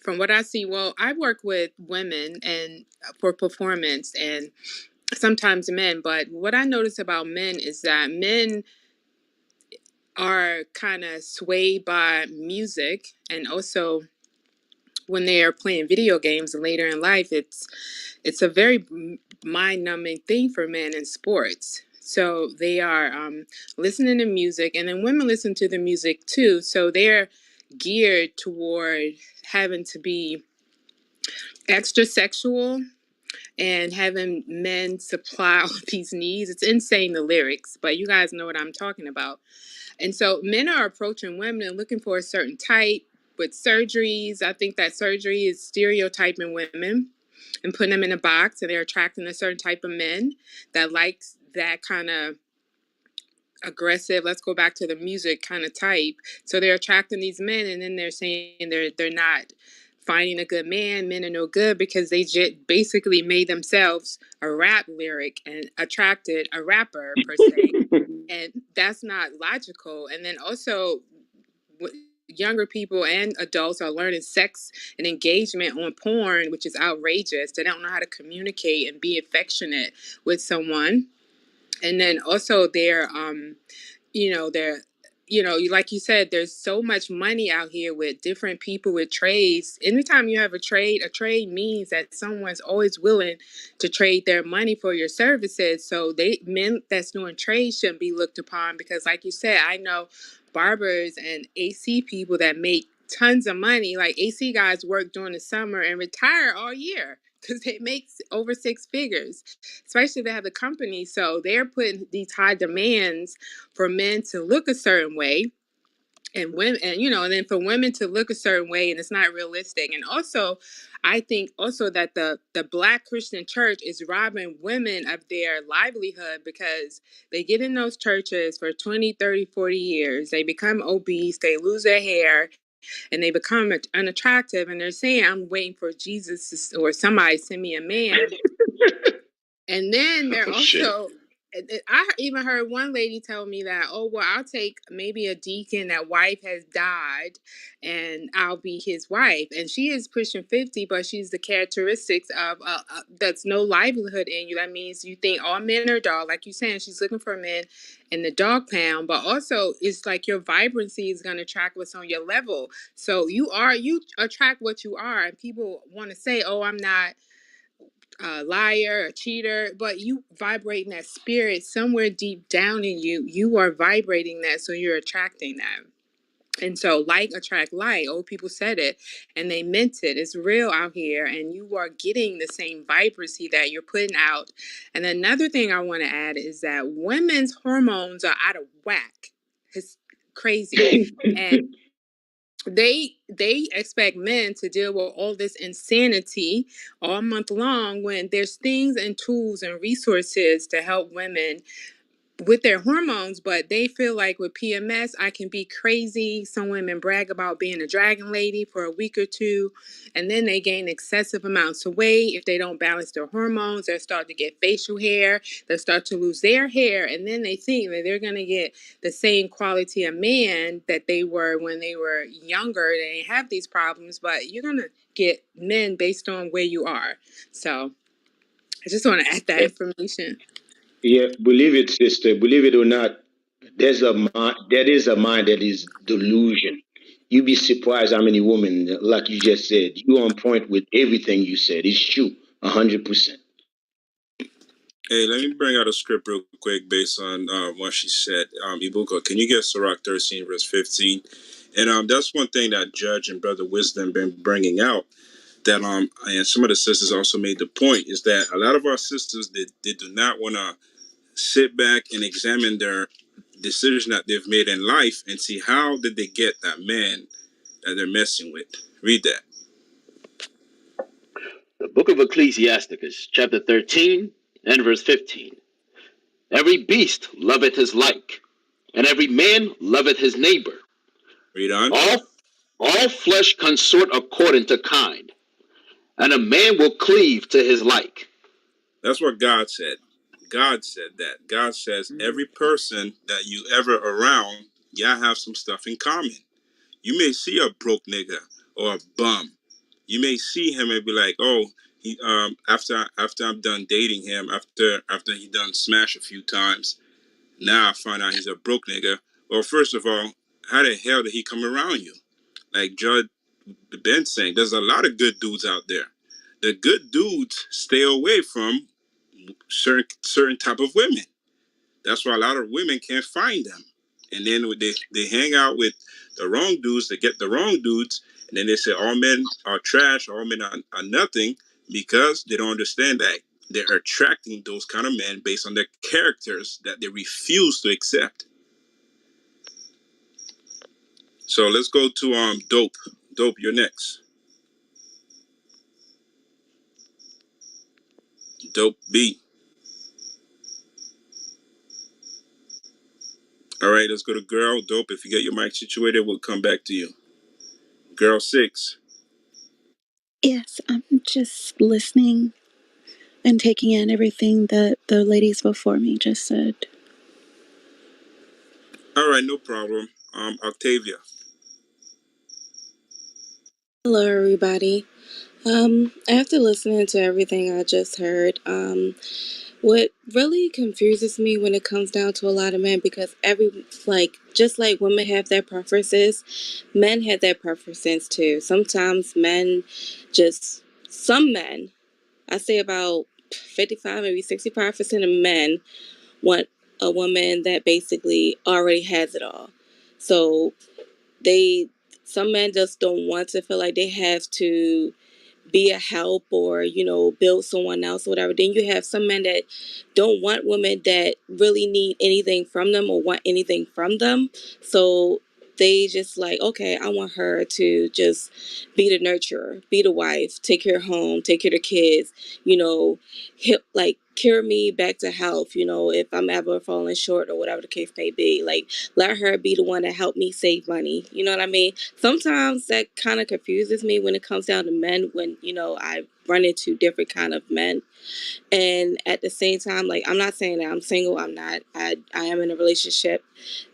from what I see, well, I work with women and for performance, and sometimes men. But what I notice about men is that men are kind of swayed by music, and also when they are playing video games later in life, it's a very mind-numbing thing for men in sports. So they are listening to music, and then women listen to the music too. So they're geared toward having to be extra sexual and having men supply all these needs. It's insane, the lyrics, but you guys know what I'm talking about. And so men are approaching women and looking for a certain type with surgeries. I think that surgery is stereotyping women and putting them in a box, and they're attracting a certain type of men that likes that kind of aggressive, let's go back to the music kind of type. So they're attracting these men, and then they're saying they're not finding a good man. Men are no good because they just basically made themselves a rap lyric and attracted a rapper per se, and that's not logical. And then also younger people and adults are learning sex and engagement on porn, which is outrageous. They don't know how to communicate and be affectionate with someone. And then also they're like you said, there's so much money out here with different people with trades. Anytime you have a trade means that someone's always willing to trade their money for your services. So men that's doing trade shouldn't be looked upon, because like you said, I know barbers and AC people that make tons of money. Like AC guys work during the summer and retire all year because they make over six figures, especially if they have a company. So they're putting these high demands for men to look a certain way, and women, and then for women to look a certain way, and it's not realistic. And also, I think also that the Black Christian church is robbing women of their livelihood, because they get in those churches for 20, 30, 40 years, they become obese, they lose their hair, and they become unattractive, and they're saying, I'm waiting for Jesus or somebody send me a man. And then they're Oh shit. also, I even heard one lady tell me that, oh, well, I'll take maybe a deacon that wife has died and I'll be his wife. And she is pushing 50, but she's the characteristics of that's no livelihood in you. That means you think all men are dog, like you're saying, she's looking for men in the dog pound, but also it's like your vibrancy is going to attract what's on your level. So you attract what you are. And people want to say, oh, I'm not a liar, a cheater, but you vibrating that spirit somewhere deep down in you. You are vibrating that, so you're attracting that. And so, like attract like. Old people said it, and they meant it. It's real out here, and you are getting the same vibrancy that you're putting out. And another thing I want to add is that women's hormones are out of whack. It's crazy, and they expect men to deal with all this insanity all month long, when there's things and tools and resources to help women with their hormones. But they feel like with PMS, I can be crazy. Some women brag about being a dragon lady for a week or two, and then they gain excessive amounts of weight. If they don't balance their hormones, they'll start to get facial hair, they'll start to lose their hair, and then they think that they're going to get the same quality of man that they were when they were younger. They didn't have these problems, but you're going to get men based on where you are. So I just want to add that information. Yeah, believe it, sister. Believe it or not, there is a mind that is delusion. You'd be surprised how many women, like you just said, you on point with everything you said. It's true, 100%. Hey, let me bring out a script real quick based on what she said. Ibuka, can you get Sirach 13, verse 15? And that's one thing that Judge and Brother Wisdom been bringing out. that and some of the sisters also made the point is that a lot of our sisters they do not want to sit back and examine their decision that they've made in life and see how did they get that man that they're messing with. Read that. The book of Ecclesiasticus, chapter 13 and verse 15. Every beast loveth his like, and every man loveth his neighbor. Read on. All flesh consort according to kind, and a man will cleave to his like. That's what God said. God said that. God says every person that you ever around, y'all have some stuff in common. You may see a broke nigga or a bum. You may see him and be like, oh, he after I'm done dating him, after he done smash a few times, now I find out he's a broke nigga. Well, first of all, how the hell did he come around you? Like Judd Ben saying, there's a lot of good dudes out there. The good dudes stay away from certain type of women. That's why a lot of women can't find them. And then they hang out with the wrong dudes, they get the wrong dudes, and then they say all men are trash, all men are nothing, because they don't understand that they're attracting those kind of men based on their characters that they refuse to accept. So let's go to Dope. Dope, you're next. Dope B. All right, let's go to Girl. Dope, if you get your mic situated, we'll come back to you. Girl 6. Yes, I'm just listening and taking in everything that the ladies before me just said. All right, no problem. Octavia. Hello, everybody. After listening to everything I just heard, what really confuses me when it comes down to a lot of men, because just like women have their preferences, men have their preferences too. Sometimes some men, I say about 55, maybe 65% of men want a woman that basically already has it all. So they, some men just don't want to feel like they have to be a help or build someone else or whatever. Then you have some men that don't want women that really need anything from them or want anything from them, so they just like, okay, I want her to just be the nurturer, be the wife, take care of home, take care of the kids, like cure me back to health, if I'm ever falling short or whatever the case may be. Like, let her be the one that helped me save money, you know what I mean? Sometimes that kind of confuses me when it comes down to men, when I run into different kind of men. And at the same time, like, I'm not saying that I'm single. I'm not. I am in a relationship.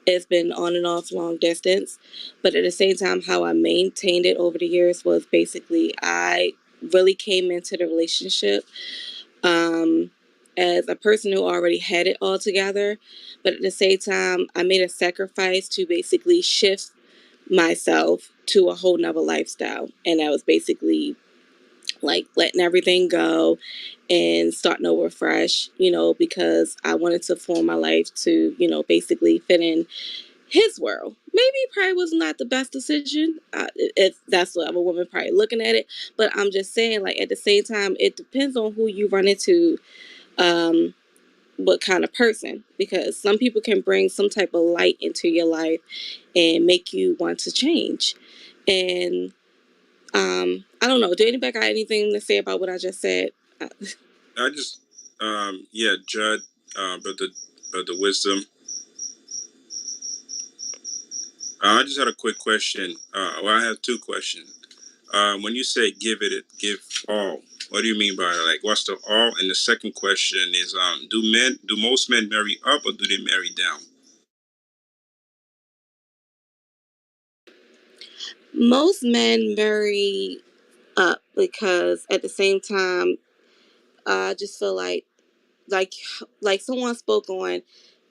It's been on and off, long distance. But at the same time, how I maintained it over the years was basically I really came into the relationship as a person who already had it all together. But at the same time, I made a sacrifice to basically shift myself to a whole nother lifestyle. And that was basically like letting everything go and starting over fresh, because I wanted to form my life to, basically fit in his world. Maybe probably was not the best decision. If that's what a woman probably looking at it. But I'm just saying, like, at the same time, it depends on who you run into, what kind of person, because some people can bring some type of light into your life and make you want to change. And I don't know. Do anybody got anything to say about what I just said? I just, yeah, Judd, but the wisdom. I just had a quick question. Well, I have two questions. When you say give all, what do you mean by that? Like, what's the all? And the second question is, do most men marry up or do they marry down? Most men marry up because at the same time, I just feel like like someone spoke on,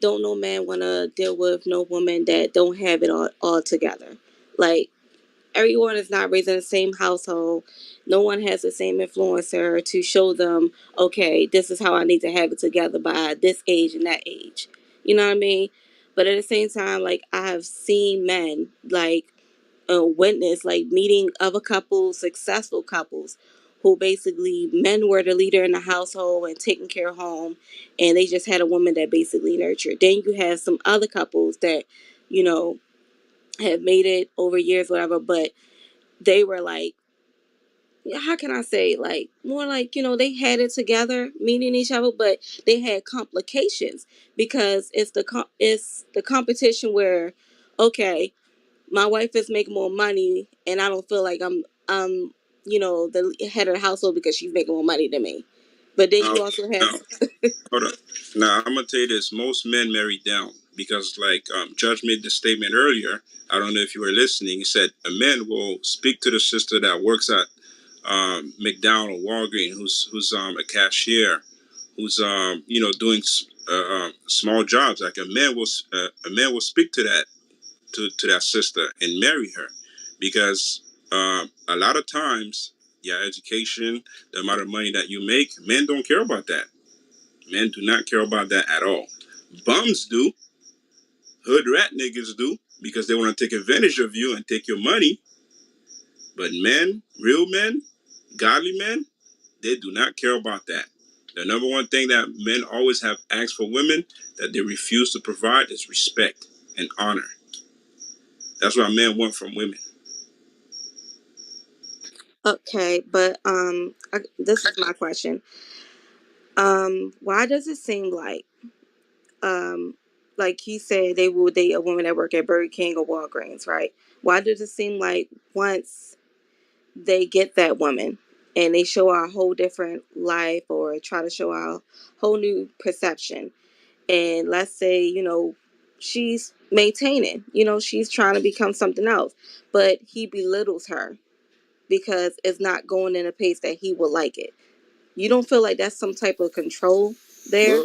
don't no man want to deal with no woman that don't have it all together. Like, everyone is not raised in the same household. No one has the same influencer to show them, okay, this is how I need to have it together by this age and that age. You know what I mean? But at the same time, like, I have seen men, like, witnessed, like meeting other couples, successful couples, who basically men were the leader in the household and taking care of home, and they just had a woman that basically nurtured. Then you have some other couples that, you know, have made it over years, whatever, but they were like, how can I say, like more like, you know, they had it together, meeting each other, but they had complications because it's the competition where, okay, my wife is making more money and I don't feel like I'm you know, the head of the household because she's making more money than me. But then Now, you also have now, hold on. Now, I'm gonna tell you this: most men marry down because, like, Judge made the statement earlier. I don't know if you were listening. He said a man will speak to the sister that works at McDonald, Walgreens, who's a cashier, who's you know doing small jobs. Like a man will speak to that sister and marry her because a lot of times, yeah, education, the amount of money that you make, men don't care about that. Men do not care about that at all. Bums do, hood rat niggas do, because they want to take advantage of you and take your money. But men, real men, godly men, they do not care about that. The number one thing that men always have asked for women that they refuse to provide is respect and honor. That's what men want from women. okay, but this is my question. Why does it seem like he said they will date a woman that work at Burger King or Walgreens, right? Why does it seem like once they get that woman and they show her a whole different life or try to show her a whole new perception, and let's say, you know, she's maintaining, you know, she's trying to become something else, but he belittles her because it's not going in a pace that he would like it. You don't feel like that's some type of control there?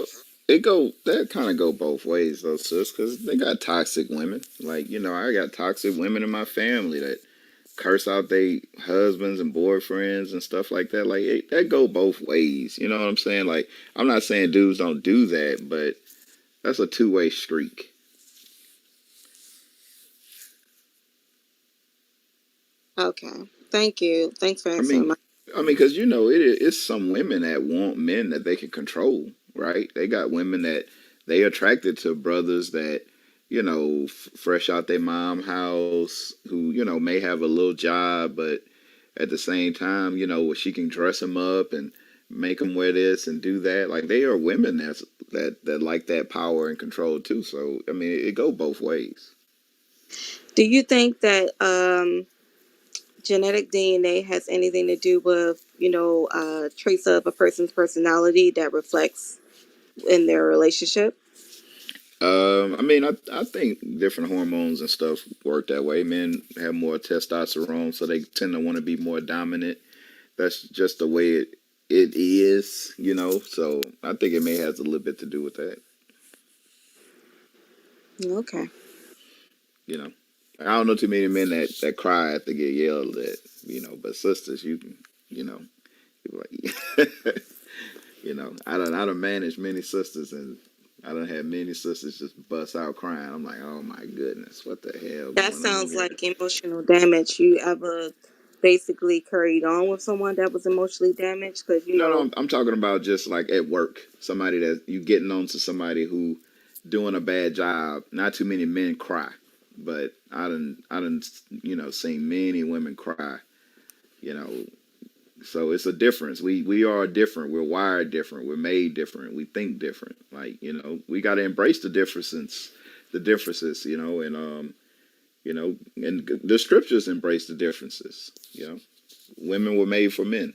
Well, that kind of go both ways though, sis, because they got toxic women. Like, you know, I got toxic women in my family that curse out their husbands and boyfriends and stuff like that. Like, that go both ways. You know what I'm saying? Like, I'm not saying dudes don't do that, but that's a two-way streak. Okay, thank you, thanks for I answering mean, my. because you know, it's some women that want men that they can control, right? They got women that they attracted to brothers that, you know, fresh out their mom house, who you know may have a little job, but at the same time, you know, she can dress them up and make them wear this and do that. Like they are women that like that power and control too. So I mean, it go both ways. Do you think that genetic DNA has anything to do with, you know, traits of a person's personality that reflects in their relationship? I mean, I think different hormones and stuff work that way. Men have more testosterone, so they tend to want to be more dominant. That's just the way it is, you know. So I think it may has a little bit to do with that, Okay. you know. I don't know too many men that cry after get yelled at, you know. But sisters, you can, you know, like, you know, I done managed many sisters and I done had many sisters just bust out crying. I'm like, oh my goodness, what the hell That going on sounds here? like emotional damage. You ever basically carried on with someone that was emotionally damaged? Because, you No, no, know, I'm talking about just like at work, somebody that you getting on to somebody who doing a bad job. Not too many men cry, but I done, you know, seen many women cry. You know, so it's a difference. We are different. We're wired different. We're made different. We think different. Like you know, we got to embrace the differences. You know, you know, and the scriptures embrace the differences. You know, women were made for men.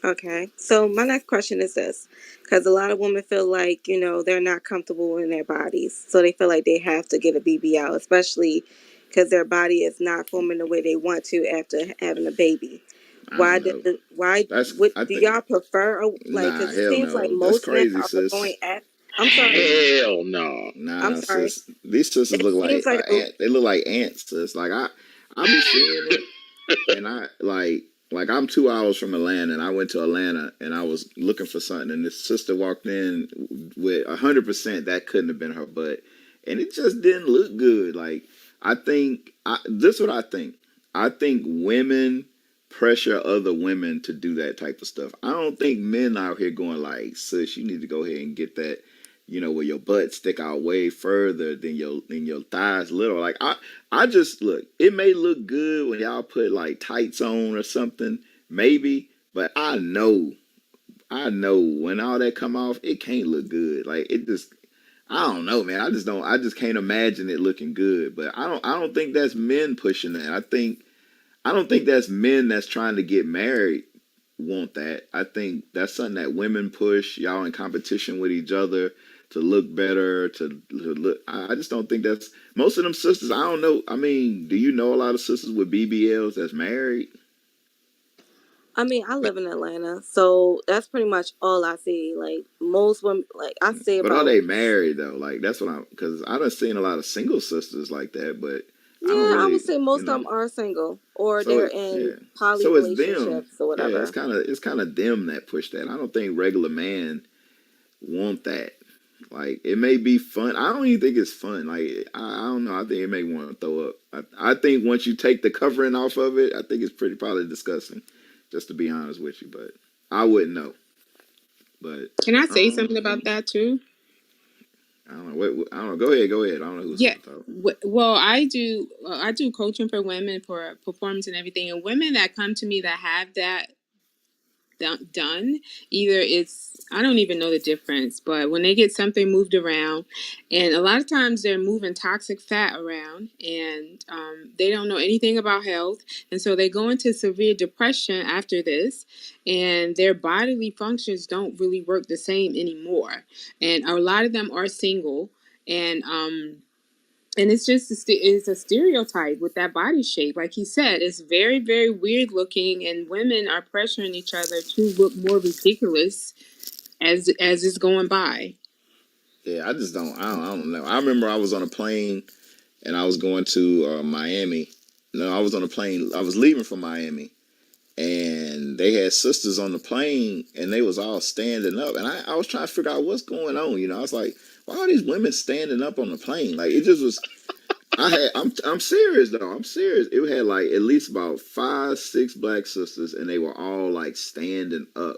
okay. So my next question is this, because a lot of women feel like, you know, they're not comfortable in their bodies, so they feel like they have to get a BB out, especially because their body is not forming the way they want to after having a baby. I don't know. Why That's what I do think y'all prefer? Like, Nah, because it hell seems like no. That's most men crazy, are sis. going at. I'm sorry. Hell no. I'm Nah, sorry. sis. These sisters It look seems like like ant. They look like ants, sis. Like I be seeing it, and I like I'm 2 hours from Atlanta, and I went to Atlanta, and I was looking for something, and this sister walked in with 100% that couldn't have been her butt, and it just didn't look good. Like I think this is what I think. I think women pressure other women to do that type of stuff. I don't think men out here going like, "Sis, you need to go ahead and get that." Where your butt stick out way further than your thighs little. Like I just look. It may look good when y'all put like tights on or something, maybe, but I know when all that come off, it can't look good. Like it just, I don't know, man. I just can't imagine it looking good. But I don't think that's men pushing that. I don't think that's men that's trying to get married want that. I think that's something that women push. Y'all in competition with each other to look better, to look. I just don't think that's most of them sisters. I don't know. I mean, do you know a lot of sisters with BBLs that's married? I mean, I live in Atlanta, so that's pretty much all I see. Like most women, like I say But are about, they married though? Like that's what I'm because I done seen a lot of single sisters like that, but I don't yeah, I would really, say most of them are single or So they're it, in yeah, poly so it's them. relationships or Yeah, it's whatever. kind of them that push that. I don't think regular man want that. Like it may be fun. I don't even think it's fun. Like I don't know. I think it may want to throw up. I think once you take the covering off of it, I think it's pretty probably disgusting. Just to be honest with you, but I wouldn't know. But Can I say um, something about that too? I don't know. I don't know. Go ahead. Go ahead. I don't know who's Yeah. going to talk. Well, I do coaching for women for performance and everything, and women that come to me that have that done, either it's, I don't even know the difference, but when they get something moved around, and a lot of times they're moving toxic fat around, and they don't know anything about health, and so they go into severe depression after this, and their bodily functions don't really work the same anymore, and a lot of them are single, and it's just it's a stereotype with that body shape. Like he said, it's very, very weird looking, and women are pressuring each other to look more ridiculous as it's going by. Yeah, I just don't. I don't know. I remember I was on a plane and I was going to Miami. No, I was on a plane. I was leaving from Miami, and they had sisters on the plane, and they was all standing up. And I was trying to figure out what's going on. I was like, why are these women standing up on the plane? Like it just was. I'm serious though. I'm serious. It had like at least about 5, 6 black sisters, and they were all like standing up.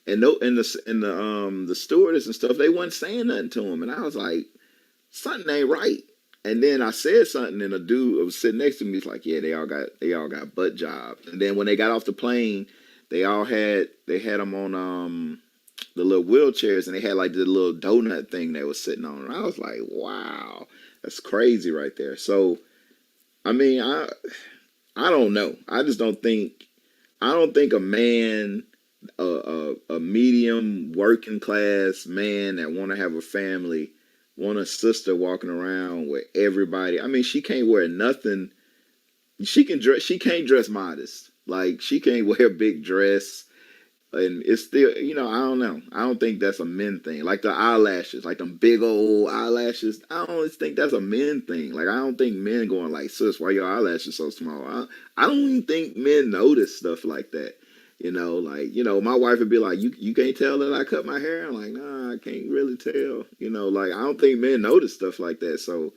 And no, the stewardess and stuff, they wasn't saying nothing to them. And I was like, something ain't right. And then I said something, and a dude was sitting next to me. He's like, "Yeah, they all got butt jobs." And then when they got off the plane, they had them on the little wheelchairs, and they had like the little donut thing they was sitting on. And I was like, "Wow, that's crazy right there." So I mean, I don't know. I don't think a man, a medium working class man that want to have a family, want a sister walking around with everybody. I mean, she can't wear nothing. She can dress. She can't dress modest. Like she can't wear a big dress. And it's still, I don't know. I don't think that's a men thing. Like the eyelashes, like them big old eyelashes. I don't think that's a men thing. Like I don't think men going like, sis, why your eyelashes so small? I don't even think men notice stuff like that. My wife would be like, you can't tell that I cut my hair. I'm like, nah, I can't really tell. Like I don't think men notice stuff like that. So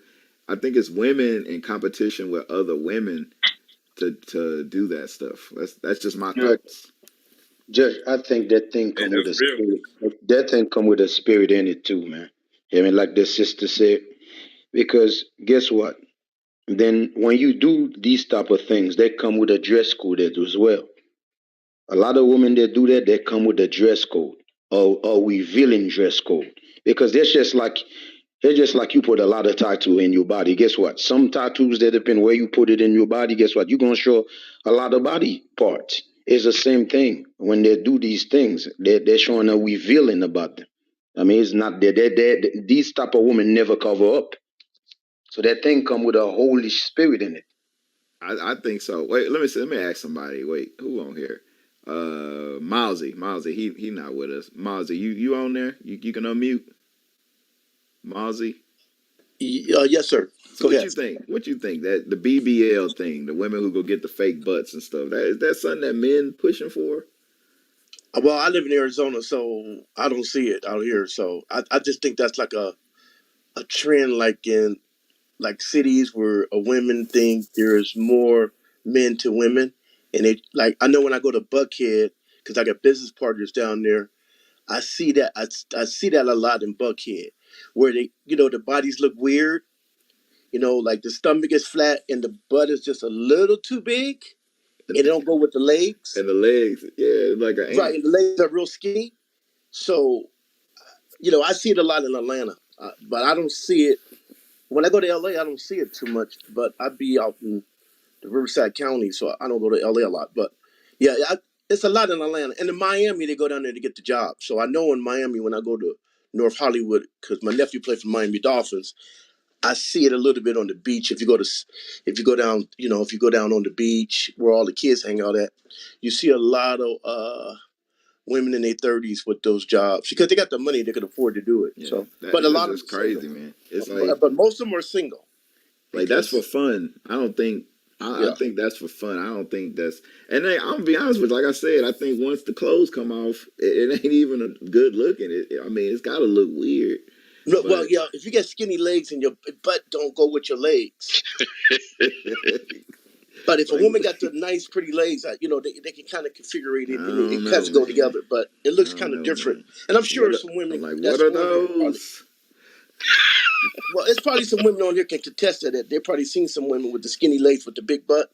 I think it's women in competition with other women to do that stuff. That's just my Judge, thoughts. Judge, I think that thing Hey, come with that's a real. spirit. That thing come with a spirit in it too, man. I mean, like the sister said, because guess what? Then when you do these type of things, they come with a dress code as well. A lot of women that do that, they come with a dress code or revealing dress code because they're just like you put a lot of tattoo in your body. Guess what? Some tattoos that depend where you put it in your body. Guess what? You're gonna show a lot of body parts. It's the same thing when they do these things. They're showing a revealing about them. I mean, it's not these type of women never cover up. So that thing come with a Holy Spirit in it. I think so. Wait, let me see. Let me ask somebody. Wait, who on here? Mousy. He not with us. Mousy, you on there? You can unmute. Mousy. Yes, sir. So Go what ahead. you think? What you think that the BBL thing, the women who go get the fake butts and stuff? That something that men pushing for? Well, I live in Arizona, so I don't see it out here. So I just think that's like a trend, like in like cities where a women think there's more men to women, and they like I know when I go to Buckhead because I got business partners down there. I see that I see that a lot in Buckhead, where they the bodies look weird. Like the stomach is flat and the butt is just a little too big, and it don't go with the legs. And the legs, yeah, like an Right, ant. and the legs are real skinny. So I see it a lot in Atlanta, but I don't see it when I go to LA. I don't see it too much, but I be out in the Riverside County, so I don't go to LA a lot. But yeah, it's a lot in Atlanta, and in Miami they go down there to get the job. So I know in Miami when I go to North Hollywood because my nephew played for Miami Dolphins. I see it a little bit on the beach. If you go down, if you go down on the beach where all the kids hang out at, you see a lot of women in their 30s with those jobs because they got the money, they could afford to do it. Yeah, So, but a that's lot of them just are single. crazy, man. It's like But most of them are single that's for because fun. I don't think. I yeah. think that's for fun. I don't think that's. And then, I'm gonna be honest with you. Like I said, I think once the clothes come off, it ain't even a good looking. I mean, it's got to look weird. No, well, But yeah. If you got skinny legs and your butt don't go with your legs, but if a like, woman got the nice, pretty legs, they can kind of configure I it and don't it kind know, of go man. together. But it I looks kind don't of know, different. man. And I'm What sure are, some I'm women like, what that's are on here probably. those? Well, it's probably some women on here can contest that. They've probably seen some women with the skinny legs with the big butt.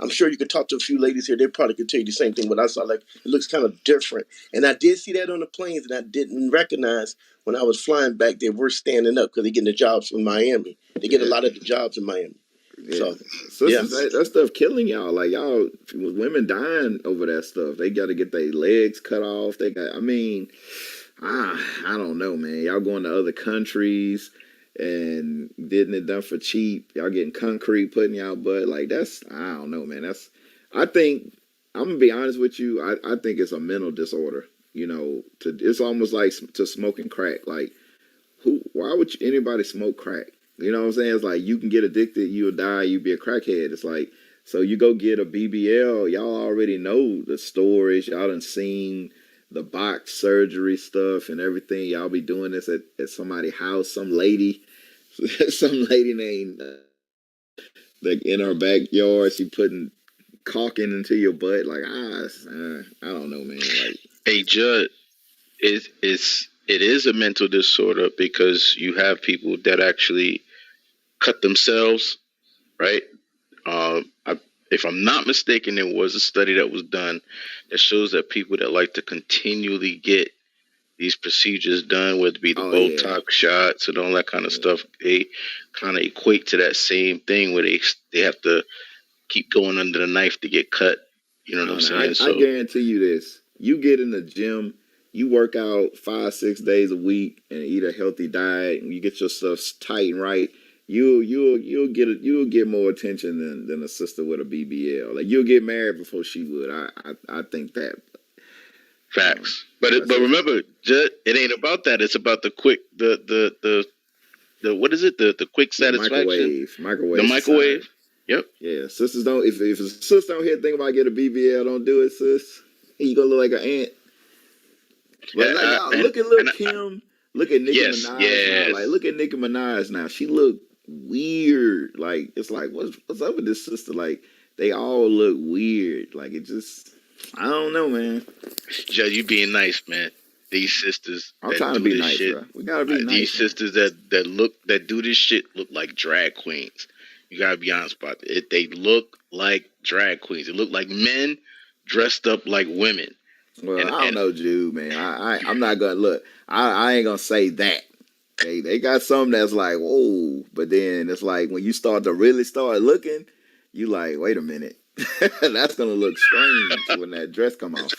I'm sure you could talk to a few ladies here. They probably could tell you the same thing. What I saw, like it looks kind of different. And I did see that on the planes, and I didn't recognize when I was flying back. They were standing up because they getting the jobs from Miami. They get a Yeah, lot of the jobs in Miami. yeah. So, yeah. Sisters, that stuff killing y'all. Like y'all, women dying over that stuff. They got to get their legs cut off. They got. I mean, I don't know, man. Y'all going to other countries and getting it done for cheap. Y'all getting concrete put in y'all butt. Like that's. I don't know, man. That's. I think. I'm gonna be honest with you. I think it's a mental disorder. It's almost like to smoking crack. Like why would anybody smoke crack? You know what I'm saying? It's like you can get addicted, you'll die, you be a crackhead. It's like so you go get a BBL, y'all already know the stories, y'all done seen the box surgery stuff and everything. Y'all be doing this at somebody's house, some lady, some lady named like in her backyard, she putting caulking into your butt. Like I don't know, man. Like Hey, Judd, it is a mental disorder because you have people that actually cut themselves, right? If I'm not mistaken, there was a study that was done that shows that people that like to continually get these procedures done, whether it be the oh yeah, Botox shots and all that kind of yeah. stuff, they kind of equate to that same thing where they have to keep going under the knife to get cut. You know what I I'm don't know. saying? I So guarantee you this. You get in the gym, you work out 5, 6 days a week, and eat a healthy diet, and you get your stuff tight and right. You'll get more attention than a sister with a BBL. Like you'll get married before she would. I think that. facts. But That's but just remember, it ain't about that. It's about the quick the what is it? The quick the satisfaction, the microwave society. microwave. Yep. Yeah, sisters don't. If a sister don't here think about getting a BBL, don't do it, sis. You gonna look like an ant. But like Yeah. y'all, look at Lil And Kim. Look at Nicki yes, Minaj now. Like yes. look at Nicki Minaj now. She look weird. Like it's like what's up with this sister? Like they all look weird. Like it just I don't know, man. Judge, you being nice, man. These sisters I'm that trying to do be this nice, shit, bro. We gotta be these nice, man. sisters that do this shit look like drag queens. You gotta be honest about it. They look like drag queens. They look like men dressed up like women. Well, And I don't know, Jude, man. I'm not gonna look. I ain't gonna say that. They got some that's like, whoa, but then it's like when you start to really start looking, you like, wait a minute. That's gonna look strange when that dress come off.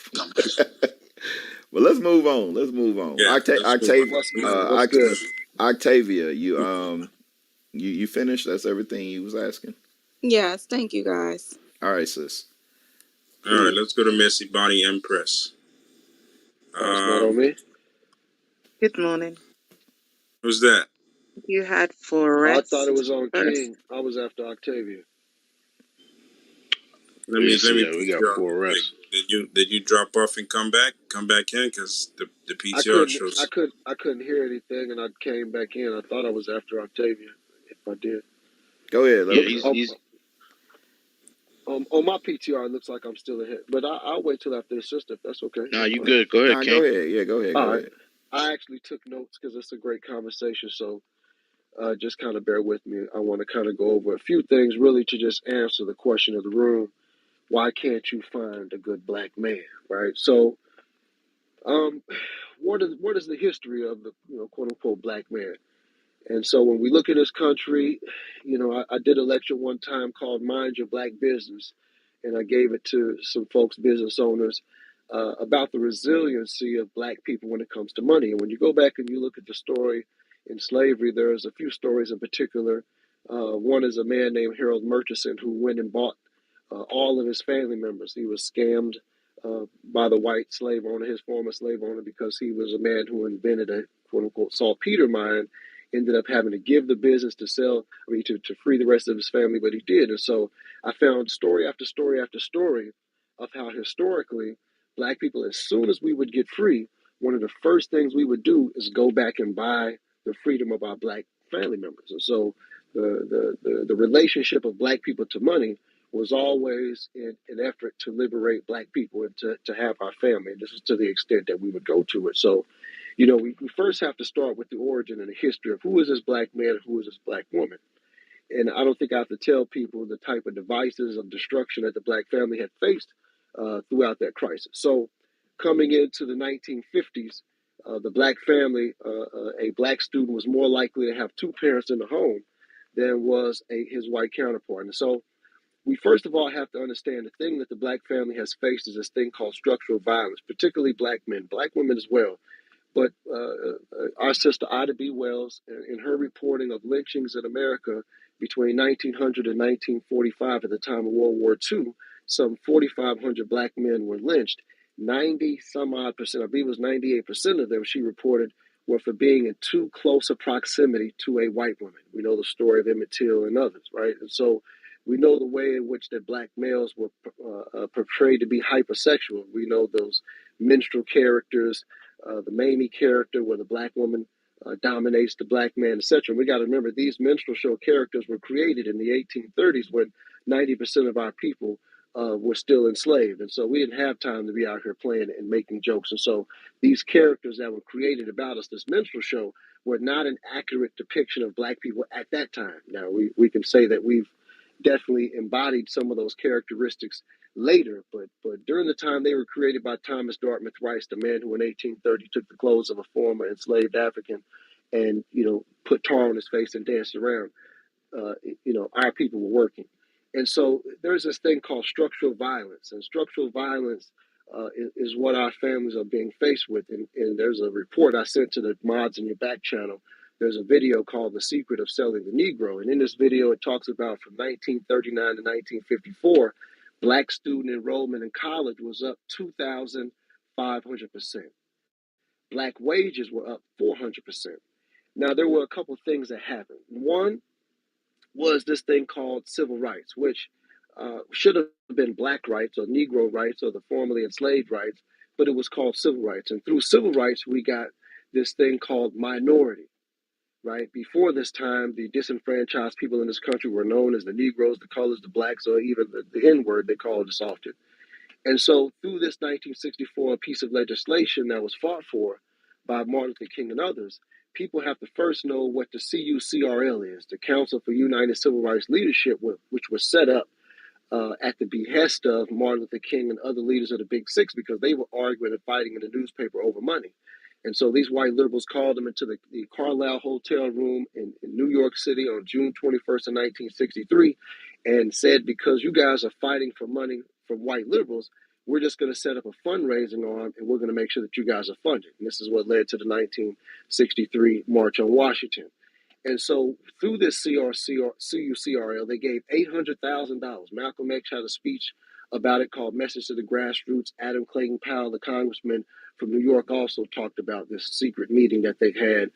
But let's move on. Let's move on. Yeah, let's move on. What's Move on. what's good? Octavia, you finished? That's everything you was asking. Yes, thank you guys. All right, sis. All right, Cool. let's go to Messy Bonnie Empress. Oh, it's not on me. Good morning. Who's that? You had Oh, I thought it Forrest was on first. King. I was after Octavia. Let me Yeah, we got PTR. 4 refs. Did you drop off and come back? Come back in because the I PTR couldn't I shows. could I couldn't hear anything, and I came back in. I thought I was after Octavia. If I did. Go ahead. Let Yeah, him Look, go. on my PTR, it looks like I'm still ahead, but I'll wait till after the sister. If that's okay. nah, That's you fine. good. Go ahead, Nah, go King. ahead. Yeah, go ahead. All Go right. ahead. I actually took notes because it's a great conversation. So just kind of bear with me. I want to kind of go over a few things, really, to just answer the question of the room: why can't you find a good black man? Right. So, what is the history of the quote unquote black man? And so when we look at this country, I did a lecture one time called Mind Your Black Business, and I gave it to some folks, business owners, about the resiliency of black people when it comes to money. And when you go back and you look at the story in slavery, there's a few stories in particular. One is a man named Harold Murchison who went and bought all of his family members. He was scammed by the white slave owner, his former slave owner, because he was a man who invented a quote unquote saltpeter mine. Ended up having to give the business to sell, to free the rest of his family, but he did. And so I found story after story after story of how historically black people, as soon as we would get free, one of the first things we would do is go back and buy the freedom of our black family members. And so the relationship of black people to money was always in an effort to liberate black people and to have our family. And this is to the extent that we would go to it. So we first have to start with the origin and the history of who is this black man and who is this black woman. And I don't think I have to tell people the type of devices of destruction that the black family had faced throughout that crisis. So coming into the 1950s, the black family, a black student was more likely to have two parents in the home than was his white counterpart. And so we first of all have to understand the thing that the black family has faced is this thing called structural violence, particularly black men, black women as well. But our sister Ida B. Wells, in her reporting of lynchings in America between 1900 and 1945, at the time of World War II, some 4,500 black men were lynched. 90 some odd percent, I believe it was 98% of them, she reported, were for being in too close a proximity to a white woman. We know the story of Emmett Till and others, right? And so we know the way in which that black males were portrayed to be hypersexual. We know those minstrel characters, the Mamie character where the black woman dominates the black man, etc. We got to remember these minstrel show characters were created in the 1830s when 90% of our people were still enslaved. And so we didn't have time to be out here playing and making jokes. And so these characters that were created about us, this minstrel show, were not an accurate depiction of black people at that time. Now, we can say that we've definitely embodied some of those characteristics later, but during the time they were created by Thomas Dartmouth Rice, the man who in 1830 took the clothes of a former enslaved African and put tar on his face and danced around, our people were working. And so there's this thing called structural violence, and structural violence is what our families are being faced with. And there's a report I sent to the mods in your back channel. There's a video called The Secret of Selling the Negro. And in this video, it talks about from 1939 to 1954, black student enrollment in college was up 2,500%. Black wages were up 400%. Now, there were a couple of things that happened. One was this thing called civil rights, which should have been black rights or Negro rights or the formerly enslaved rights, but it was called civil rights. And through civil rights, we got this thing called minority, right? Before this time, the disenfranchised people in this country were known as the Negroes, the colors, the blacks, or even the N-word, they called us often. And so through this 1964 piece of legislation that was fought for by Martin Luther King and others, people have to first know what the CUCRL is, the Council for United Civil Rights Leadership, which was set up at the behest of Martin Luther King and other leaders of the Big Six because they were arguing and fighting in the newspaper over money. And so these white liberals called them into the Carlisle Hotel room in New York City on June 21st of 1963 and said, because you guys are fighting for money from white liberals, we're just going to set up a fundraising arm and we're going to make sure that you guys are funded. And this is what led to the 1963 March on Washington. And so through this CUCRL, they gave $800,000. Malcolm X had a speech about it called Message to the Grassroots. Adam Clayton Powell, the congressman from New York, also talked about this secret meeting that they had.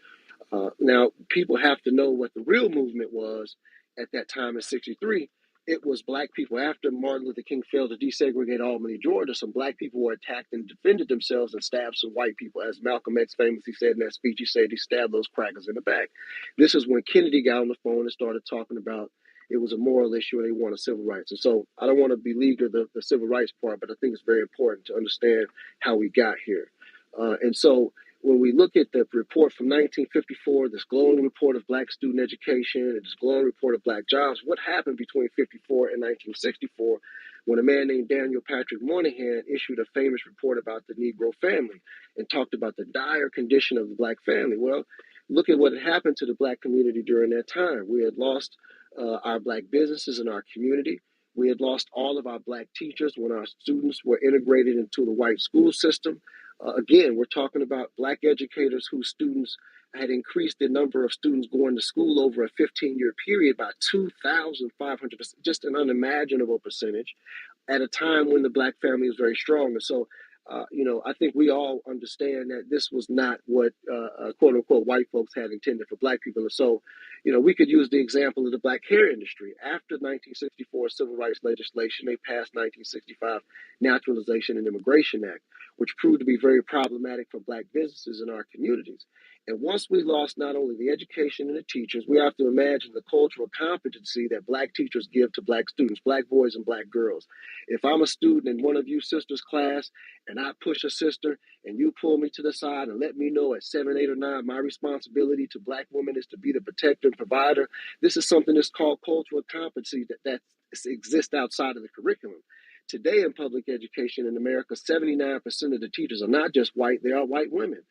Now, people have to know what the real movement was at that time in 63. It was black people. After Martin Luther King failed to desegregate Albany, Georgia, some black people were attacked and defended themselves and stabbed some white people. As Malcolm X famously said in that speech, he said he stabbed those crackers in the back. This is when Kennedy got on the phone and started talking about it was a moral issue and they wanted civil rights. And so I don't want to beleaguer the civil rights part, but I think it's very important to understand how we got here. And so when we look at the report from 1954, this glowing report of black student education and this glowing report of black jobs, what happened between 54 and 1964 when a man named Daniel Patrick Moynihan issued a famous report about the Negro family and talked about the dire condition of the black family? Well, look at what had happened to the black community during that time. We had lost our black businesses in our community. We had lost all of our black teachers when our students were integrated into the white school system. Again, we're talking about black educators whose students had increased the number of students going to school over a 15-year period by 2,500%, just an unimaginable percentage at a time when the black family was very strong. And so, I think we all understand that this was not what quote unquote white folks had intended for black people. And so, we could use the example of the black hair industry. After 1964 civil rights legislation, they passed 1965 Naturalization and Immigration Act, which proved to be very problematic for black businesses in our communities. And once we lost not only the education and the teachers, we have to imagine the cultural competency that black teachers give to black students, black boys and black girls. If I'm a student in one of you sisters' class and I push a sister and you pull me to the side and let me know at 7, 8, or 9, my responsibility to black women is to be the protector and provider, this is something that's called cultural competency that exists outside of the curriculum. Today in public education in America, 79% of the teachers are not just white, they are white women.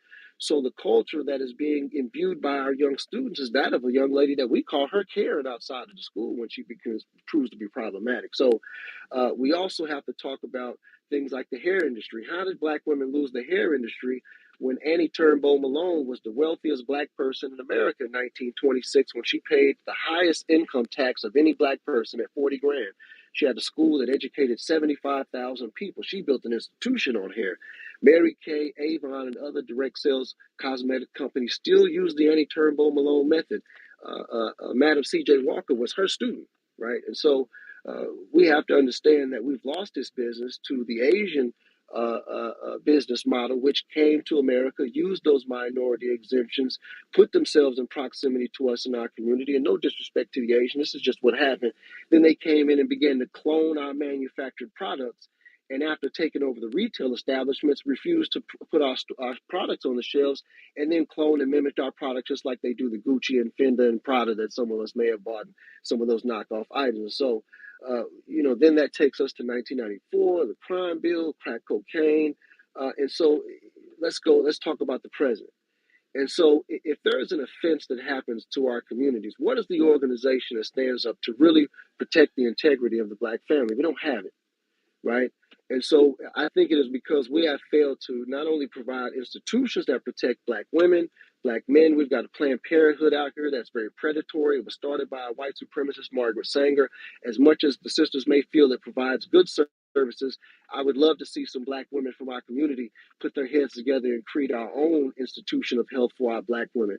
So the culture that is being imbued by our young students is that of a young lady that we call her Karen outside of the school when she proves to be problematic. So we also have to talk about things like the hair industry. How did black women lose the hair industry when Annie Turnbull Malone was the wealthiest black person in America in 1926 when she paid the highest income tax of any black person at 40 grand? She had a school that educated 75,000 people. She built an institution on hair. Mary Kay, Avon, and other direct sales cosmetic companies still use the Annie Turnbull Malone method. Madam C.J. Walker was her student, right? And so we have to understand that we've lost this business to the Asian business model, which came to America, used those minority exemptions, put themselves in proximity to us in our community. And no disrespect to the Asian, this is just what happened. Then they came in and began to clone our manufactured products. And after taking over the retail establishments, refused to put our products on the shelves, and then clone and mimicked our products just like they do the Gucci and Fender and Prada that some of us may have bought, some of those knockoff items. So, then that takes us to 1994, the crime bill, crack cocaine. And so let's talk about the present. And so if there is an offense that happens to our communities, what is the organization that stands up to really protect the integrity of the black family? We don't have it, right? And so I think it is because we have failed to not only provide institutions that protect black women, black men. We've got a Planned Parenthood out here that's very predatory. It was started by a white supremacist, Margaret Sanger. As much as the sisters may feel it provides good services, I would love to see some black women from our community put their heads together and create our own institution of health for our black women.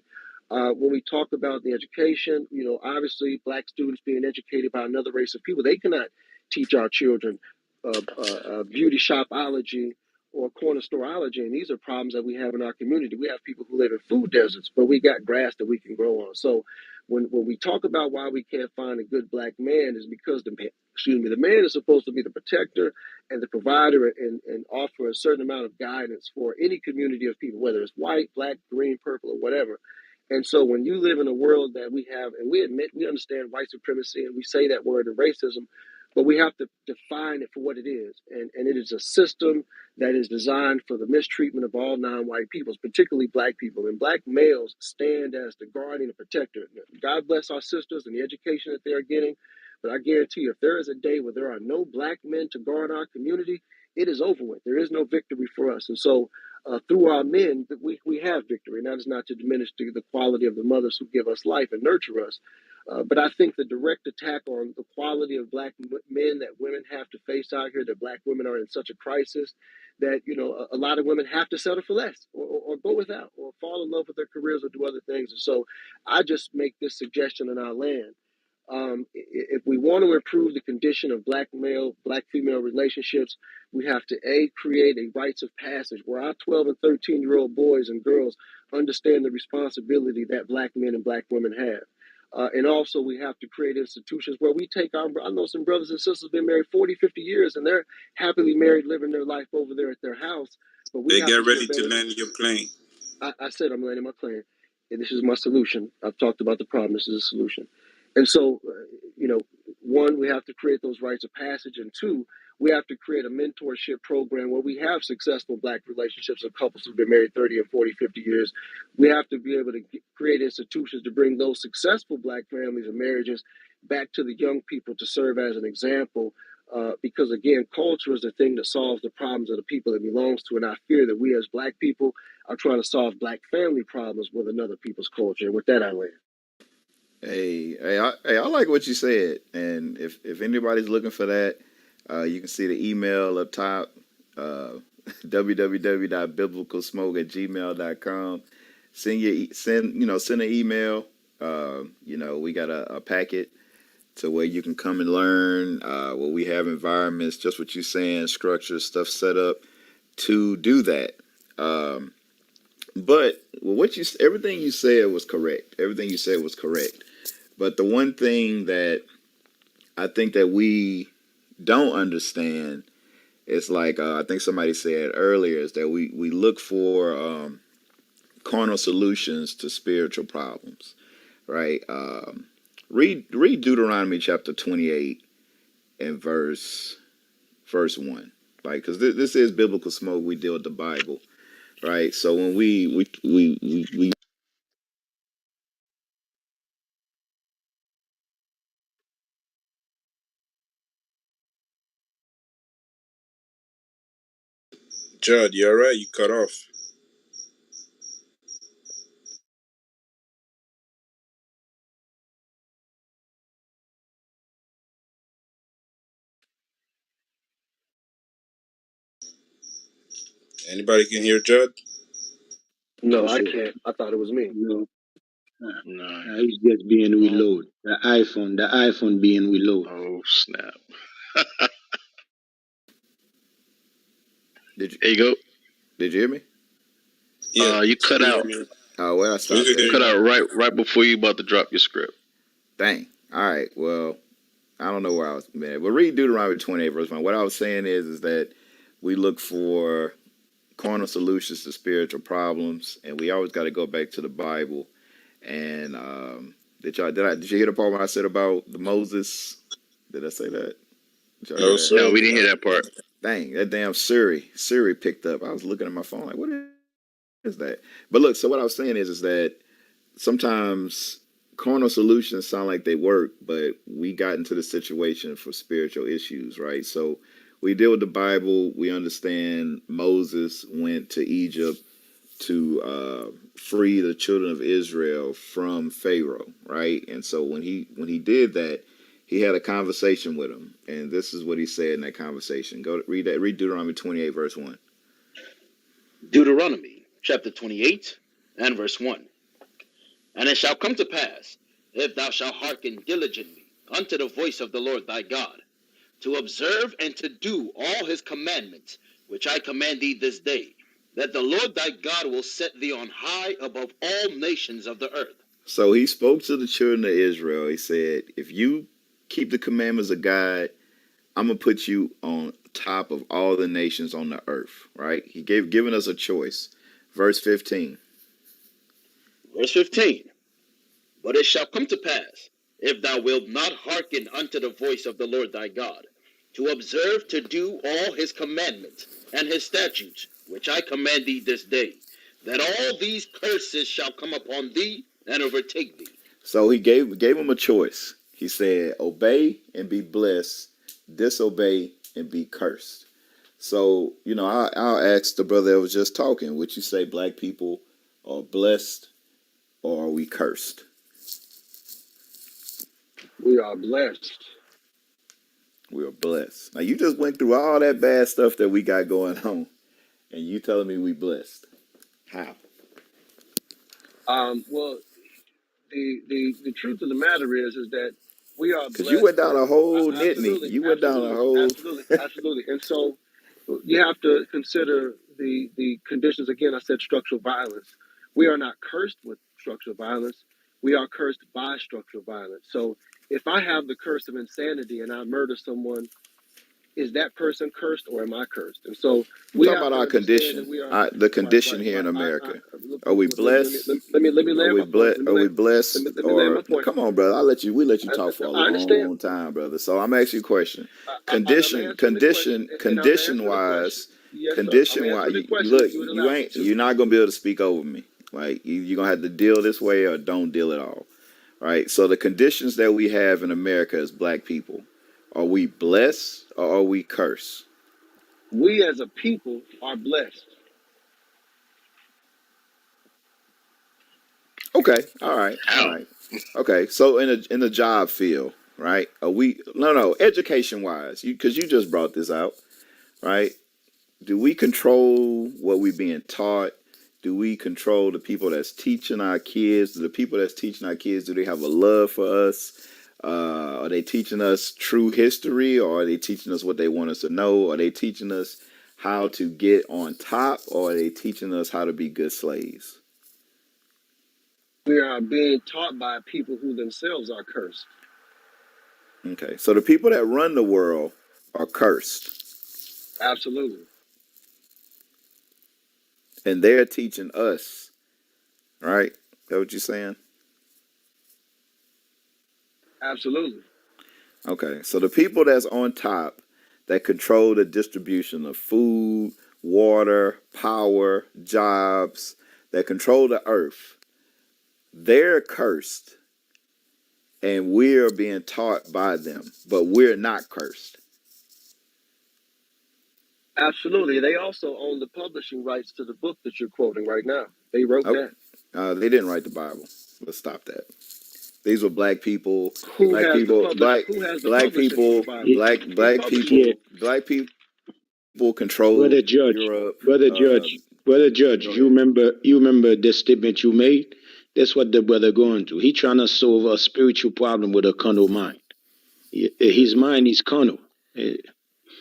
When we talk about the education, obviously black students being educated by another race of people, they cannot teach our children beauty shopology or corner storeology, and these are problems that we have in our community. We have people who live in food deserts, but we got grass that we can grow on. So when we talk about why we can't find a good black man is because the man is supposed to be the protector and the provider and offer a certain amount of guidance for any community of people, whether it's white, black, green, purple, or whatever. And so when you live in a world that we have, and we understand white supremacy, and we say that word in racism, but we have to define it for what it is. And it is a system that is designed for the mistreatment of all non-white peoples, particularly black people. And black males stand as the guardian and protector. God bless our sisters and the education that they're getting. But I guarantee you, if there is a day where there are no black men to guard our community, it is over with. There is no victory for us. And so through our men, we have victory. And that is not to diminish the quality of the mothers who give us life and nurture us. But I think the direct attack on the quality of black men that women have to face out here, that black women are in such a crisis that, a lot of women have to settle for less or go without or fall in love with their careers or do other things. And so I just make this suggestion in our land. If we want to improve the condition of black female relationships, we have to create a rites of passage where our 12 and 13-year-old boys and girls understand the responsibility that black men and black women have. And also we have to create institutions where we take our, I know some brothers and sisters been married 40, 50 years and they're happily married, living their life over there at their house. But we They have get to do a ready to better. land your plane. I said I'm landing my plane, and this is my solution. I've talked about the problem. This is a solution, and so one, we have to create those rites of passage, and two, we have to create a mentorship program where we have successful Black relationships of couples who've been married 30 and 40, 50 years. We have to be able to create institutions to bring those successful Black families and marriages back to the young people to serve as an example. Because again, culture is the thing that solves the problems of the people it belongs to, and I fear that we as Black people are trying to solve Black family problems with another people's culture. And with that, I land. I like what you said. And if anybody's looking for that, you can see the email up top, uh, www.biblicalsmoke@gmail.com. Send an email. We got a packet to where you can come and learn. Where we have environments, just what you're saying, structure, stuff set up to do that. Um, but everything you said was correct. Everything you said was correct. But the one thing that I think that we don't understand is like I think somebody said earlier is that we look for carnal solutions to spiritual problems, right? Read Deuteronomy chapter 28 and verse 1, like because this is biblical smoke. We deal with the Bible, right? So when we Judd, you all right? You cut off. Anybody can hear Judd? No, For I sure. can't. I thought it was me. No, No. it's just being Oh, reload. The iPhone being reload. oh snap! did you There you go. did you hear me? Yeah. You We cut can out. hear you. Where I We stopped can You hear at? you cut now. out right before you about to drop your script. Dang. All right. Well, I don't know where I was, man. But read Deuteronomy 28 verse 1. What I was saying is that we look for carnal solutions to spiritual problems, and we always got to go back to the Bible. And did you hear the part when I said about the Moses? Did I say that? Did y'all hear No, that? No, sir. we didn't hear that part. Dang, that damn Siri picked up. I was looking at my phone like, what is that? But look, so what I was saying is that sometimes carnal solutions sound like they work, but we got into the situation for spiritual issues, right? So we deal with the Bible. We understand Moses went to Egypt to free the children of Israel from Pharaoh, right? And so when he did that, he had a conversation with him, and this is what he said in that conversation. Read that. Read Deuteronomy 28, verse 1. Deuteronomy chapter 28 and verse 1. And it shall come to pass, if thou shalt hearken diligently unto the voice of the Lord thy God, to observe and to do all his commandments, which I command thee this day, that the Lord thy God will set thee on high above all nations of the earth. So he spoke to the children of Israel. He said, if you keep the commandments of God, I'm gonna put you on top of all the nations on the earth, right? He given us a choice. Verse 15. Verse 15. But it shall come to pass, if thou wilt not hearken unto the voice of the Lord thy God, to observe to do all his commandments and his statutes, which I command thee this day, that all these curses shall come upon thee and overtake thee. So he gave him a choice. He said, obey and be blessed, disobey and be cursed. So, I'll ask the brother that was just talking, would you say black people are blessed or are we cursed? We are blessed. We are blessed. Now, you just went through all that bad stuff that we got going on, and you telling me we blessed. How? Well, the truth of the matter is that we are Because you blessed went down with a whole litany. absolutely, You went down a absolutely, whole. absolutely, absolutely. And so you have to consider the conditions. Again, I said structural violence. We are not cursed with structural violence. We are cursed by structural violence. So if I have the curse of insanity and I murder someone, is that person cursed or am I cursed? And so I'm we talking have about to our understand that condition, we are the right, condition right, here in right. America. Look, Are we let blessed? me Are land we my point. blessed? Are we blessed? Let me land Or my point. come on, brother? We let you talk for a I understand. long time, brother. So I'm asking you a question. And I'm answering the question, and I'm answering the question. Yes, sir. I'm Condition wise. answering the question Look, if you would allow me to. you're not gonna be able to speak over me. Like you're gonna have to deal this way or don't deal at all. Right. So the conditions that we have in America as black people, are we blessed or are we cursed? We as a people are blessed. Okay. All right. All How? right. Okay. So in the job field, right? Are we no education wise? Because you just brought this out, right? Do we control what we're being taught? Do we control the people that's teaching our kids? Do the people that's teaching our kids, do they have a love for us? Are they teaching us true history, or are they teaching us what they want us to know? Are they teaching us how to get on top, or are they teaching us how to be good slaves? We are being taught by people who themselves are cursed. Okay, so the people that run the world are cursed, Absolutely. and they're teaching us, right? Is that what you're saying? Absolutely. Okay, so the people that's on top that control the distribution of food, water, power, jobs, that control the earth, they're cursed, and we're being taught by them, but we're not cursed. Absolutely. They also own the publishing rights to the book that you're quoting right now. They wrote Oh, that. they didn't write the Bible. Let's stop that. These were black people, Who has the publishing for the Bible? Yeah, Who published it? yeah, black people control brother Judge, Europe. brother Judge, brother Judge. Go You ahead. remember, the statement you made. That's what the brother going through. He trying to solve a spiritual problem with a carnal mind. His mind is carnal. Eh,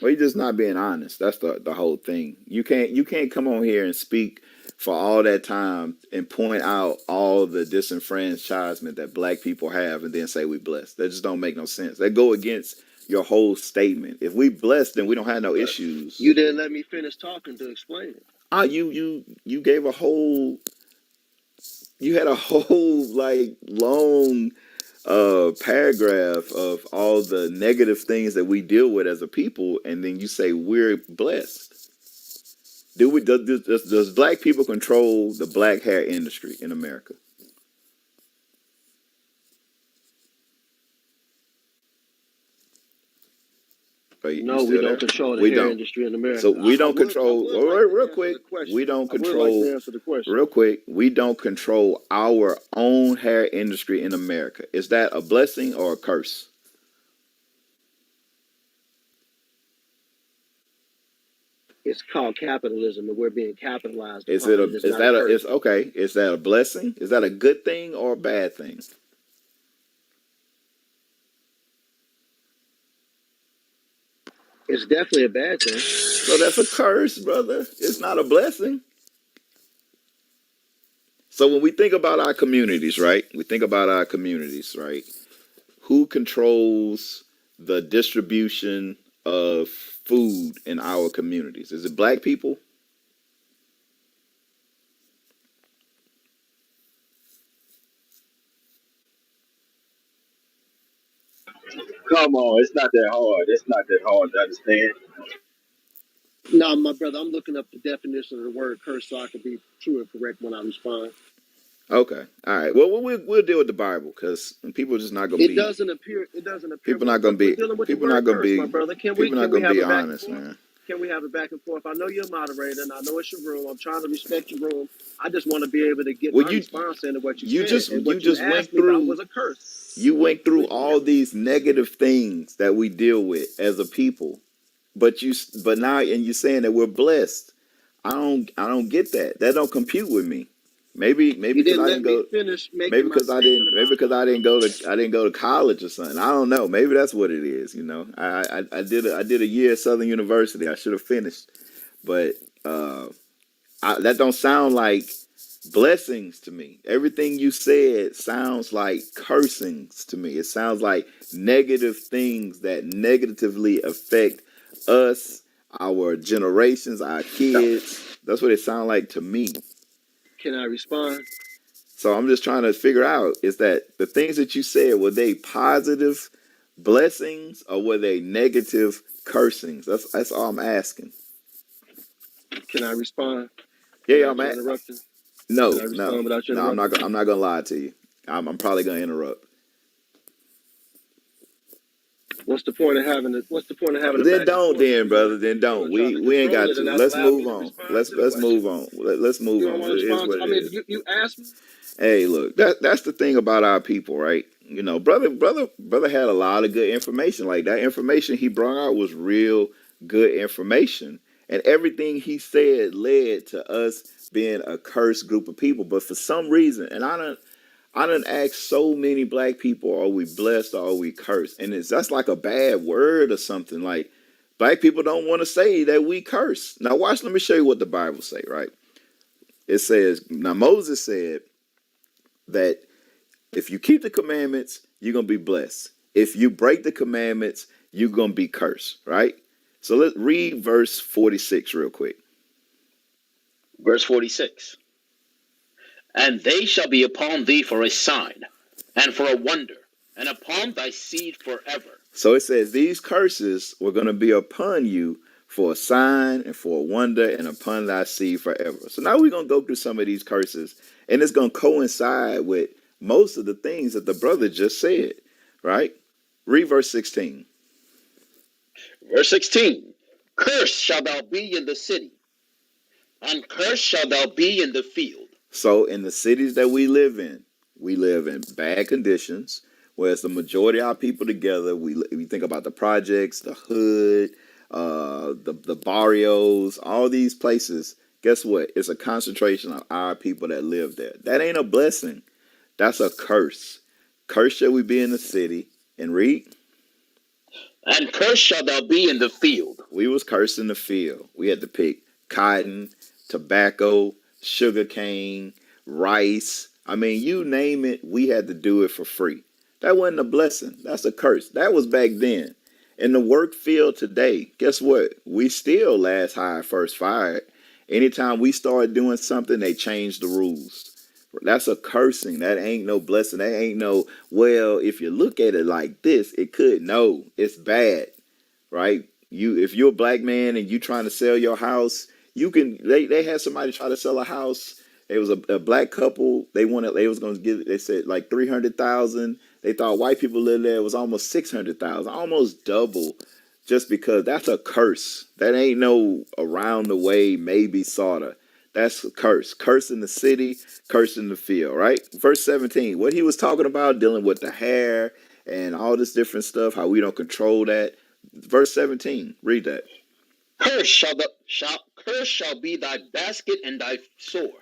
Well, you're just not being honest. That's the whole thing. You can't come on here and speak for all that time and point out all the disenfranchisement that black people have, and then say we blessed. That just don't make no sense. That go against your whole statement. If we blessed, then we don't have no You issues. didn't let me finish talking to explain it. You gave a whole you had a whole like long paragraph of all the negative things that we deal with as a people, and then you say we're blessed. Does black people control the black hair industry in America? Are you No, we still don't there? control the We hair don't. industry in So America. we I don't would I control. would like to Real answer quick, the we question. don't I would like control. to answer the question. Real quick, we don't control our own hair industry in America. Is that a blessing or a curse? It's called capitalism, and we're being capitalized Is upon. it a? It is Is not a that a? Is curse. okay? Is that a blessing? Is that a good thing or a bad thing? It's definitely a bad thing. So that's a curse, brother. It's not a blessing. So when we think about our communities, right? We think about our communities, right? Who controls the distribution of food in our communities? Is it black people? Come on, it's not that hard. It's not that hard to understand. No, my brother, I'm looking up the definition of the word curse so I can be true and correct when I respond. Okay, all right. Well, we'll deal with the Bible because people are just not gonna It be doesn't appear. It doesn't appear. people not gonna We're be dealing with the people not word gonna curse, my be brother. people not Can we gonna have be a back and honest, forth? man. Can we have a back and forth? I know you're a moderator, and I know it's your room. I'm trying to respect your room. I just want to be able to get Well, my response into what you you said, just and you what you just asked went me about through was a curse. you went through Please forgive all me. these negative things that we deal with as a people, but now and you're saying that we're blessed. I don't get that. That don't compute with me. Maybe You because didn't I let didn't me go. finish Maybe making my because I statement didn't. Maybe about. because I didn't go to college or something. I don't know. Maybe that's what it is. You know, I did a year at Southern University. I should have finished, but uh, that don't sound like blessings to me. Everything you said sounds like cursings to me. It sounds like negative things that negatively affect us, our generations, our kids. That's what it sounds like to me. Can I respond? So I'm just trying to figure out, is that the things that you said, were they positive blessings or were they negative cursings? That's all I'm asking. Can I respond Yeah, yeah, without you interrupting? Can no, I no, respond without you no. interrupting? I'm not gonna lie to you. I'm probably gonna interrupt. What's the point of having a Then back and don't, forth if then, brother. Then you're don't. gonna try to We ain't control got it and to. not Let's allow me move to on. respond to the Let's question? move on. Let's move You don't on. want to It is respond what to. it I mean, is. you asked me. Hey, look. That's the thing about our people, right? You know, brother had a lot of good information. Like that information he brought out was real good information, and everything he said led to us being a cursed group of people. But for some reason, and I done asked so many black people, are we blessed or are we cursed? And that's like a bad word or something. Like black people don't want to say that we curse. Now watch, let me show you what the Bible say, right? It says, now Moses said that if you keep the commandments, you're gonna be blessed. If you break the commandments, you're gonna be cursed, right? So let's read verse 46 real quick. Verse 46. And they shall be upon thee for a sign, and for a wonder, and upon thy seed forever. So it says these curses were going to be upon you for a sign and for a wonder and upon thy seed forever. So now we're going to go through some of these curses, and it's going to coincide with most of the things that the brother just said, right? Read verse 16. Verse 16. Cursed shalt thou be in the city, and cursed shalt thou be in the field. So in the cities that we live in bad conditions, whereas the majority of our people together, we think about the projects, the hood, the barrios, all these places. Guess what? It's a concentration of our people that live there. That ain't a blessing. That's a curse. Curse shall we be in the city. And read. And cursed shalt thou be in the field. We was cursed in the field. We had to pick cotton, tobacco, sugar cane, rice. I mean, you name it, we had to do it for free. That wasn't a blessing. That's a curse. That was back then. In the work field today, guess what? We still last hired, first fired. Anytime we start doing something, they change the rules. That's a cursing. That ain't no blessing. That ain't no, well, if you look at it like this, it could. No, it's bad, right? If you're a black man and you trying to sell your house, you can. They had somebody try to sell a house. It was a black couple. They was going to give. They said like 300,000. They thought white people lived there. It was almost 600,000, almost double. Just because that's a curse. That ain't no around the way maybe sorta. That's a curse. Curse in the city, curse in the field, right? Verse 17. What he was talking about, dealing with the hair and all this different stuff, how we don't control that. Verse 17, read that. Cursed shall be thy basket and thy store.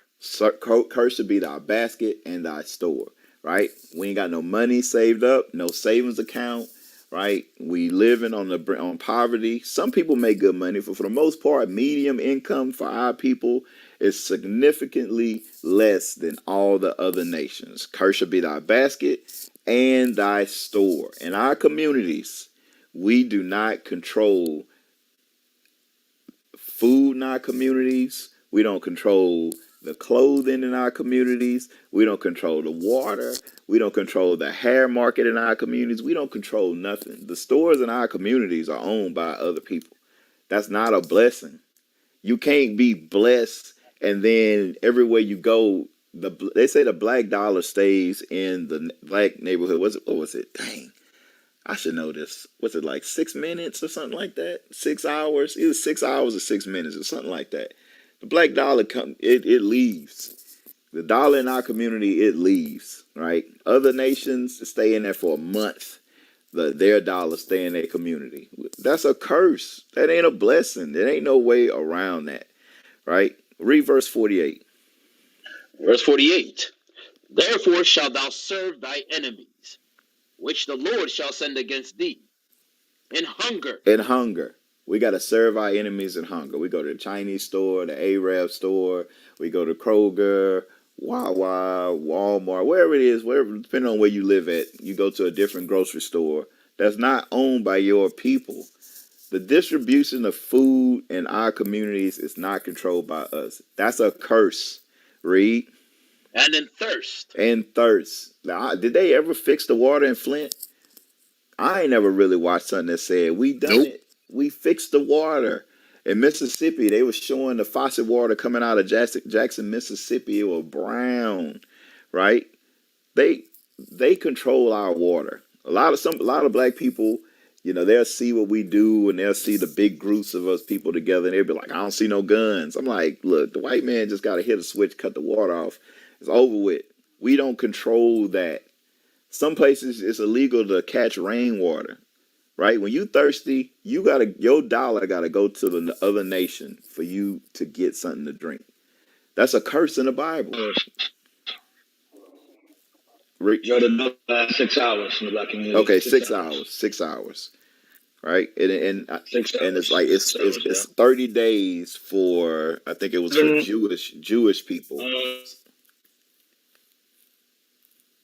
Curse should be thy basket and thy store, right? We ain't got no money saved up, no savings account, right? We living on poverty. Some people make good money, but for the most part, medium income for our people is significantly less than all the other nations. Curse should be thy basket and thy store. In our communities, we do not control food in our communities. We don't control the clothing in our communities. We don't control the water. We don't control the hair market in our communities. We don't control nothing. The stores in our communities are owned by other people. That's not a blessing. You can't be blessed and then everywhere you go, they say the black dollar stays in the black neighborhood. What was it? Dang. I should know this. What's it like 6 minutes or something like that? 6 hours, either 6 hours or 6 minutes or something like that. The black dollar it leaves. The dollar in our community, it leaves, right? Other nations stay in there for a month. Their dollar stay in their community. That's a curse. That ain't a blessing. There ain't no way around that, right? Read verse 48. Verse 48. Therefore shalt thou serve thy enemies, which the Lord shall send against thee, in hunger. In hunger. We got to serve our enemies in hunger. We go to the Chinese store, the Arab store. We go to Kroger, Wawa, Walmart, wherever it is, wherever, depending on where you live at, you go to a different grocery store that's not owned by your people. The distribution of food in our communities is not controlled by us. That's a curse. Read. And in thirst. And thirst. Now, did they ever fix the water in Flint? I ain't never really watched something that said we done Nope. it. We fixed the water. In Mississippi, they was showing the faucet water coming out of Jackson, Mississippi. It was brown, right? They they control our water. A lot of black people, they'll see what we do and they'll see the big groups of us people together and they'll be like, I don't see no guns. I'm like, look, the white man just got to hit a switch, cut the water off. It's over with. We don't control that. Some places it's illegal to catch rainwater, right? When you thirsty, your dollar gotta go to the other nation for you to get something to drink. That's a curse in the Bible. Jordan, the last 6 hours in the black community. Okay, 6 6 hours, 6 hours, right? Six And it's hours. like 6 hours, yeah. it's 30 days for, I think it was for Jewish people.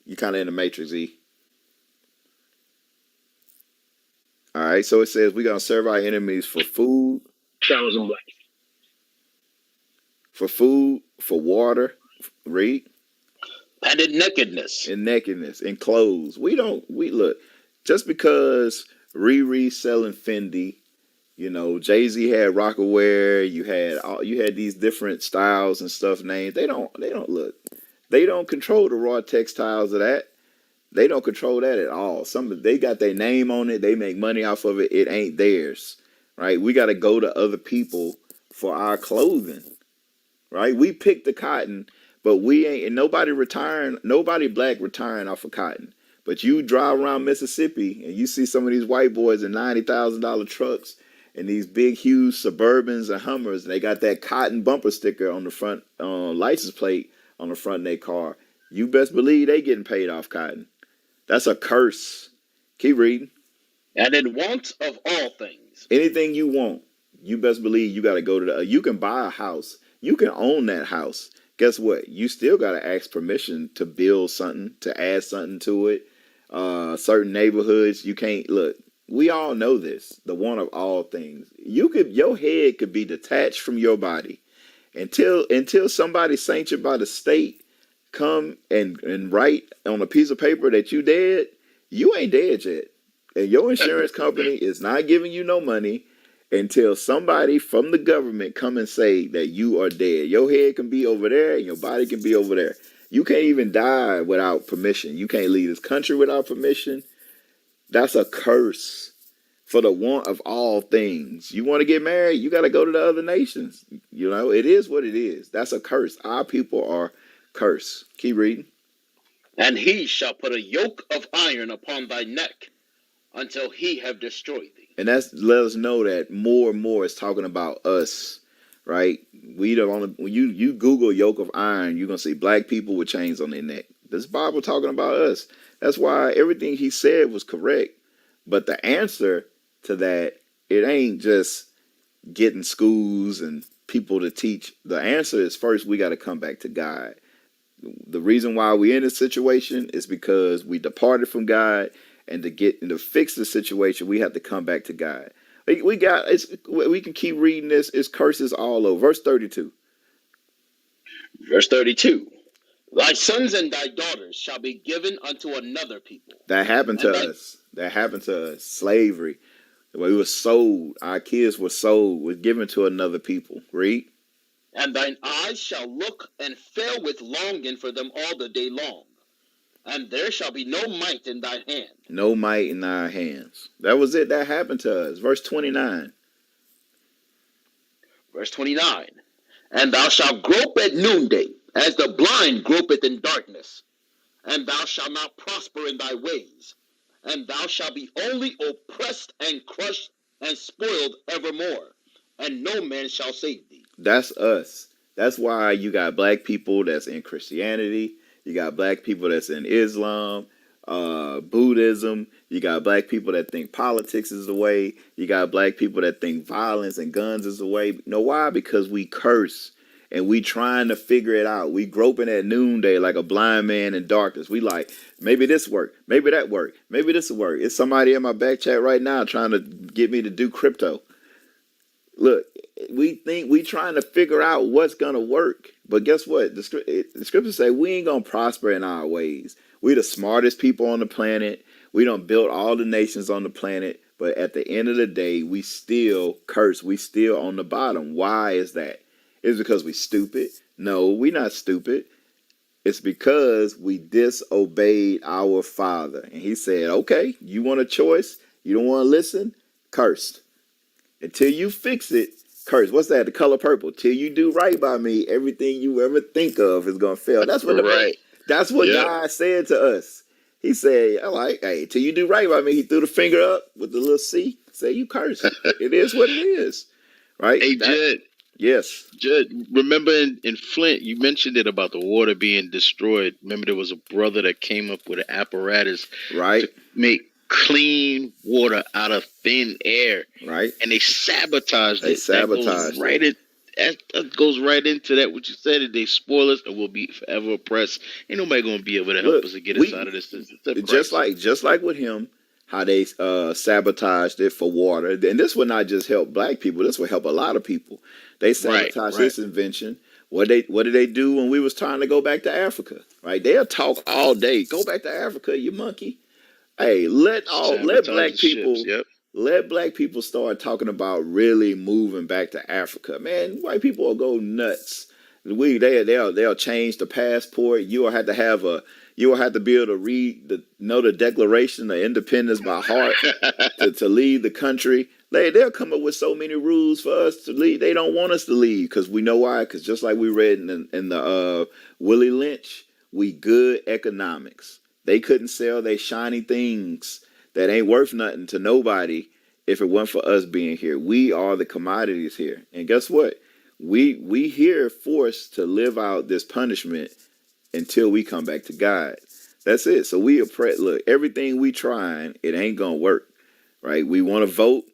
You kind of in the matrix, E. All right, so it says we're gonna serve our enemies for food, 6 hours in black. for water, read, And in nakedness. in clothes. We look, just because Riri selling Fendi, Jay-Z had Rockaware, you had these different styles and stuff named. They don't look. They don't control the raw textiles of that. They don't control that at all. They got their name on it. They make money off of it. It ain't theirs, right? We got to go to other people for our clothing, right? We pick the cotton, but we ain't, and nobody black retiring off of cotton. But you drive around Mississippi and you see some of these white boys in $90,000 trucks and these big, huge Suburbans and Hummers, and they got that cotton bumper sticker on the front license plate on the front of their car. You best believe they getting paid off cotton. That's a curse. Keep reading. And in want of all things. Anything you want, you best believe you got to go to you can buy a house. You can own that house. Guess what? You still got to ask permission to build something, to add something to it. Certain neighborhoods, you can't look. We all know this. The want of all things. Your head could be detached from your body until somebody sanctioned by the state come and write on a piece of paper that you dead. You ain't dead yet, and your insurance company is not giving you no money until somebody from the government come and say that you are dead. Your head can be over there and your body can be over there. You can't even die without permission. You can't leave this country without permission. That's a curse for the want of all things. You want to get married, you got to go to the other nations. It is what it is. That's a curse. Our people are cursed. Keep reading. And he shall put a yoke of iron upon thy neck until he have destroyed thee. And that's let us know that more and more is talking about us, right? When you Google yoke of iron, you're gonna see black people with chains on their neck. This Bible talking about us. That's why everything he said was correct. But the answer to that, it ain't just getting schools and people to teach. The answer is first we got to come back to God. The reason why we're in this situation is because we departed from God, and to fix the situation, we have to come back to God. We can keep reading this. It's curses all over. Verse 32. Verse 32. Thy sons and thy daughters shall be given unto another people. That happened to us. That happened to us. Slavery. We were sold. Our kids were sold. Were given to another people. Read. And thine eyes shall look and fail with longing for them all the day long. And there shall be no might in thy hand. No might in our hands. That was it. That happened to us. Verse 29. Verse 29. And thou shalt grope at noonday, as the blind gropeth in darkness. And thou shalt not prosper in thy ways. And thou shalt be only oppressed and crushed and spoiled evermore. And no man shall save thee. That's us. That's why you got black people that's in Christianity. You got black people that's in Islam, Buddhism. You got black people that think politics is the way. You got black people that think violence and guns is the way. You know why? Because we curse. and we trying to figure it out. We groping at noonday like a blind man in darkness. We like, maybe this work, maybe that work, maybe this will work. It's somebody in my back chat right now trying to get me to do crypto. Look, we think we trying to figure out what's gonna work, but guess what? The scriptures say we ain't gonna prosper in our ways. We the smartest people on the planet. We don't build all the nations on the planet, but at the end of the day, we still curse. We still on the bottom. Why is that? Is it because we stupid? No, we not stupid. It's because we disobeyed our Father, and He said, "Okay, you want a choice? You don't want to listen? Cursed." Until you fix it, curse. What's that? The color purple. Till you do right by me, everything you ever think of is gonna fail. That's what Right. that's what Yep. God said to us. He said, "I like, hey, till you do right by me." He threw the finger up with the little C. Say you curse. It is what it is, right? Hey, Jed. Yes. Jed, remember in Flint, you mentioned it about the water being destroyed. Remember, there was a brother that came up with an apparatus Right. to make clean water out of thin air, Right. and they sabotaged They it. sabotaged That goes right into that what you said. That they spoil us and we'll be forever oppressed. Ain't nobody gonna be able to help us to get us out of this. Just like with him, how they sabotaged it for water. And this would not just help black people. This would help a lot of people. They sabotaged his invention. What did they do when we was trying to go back to Africa? Right? They'll talk all day. Go back to Africa, you monkey. Hey, let Sabotage black the ships. people Yep. let black people start talking about really moving back to Africa. Man, white people will go nuts. They'll change the passport. You will have to be able to know the Declaration of Independence by heart to leave the country. They'll come up with so many rules for us to leave. They don't want us to leave because we know why. Because just like we read in the Willie Lynch, we good economics. They couldn't sell their shiny things that ain't worth nothing to nobody if it wasn't for us being here. We are the commodities here. And guess what? We here forced to live out this punishment until we come back to God. That's it. So look, everything we trying, it ain't gonna work. Right? We want to vote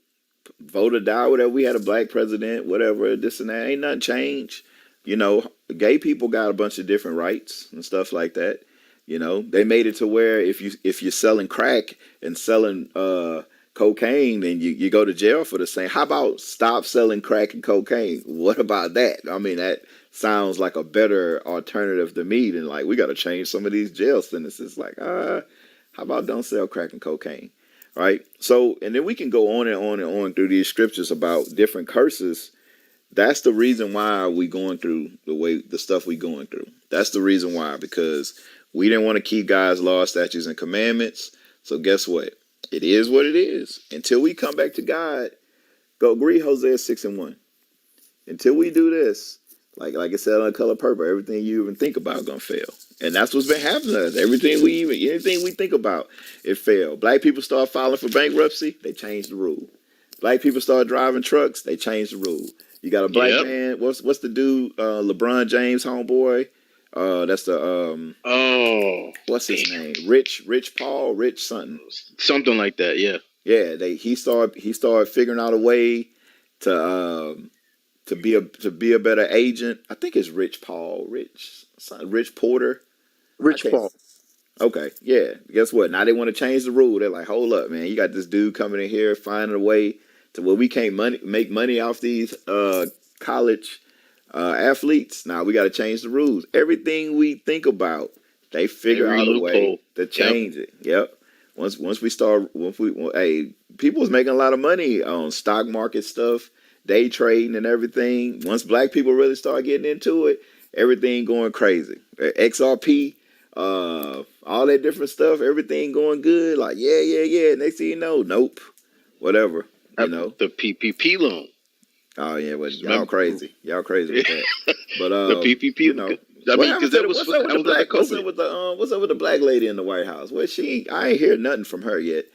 or die, whatever. We had a black president, whatever, this and that. Ain't nothing changed. Gay people got a bunch of different rights and stuff like that. They made it to where if you're selling crack and selling cocaine, then you go to jail for the same. How about stop selling crack and cocaine? What about that? I mean, that sounds like a better alternative to me than like we got to change some of these jail sentences. Like, how about don't sell crack and cocaine, right? So, and then we can go on and on and on through these scriptures about different curses. That's the reason why we going through the stuff we going through. That's the reason why, because we didn't want to keep God's laws, statutes, and commandments. So guess what? It is what it is. Until we come back to God, go read Hosea 6:1. Until we do this, like it said on the color purple, everything you even think about gonna fail. And that's what's been happening to us. Anything we think about, it failed. Black people start filing for bankruptcy, they changed the rule. Black people start driving trucks, they changed the rule. You got a black man. What's the dude? LeBron James, homeboy. That's the what's his name? Rich Paul, Rich something. Something like that. Yeah. Yeah. He started figuring out a way to be a better agent. I think it's Rich Paul, Rich Porter. Rich Paul. Okay, yeah. Guess what? Now they want to change the rule. They're like, hold up, man. You got this dude coming in here finding a way to where we can't make money off these college athletes. Now we got to change the rules. Everything we think about, they figure out a way to change it. Yep. People was making a lot of money on stock market stuff, day trading and everything. Once black people really start getting into it, everything going crazy. XRP. All that different stuff, everything going good. Like, yeah. Next thing you know, nope. Whatever. The PPP loan. Oh yeah, but y'all crazy. Y'all crazy with that. But the PPP. What's up with the black lady in the White House? Well, I ain't hear nothing from her yet.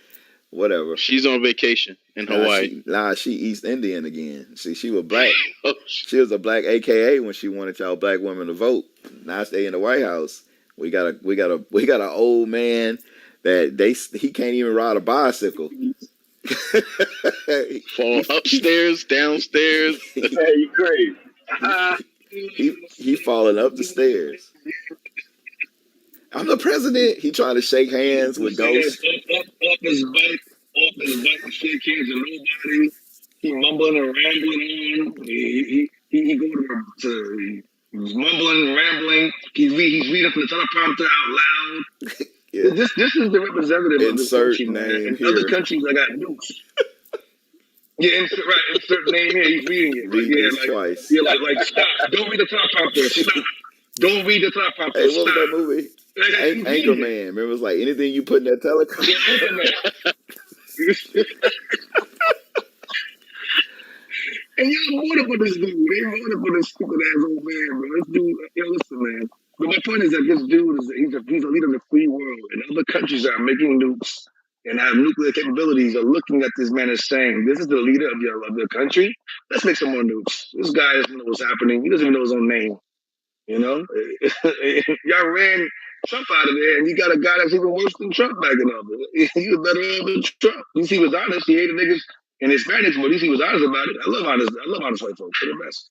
Whatever. She's on vacation in Hawaii. She East Indian again. See, she was black. She was a black AKA when she wanted y'all black women to vote. Now stay in the White House. We got an old man that he can't even ride a bicycle. Fall upstairs, downstairs. Hey, you crazy. He falling up the stairs. I'm the president. He trying to shake hands with Upstairs, Ghost. up his bike, and shake hands with nobody. He mumbling and rambling on. He go to he's mumbling and rambling. He's reading from the teleprompter out loud. Yeah. This is the representative of this Insert country, man. name In other here. countries, I got nukes. Yeah, insert name here. He's reading it, but Read this twice. stop. Don't read the teleprompter. Stop. Don't read the teleprompter. Hey, what was Stop. that movie? He's reading it. Anchorman. Remember, it was like anything you put in that telecom. Yeah, Anchorman. And y'all voted for this dude. They voted for this stupid ass old man, bro. This dude, listen, man. But my point is that this dude he's a leader of the free world, and other countries that are making nukes and have nuclear capabilities are looking at this man as saying, "This is the leader of your country. Let's make some more nukes." This guy doesn't know what's happening. He doesn't even know his own name. You know, y'all ran Trump out of there, and you got a guy that's even worse than Trump backing up. He was better off than Trump. At least he was honest. He hated niggas and Hispanics, but at least he was honest about it. I love honest white folks. They're the best.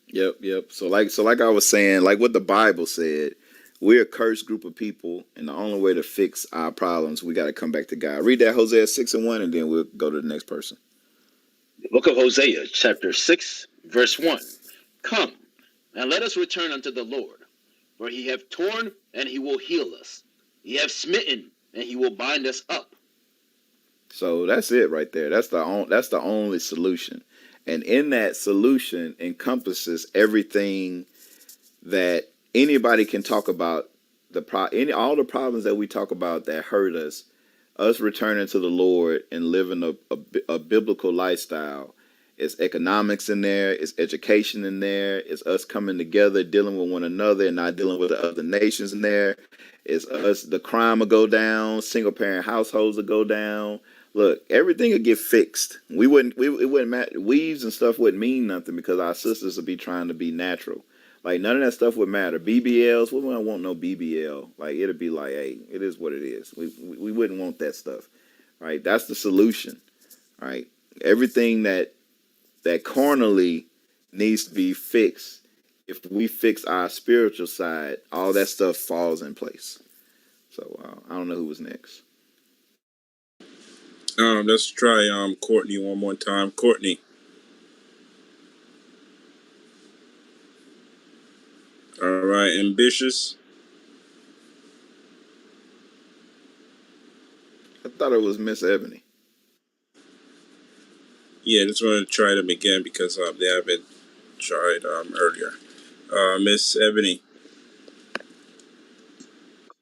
Yep. So like I was saying, like what the Bible said, we're a cursed group of people, and the only way to fix our problems, we got to come back to God. Read that Hosea 6:1, and then we'll go to the next person. The book of Hosea, chapter 6, verse 1. Come, and let us return unto the Lord. For he hath torn, and he will heal us. He hath smitten, and he will bind us up. So that's it right there. That's the only solution, and in that solution encompasses everything that anybody can talk about. All the problems that we talk about that hurt us. Us returning to the Lord and living a biblical lifestyle. It's economics in there. It's education in there. It's us coming together, dealing with one another, and not dealing with the other nations in there. It's us. The crime will go down. Single parent households will go down. Look, everything will get fixed. It wouldn't matter. Weaves and stuff wouldn't mean nothing because our sisters would be trying to be natural. Like none of that stuff would matter. BBLs, we wouldn't want no BBL. Like it'd be like, hey, it is what it is. We wouldn't want that stuff, right? That's the solution, right? Everything that carnally needs to be fixed. If we fix our spiritual side, all that stuff falls in place. So I don't know who was next. Let's try Courtney one more time. Courtney. All right, ambitious. I thought it was Miss Ebony. Yeah, just want to try them again because they haven't tried earlier. Miss Ebony.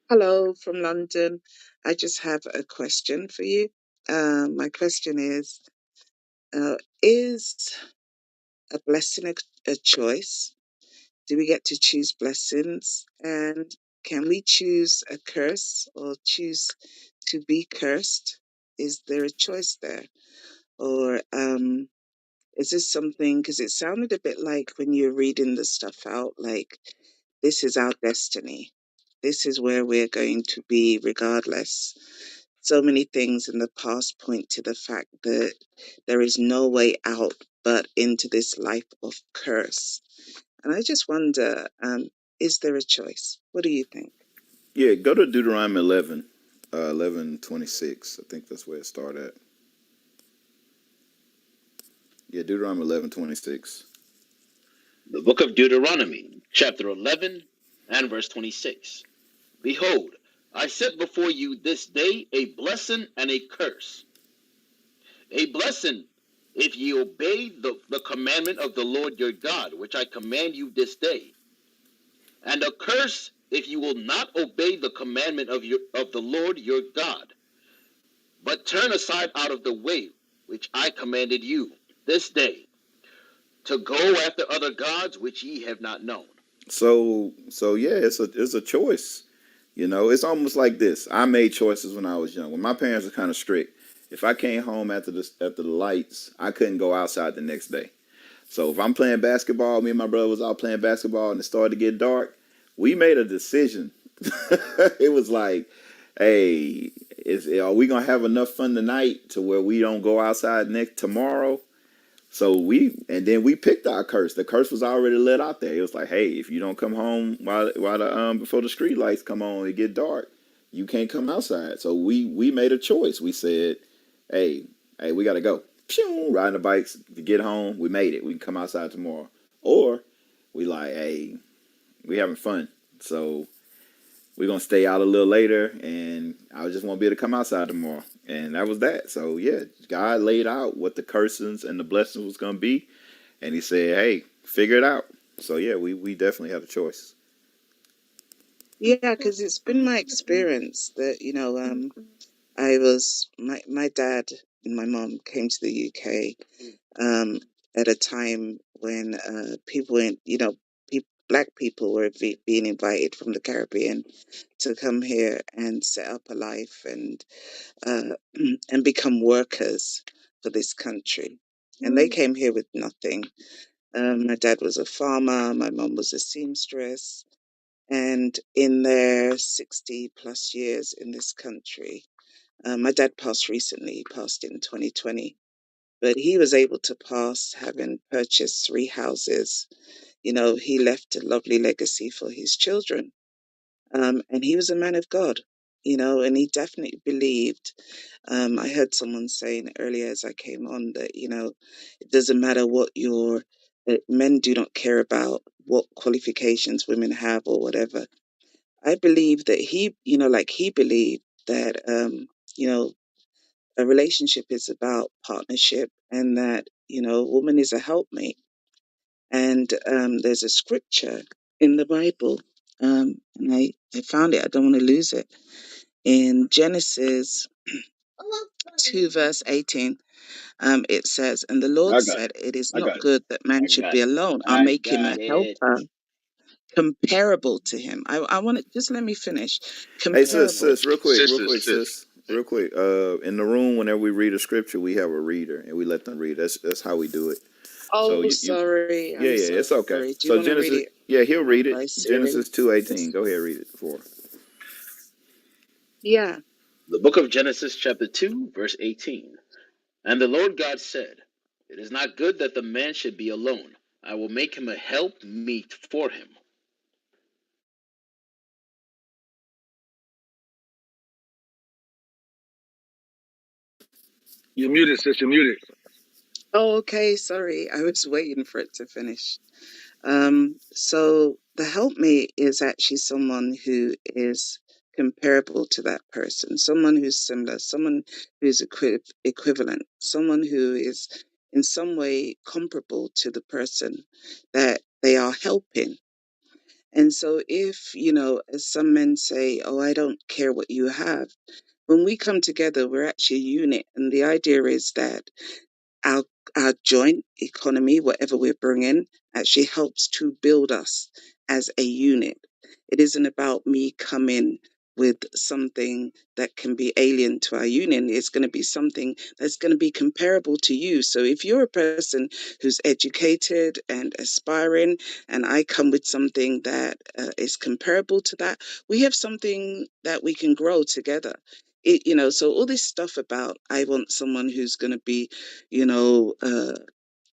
Hello from London. I just have a question for you. My question is a blessing a choice? Do we get to choose blessings? And can we choose a curse or choose to be cursed? Is there a choice there? Or is this something, because it sounded a bit like when you're reading the stuff out, like this is our destiny. This is where we're going to be regardless. So many things in the past point to the fact that there is no way out but into this life of curse. And I just wonder, is there a choice? What do you think? Yeah, go to Deuteronomy 11, 11:26. I think that's where it started. Yeah, Deuteronomy 11:26. The book of Deuteronomy, chapter 11, and verse 26. Behold, I set before you this day a blessing and a curse. A blessing, if ye obey the commandment of the Lord your God, which I command you this day. And a curse, if you will not obey the commandment of the Lord your God, but turn aside out of the way which I commanded you this day, to go after other gods which ye have not known. So yeah, it's a choice. You know, it's almost like this. I made choices when I was young. When my parents were kind of strict, if I came home after the lights, I couldn't go outside the next day. So if I'm playing basketball, me and my brother was out playing basketball, and it started to get dark, we made a decision. It was like, hey, are we gonna have enough fun tonight to where we don't go outside tomorrow? So and then we picked our curse. The curse was already let out there. It was like, hey, if you don't come home while the before the street lights come on, it get dark, you can't come outside. So we made a choice. We said, hey, we gotta go. Pew, riding the bikes to get home. We made it. We can come outside tomorrow. Or we like, hey, we having fun. So we're gonna stay out a little later, and I just won't be able to come outside tomorrow. And that was that. So yeah, God laid out what the cursings and the blessings was gonna be, and He said, "Hey, figure it out." So yeah, we definitely have a choice. Yeah, because it's been my experience that, my dad and my mom came to the UK at a time when people in, black people were being invited from the Caribbean to come here and set up a life uh, and become workers for this country. And they came here with nothing. My dad was a farmer, my mom was a seamstress. And in their 60 plus years in this country, my dad passed recently, he passed in 2020, but he was able to pass having purchased 3 houses. He left a lovely legacy for his children. And he was a man of God, and he definitely believed. I heard someone saying earlier as I came on that, it doesn't matter what men do not care about what qualifications women have or whatever. I believe that he believed that, a relationship is about partnership and that, a woman is a helpmate. And there's a scripture in the Bible, and I found it, I don't want to lose it, in Genesis 2, verse 18. It says, "And the Lord I got said, it. it is I not got it. good that man I should got be it. alone. I'll I make him a got it. helper comparable to him." I want to just let me finish. Hey, sis, Comparable. sis, real quick, sis, real quick. In the room, whenever we read a scripture, we have a reader and we let them read. That's how we do it. So Oh, you sorry. yeah, I'm yeah, it's okay. sorry. Do you So want to read Genesis, it yeah, he'll read it. by Siri? Genesis 2:18. Go ahead, read it for. Yeah. The book of Genesis, chapter 2, verse 18. And the Lord God said, it is not good that the man should be alone. I will make him a help meet for him. You're muted, sis. You're muted. Oh, okay. Sorry. I was waiting for it to finish. So the helpmate is actually someone who is comparable to that person, someone who's similar, someone who's equivalent, someone who is in some way comparable to the person that they are helping. And so if, as some men say, oh, I don't care what you have, when we come together, we're actually a unit. And the idea is that our our joint economy, whatever we're bringing, actually helps to build us as a unit. It isn't about me coming with something that can be alien to our union. It's going to be something that's going to be comparable to you. So if you're a person who's educated and aspiring, and I come with something that is comparable to that, we have something that we can grow together. So all this stuff about I want someone who's going to be you know,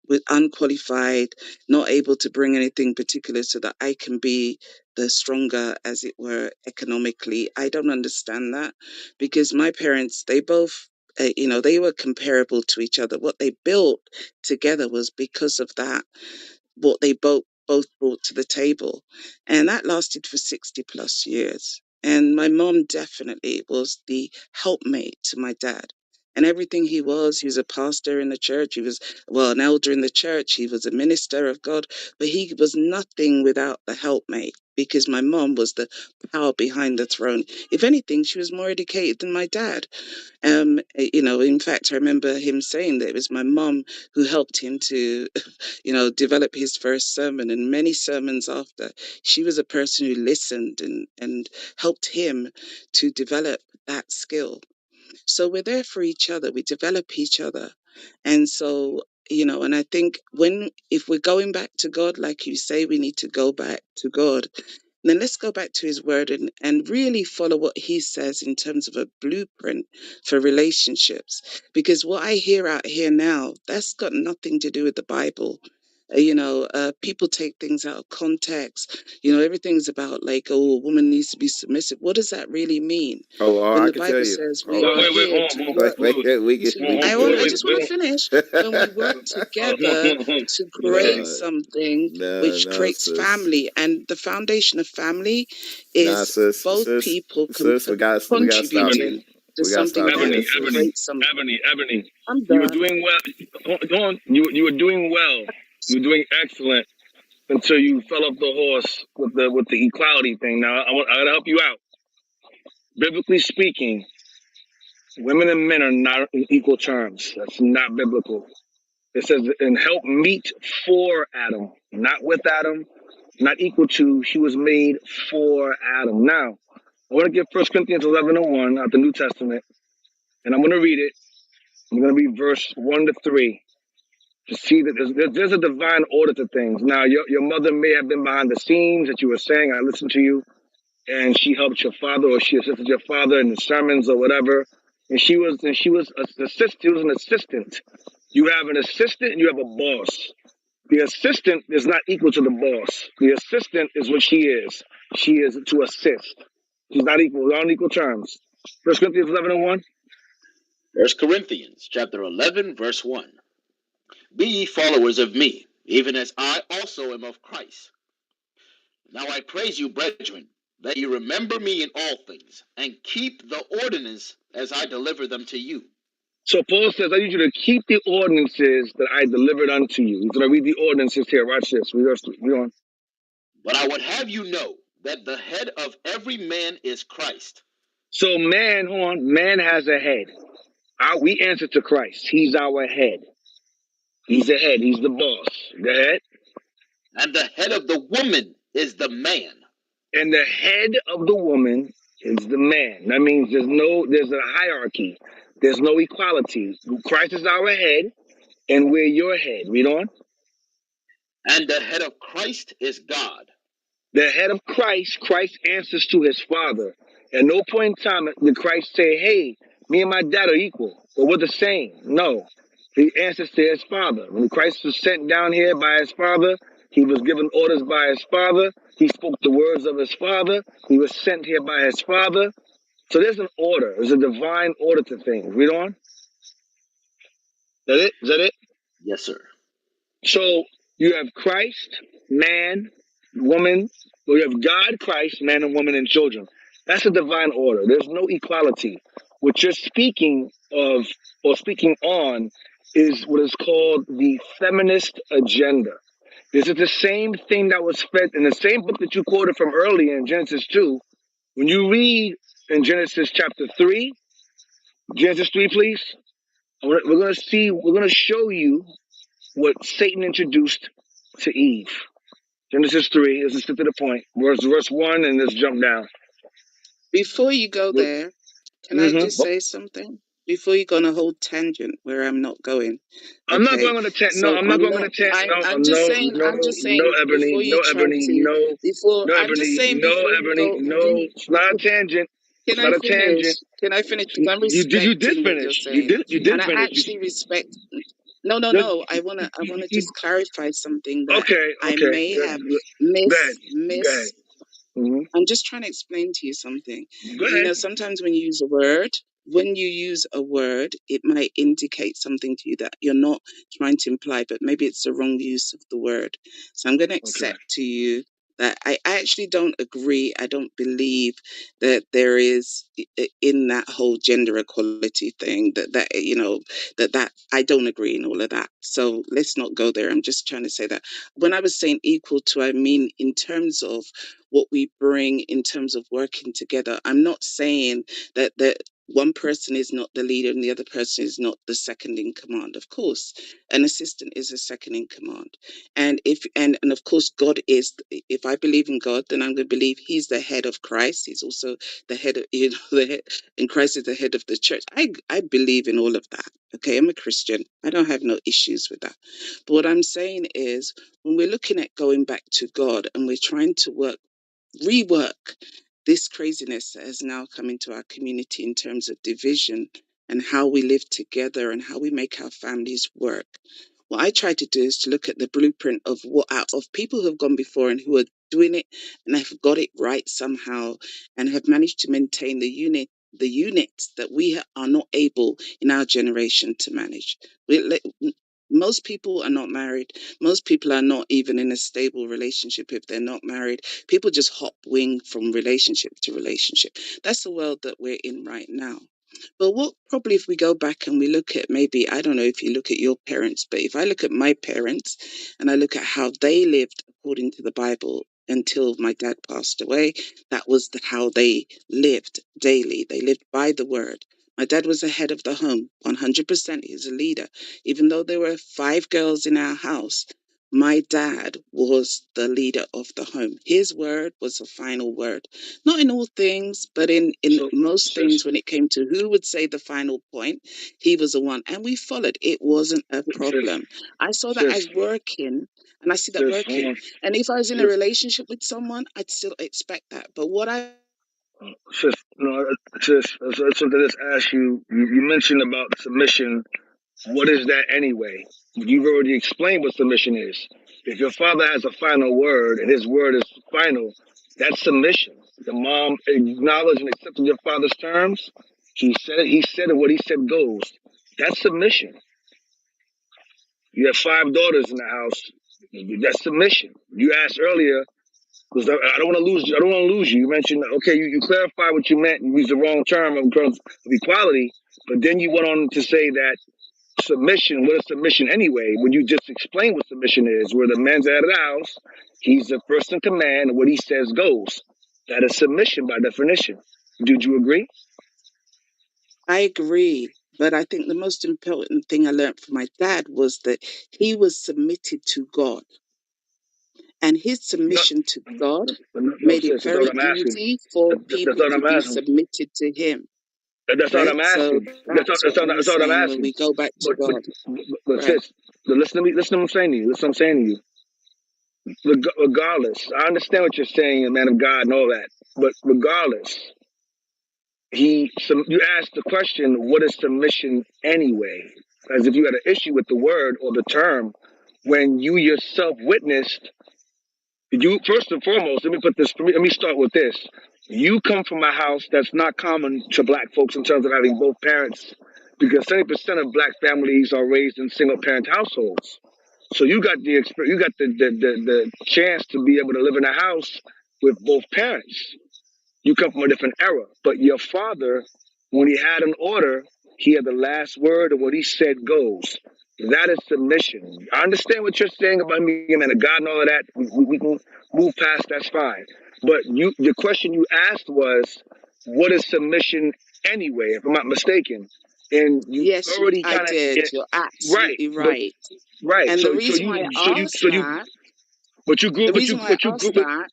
with unqualified, not able to bring anything particular so that I can be the stronger, as it were, economically. I don't understand that because my parents, they both, they were comparable to each other. What they built together was because of that what they both brought to the table. And that lasted for 60 plus years. And my mom definitely was the helpmate to my dad. And everything he was a pastor in the church. He was, well, an elder in the church. He was a minister of God. But he was nothing without the helpmate because my mom was the power behind the throne. If anything, she was more educated than my dad. In fact, I remember him saying that it was my mom who helped him to, develop his first sermon and many sermons after. She was a person who listened and helped him to develop that skill. So we're there for each other. We develop each other. And so, and I think if we're going back to God, like you say, we need to go back to God Then let's go back to his word and really follow what he says in terms of a blueprint for relationships. Because what I hear out here now, that's got nothing to do with the Bible. People take things out of context. Everything's about like, oh, a woman needs to be submissive. What does that really mean? Oh, When I the can tell Bible you. says we Hold Wait, are on. wait, wait, here hold on, to hold work. on, We You can see, we can hold do on, I wait, just wait, want it. to finish. When we work together to create nah, something which nah, creates sis. family, and the foundation of family Nah, is sis, both sis, people sis. We gotta stop Ebony, you. contributing to We gotta something stop you that there, Ebony, sis. Ebony, creates something. Ebony. I'm You were done. doing well. Go on. You were doing well. You were doing excellent until you fell off the horse with the equality thing. Now I gotta help you out. Biblically speaking, women and men are not in equal terms. That's not biblical. It says, and help meet for Adam, not with Adam, not equal to. She was made for Adam. Now, I want to give 1 Corinthians 11:1 out the New Testament, and I'm going to read it. I'm going to read verse 1 to 3 to see that there's a divine order to things. Now, your mother may have been behind the scenes that you were saying. I listened to you, and she helped your father, or she assisted your father in the sermons or whatever. And she was an assistant. You have an assistant and you have a boss. The assistant is not equal to the boss. The assistant is what she is. She is to assist. She's not equal. We're on equal terms. 1 Corinthians 11:1. 1 Corinthians chapter 11, verse 1. Be ye followers of me, even as I also am of Christ. Now I praise you, brethren, that you remember me in all things, and keep the ordinance as I deliver them to you. So Paul says, I need you to keep the ordinances that I delivered unto you. He's going to read the ordinances here. Watch this. Read on. But I would have you know that the head of every man is Christ. So man, hold on, man has a head. We answer to Christ. He's our head. He's the head. He's the boss. Go ahead. And the head of the woman is the man. And the head of the woman is the man. That means there's a hierarchy. There's no equality. Christ is our head, and we're your head. Read on. And the head of Christ is God. The head of Christ answers to his Father. At no point in time did Christ say, hey, me and my dad are equal, or we're the same. No. He answers to his Father. When Christ was sent down here by his Father, he was given orders by his Father. He spoke the words of his Father. He was sent here by his Father. So there's an order. There's a divine order to things. Read on. That it? Is that it? Yes, sir. So you have Christ, man, woman. Well, you have God, Christ, man and woman and children. That's a divine order. There's no equality. What you're speaking of or speaking on is what is called the feminist agenda. This is the same thing that was fed in the same book that you quoted from earlier in Genesis 2. When you read in Genesis chapter 3, Genesis 3, please. We're going to show you what Satan introduced to Eve. Genesis 3, let's just get to the point. Verse 1, and let's jump down. Before you go there, can I Mm-hmm. just say something? Before you go on a whole tangent where I'm not going. I'm not Okay. going on a tent. No, So I'm not I'm going on not a tent. I, No, I'm just no, saying no, no, Ebony, before you no, try Ebony, to no, before no, I'm just Ebony, saying no, before you Ebony, go no. It's not a tangent. can It's I not a tangent. finish? Can I finish? Because I'm You did respecting what you're finish. You saying. did, you did And I finish. actually respect no, no, You, no. I wanna just clarify something that okay, I okay. may have Go ahead. Go ahead. miss. Mm-hmm. I'm just trying to explain to you something. Go ahead. Sometimes when you use a word, it might indicate something to you that you're not trying to imply, but maybe it's the wrong use of the word. So I'm going to Okay. accept to you that I actually don't agree. I don't believe that there is in that whole gender equality thing that I don't agree in all of that. So let's not go there. I'm just trying to say that when I was saying equal to, I mean in terms of what we bring in terms of working together. I'm not saying that one person is not the leader and the other person is not the second in command. Of course, an assistant is a second in command. And and of course God is, if I believe in God, then I'm going to believe he's the head of Christ. He's also the head of, the head, and Christ is the head of the church. I believe in all of that. Okay, I'm a Christian. I don't have no issues with that. But what I'm saying is when we're looking at going back to God and we're trying to work rework this craziness that has now come into our community in terms of division and how we live together and how we make our families work. What I try to do is to look at the blueprint of what of people who have gone before and who are doing it and have got it right somehow and have managed to maintain the units that we are not able in our generation to manage. Most people are not married. Most people are not even in a stable relationship if they're not married. People just hop wing from relationship to relationship. That's the world that we're in right now. But what probably if we go back and we look at maybe, I don't know if you look at your parents, but if I look at my parents and I look at how they lived according to the Bible until my dad passed away, that was how they lived daily. They lived by the word. My dad was the head of the home, 100%. He's a leader. Even though there were 5 girls in our house, my dad was the leader of the home. His word was the final word. Not in all things, but in So, most sis, things when it came to who would say the final point, he was the one. And we followed. It wasn't a sis, problem. I saw that sis, as working, and I see that sis, hold working. on, And if I was in a sis, relationship with someone, I'd still expect that. But what I sis, no, sis, that's something I just asked you. You mentioned about submission. What is that anyway? You've already explained what submission is. If your father has a final word and his word is final, that's submission. The mom acknowledged and accepted your father's terms. He said it. He said it. What he said goes. That's submission. You have 5 daughters in the house. That's submission. You asked earlier because I don't want to lose. I don't want to lose you. You mentioned okay. You clarified what you meant. You used the wrong term in terms of equality, but then you went on to say that submission. What is submission anyway? When you just explain what submission is, where the man's out of the house, he's the first in command, and what he says goes. That is submission by definition. Did you agree? I agree. But I think the most important thing I learned from my dad was that he was submitted to God. And his No, submission to God no, made it sis. That's not very what I'm asking. easy for That's people not what to I'm be asking. submitted to him. That's not what Right? I'm So asking. that's what I'm That's not what I'm saying when asking. we go back to But but God. but Right. sis, listen to me. Listen to what I'm saying to you. Listen to what I'm saying to you. Regardless, I understand what you're saying, man of God, and all that. But regardless, you asked the question, what is submission anyway? As if you had an issue with the word or the term, when you yourself witnessed. You first and foremost, let me put this. Let me start with this. You come from a house that's not common to black folks in terms of having both parents, because 70% of black families are raised in single parent households. So you got the experience, you got the chance to be able to live in a house with both parents. You come from a different era. But your father, when he had an order, he had the last word, and what he said goes. That is submission. I understand what you're saying about me, man, and God and all of that. We can move past. That's fine. But the question you asked was, what is submission anyway? If I'm not mistaken, and you Yes, already I kind of did. You're right, absolutely but right. right. And the reason why I asked that, But you grew, the reason why I asked but that,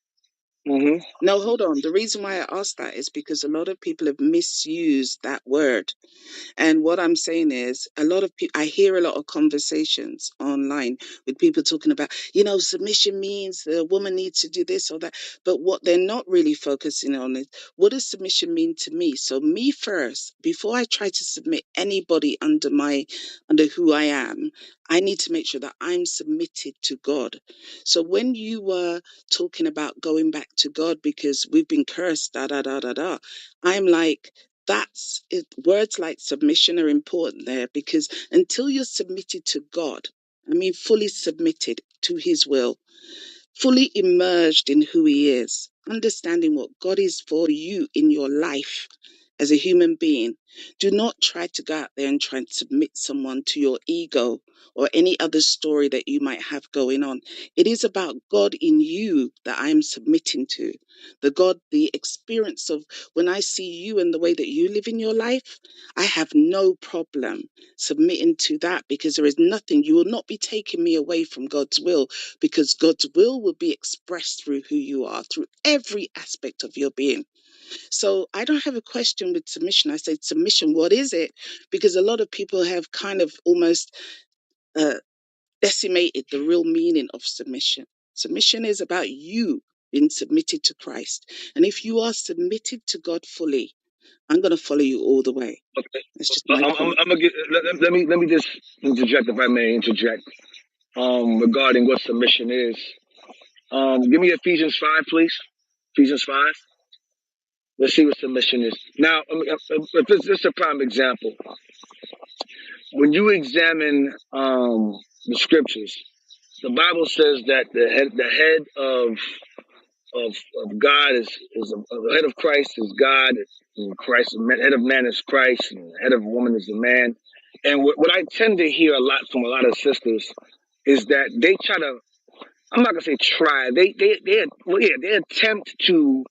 hmm no, hold on. The reason why I asked that is because a lot of people have misused that word. And what I'm saying is, a lot of people, I hear a lot of conversations online with people talking about, submission means the woman needs to do this or that. But what they're not really focusing on is, what does submission mean to me? So me first, before I try to submit anybody under who I am, I need to make sure that I'm submitted to God. So when you were talking about going back to God because we've been cursed, da da da da da, I'm like, that's it. Words like submission are important there because until you're submitted to God, I mean, fully submitted to his will, fully immersed in who he is, understanding what God is for you in your life as a human being. Do not try to go out there and try and submit someone to your ego or any other story that you might have going on. It is about God in you that I am submitting to. The experience of when I see you and the way that you live in your life, I have no problem submitting to that because there is nothing, you will not be taking me away from God's will because God's will be expressed through who you are, through every aspect of your being. So I don't have a question with submission. I said, submission, what is it? Because a lot of people have kind of almost uh, decimated the real meaning of submission. Submission is about you. been submitted to Christ. And if you are submitted to God fully, I'm going to follow you all the way. Okay. That's just my point. I'm gonna get. Let me just interject, if I may interject. Regarding what submission is. Give me Ephesians 5, please. Ephesians 5. Let's see what submission is. Now, this is a prime example. When you examine the scriptures, the Bible says that the head of God is the head of Christ is God, and Christ, the head of man is Christ, and the head of woman is the man. And what I tend to hear a lot from a lot of sisters is that they try to, I'm not gonna say try, they attempt to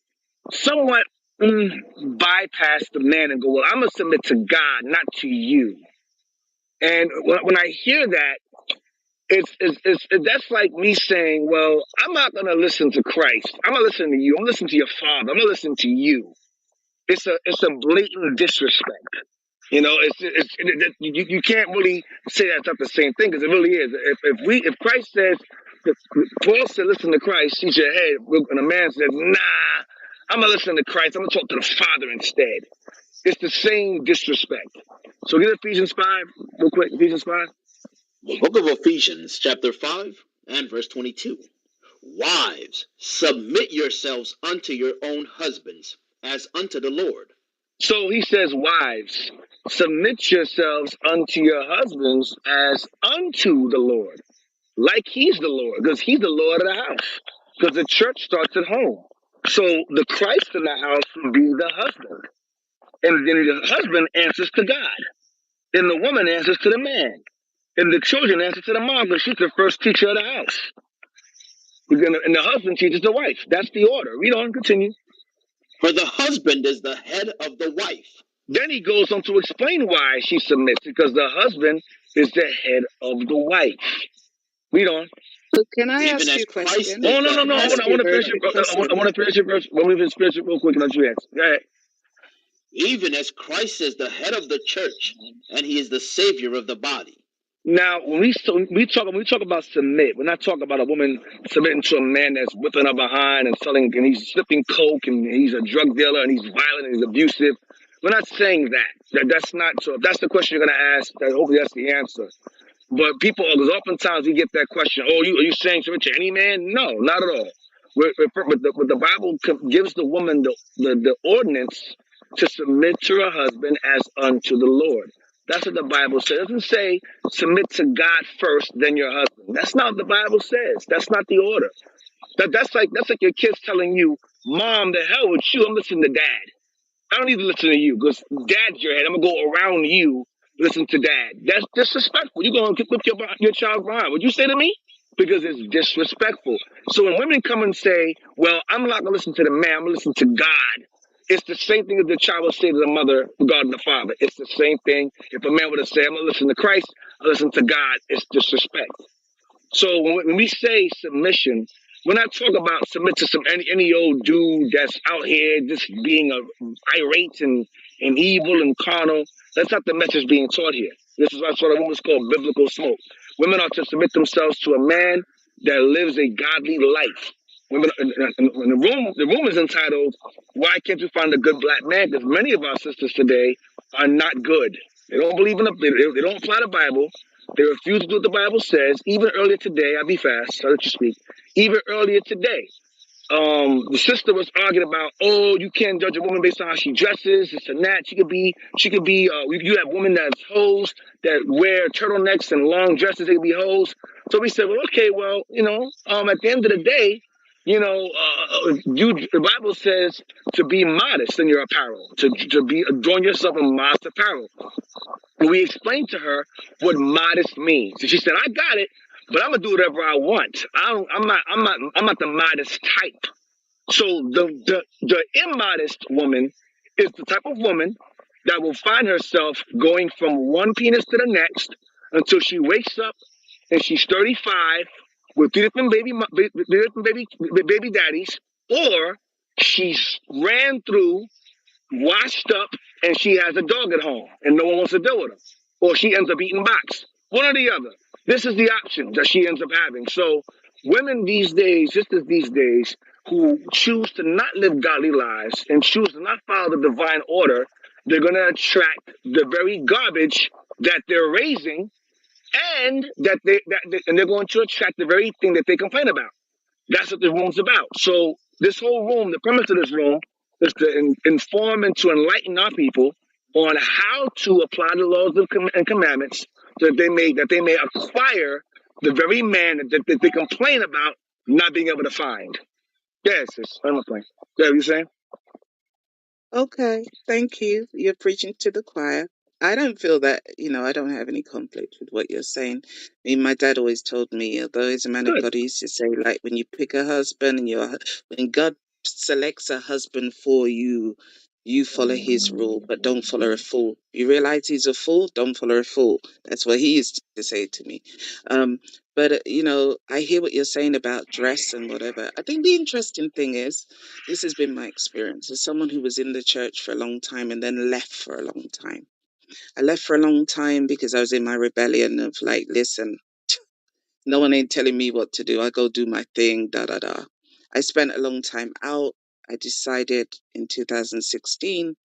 somewhat bypass the man and go, well, I'm gonna submit to God, not to you. And when I hear that, that's like me saying, well, I'm not gonna listen to Christ. I'm gonna listen to you. I'm gonna listen to your father. I'm gonna listen to you. It's a blatant disrespect. You know, you can't really say that's not the same thing, because it really is. If Christ says, Paul said, listen to Christ, he's your head, and a man says, nah, I'm gonna listen to Christ. I'm gonna talk to the Father instead. It's the same disrespect. So get Ephesians 5 real quick. Ephesians 5. The book of Ephesians, chapter 5 and verse 22. Wives, submit yourselves unto your own husbands, as unto the Lord. So he says, wives, submit yourselves unto your husbands as unto the Lord. Like he's the Lord, because he's the Lord of the house. Because the church starts at home. So the Christ in the house will be the husband. And then the husband answers to God. Then the woman answers to the man. And the children answer to the mom, because she's the first teacher of the house. And the husband teaches the wife. That's the order. Read on, continue. For the husband is the head of the wife. Then he goes on to explain why she submits, because the husband is the head of the wife. Read on. So can I Even ask as you a Christ question? Oh, is no, the no, Can no. I I head. ask want you a to very finish it. quick I question? want to finish your verse. Let me finish it real quick and let you answer. Go ahead. Even as Christ is the head of the church, and he is the savior of the body. Now, when we talk about submit, we're not talking about a woman submitting to a man that's whipping her behind and selling, and he's slipping coke, and he's a drug dealer, and he's violent, and he's abusive. We're not saying that's not. So if that's the question you're going to ask, then hopefully that's the answer. But because oftentimes we get that question, oh, are you saying submit to any man? No, not at all. But the Bible gives the woman the ordinance to submit to her husband as unto the Lord. That's what the Bible says. It doesn't say submit to God first, then your husband. That's not what the Bible says. That's not the order. That's like your kids telling you, Mom, the hell with you, I'm listening to Dad. I don't need to listen to you, because Dad's your head. I'm gonna go around you, listen to Dad. That's disrespectful. You're gonna whip your child behind. Would you say to me? Because it's disrespectful. So when women come and say, well, I'm not gonna listen to the man, I'm gonna listen to God, it's the same thing as the child would say to the mother regarding the father. It's the same thing. If a man would have said, I'm gonna listen to Christ, I listen to God, it's disrespect. So when we say submission, we're not talking about submit to any old dude that's out here just being irate and evil and carnal. That's not the message being taught here. This is what's what's called biblical smoke. Women are to submit themselves to a man that lives a godly life. Women, and the room is entitled, "Why Can't You Find a Good Black Man?" Because many of our sisters today are not good. They don't believe in they don't apply the Bible. They refuse to do what the Bible says. Even earlier today, I'll be fast, I'll let you speak. Even earlier today, the sister was arguing about, oh, you can't judge a woman based on how she dresses, this and that. You have women that's hoes that wear turtlenecks and long dresses, they can be hoes. So we said, well, okay, well, at the end of the day, the Bible says to be modest in your apparel, to be adorn yourself in modest apparel. And we explained to her what modest means. And she said, I got it, but I'm gonna do whatever I want. I'm not the modest type. So the immodest woman is the type of woman that will find herself going from one penis to the next until she wakes up and she's 35 with three different baby daddies, or she's ran through, washed up, and she has a dog at home and no one wants to deal with her, or she ends up eating box. One or the other. This is the option that she ends up having. So women these days, just as these days, who choose to not live godly lives and choose to not follow the divine order, they're going to attract the very garbage that they're raising, and and they're going to attract the very thing that they complain about. That's what the room's about. So this whole room, the premise of this room, is to inform and to enlighten our people on how to apply the laws and commandments so that they may acquire the very man that they complain about not being able to find. Yes, I'm a point. Yeah, you saying? Okay, thank you. You're preaching to the choir. I don't feel that, I don't have any conflict with what you're saying. I mean, my dad always told me, although he's a man of Good. God, he used to say, like, when you pick a husband and when God selects a husband for you, you follow his rule, but don't follow a fool. You realize he's a fool? Don't follow a fool. That's what he used to say to me. But, I hear what you're saying about dress and whatever. I think the interesting thing is, this has been my experience as someone who was in the church for a long time and then left for a long time. I left for a long time because I was in my rebellion of like, listen, no one ain't telling me what to do. I go do my thing, da da da. I spent a long time out. I decided in 2016,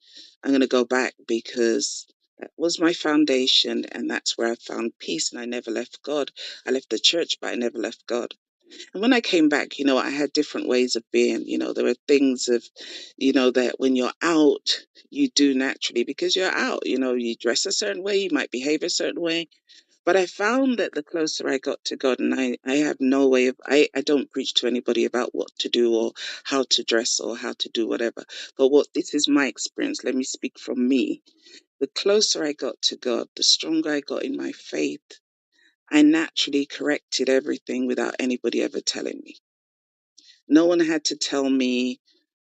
I'm going to go back because that was my foundation and that's where I found peace and I never left God. I left the church, but I never left God. And when I came back, I had different ways of being. There were things of, that when you're out, you do naturally because you're out. You dress a certain way, you might behave a certain way. But I found that the closer I got to God, and I have no way of, I don't preach to anybody about what to do or how to dress or how to do whatever. But this is my experience. Let me speak from me. The closer I got to God, the stronger I got in my faith. I naturally corrected everything without anybody ever telling me. No one had to tell me,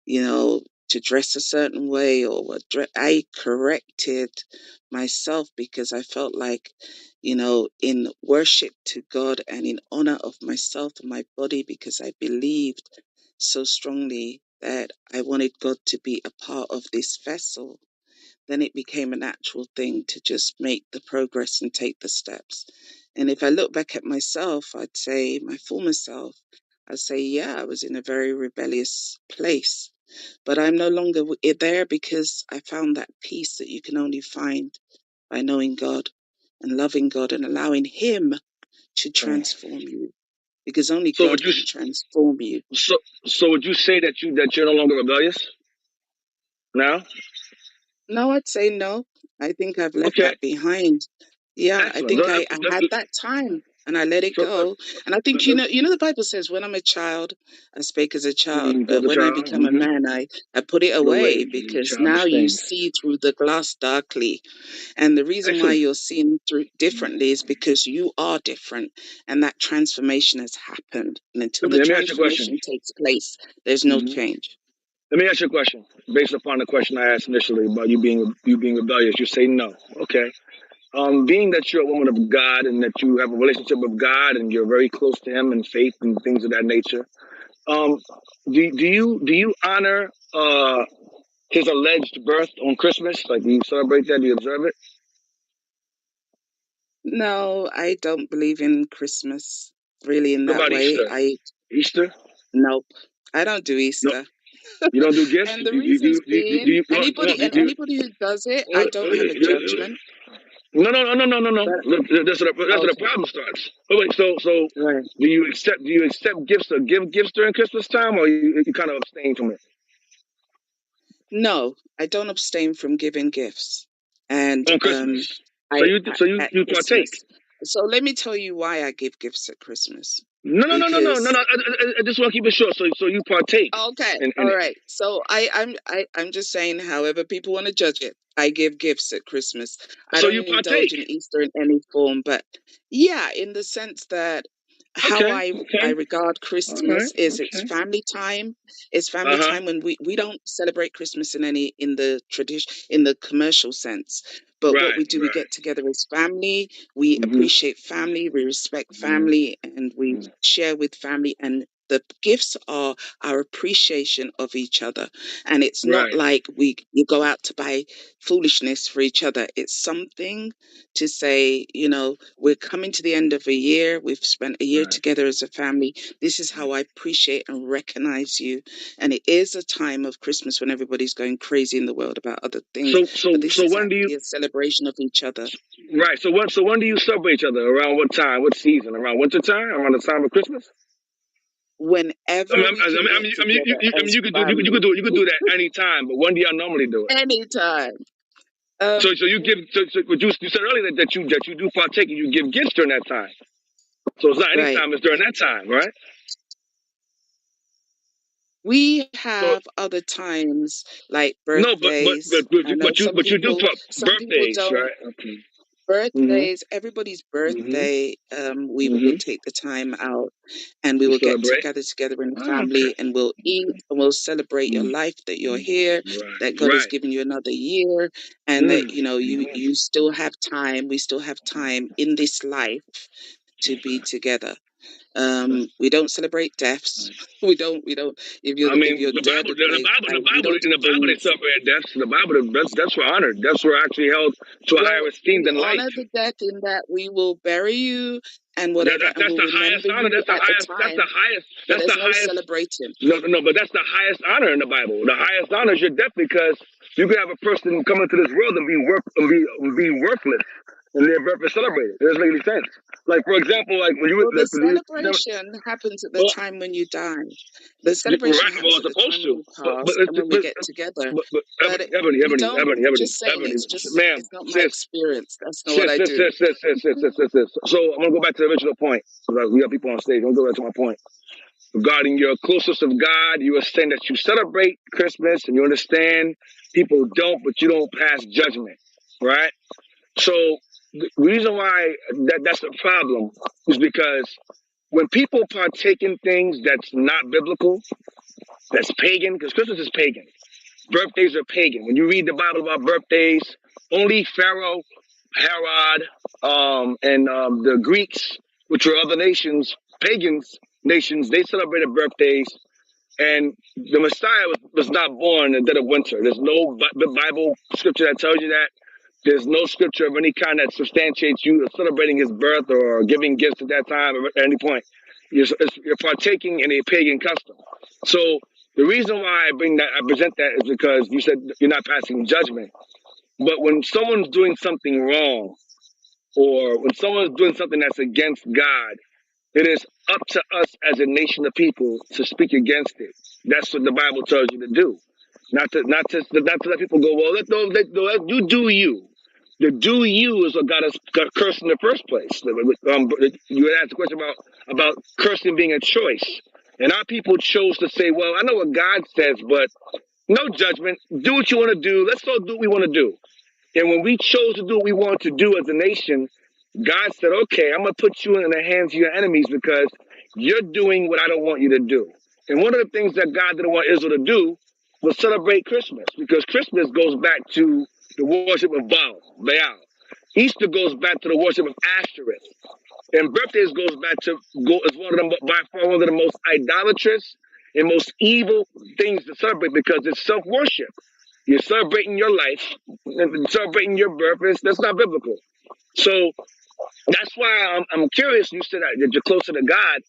to dress a certain way or what I corrected myself because I felt like, in worship to God and in honor of myself and my body, because I believed so strongly that I wanted God to be a part of this vessel, then it became a natural thing to just make the progress and take the steps. And if I look back at myself, I'd say my former self, I'd say, yeah, I was in a very rebellious place. But I'm no longer there because I found that peace that you can only find by knowing God and loving God and allowing Him to Mm. transform you. Because only So God would you can transform you. so would you say that you're no longer rebellious now? No, I'd say no. I think I've left Okay, that behind. Yeah, I excellent. think I had that time and I let it So go. And I think, the Bible says, when I'm a child, I spake as a child, as but a when I child, become a man, I put it put away away because childish now you things. see through the glass darkly. And the reason why Excellent. you're seeing through differently is because you are different and that transformation has happened. And until the Let me ask you a question. transformation takes place, there's no hmm change. Let me ask you a question. Based upon the question I asked initially about you being rebellious, you say no. Okay. Being that you're a woman of God and that you have a relationship with God and you're very close to Him in faith and things of that nature, um, do you honor His alleged birth on Christmas? Like, do you celebrate that? Do you observe it? No, I don't believe in Christmas really in What that about way. Easter? Easter? Nope, I don't do No, Easter. you don't do gifts. And Do the you do reasons you, do being, you, no, anybody do and you, anybody who does it, I don't have a judgment. no. But Look, that's where the okay, problem starts. Oh, wait, so right. do you accept gifts or give gifts during Christmas time, or you kind of abstain from it No, I don't abstain from giving gifts, and on Christmas? So I you at, so you at you partake. Christmas. So let me tell you why I give gifts at Christmas. No. Because I just want to keep it short. So you partake okay, in all it. right. So I'm just saying, however people want to judge it, I give gifts at Christmas. I So don't you indulge partake. in Easter in any form, but yeah, in the sense that how Okay. I Okay. regard All right. Christmas is it's Okay. family time. It's family Uh huh. time when we don't celebrate Christmas in the tradition in the commercial sense. But what Right. we do, we Right. get together as family, we Mhm. appreciate family, we respect Mhm. family, and we share with family. And the gifts are our appreciation of each other. And it's not Right. like you go out to buy foolishness for each other. It's something to say, we're coming to the end of a year. We've spent a year Right. together as a family. This is how I appreciate and recognize you. And it is a time of Christmas when everybody's going crazy in the world about other things. So so But this so is when do you actually a celebration of each other. right? So when do you celebrate each other? Around what time? What season? Around winter time? Around the time of Christmas? Whenever we can get I mean, together you could do as you could do that anytime. But when do y'all normally do it? anytime. Um, So you give but you said earlier that you do partake and you give gifts during that time. So it's not any right. time; it's during that time, right? We So have other times like no, but but birthdays. but but I you know but you, but you do some people birthdays, don't. right? Okay. Mhm. Birthdays, everybody's Mhm. birthday, we will Mhm. take the time out and we You will get celebrate. together in the Oh, family okay. and we'll eat and we'll celebrate your Mm. life, that you're here, Right. that God has Right. given you another year, and that, Mm. you still have time. We still have time in this life to be together. We don't celebrate deaths. We don't. I If mean, you're dead, we don't In do the Bible, they things. celebrate deaths. In the Bible, that's for honor. That's were actually held to a higher Well, esteem we than life. honor the death in that we will bury you and That, whatever, that, and that's we'll the highest remember honor. you That's the at the highest. That's the time, highest. but That's the there's no highest. celebrating. No, but that's the highest honor in the Bible. The highest honor is your death because you can have a person come into this world and be worthless, and their birth is celebrated. It doesn't make any sense. Like for example, like when Well, the you celebration happens at the well, time when you die. The celebration right, well, happens it's at the supposed time when to, you pass and when we get together. but But we don't. Ebony, Just saying, ma'am, it's not my sis, experience. That's not what sis, I sis, do. sis, sis, sis, sis, sis, sis, sis. So I'm gonna go back to the original point. We got people on stage. I'm gonna go back to my point regarding your closeness of God. You were saying that you celebrate Christmas and you understand people don't, but you don't pass judgment, right? So the reason why that's a problem is because when people partake in things that's not biblical, that's pagan, because Christmas is pagan. Birthdays are pagan. When you read the Bible about birthdays, only Pharaoh, Herod, and the Greeks, which were other nations, pagans nations, they celebrated birthdays. And the Messiah was not born in the dead of winter. There's no Bible scripture that tells you that. There's no scripture of any kind that substantiates you celebrating his birth or giving gifts at that time or at any point. You're partaking in a pagan custom. So the reason why I present that is because you said you're not passing judgment. But when someone's doing something wrong or when someone's doing something that's against God, it is up to us as a nation of people to speak against it. That's what the Bible tells you to do. Not to let people go, well, let you do you. The do you is what got cursed in the first place. You had asked a question about cursing being a choice. And our people chose to say, well, I know what God says, but no judgment. Do what you want to do. Let's all do what we want to do. And when we chose to do what we wanted to do as a nation, God said, okay, I'm going to put you in the hands of your enemies because you're doing what I don't want you to do. And one of the things that God didn't want Israel to do was celebrate Christmas because Christmas goes back to the worship of Baal. Easter goes back to the worship of Ashtoreth. And birthdays goes back to is one of them by far one of the most idolatrous and most evil things to celebrate because it's self-worship. You're celebrating your life, and celebrating your birth. That's not biblical. So that's why I'm curious. You said that you're closer to God.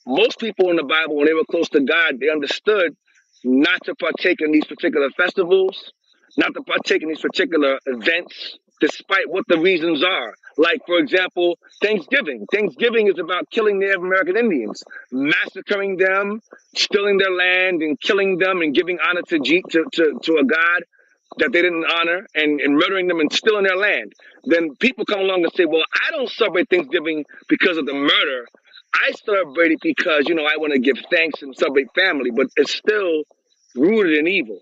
Most people in the Bible, when they were close to God, they understood not to partake in these particular festivals, not to partake in these particular events, despite what the reasons are. Like, for example, Thanksgiving. Thanksgiving is about killing Native American Indians, massacring them, stealing their land, and killing them, and giving honor to a God that they didn't honor, and murdering them and stealing their land. Then people come along and say, well, I don't celebrate Thanksgiving because of the murder. I celebrate it because, I want to give thanks and celebrate family, but it's still rooted in evil.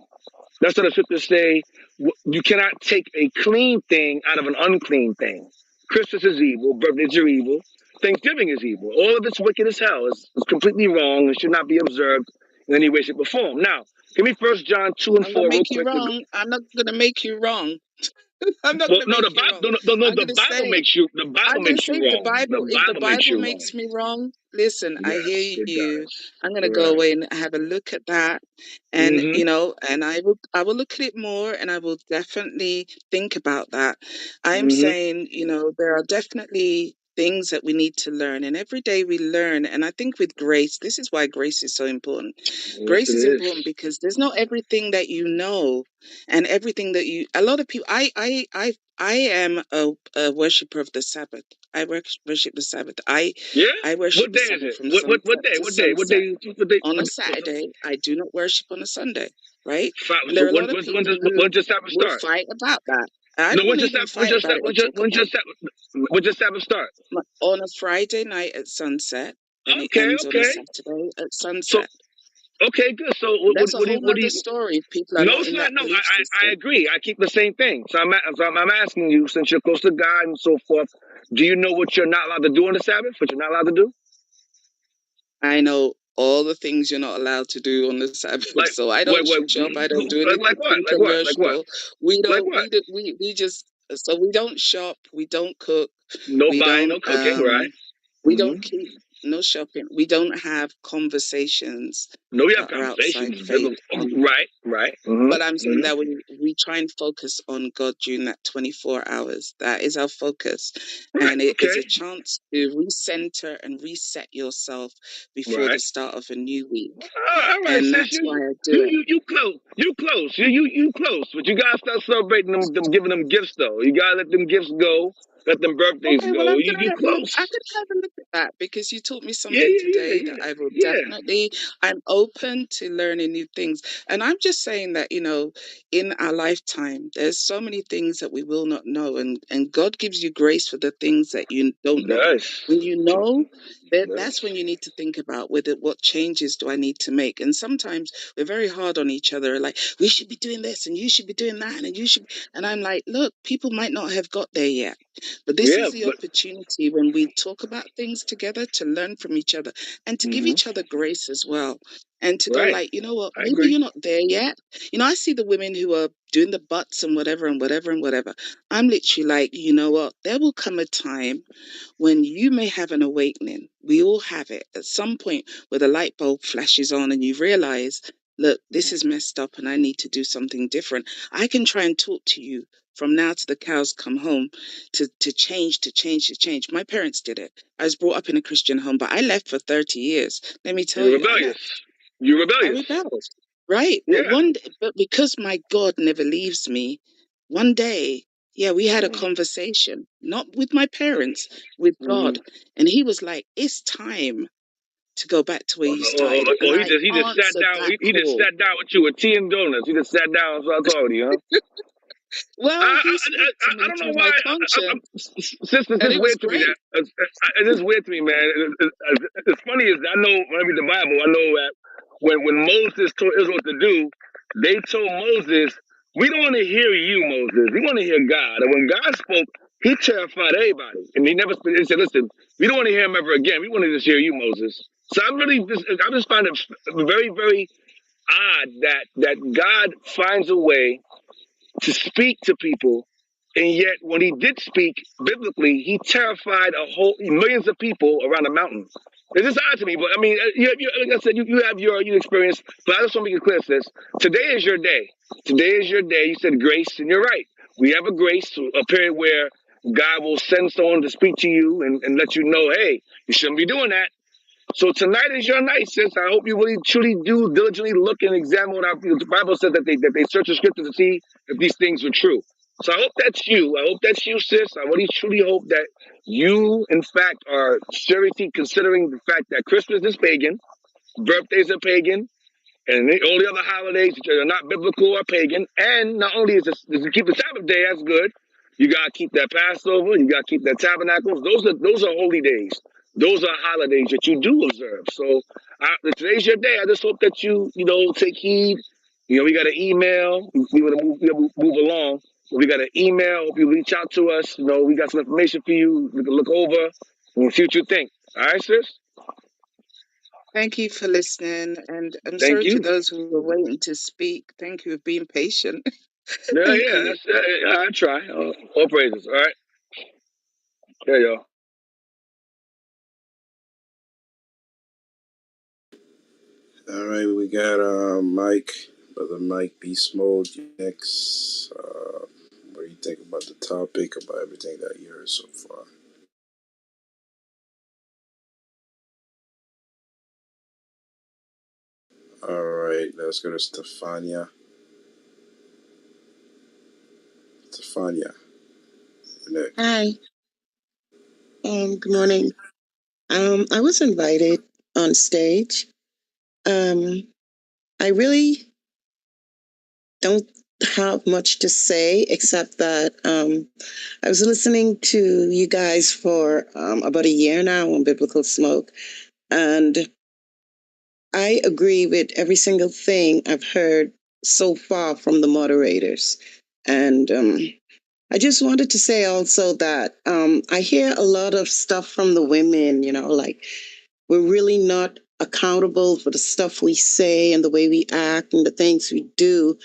That's what the scriptures say. You cannot take a clean thing out of an unclean thing. Christmas is evil. Birthdays are evil. Thanksgiving is evil. All of it's wicked as hell. It's completely wrong and should not be observed in any way, shape, or form. Now, give me 1 John 2 and I'm gonna 4 real make you quick. wrong. I'm not gonna make you wrong. I'm not Well, gonna no, make you wrong. I'm the gonna Bible say makes you. The I'm Bible gonna makes you say if the wrong. The Bible Bible makes you wrong. makes me wrong. listen, I Yes, hear it you. does. I'm gonna go Right. away and have a look at that, and Mm-hmm. and I will look at it more, and I will definitely think about that. I'm Mm-hmm. saying, there are definitely things that we need to learn, and every day we learn. And I think with grace, this is why grace is so important. Yes, Grace it is important is. because there's not everything that you know, and everything that you. A lot of people. I am a worshiper of the Sabbath. I worship the Sabbath. Yeah. I worship What the day is Sabbath it? from What sunset day? to What day? What sunset. day? What day? On a Saturday, I do not worship on a Sunday, right? And So there are a lot of people who when's your Sabbath will start? fight about that. I No, don't even fight about it or talk when's about your it. Sabbath? When's your Sabbath start? On a Friday night at sunset, and it Okay, ends on a okay. Saturday at So sunset. okay, good. So That's a whole what do nother you? story if people are No, not it's in not. that No, belief I system. agree. I keep the same thing. I'm asking you, since you're close to God and so forth, do you know what you're not allowed to do on the Sabbath? What you're not allowed to do? I know all the things you're not allowed to do on the Sabbath. Like So I what? don't shop. I don't do Like what? anything Like what? Like what? commercial. We Like don't. what? We just. So we don't shop. We don't cook. No We buying, don't. no cooking, right? We Mm-hmm. don't keep no shopping. We don't have conversations No, we have that are outside conversations. faith. Right, right. Mm-hmm. But I'm saying Mm-hmm. that we try and focus on God during that 24 hours. That is our focus. Right. And it is Okay. a chance to recenter and reset yourself before the Right. start of a new week. All right, And sis. that's why I do it. You close. You close. You close. But you gotta start celebrating them giving them gifts though. You gotta let them gifts go. Let them birthdays Okay, well, go. You I close. could have a look at that because you taught me Yeah, something yeah, yeah, today that yeah, I will yeah. definitely, I'm open to learning new things. And I'm just saying that, in our lifetime, there's so many things that we will not know. And God gives you grace for the things that you don't know. Nice. When you know, that's when you need to think about what changes do I need to make. And sometimes we're very hard on each other, like, we should be doing this and you should be doing that and you should. And I'm like, look, people might not have got there yet. But this Yeah, is the but opportunity when we talk about things together to learn from each other and to give hmm each other grace as well. And to go right. like, you know what, I maybe agree. you're not there yet. I see the women who are doing the butts and whatever and whatever and whatever. I'm literally like, you know what, there will come a time when you may have an awakening. We all have it at some point where the light bulb flashes on and you realize, look, this is messed up and I need to do something different. I can try and talk to you from now to the cows come home to change. My parents did it. I was brought up in a Christian home, but I left for 30 years. Let me tell You're you, I rebellious. left. You're I rebellious. rebelled. Right. But Yeah. but because my God never leaves me, one day, yeah, we had a Mm-hmm. conversation, not with my parents, with God. And he was like, it's time to go back to where you started. And I He just sat answered down. that He just call. sat down with you with tea and donuts. He just sat down and started talking to you, huh? Well, he spoke to I me don't know through why. my conscience, Sister, this and is it was weird to me. great. It is weird to me, man. It's funny is I know when I read the Bible, I know that when Moses told Israel what to do, they told Moses, "We don't want to hear you, Moses. We want to hear God." And when God spoke, He terrified everybody, and He never. He said, "Listen, we don't want to hear Him ever again. We want to just hear you, Moses." So I just find it very, very odd that God finds a way to speak to people, and yet when he did speak biblically, he terrified millions of people around a mountain. It's just odd to me, but I mean, like I said, you have your experience, but I just want to make it clear, sis. Today is your day. Today is your day. You said grace, and you're right. We have a grace, a period where God will send someone to speak to you and let you know, hey, you shouldn't be doing that. So tonight is your night, sis. I hope you really truly do diligently look and examine what the Bible says that they search the scripture to see if these things are true. So I hope that's you. I hope that's you, sis. I really truly hope that you, in fact, are seriously considering the fact that Christmas is pagan, birthdays are pagan, and all the other holidays that are not biblical or pagan. And not only is to keep the Sabbath day, that's good. You gotta keep that Passover. You gotta keep that Tabernacles. Those are holy days. Those are holidays that you do observe. So today's your day. I just hope that you take heed. We got an email. We want to move along. We got an email. Hope you reach out to us. We got some information for you. We can look over and see what you think. All right, sis. Thank you for listening. And I'm Thank sorry to you. those who were waiting to speak. Thank you for being patient. Yeah, Thank yeah, you. I try. All praises. All right. There you go. All right, we got Mike, brother Mike Beast Mode next. What do you think about the topic, about everything that you heard so far? All right, let's go to Stefania. Stefania, you're next. Hi, good morning. I was invited on stage. Um, I really don't have much to say except that I was listening to you guys for about a year now on Biblical Smoke, and I agree with every single thing I've heard so far from the moderators. And I just wanted to say also that I hear a lot of stuff from the women, like we're really not accountable for the stuff we say and the way we act and the things we do.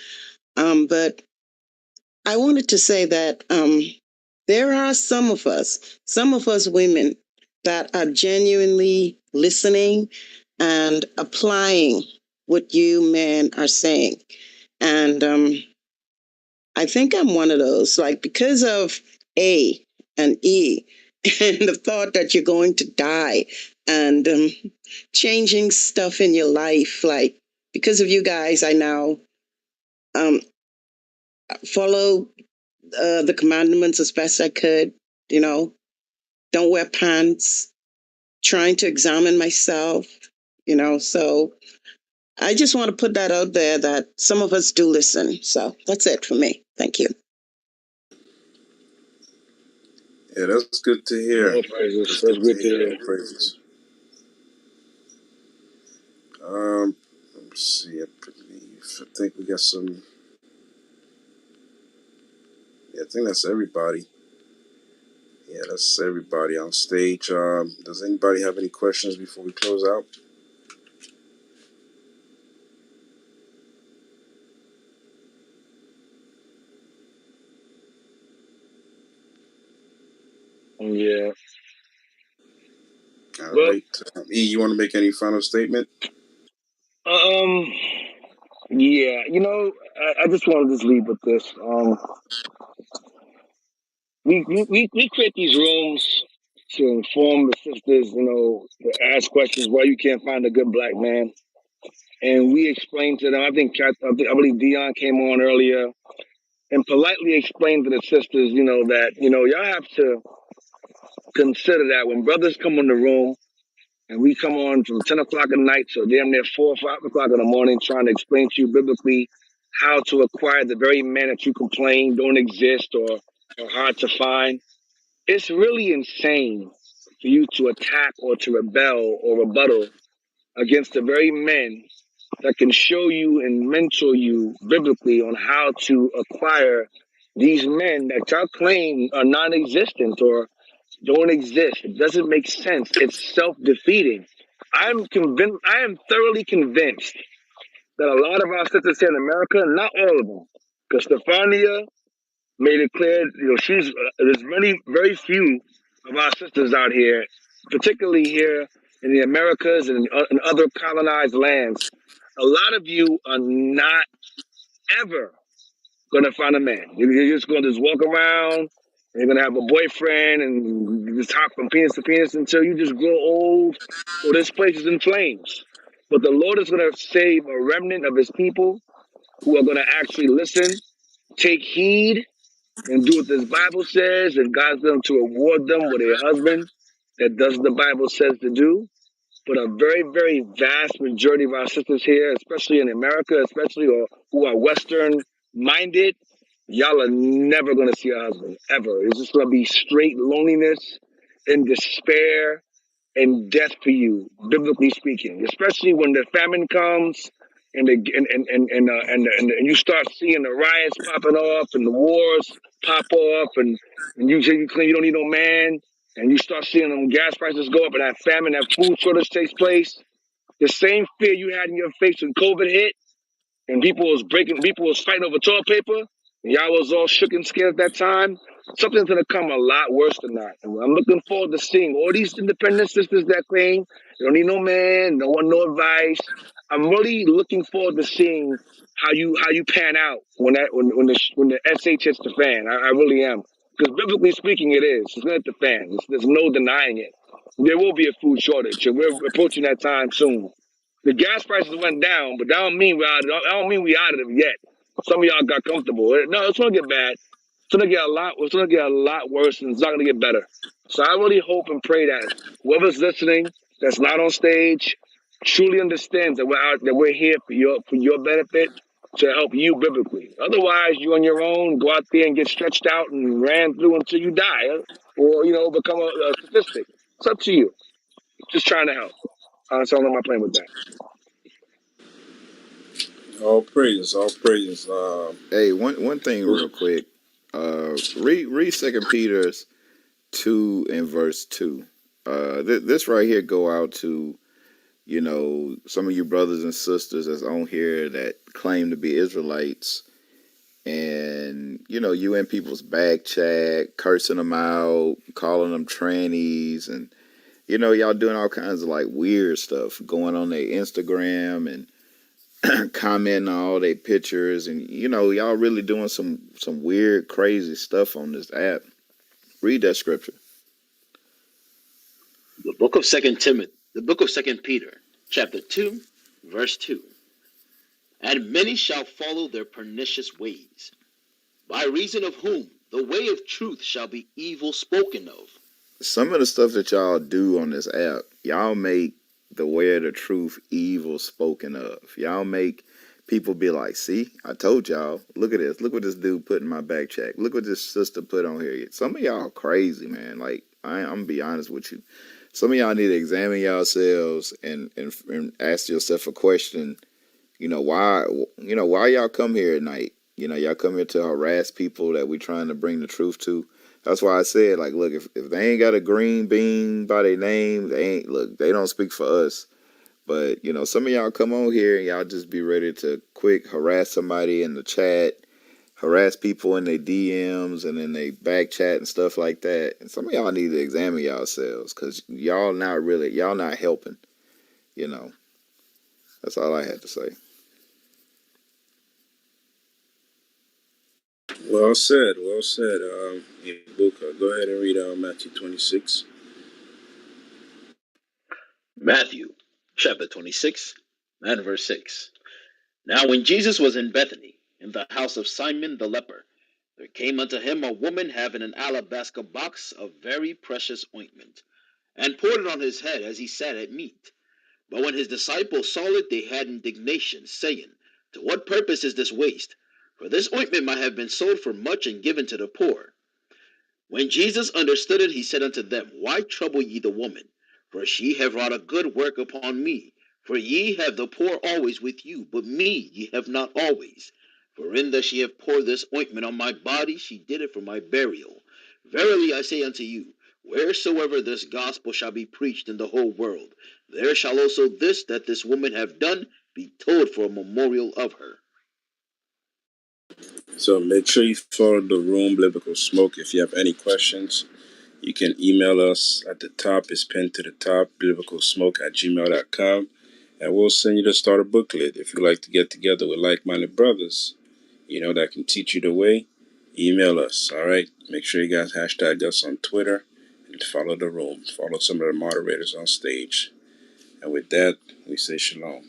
But I wanted to say that there are some of us women that are genuinely listening and applying what you men are saying. And I think I'm one of those, like because of A and E and the thought that you're going to die and changing stuff in your life. Like because of you guys, I now um, follow the commandments as best I could, you know, don't wear pants, trying to examine myself, so I just want to put that out there that some of us do listen. So that's it for me. Thank you. Yeah, that's good to hear. All praises. That's That's good to good to hear. hear. All praises. Let's see. I think we got some. Yeah, I think that's everybody. Yeah, that's everybody on stage. Does anybody have any questions before we close out? Yeah. All Well, right. E, you want to make any final statement? um, yeah. I just want to just leave with this. We create these rooms to inform the sisters, to ask questions why you can't find a good black man. And we explained to them, I believe Dion came on earlier and politely explained to the sisters, that, y'all have to consider that when brothers come in the room and we come on from 10 o'clock at night till damn near 4 or 5 o'clock in the morning trying to explain to you biblically how to acquire the very men that you complain don't exist or are hard to find. It's really insane for you to attack or to rebel or rebuttal against the very men that can show you and mentor you biblically on how to acquire these men that y'all claim are non-existent or don't exist. It doesn't make sense. It's self-defeating. I am thoroughly convinced that a lot of our sisters here in America, not all of them, because Stefania made it clear, there's very few of our sisters out here, particularly here in the Americas and in other colonized lands. A lot of you are not ever gonna find a man. You're just gonna just walk around. And you're gonna have a boyfriend and just hop from penis to penis until you just grow old, or this place is in flames. But the Lord is gonna save a remnant of His people who are gonna actually listen, take heed, and do what this Bible says, and God's going to award them with a husband that does what the Bible says to do. But a very, very vast majority of our sisters here, especially in America, or who are Western minded, y'all are never going to see a husband, ever. It's just going to be straight loneliness and despair and death for you, biblically speaking. Especially when the famine comes and and you start seeing the riots popping off and the wars pop off, and you say you claim you don't need no man, and you start seeing them gas prices go up and that famine, that food shortage takes place. The same fear you had in your face when COVID hit and people was fighting over toilet paper, and y'all was all shook and scared at that time. Something's gonna come a lot worse than that. And I'm looking forward to seeing all these independent sisters that claim they don't need no man, no one, no advice. I'm really looking forward to seeing how you pan out when the SH hits the fan. I really am, because biblically speaking, it is. It's gonna hit the fan. There's no denying it. There will be a food shortage, and we're approaching that time soon. The gas prices went down, but that don't mean we're out. I don't mean we out of them yet. Some of y'all got comfortable. No, it's gonna get bad. It's gonna get a lot. It's gonna get a lot worse, and it's not gonna get better. So I really hope and pray that whoever's listening, that's not on stage, truly understands that we're here for your benefit, to help you biblically. Otherwise, you on your own go out there and get stretched out and ran through until you die, or become a statistic. It's up to you. Just trying to help. So I'm not playing with that. All praises, all praises. Hey, one thing real quick. Read Second Peter's 2 and verse 2. This right here go out to, some of you brothers and sisters that's on here that claim to be Israelites, and you in people's back chat, cursing them out, calling them trannies, and y'all doing all kinds of like weird stuff, going on their Instagram and commenting on all their pictures, and y'all really doing some weird, crazy stuff on this app. Read that scripture. The book of Second Peter, chapter 2, verse 2. And many shall follow their pernicious ways, by reason of whom the way of truth shall be evil spoken of. Some of the stuff that y'all do on this app, y'all make the way of the truth evil spoken of. Y'all make people be like, see, I told y'all, look at this. Look what this dude put in my back check. Look what this sister put on here. Some of y'all crazy, man. Like, I'm going to be honest with you. Some of y'all need to examine yourselves and ask yourself a question. Why y'all come here at night? Y'all come here to harass people that we trying to bring the truth to. That's why I said, like, look, if they ain't got a green bean by their name, they don't speak for us. But, some of y'all come on here and y'all just be ready to quick harass somebody in the chat, harass people in their DMs and in their back chat and stuff like that. And some of y'all need to examine yourselves, because y'all not helping. That's all I had to say. Well said, well said. Booker, go ahead and read Matthew 26. Matthew, chapter 26, and verse 6. Now when Jesus was in Bethany, in the house of Simon the leper, there came unto him a woman having an alabaster box of very precious ointment, and poured it on his head as he sat at meat. But when his disciples saw it, they had indignation, saying, To what purpose is this waste? For this ointment might have been sold for much and given to the poor. When Jesus understood it, he said unto them, Why trouble ye the woman? For she have wrought a good work upon me. For ye have the poor always with you, but me ye have not always. For in that she have poured this ointment on my body, she did it for my burial. Verily I say unto you, wheresoever this gospel shall be preached in the whole world, there shall also this that this woman have done be told for a memorial of her. So make sure you follow the room, Biblical Smoke. If you have any questions, you can email us at the top. It's pinned to the top, biblicalsmoke@gmail.com. And we'll send you the starter booklet. If you'd like to get together with like-minded brothers, that can teach you the way, email us, all right? Make sure you guys hashtag us on Twitter and follow the room. Follow some of the moderators on stage. And with that, we say shalom.